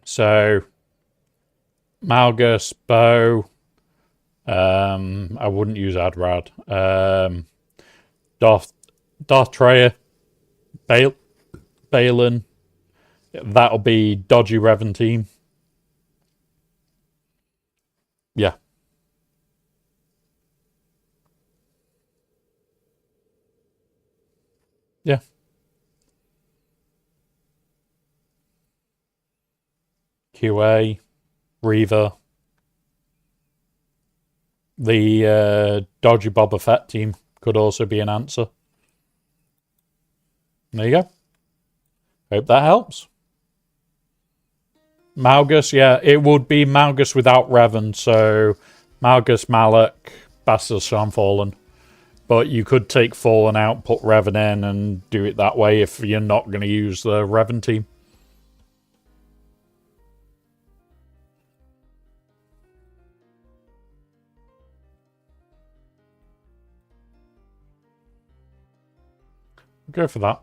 So, Malgus, Bo. I wouldn't use Adrad. Darth Treya, Balin. That'll be dodgy Revan team. Yeah. Yeah. QA, Reaver. The dodgy Boba Fett team could also be an answer. There you go. Hope that helps. Malgus, yeah, it would be Malgus without Revan, so Malgus, Malak, Bastila Fallen. But you could take Fallen out, put Revan in, and do it that way if you're not going to use the Revan team. Go for that.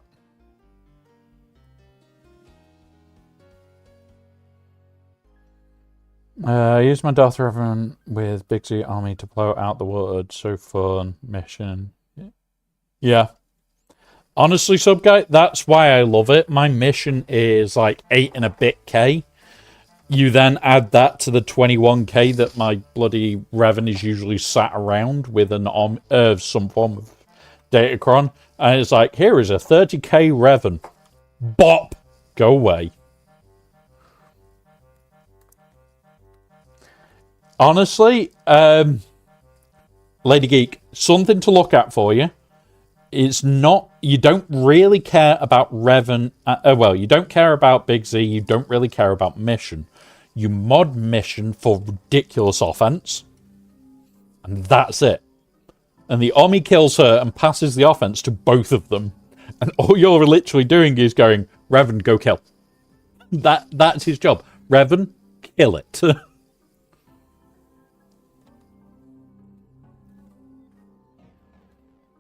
Use my Darth Revan with Big Z Army to blow out the world. So fun. Mission. Yeah. Honestly, sub guy, that's why I love it. My mission is like 8 and a bit K. You then add that to the 21K that my bloody Revan is usually sat around with an some form of Datacron. And it's like, here is a 30K Revan. Bop! Go away. Honestly, Lady Geek, something to look at for you. It's not, you don't really care about Revan. Well, you don't care about Big Z. You don't really care about Mission. You mod Mission for ridiculous offense. And that's it. And the Omi kills her and passes the offense to both of them. And all you're literally doing is going, Revan, go kill. That's his job. Revan, kill it.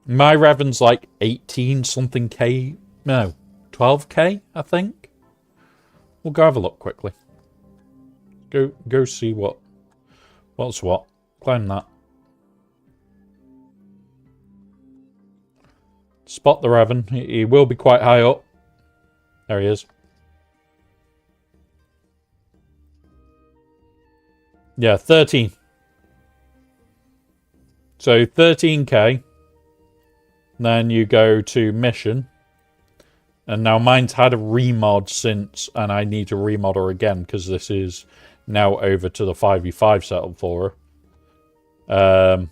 My Revan's like 18 something K. No, 12K, I think. We'll go have a look quickly. Go see what's what. Climb that. Spot the Revan. He will be quite high up. There he is. Yeah, 13. So 13K. Then you go to mission. And now mine's had a remod since, and I need to remod her again because this is now over to the 5v5 setup for her.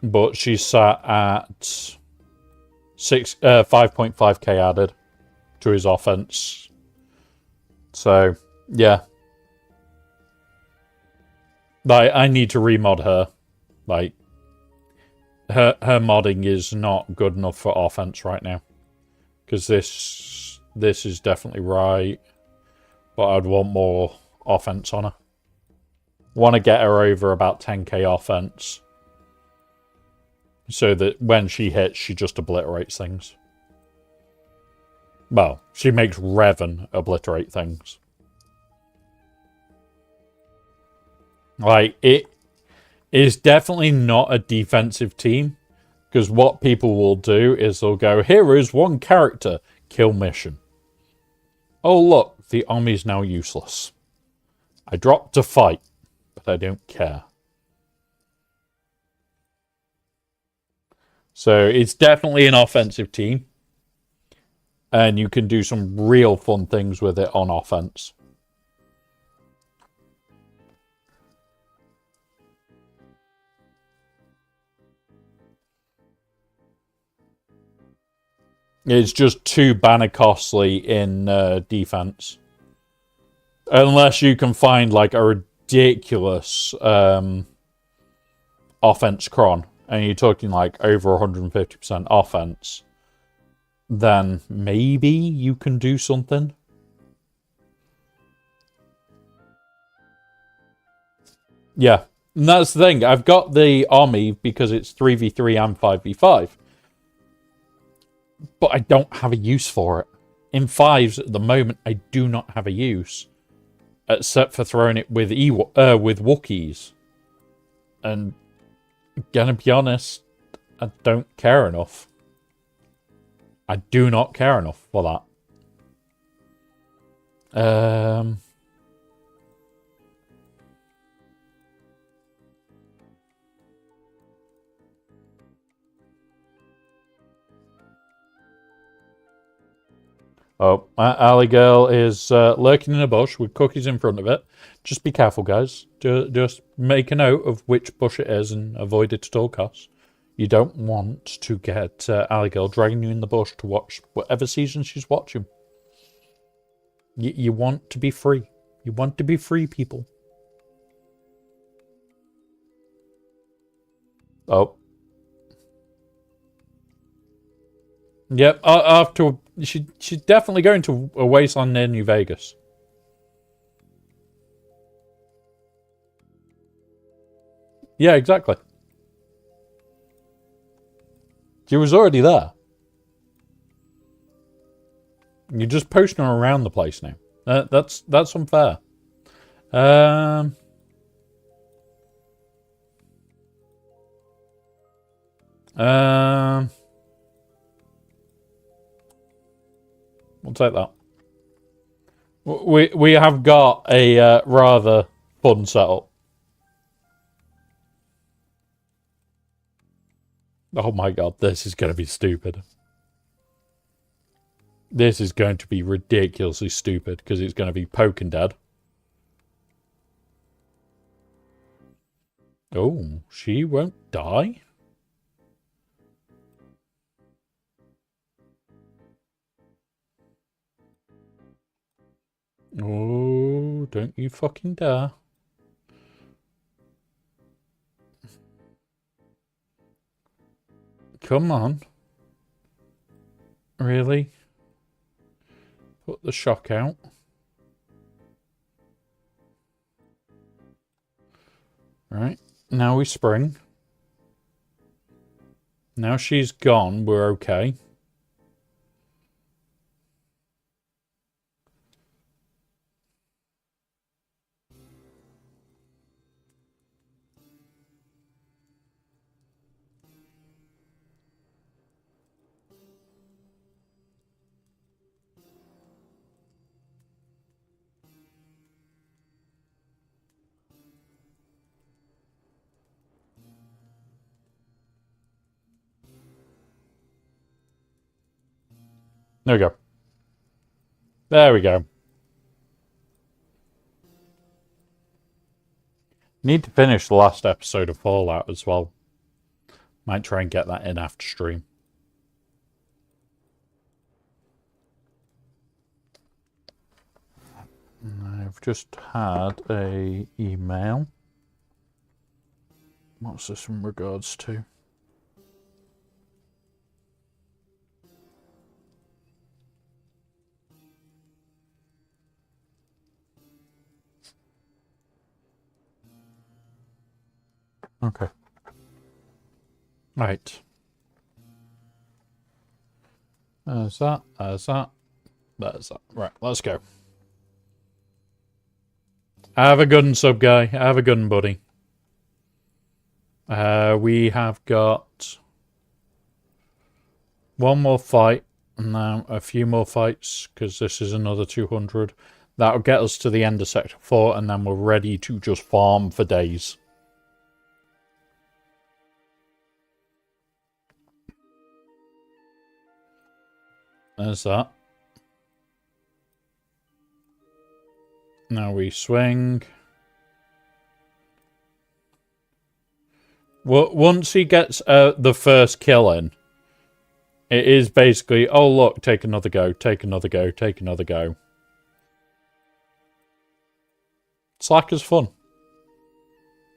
But she's sat at 5.5k added to his offense. So, yeah. Like, I need to remod her. Like, her modding is not good enough for offense right now. Because this is definitely right. But I'd want more offense on her. Want to get her over about 10k offense. So that when she hits, she just obliterates things. Well, she makes Revan obliterate things. Like, it is definitely not a defensive team. Because what people will do is they'll go, here is one character, kill mission. Oh look, the army's now useless. I dropped to fight, but I don't care. So it's definitely an offensive team. And you can do some real fun things with it on offense. It's just too banner costly in defense. Unless you can find like a ridiculous offense cron. And you're talking like over 150% offense. Then maybe you can do something. Yeah. And that's the thing. I've got the army because it's 3v3 and 5v5. But I don't have a use for it. In 5s at the moment, I do not have a use. Except for throwing it with with Wookiees. And gonna be honest, I don't care enough. I do not care enough for that. Oh, Alley Girl is lurking in a bush with cookies in front of it. Just be careful, guys. Just make a note of which bush it is and avoid it at all costs. You don't want to get Alley Girl dragging you in the bush to watch whatever season she's watching. You want to be free. You want to be free, people. Oh. Yep, after she's definitely going to a wasteland near New Vegas. Yeah, exactly. She was already there. You're just posting her around the place now. That's unfair. We'll take that. We have got a rather fun setup. Oh my god, this is going to be stupid. This is going to be ridiculously stupid because it's going to be poking dead. Oh, she won't die? Oh, don't you fucking dare. Come on. Really? Put the shock out. Right. Now we spring. Now she's gone, we're okay. There we go. There we go. Need to finish the last episode of Fallout as well. Might try and get that in after stream. I've just had a email. What's this in regards to? Okay. Right. There's that. There's that. There's that. Right, let's go. Have a good one, sub guy. Have a good one, buddy. We have got one more fight, and now a few more fights, because this is another 200. That'll get us to the end of Sector 4, and then we're ready to just farm for days. There's that. Now we swing. Well, once he gets the first kill in, it is basically, oh look, take another go, take another go, take another go. Slacker's fun.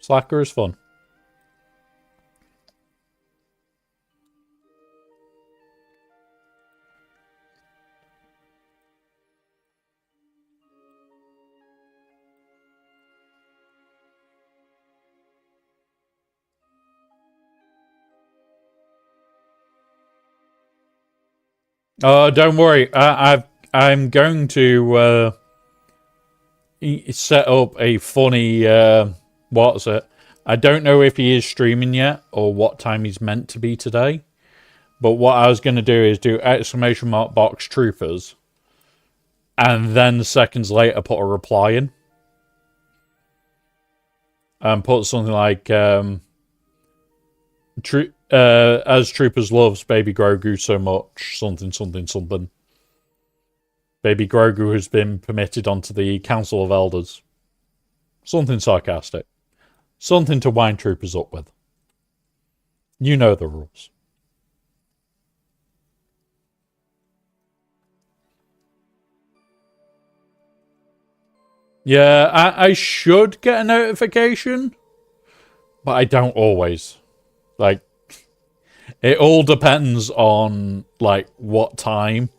Slacker is fun. Don't worry. I'm going to set up a funny what's it? I don't know if he is streaming yet or what time he's meant to be today. But what I was going to do is do !box troopers, and then seconds later put a reply in, and put something like as Troopers loves Baby Grogu so much, something, something, something. Baby Grogu has been permitted onto the Council of Elders. Something sarcastic. Something to wind Troopers up with. You know the rules. Yeah, I should get a notification, but I don't always. Like, it all depends on, like, what time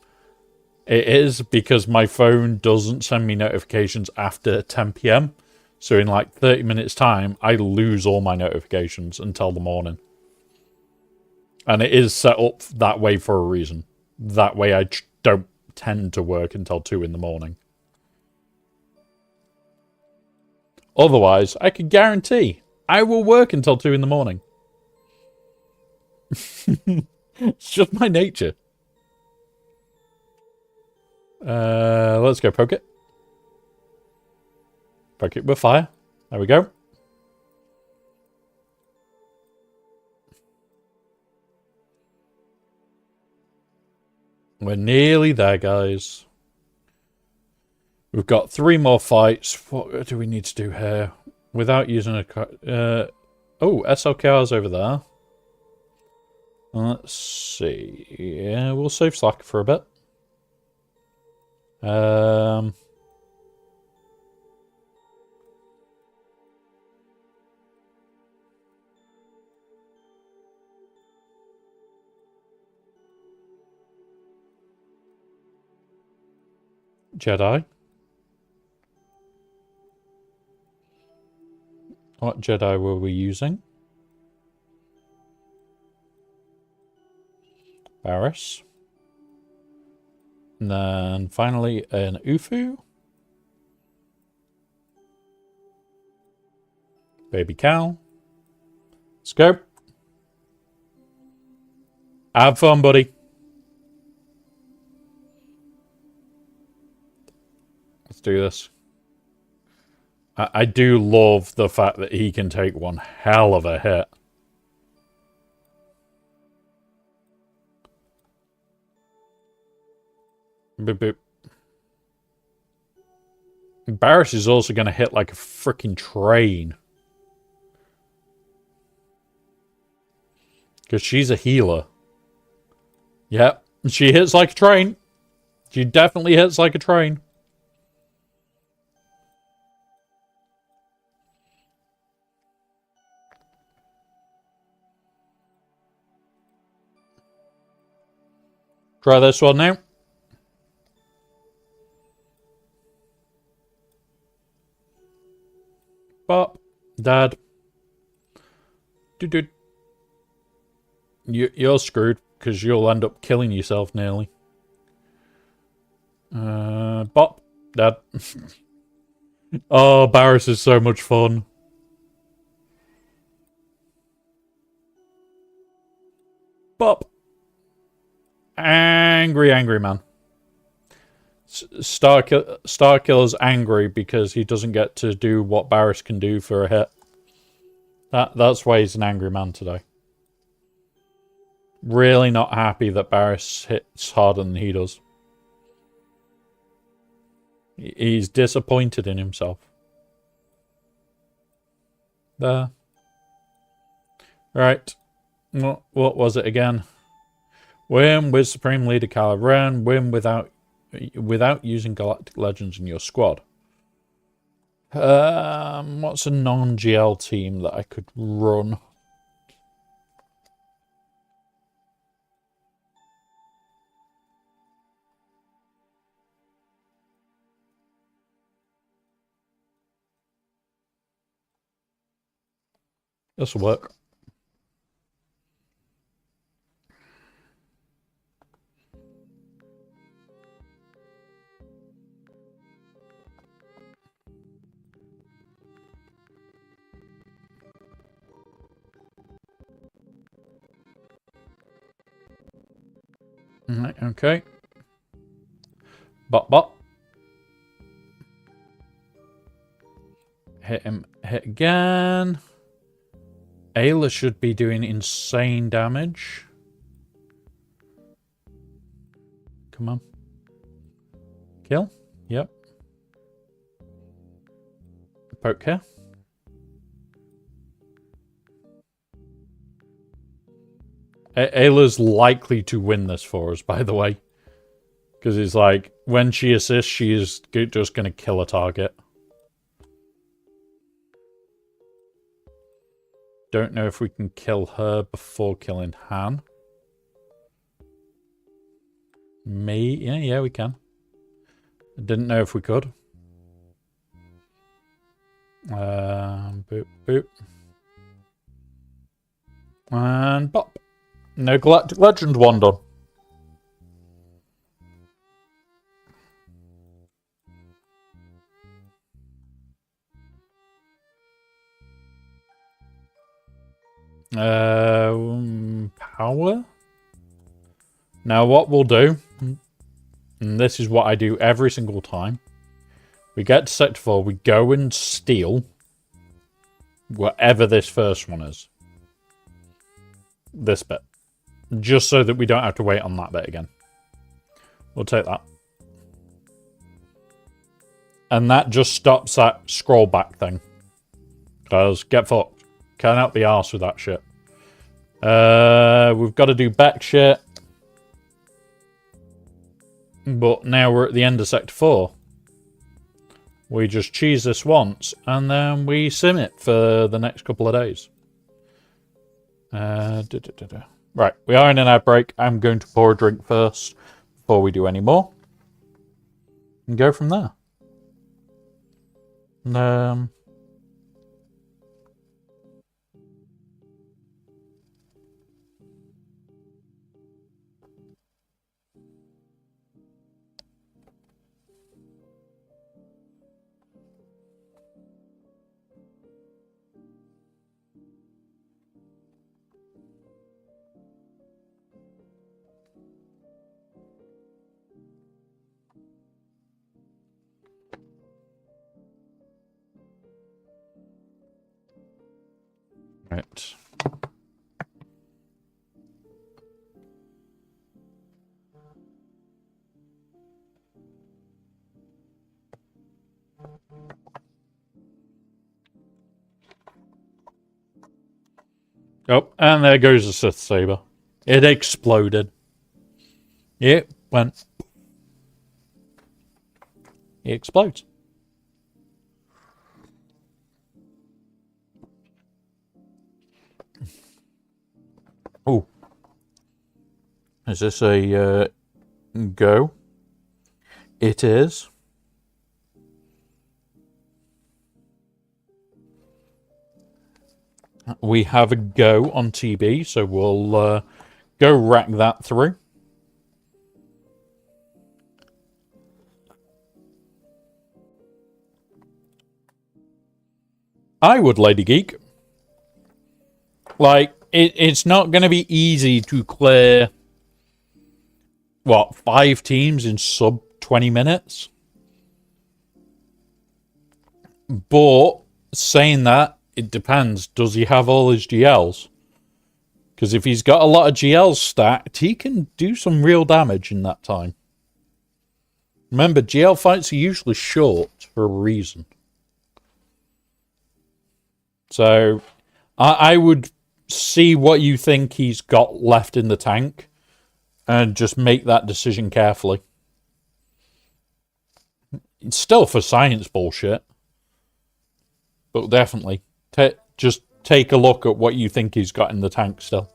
it is, because my phone doesn't send me notifications after 10 p.m. So in, like, 30 minutes' time, I lose all my notifications until the morning. And it is set up that way for a reason. That way I don't tend to work until 2 in the morning. Otherwise, I can guarantee I will work until 2 in the morning. It's just my nature. Let's go poke it. Poke it with fire. There we go. We're nearly there, guys. We've got 3 more fights. What do we need to do here? Without using a... oh, SLKR's over there. Let's see. Yeah, we'll save Slacker for a bit. Jedi. What Jedi were we using? Barris. And then finally an Ufu. Baby cow. Let's go. Have fun, buddy. Let's do this. I do love the fact that he can take one hell of a hit. Boop, boop. Barris is also going to hit like a freaking train. Because she's a healer. Yep, she hits like a train. She definitely hits like a train. Try this one now. Bop. Dad. Dude. You're screwed, because you'll end up killing yourself nearly. Bop. Dad. Oh, Barris is so much fun. Bop. Angry man. Star Killer's angry because he doesn't get to do what Barris can do for a hit. That's why he's an angry man today. Really not happy that Barris hits harder than he does. He's disappointed in himself. There. Right. What was it again? Win with Supreme Leader Kylo Ren. Win without using Galactic Legends in your squad. What's a non-GL team that I could run? This will work. Okay. Bop. Hit him. Hit again. Ayla should be doing insane damage. Come on. Kill? Yep. Poke here. Ayla's likely to win this for us, by the way. Because it's like, when she assists, she is just going to kill a target. Don't know if we can kill her before killing Han. Yeah, we can. I didn't know if we could. Boop. And bop. No Galactic Legend one done. Power? Now what we'll do, and this is what I do every single time, we get to Sector 4, we go and steal whatever this first one is. This bit. Just so that we don't have to wait on that bit again. We'll take that. And that just stops that scroll back thing. Because get fucked. Can't help the arse with that shit. We've got to do back shit. But now we're at the end of Sector 4. We just cheese this once, and then we sim it for the next couple of days. Right, we are in an ad break. I'm going to pour a drink first before we do any more. And go from there. Right. Oh, and there goes the Sith Saber. It exploded. It went. It explodes. Oh. Is this a go? It is. we have a go on TB, so we'll go rack that through. I would, Lady Geek. Like, it's not going to be easy to clear, what, 5 teams in sub 20 minutes? But, saying that, it depends. Does he have all his GLs? Because if he's got a lot of GLs stacked, he can do some real damage in that time. Remember, GL fights are usually short for a reason. So, I would see what you think he's got left in the tank and just make that decision carefully. It's still for science bullshit. But definitely, just take a look at what you think he's got in the tank still.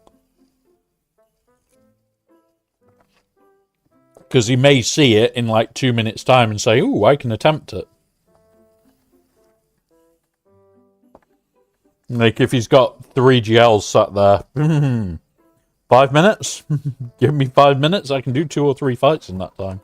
Because he may see it in like 2 minutes' time and say, ooh, I can attempt it. Like, if he's got 3 GLs sat there, 5 minutes? Give me 5 minutes, I can do 2 or 3 fights in that time.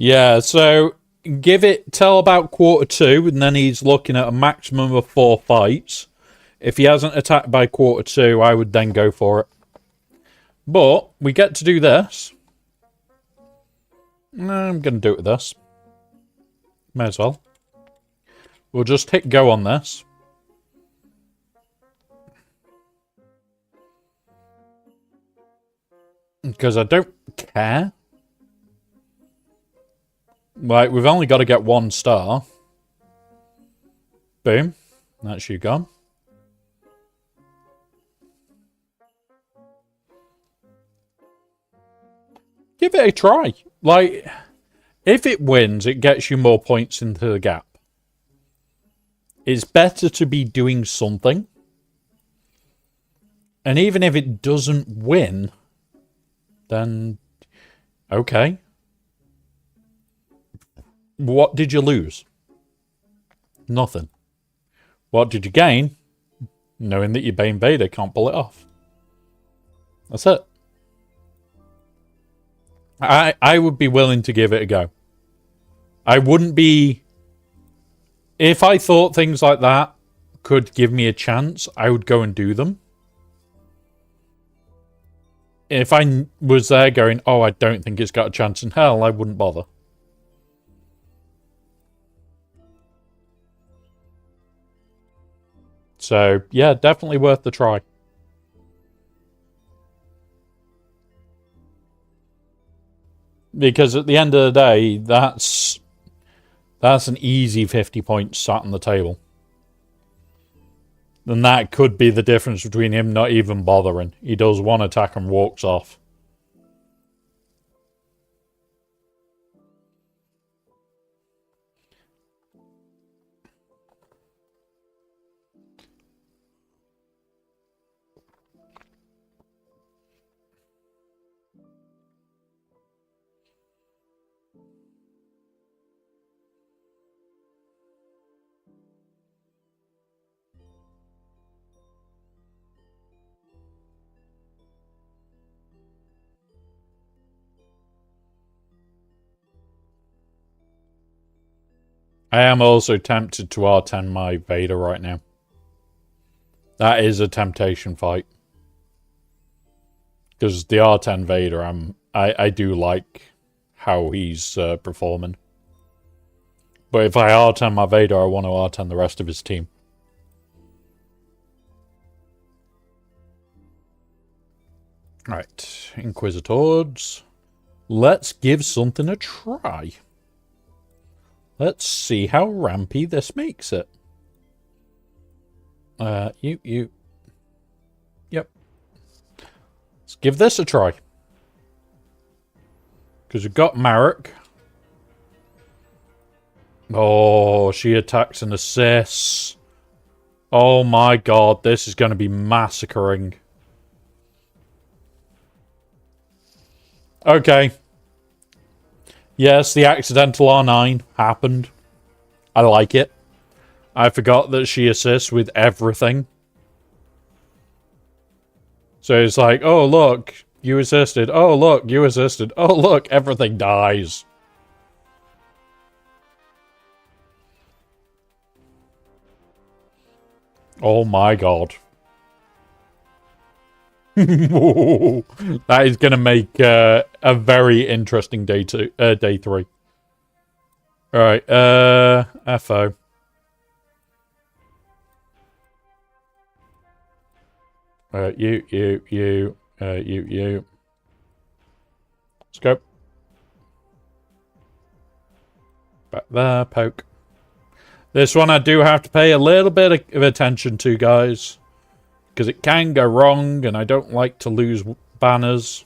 Yeah, so give it till about quarter 2, and then he's looking at a maximum of 4 fights. If he hasn't attacked by quarter 2, I would then go for it. But we get to do this. I'm going to do it with this. May as well. We'll just hit go on this. Because I don't care. Right, we've only got to get 1 star. Boom. That's you gone. Give it a try. Like, if it wins, it gets you more points into the gap. It's better to be doing something. And even if it doesn't win, then okay. What did you lose? Nothing. What did you gain? Knowing that your Bane Vader can't pull it off. That's it. I would be willing to give it a go. I wouldn't be... If I thought things like that could give me a chance, I would go and do them. If I was there going, oh, I don't think it's got a chance in hell, I wouldn't bother. So, yeah, definitely worth the try. Because at the end of the day, that's an easy 50 points sat on the table. And that could be the difference between him not even bothering. He does 1 attack and walks off. I am also tempted to R10 my Vader right now. That is a temptation fight. Because the R10 Vader, I do like how he's performing. But if I R10 my Vader, I want to R10 the rest of his team. Right, Inquisitors. Let's give something a try. Let's see how rampy this makes it. Yep. Let's give this a try. Because we've got Marek. Oh, she attacks and assists. Oh my god, this is going to be massacring. Okay. Yes, the accidental R9 happened. I like it. I forgot that she assists with everything. So it's like, oh look, you assisted. Oh look, you assisted. Oh look, everything dies. Oh my god. That is going to make a very interesting day 3. Alright, FO. You. Let's go. Back there, poke. This one I do have to pay a little bit of attention to, guys. Because it can go wrong, and I don't like to lose banners.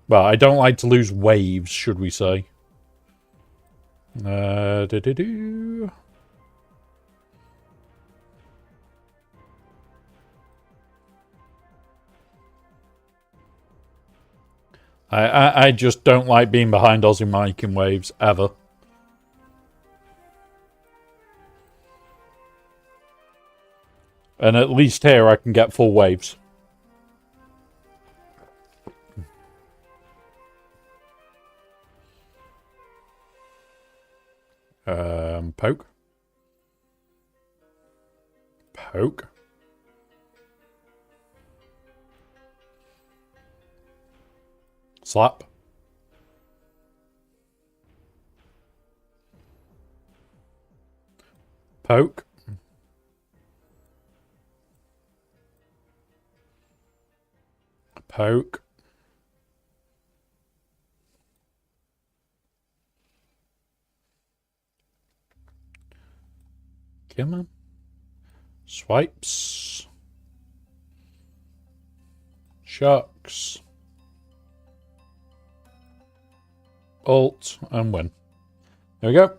Well, I don't like to lose waves, should we say. I just don't like being behind Aussie Mike in waves, ever. And at least here I can get full waves. Poke. Poke. Slap. Poke. Poke. Come on. Swipes. Shucks. Alt and win. There we go.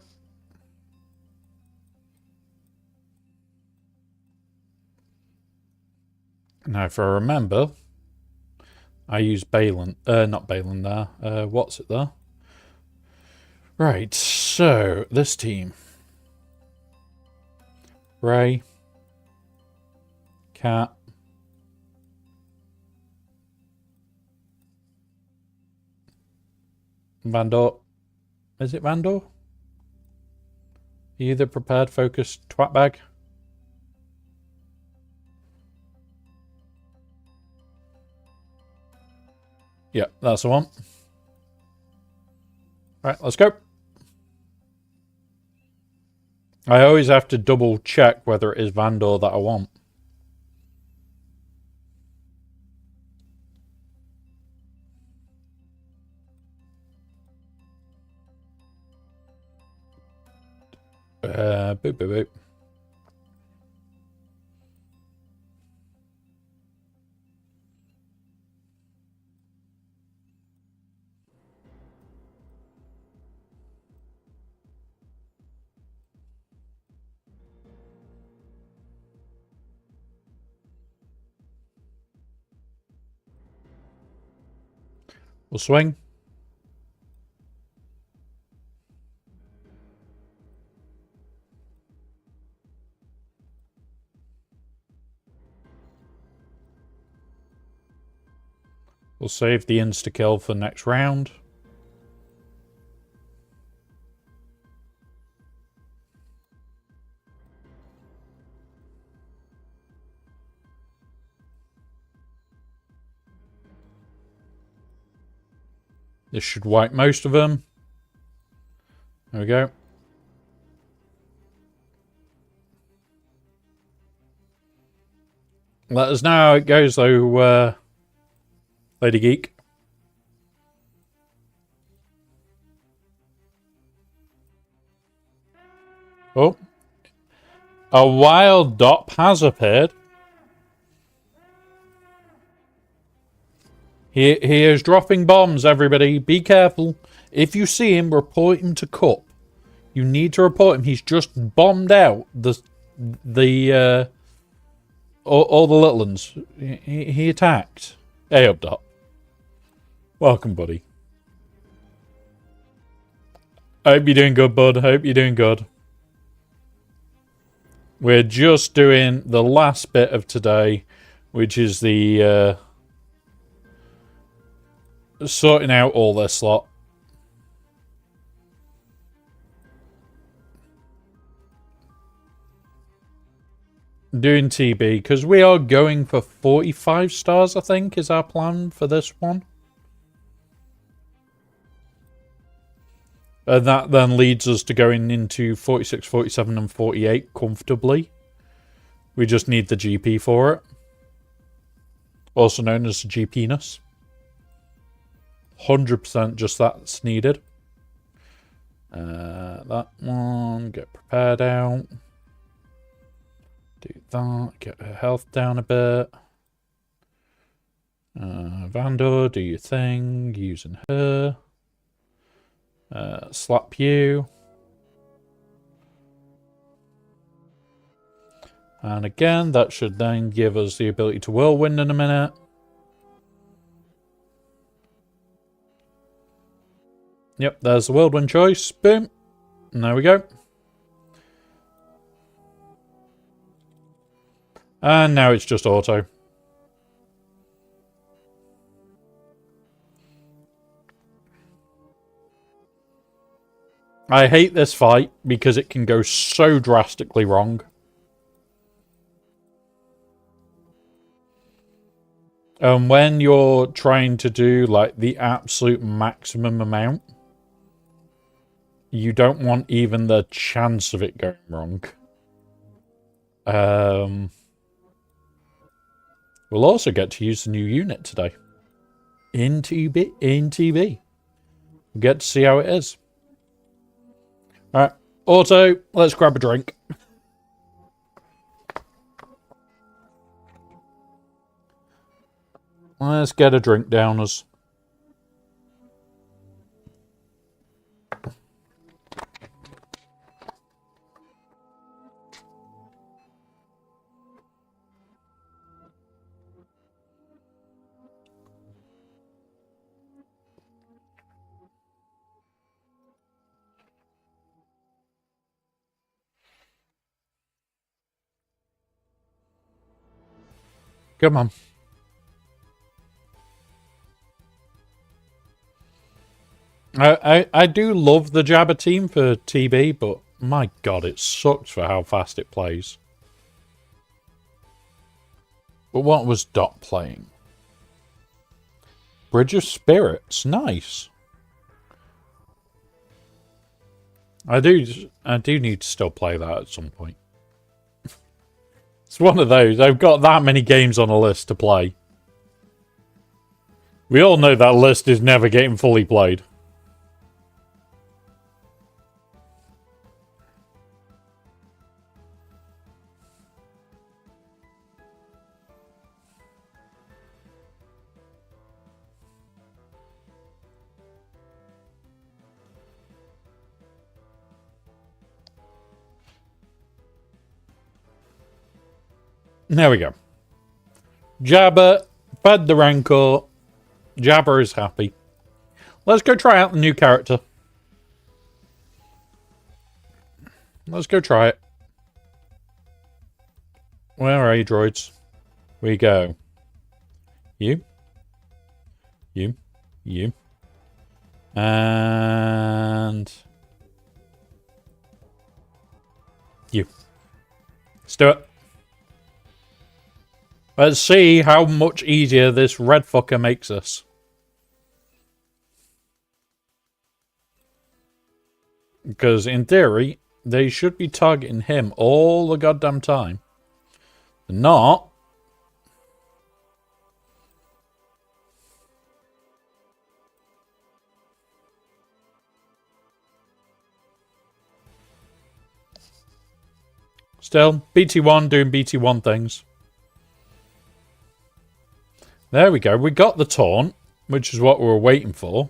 Now, if I remember, I use Balin. Not Balin there. What's it there? Right, so this team. Ray. Cat. Vandor. Is it Vandor? Either prepared, focused, twat bag. Yeah, that's the one. Right, let's go. I always have to double check whether it is Vandor that I want. Boop, boop, boop. We'll swing. We'll save the insta-kill for next round. This should wipe most of them. There we go. Let us know how it goes, though, Lady Geek. Oh. A wild dop has appeared. He is dropping bombs, everybody. Be careful. If you see him, report him to Cup. You need to report him. He's just bombed out the the all the little ones. He attacked. Hey, up dot. Welcome, buddy. Hope you're doing good, bud. Hope you're doing good. We're just doing the last bit of today, which is the sorting out all this lot. Doing TB, because we are going for 45 stars, I think, is our plan for this one. And that then leads us to going into 46, 47, and 48 comfortably. We just need the GP for it. Also known as the GP-ness. 100% just that's needed. That one, get prepared out. Do that, get her health down a bit. Vandor, do your thing, using her. Slap you. And again, that should then give us the ability to whirlwind in a minute. Yep, there's the whirlwind choice. Boom. And there we go. And now it's just auto. I hate this fight because it can go so drastically wrong. And when you're trying to do like the absolute maximum amount, you don't want even the chance of it going wrong. We'll also get to use the new unit today. In TB. We'll get to see how it is. Alright, auto, let's grab a drink. Let's get a drink down us. Come on. I do love the Jabba team for TB, but my god, it sucks for how fast it plays. But what was Dot playing? Bridge of Spirits, nice. I do need to still play that at some point. It's one of those. I've got that many games on a list to play. We all know that list is never getting fully played. There we go. Jabba fed the Rancor. Jabba is happy. Let's go try out the new character. Let's go try it. Where are you, droids? We go. You. You. You. And... you. Let's do it. Let's see how much easier this red fucker makes us. Because in theory, they should be targeting him all the goddamn time. They're not. Still, BT1 doing BT1 things. There we go. We got the taunt, which is what we were waiting for.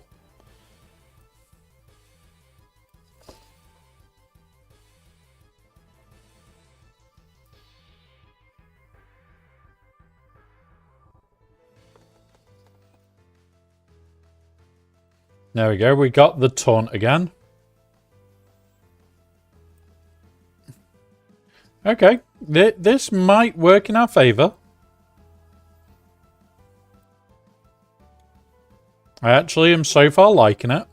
There we go. We got the taunt again. Okay. This might work in our favour. I actually am so far liking it.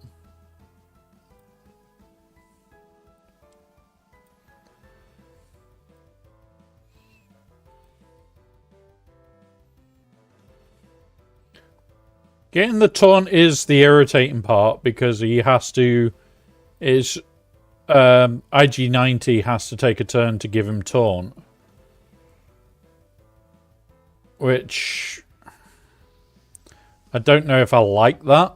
Getting the taunt is the irritating part because he has to... IG90 has to take a turn to give him taunt. Which... I don't know if I like that.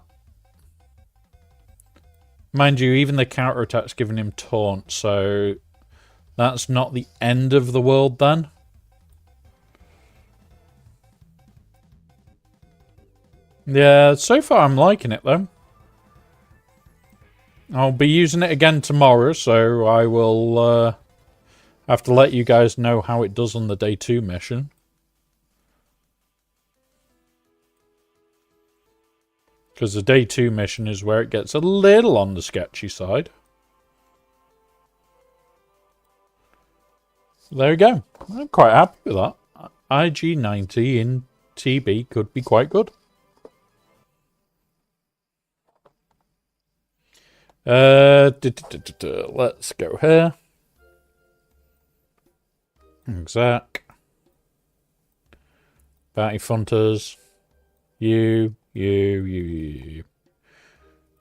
Mind you, even the counterattack's giving him taunt, so... That's not the end of the world then. Yeah, so far I'm liking it though. I'll be using it again tomorrow, so I will have to let you guys know how it does on the day 2 mission. Because the day 2 mission is where it gets a little on the sketchy side. There we go. I'm quite happy with that. IG90 in TB could be quite good. Let's go here. GAC. Bounty Funters. You.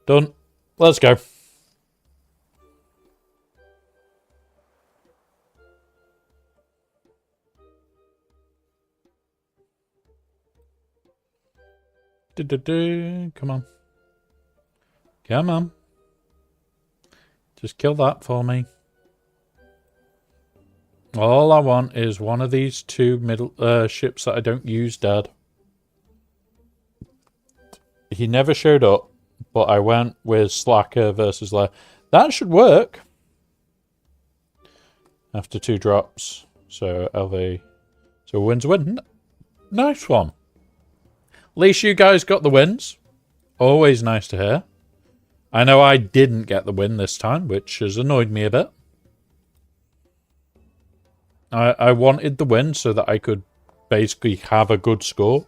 Done. Let's go. Come on. Come on. Just kill that for me. All I want is one of these 2 middle ships that I don't use dead. He never showed up, but I went with Slacker versus Lair. That should work. After 2 drops. So LV. So win's a win. Nice one. At least you guys got the wins. Always nice to hear. I know I didn't get the win this time, which has annoyed me a bit. I wanted the win so that I could basically have a good score.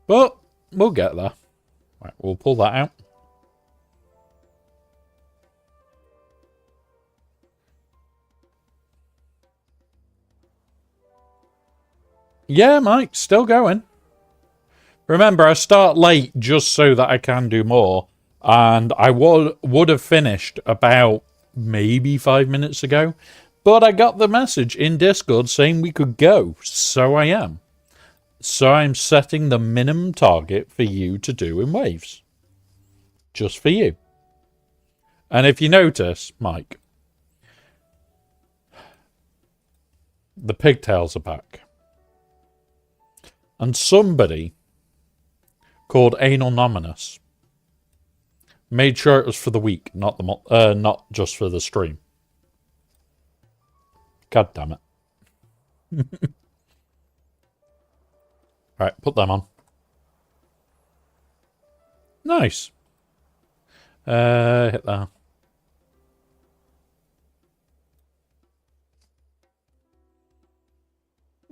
But we'll get there. Right, we'll pull that out. Yeah, Mike, still going. Remember, I start late just so that I can do more. And I would have finished about maybe 5 minutes ago. But I got the message in Discord saying we could go. So I am. So I'm setting the minimum target for you to do in waves. Just for you. And if you notice, Mike, the pigtails are back. And somebody called Anal Nominous made sure it was for the week, not just for the stream. God damn it. Right, put them on. Nice. Hit that.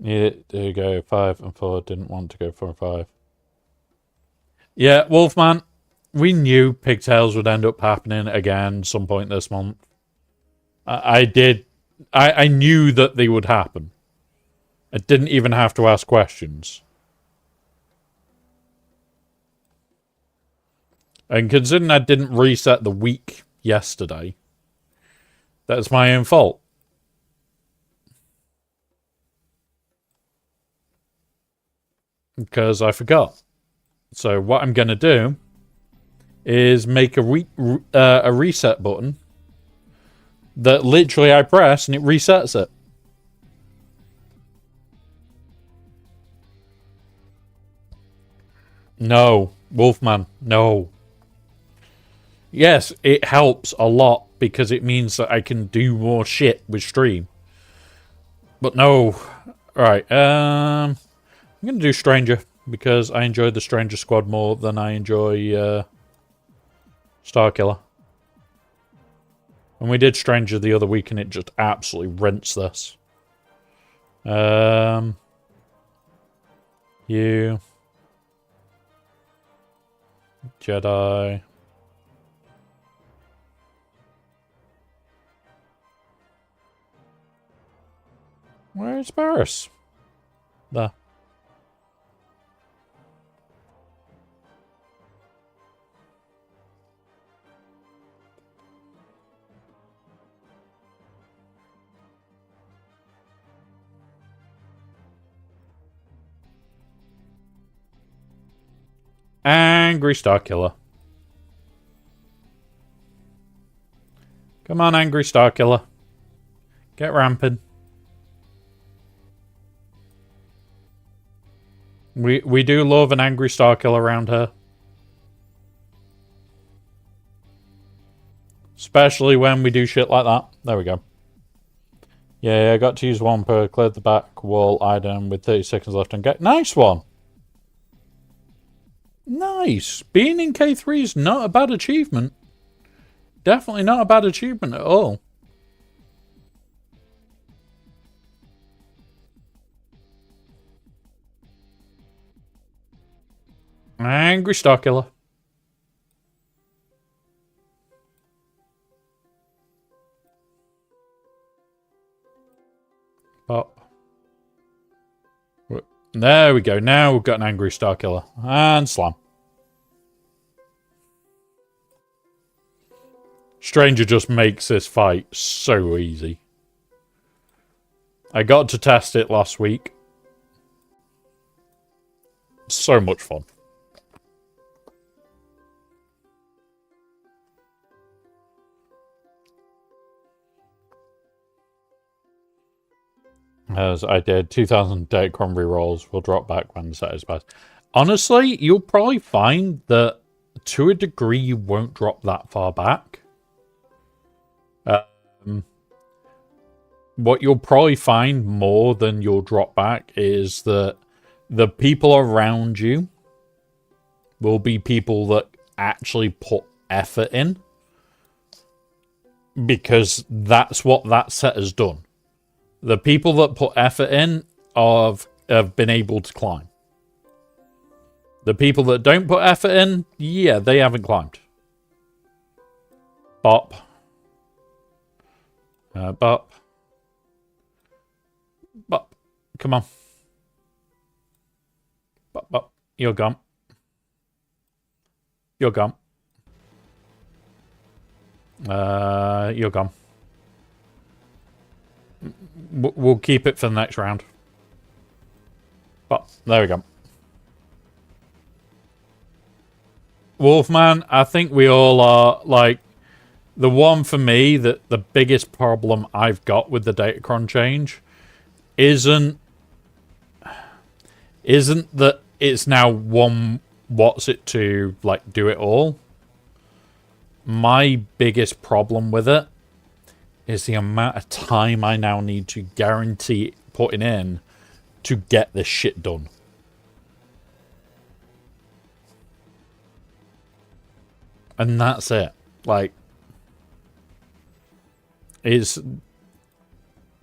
Yeah, there you go. 5 and 4. Didn't want to go 4 and 5. Yeah, Wolfman, we knew pigtails would end up happening again some point this month. I knew that they would happen. I didn't even have to ask questions. And considering I didn't reset the week yesterday, that's my own fault. Because I forgot. So what I'm going to do is make a reset button that literally I press and it resets it. No, Wolfman, no. Yes, it helps a lot because it means that I can do more shit with stream. But no. Right, I'm going to do Stranger. because I enjoy the Stranger Squad more than I enjoy Starkiller. And we did Stranger the other week and it just absolutely rinsed this. You. Jedi. Where's Barris? There. Angry Starkiller. Come on, Angry Starkiller. Get ramping. We do love an Angry Starkiller around here. Especially when we do shit like that. There we go. Yeah, I got to use one per clear the back wall item with 30 seconds left and get... Nice one! Nice! Being in K3 is not a bad achievement. Definitely not a bad achievement at all. Angry Starkiller. Pop. There we go. Now we've got an Angry Starkiller. And slam. Stranger just makes this fight so easy. I got to test it last week. So much fun. As I did, 2,000 Datacron rerolls will drop back when the set is passed. Honestly, you'll probably find that to a degree you won't drop that far back. What you'll probably find more than you'll drop back is that the people around you will be people that actually put effort in. Because that's what that set has done. The people that put effort in have been able to climb. The people that don't put effort in, yeah, they haven't climbed. Bop. Bop. Bop. Come on. Bop, bop. You're gone. You're gone. You're gone. We'll keep it for the next round. But there we go. Wolfman, I think we all are, like, the one for me that the biggest problem I've got with the Datacron change isn't that it's now one what's it to, like, do it all. My biggest problem with it is the amount of time I now need to guarantee putting in to get this shit done. And that's it. Like, it's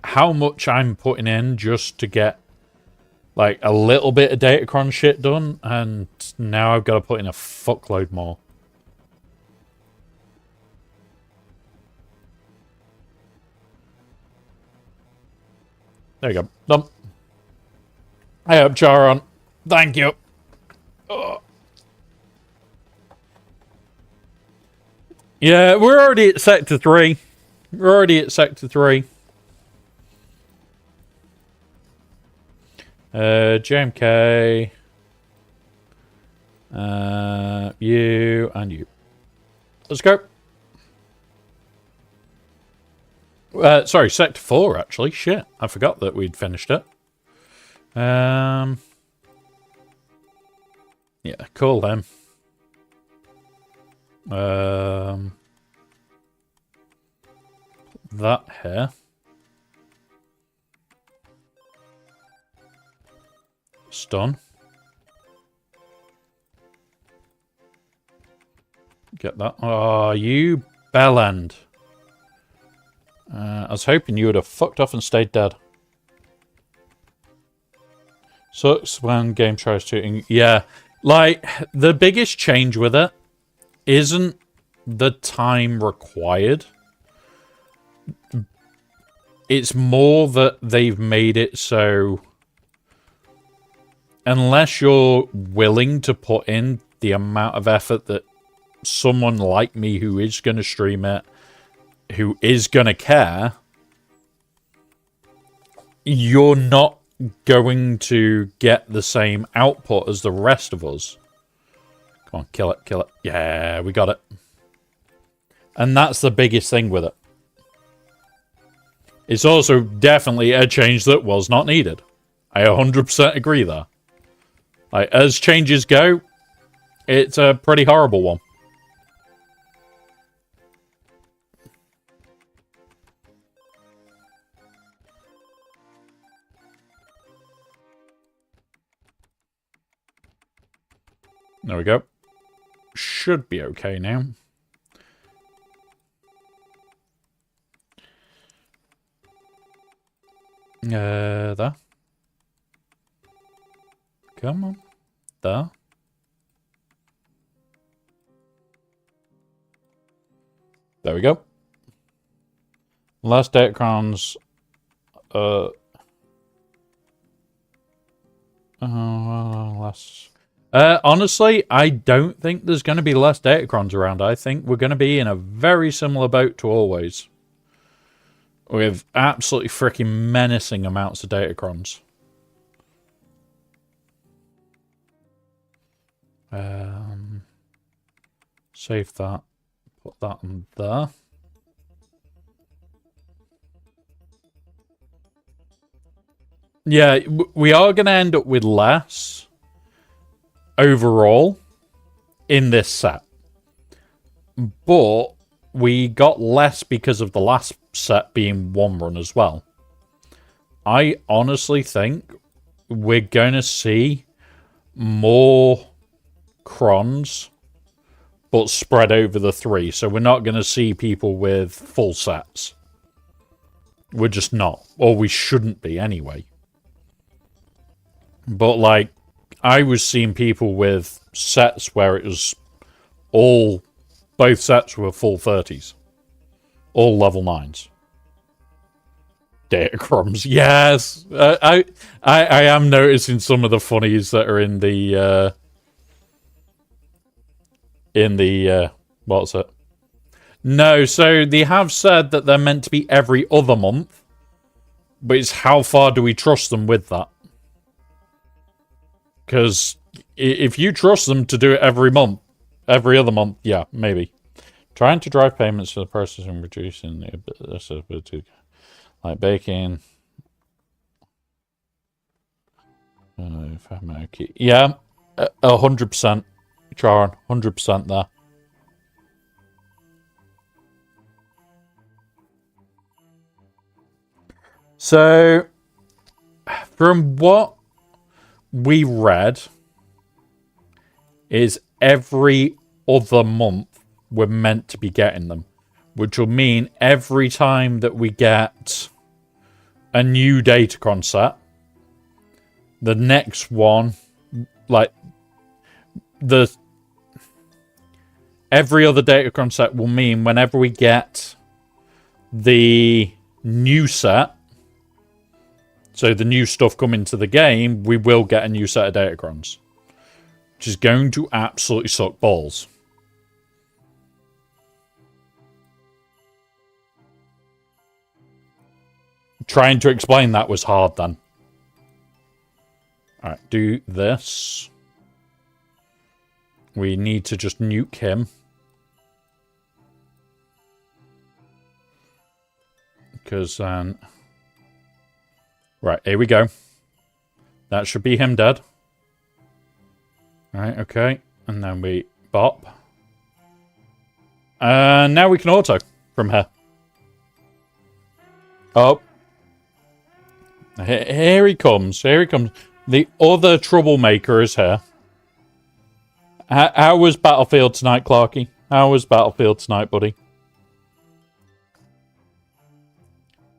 how much I'm putting in just to get, like, a little bit of Datacron shit done, and now I've got to put in a fuckload more. There you go. Done. Hey up, Charon. Thank you. Oh. Yeah, we're already at Sector 3. We're already at Sector 3. JMK. You and you. Let's go. Sorry, Sector 4, actually. Shit, I forgot that we'd finished it. Yeah, call them. That here. Stun. Get that. Oh, you bellend. I was hoping you would have fucked off and stayed dead. Sucks when game tries to... Yeah. Like, the biggest change with it isn't the time required. It's more that they've made it so... Unless you're willing to put in the amount of effort that someone like me who is going to stream it, who is going to care, you're not going to get the same output as the rest of us. Come on, kill it, kill it. Yeah, we got it. And that's the biggest thing with it. It's also definitely a change that was not needed. I 100% agree there. Like, as changes go, it's a pretty horrible one. There we go. Should be okay now. There. Come on. There. There we go. Last Datacrons. Less. Honestly, I don't think there's going to be less Datacrons around. I think we're going to be in a very similar boat to always. With absolutely freaking menacing amounts of Datacrons. Save that. Put that in there. Yeah, we are going to end up with less overall in this set. But we got less because of the last set being one run as well. I honestly think we're going to see more crons, but spread over the three. So we're not going to see people with full sets. We're just not. Or we shouldn't be anyway. But like, I was seeing people with sets where it was all... Both sets were full 30s. All level 9s. Datacrons, yes! I am noticing some of the funnies that are in the... what's it? No, so they have said that they're meant to be every other month. But it's how far do we trust them with that? Because if you trust them to do it every month, every other month, yeah, maybe. Trying to drive payments to the process and reducing the like baking. Yeah, 100%. Charon, 100% there. So, from what we read, is every other month we're meant to be getting them, which will mean every time that we get a new Datacron set, the next one, like every other Datacron set will mean whenever we get the new set, so the new stuff coming to the game, we will get a new set of Datacrons. Which is going to absolutely suck balls. Trying to explain that was hard then. Alright, do this. We need to just nuke him. Because then... Right, here we go. That should be him dead. Right, okay. And then we bop. And now we can auto from here. Oh. Here he comes. Here he comes. The other troublemaker is here. How was Battlefield tonight, Clarky? How was Battlefield tonight, buddy?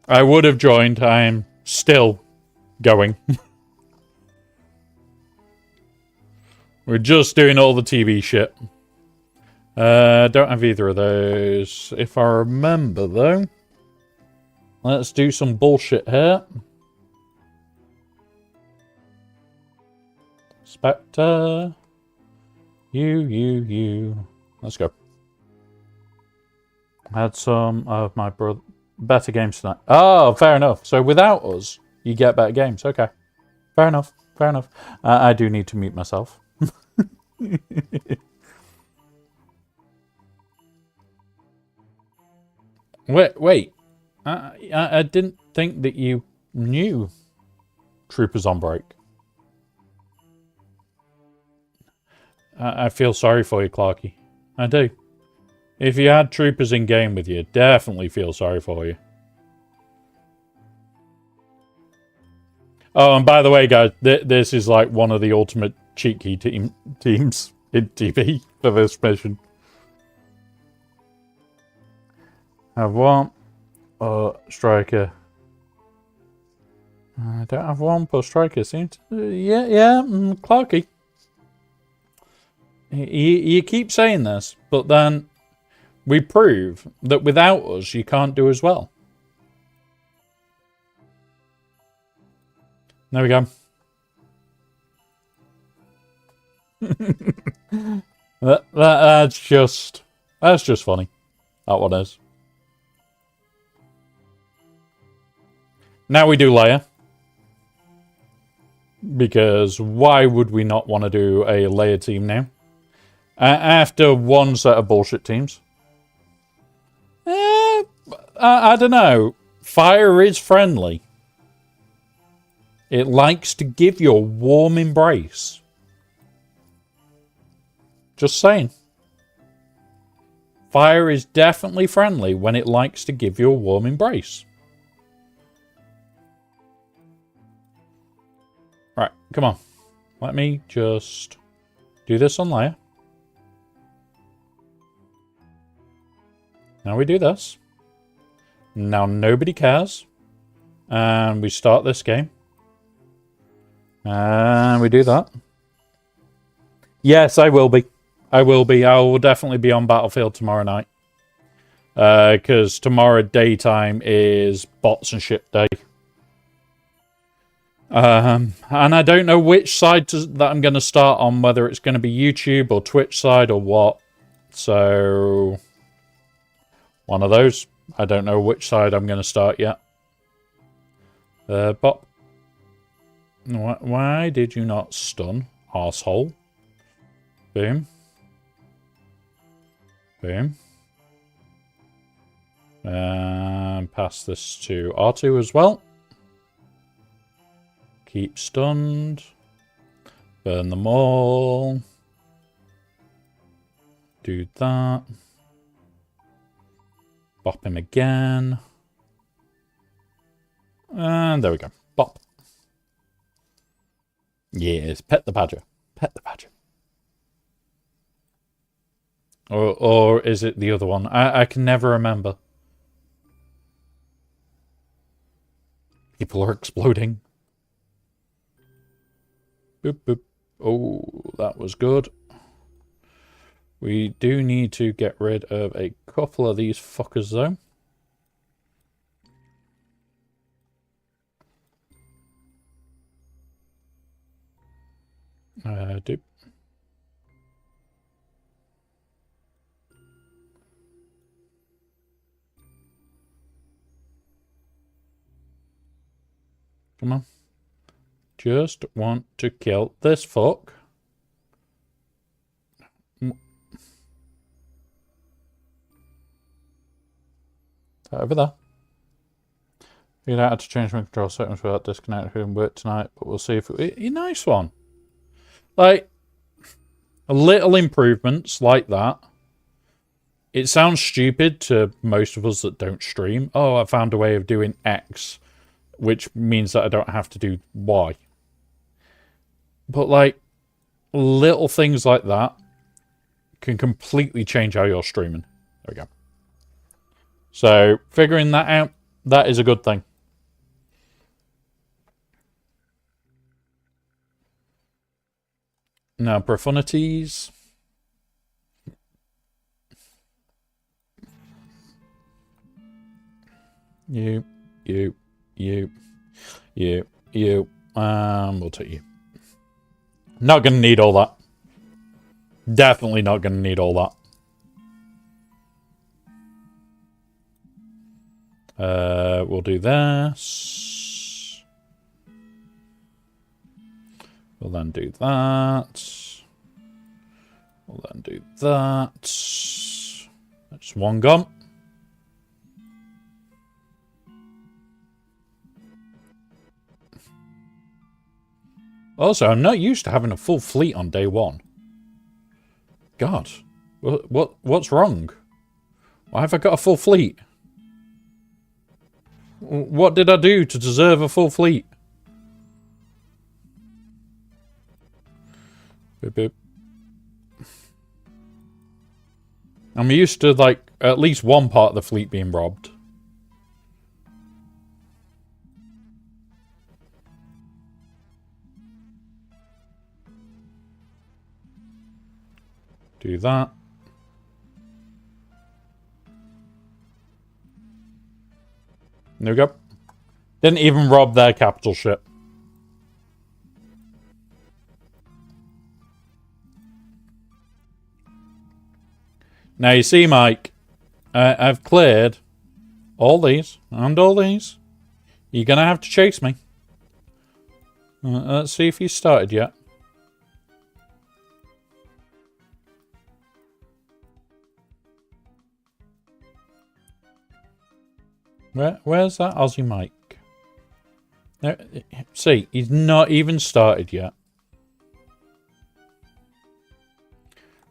I would have joined. I am still going. We're just doing all the TV shit. Don't have either of those. If I remember, though. Let's do some bullshit here. Spectre. You. Let's go. I had some of my better games tonight. Oh, fair enough. So without us, you get better games. Okay. Fair enough. I do need to mute myself. Wait. I didn't think that you knew Troopers on break. I feel sorry for you, Clarky. I do. If you had Troopers in game with you, definitely feel sorry for you. Oh, and by the way, guys, this is like one of the ultimate cheat key teams in TV for this mission. Have one striker. I don't have one per striker. Seems Clarky. You keep saying this, but then we prove that without us, you can't do as well. There we go. That's just funny. That one is. Now we do layer. Because why would we not want to do a layer team now? After one set of bullshit teams. I don't know. Fire is friendly. It likes to give you a warm embrace. Just saying. Fire is definitely friendly when it likes to give you a warm embrace. Right, come on. Let me just do this on layer. Now we do this. Now nobody cares. And we start this game. And we do that. Yes, I will be. I will definitely be on Battlefield tomorrow night. Because tomorrow daytime is bots and shit day. And I don't know which side that I'm going to start on, whether it's going to be YouTube or Twitch side or what. So, one of those. I don't know which side I'm going to start yet. Bot. Why did you not stun, arsehole? Boom. Boom. And pass this to R2 as well. Keep stunned. Burn them all. Do that. Bop him again. And there we go. Bop. Yes, pet the badger. Pet the badger. Or is it the other one? I can never remember. People are exploding. Boop, boop. Oh, that was good. We do need to get rid of a couple of these fuckers, though. Doop. Come on. Just want to kill this fuck. Over there. Figured out how to change my control settings without disconnecting and work tonight, but we'll see if it... A nice one. Like, a little improvements like that. It sounds stupid to most of us that don't stream. Oh, I found a way of doing X, which means that I don't have to do Y. But, like, little things like that can completely change how you're streaming. There we go. So, figuring that out, that is a good thing. Now, profanities. You. We'll take you. Not gonna need all that. Definitely not gonna need all that. We'll do this. We'll then do that. We'll then do that. That's one gone. Also, I'm not used to having a full fleet on day one. God, what's wrong? Why have I got a full fleet? What did I do to deserve a full fleet? Boop, boop. I'm used to, like, at least one part of the fleet being robbed. Do that. There we go. Didn't even rob their capital ship. Now you see, Mike, I've cleared all these and all these. You're gonna have to chase me. Let's see if you started yet. Where's that Aussie Mike? There, see, he's not even started yet.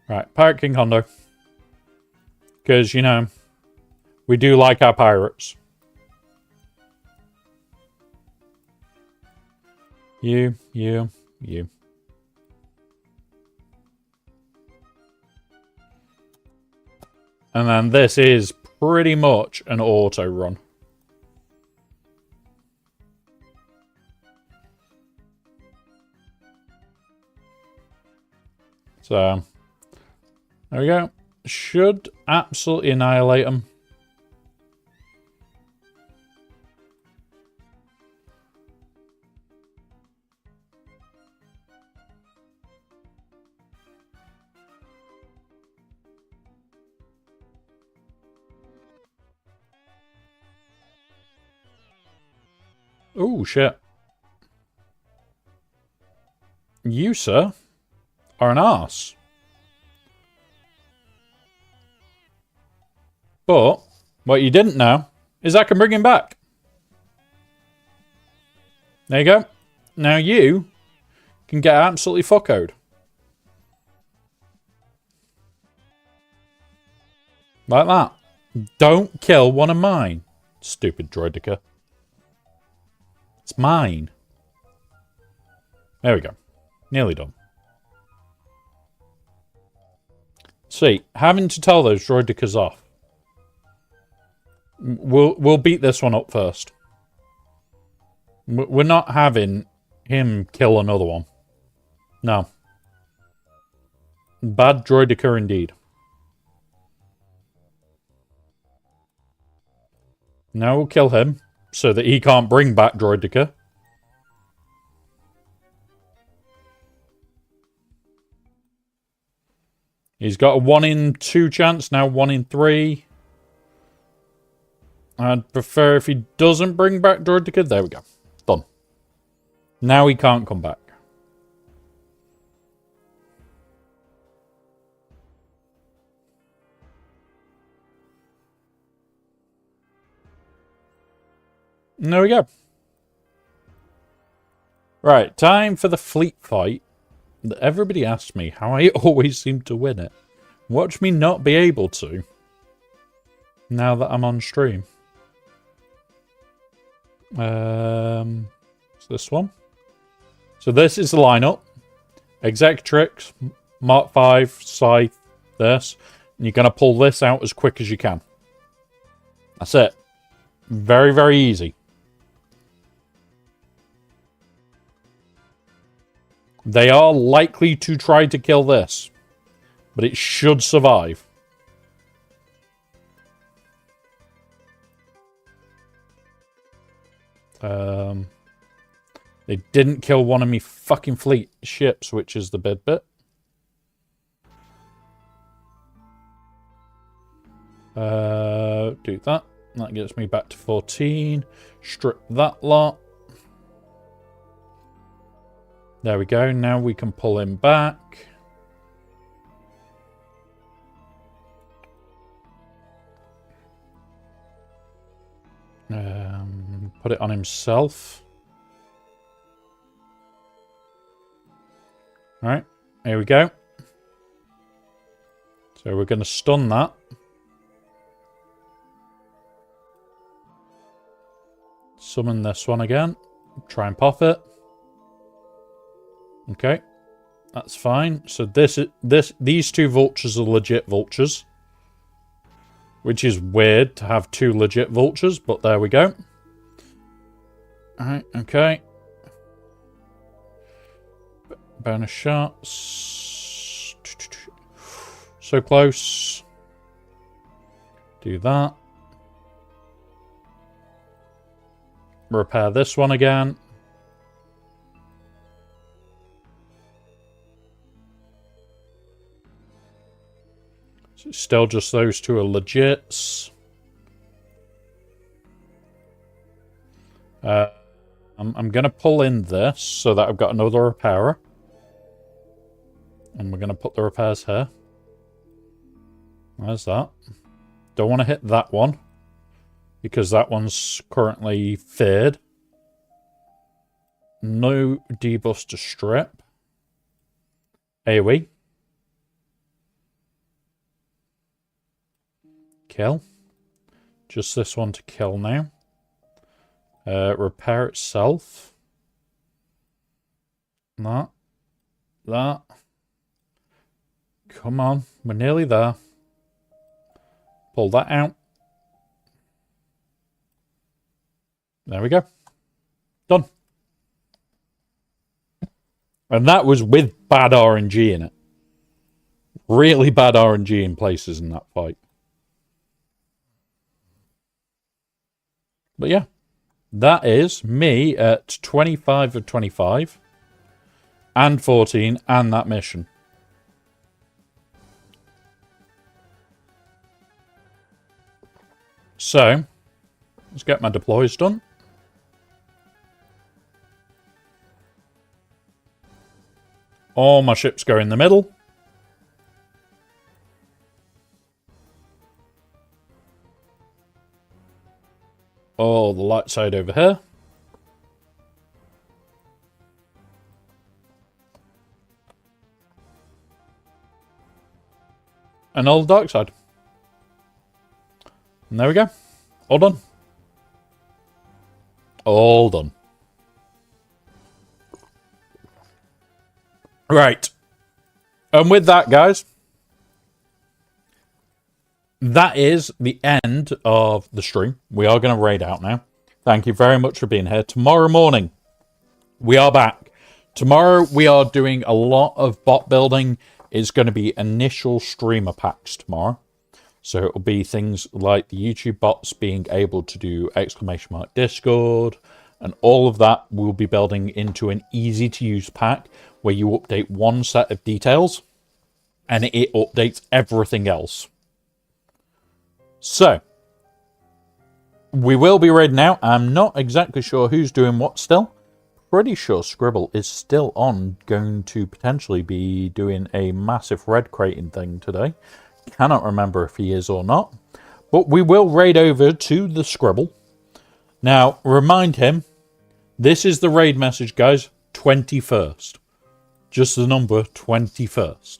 Right, Pirate King Hondo. Because, you know, we do like our pirates. You. And then this is pretty much an auto run. So, there we go. Should absolutely annihilate them. Oh, shit. You, sir, are an arse. But what you didn't know is I can bring him back. There you go. Now you can get absolutely fuckoed. Like that. Don't kill one of mine, stupid droidica. It's mine. There we go. Nearly done. See, having to tell those droidicas off. We'll beat this one up first. We're not having him kill another one. No. Bad droidica indeed. Now we'll kill him so that he can't bring back droidica. He's got a 1 in 2 chance, now 1 in 3. I'd prefer if he doesn't bring back droidica. There we go. Done. Now he can't come back. There we go. Right, time for the fleet fight. Everybody asks me how I always seem to win it. Watch me not be able to. Now that I'm on stream. It's this one. So this is the lineup. Executrix, Mark 5, Scythe, this. And you're going to pull this out as quick as you can. That's it. Very, very easy. They are likely to try to kill this, but it should survive. They didn't kill one of me fucking fleet ships, which is the bit. Do that. That gets me back to 14. Strip that lot. There we go. Now we can pull him back. Put it on himself. Alright, here we go. So we're going to stun that. Summon this one again. Try and pop it. Okay, that's fine. So these two vultures are legit vultures, which is weird to have two legit vultures, but there we go. All right, okay. Bonus shots. So close. Do that. Repair this one again. So still just those two are legits. I'm going to pull in this so that I've got another repairer. And we're going to put the repairs here. There's that. Don't want to hit that one, because that one's currently feared. No debuffs to strip. AoE. Kill. Just this one to kill now. Repair itself. That. Come on, we're nearly there. Pull that out. There we go. Done. And that was with bad RNG in it. Really bad RNG in places in that fight. But yeah, that is me at 25 of 25 and 14 and that mission. So, let's get my deploys done. All my ships go in the middle. All the light side over here. And all the dark side. And there we go. All done. All done. Right. And with that, guys, that is the end of the stream. We are going to raid out now. Thank you very much for being here. Tomorrow morning, we are back. Tomorrow, we are doing a lot of bot building. It's going to be initial streamer packs tomorrow. So it will be things like the YouTube bots being able to do ! Discord, and all of that we'll be building into an easy to use pack where you update one set of details and it updates everything else. So we will be raiding out. I'm not exactly sure who's doing what still. Pretty sure Scribble is still on, going to potentially be doing a massive red crating thing today. Cannot remember if he is or not. But we will raid over to the Scribble. Now, remind him, this is the raid message, guys. 21st. Just the number 21st.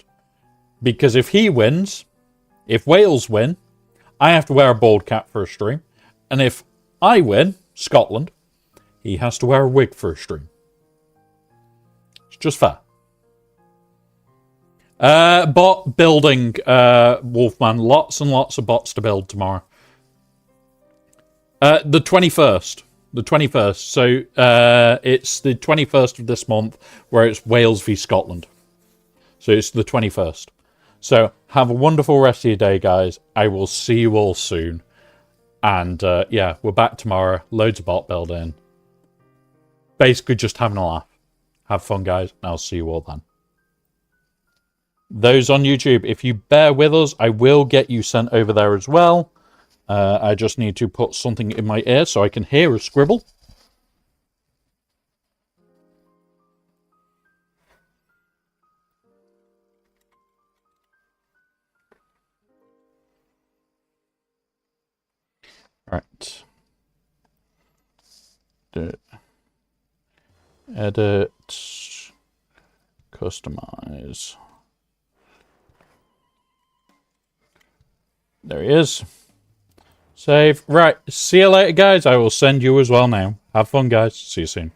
Because if he wins, if Wales win, I have to wear a bald cap for a stream. And if I win, Scotland, he has to wear a wig for a stream. It's just fair. Bot building, Wolfman. Lots and lots of bots to build tomorrow. The 21st. The 21st. So, it's the 21st of this month, where it's Wales v Scotland. So it's the 21st. So have a wonderful rest of your day, guys. I will see you all soon. And, yeah, we're back tomorrow. Loads of bot building. Basically just having a laugh. Have fun, guys. And I'll see you all then. Those on YouTube, if you bear with us, I will get you sent over there as well. I just need to put something in my ear so I can hear a scribble. Right. Edit. Customize. There he is. Save. Right. See you later, guys. I will send you as well now. Have fun, guys. See you soon.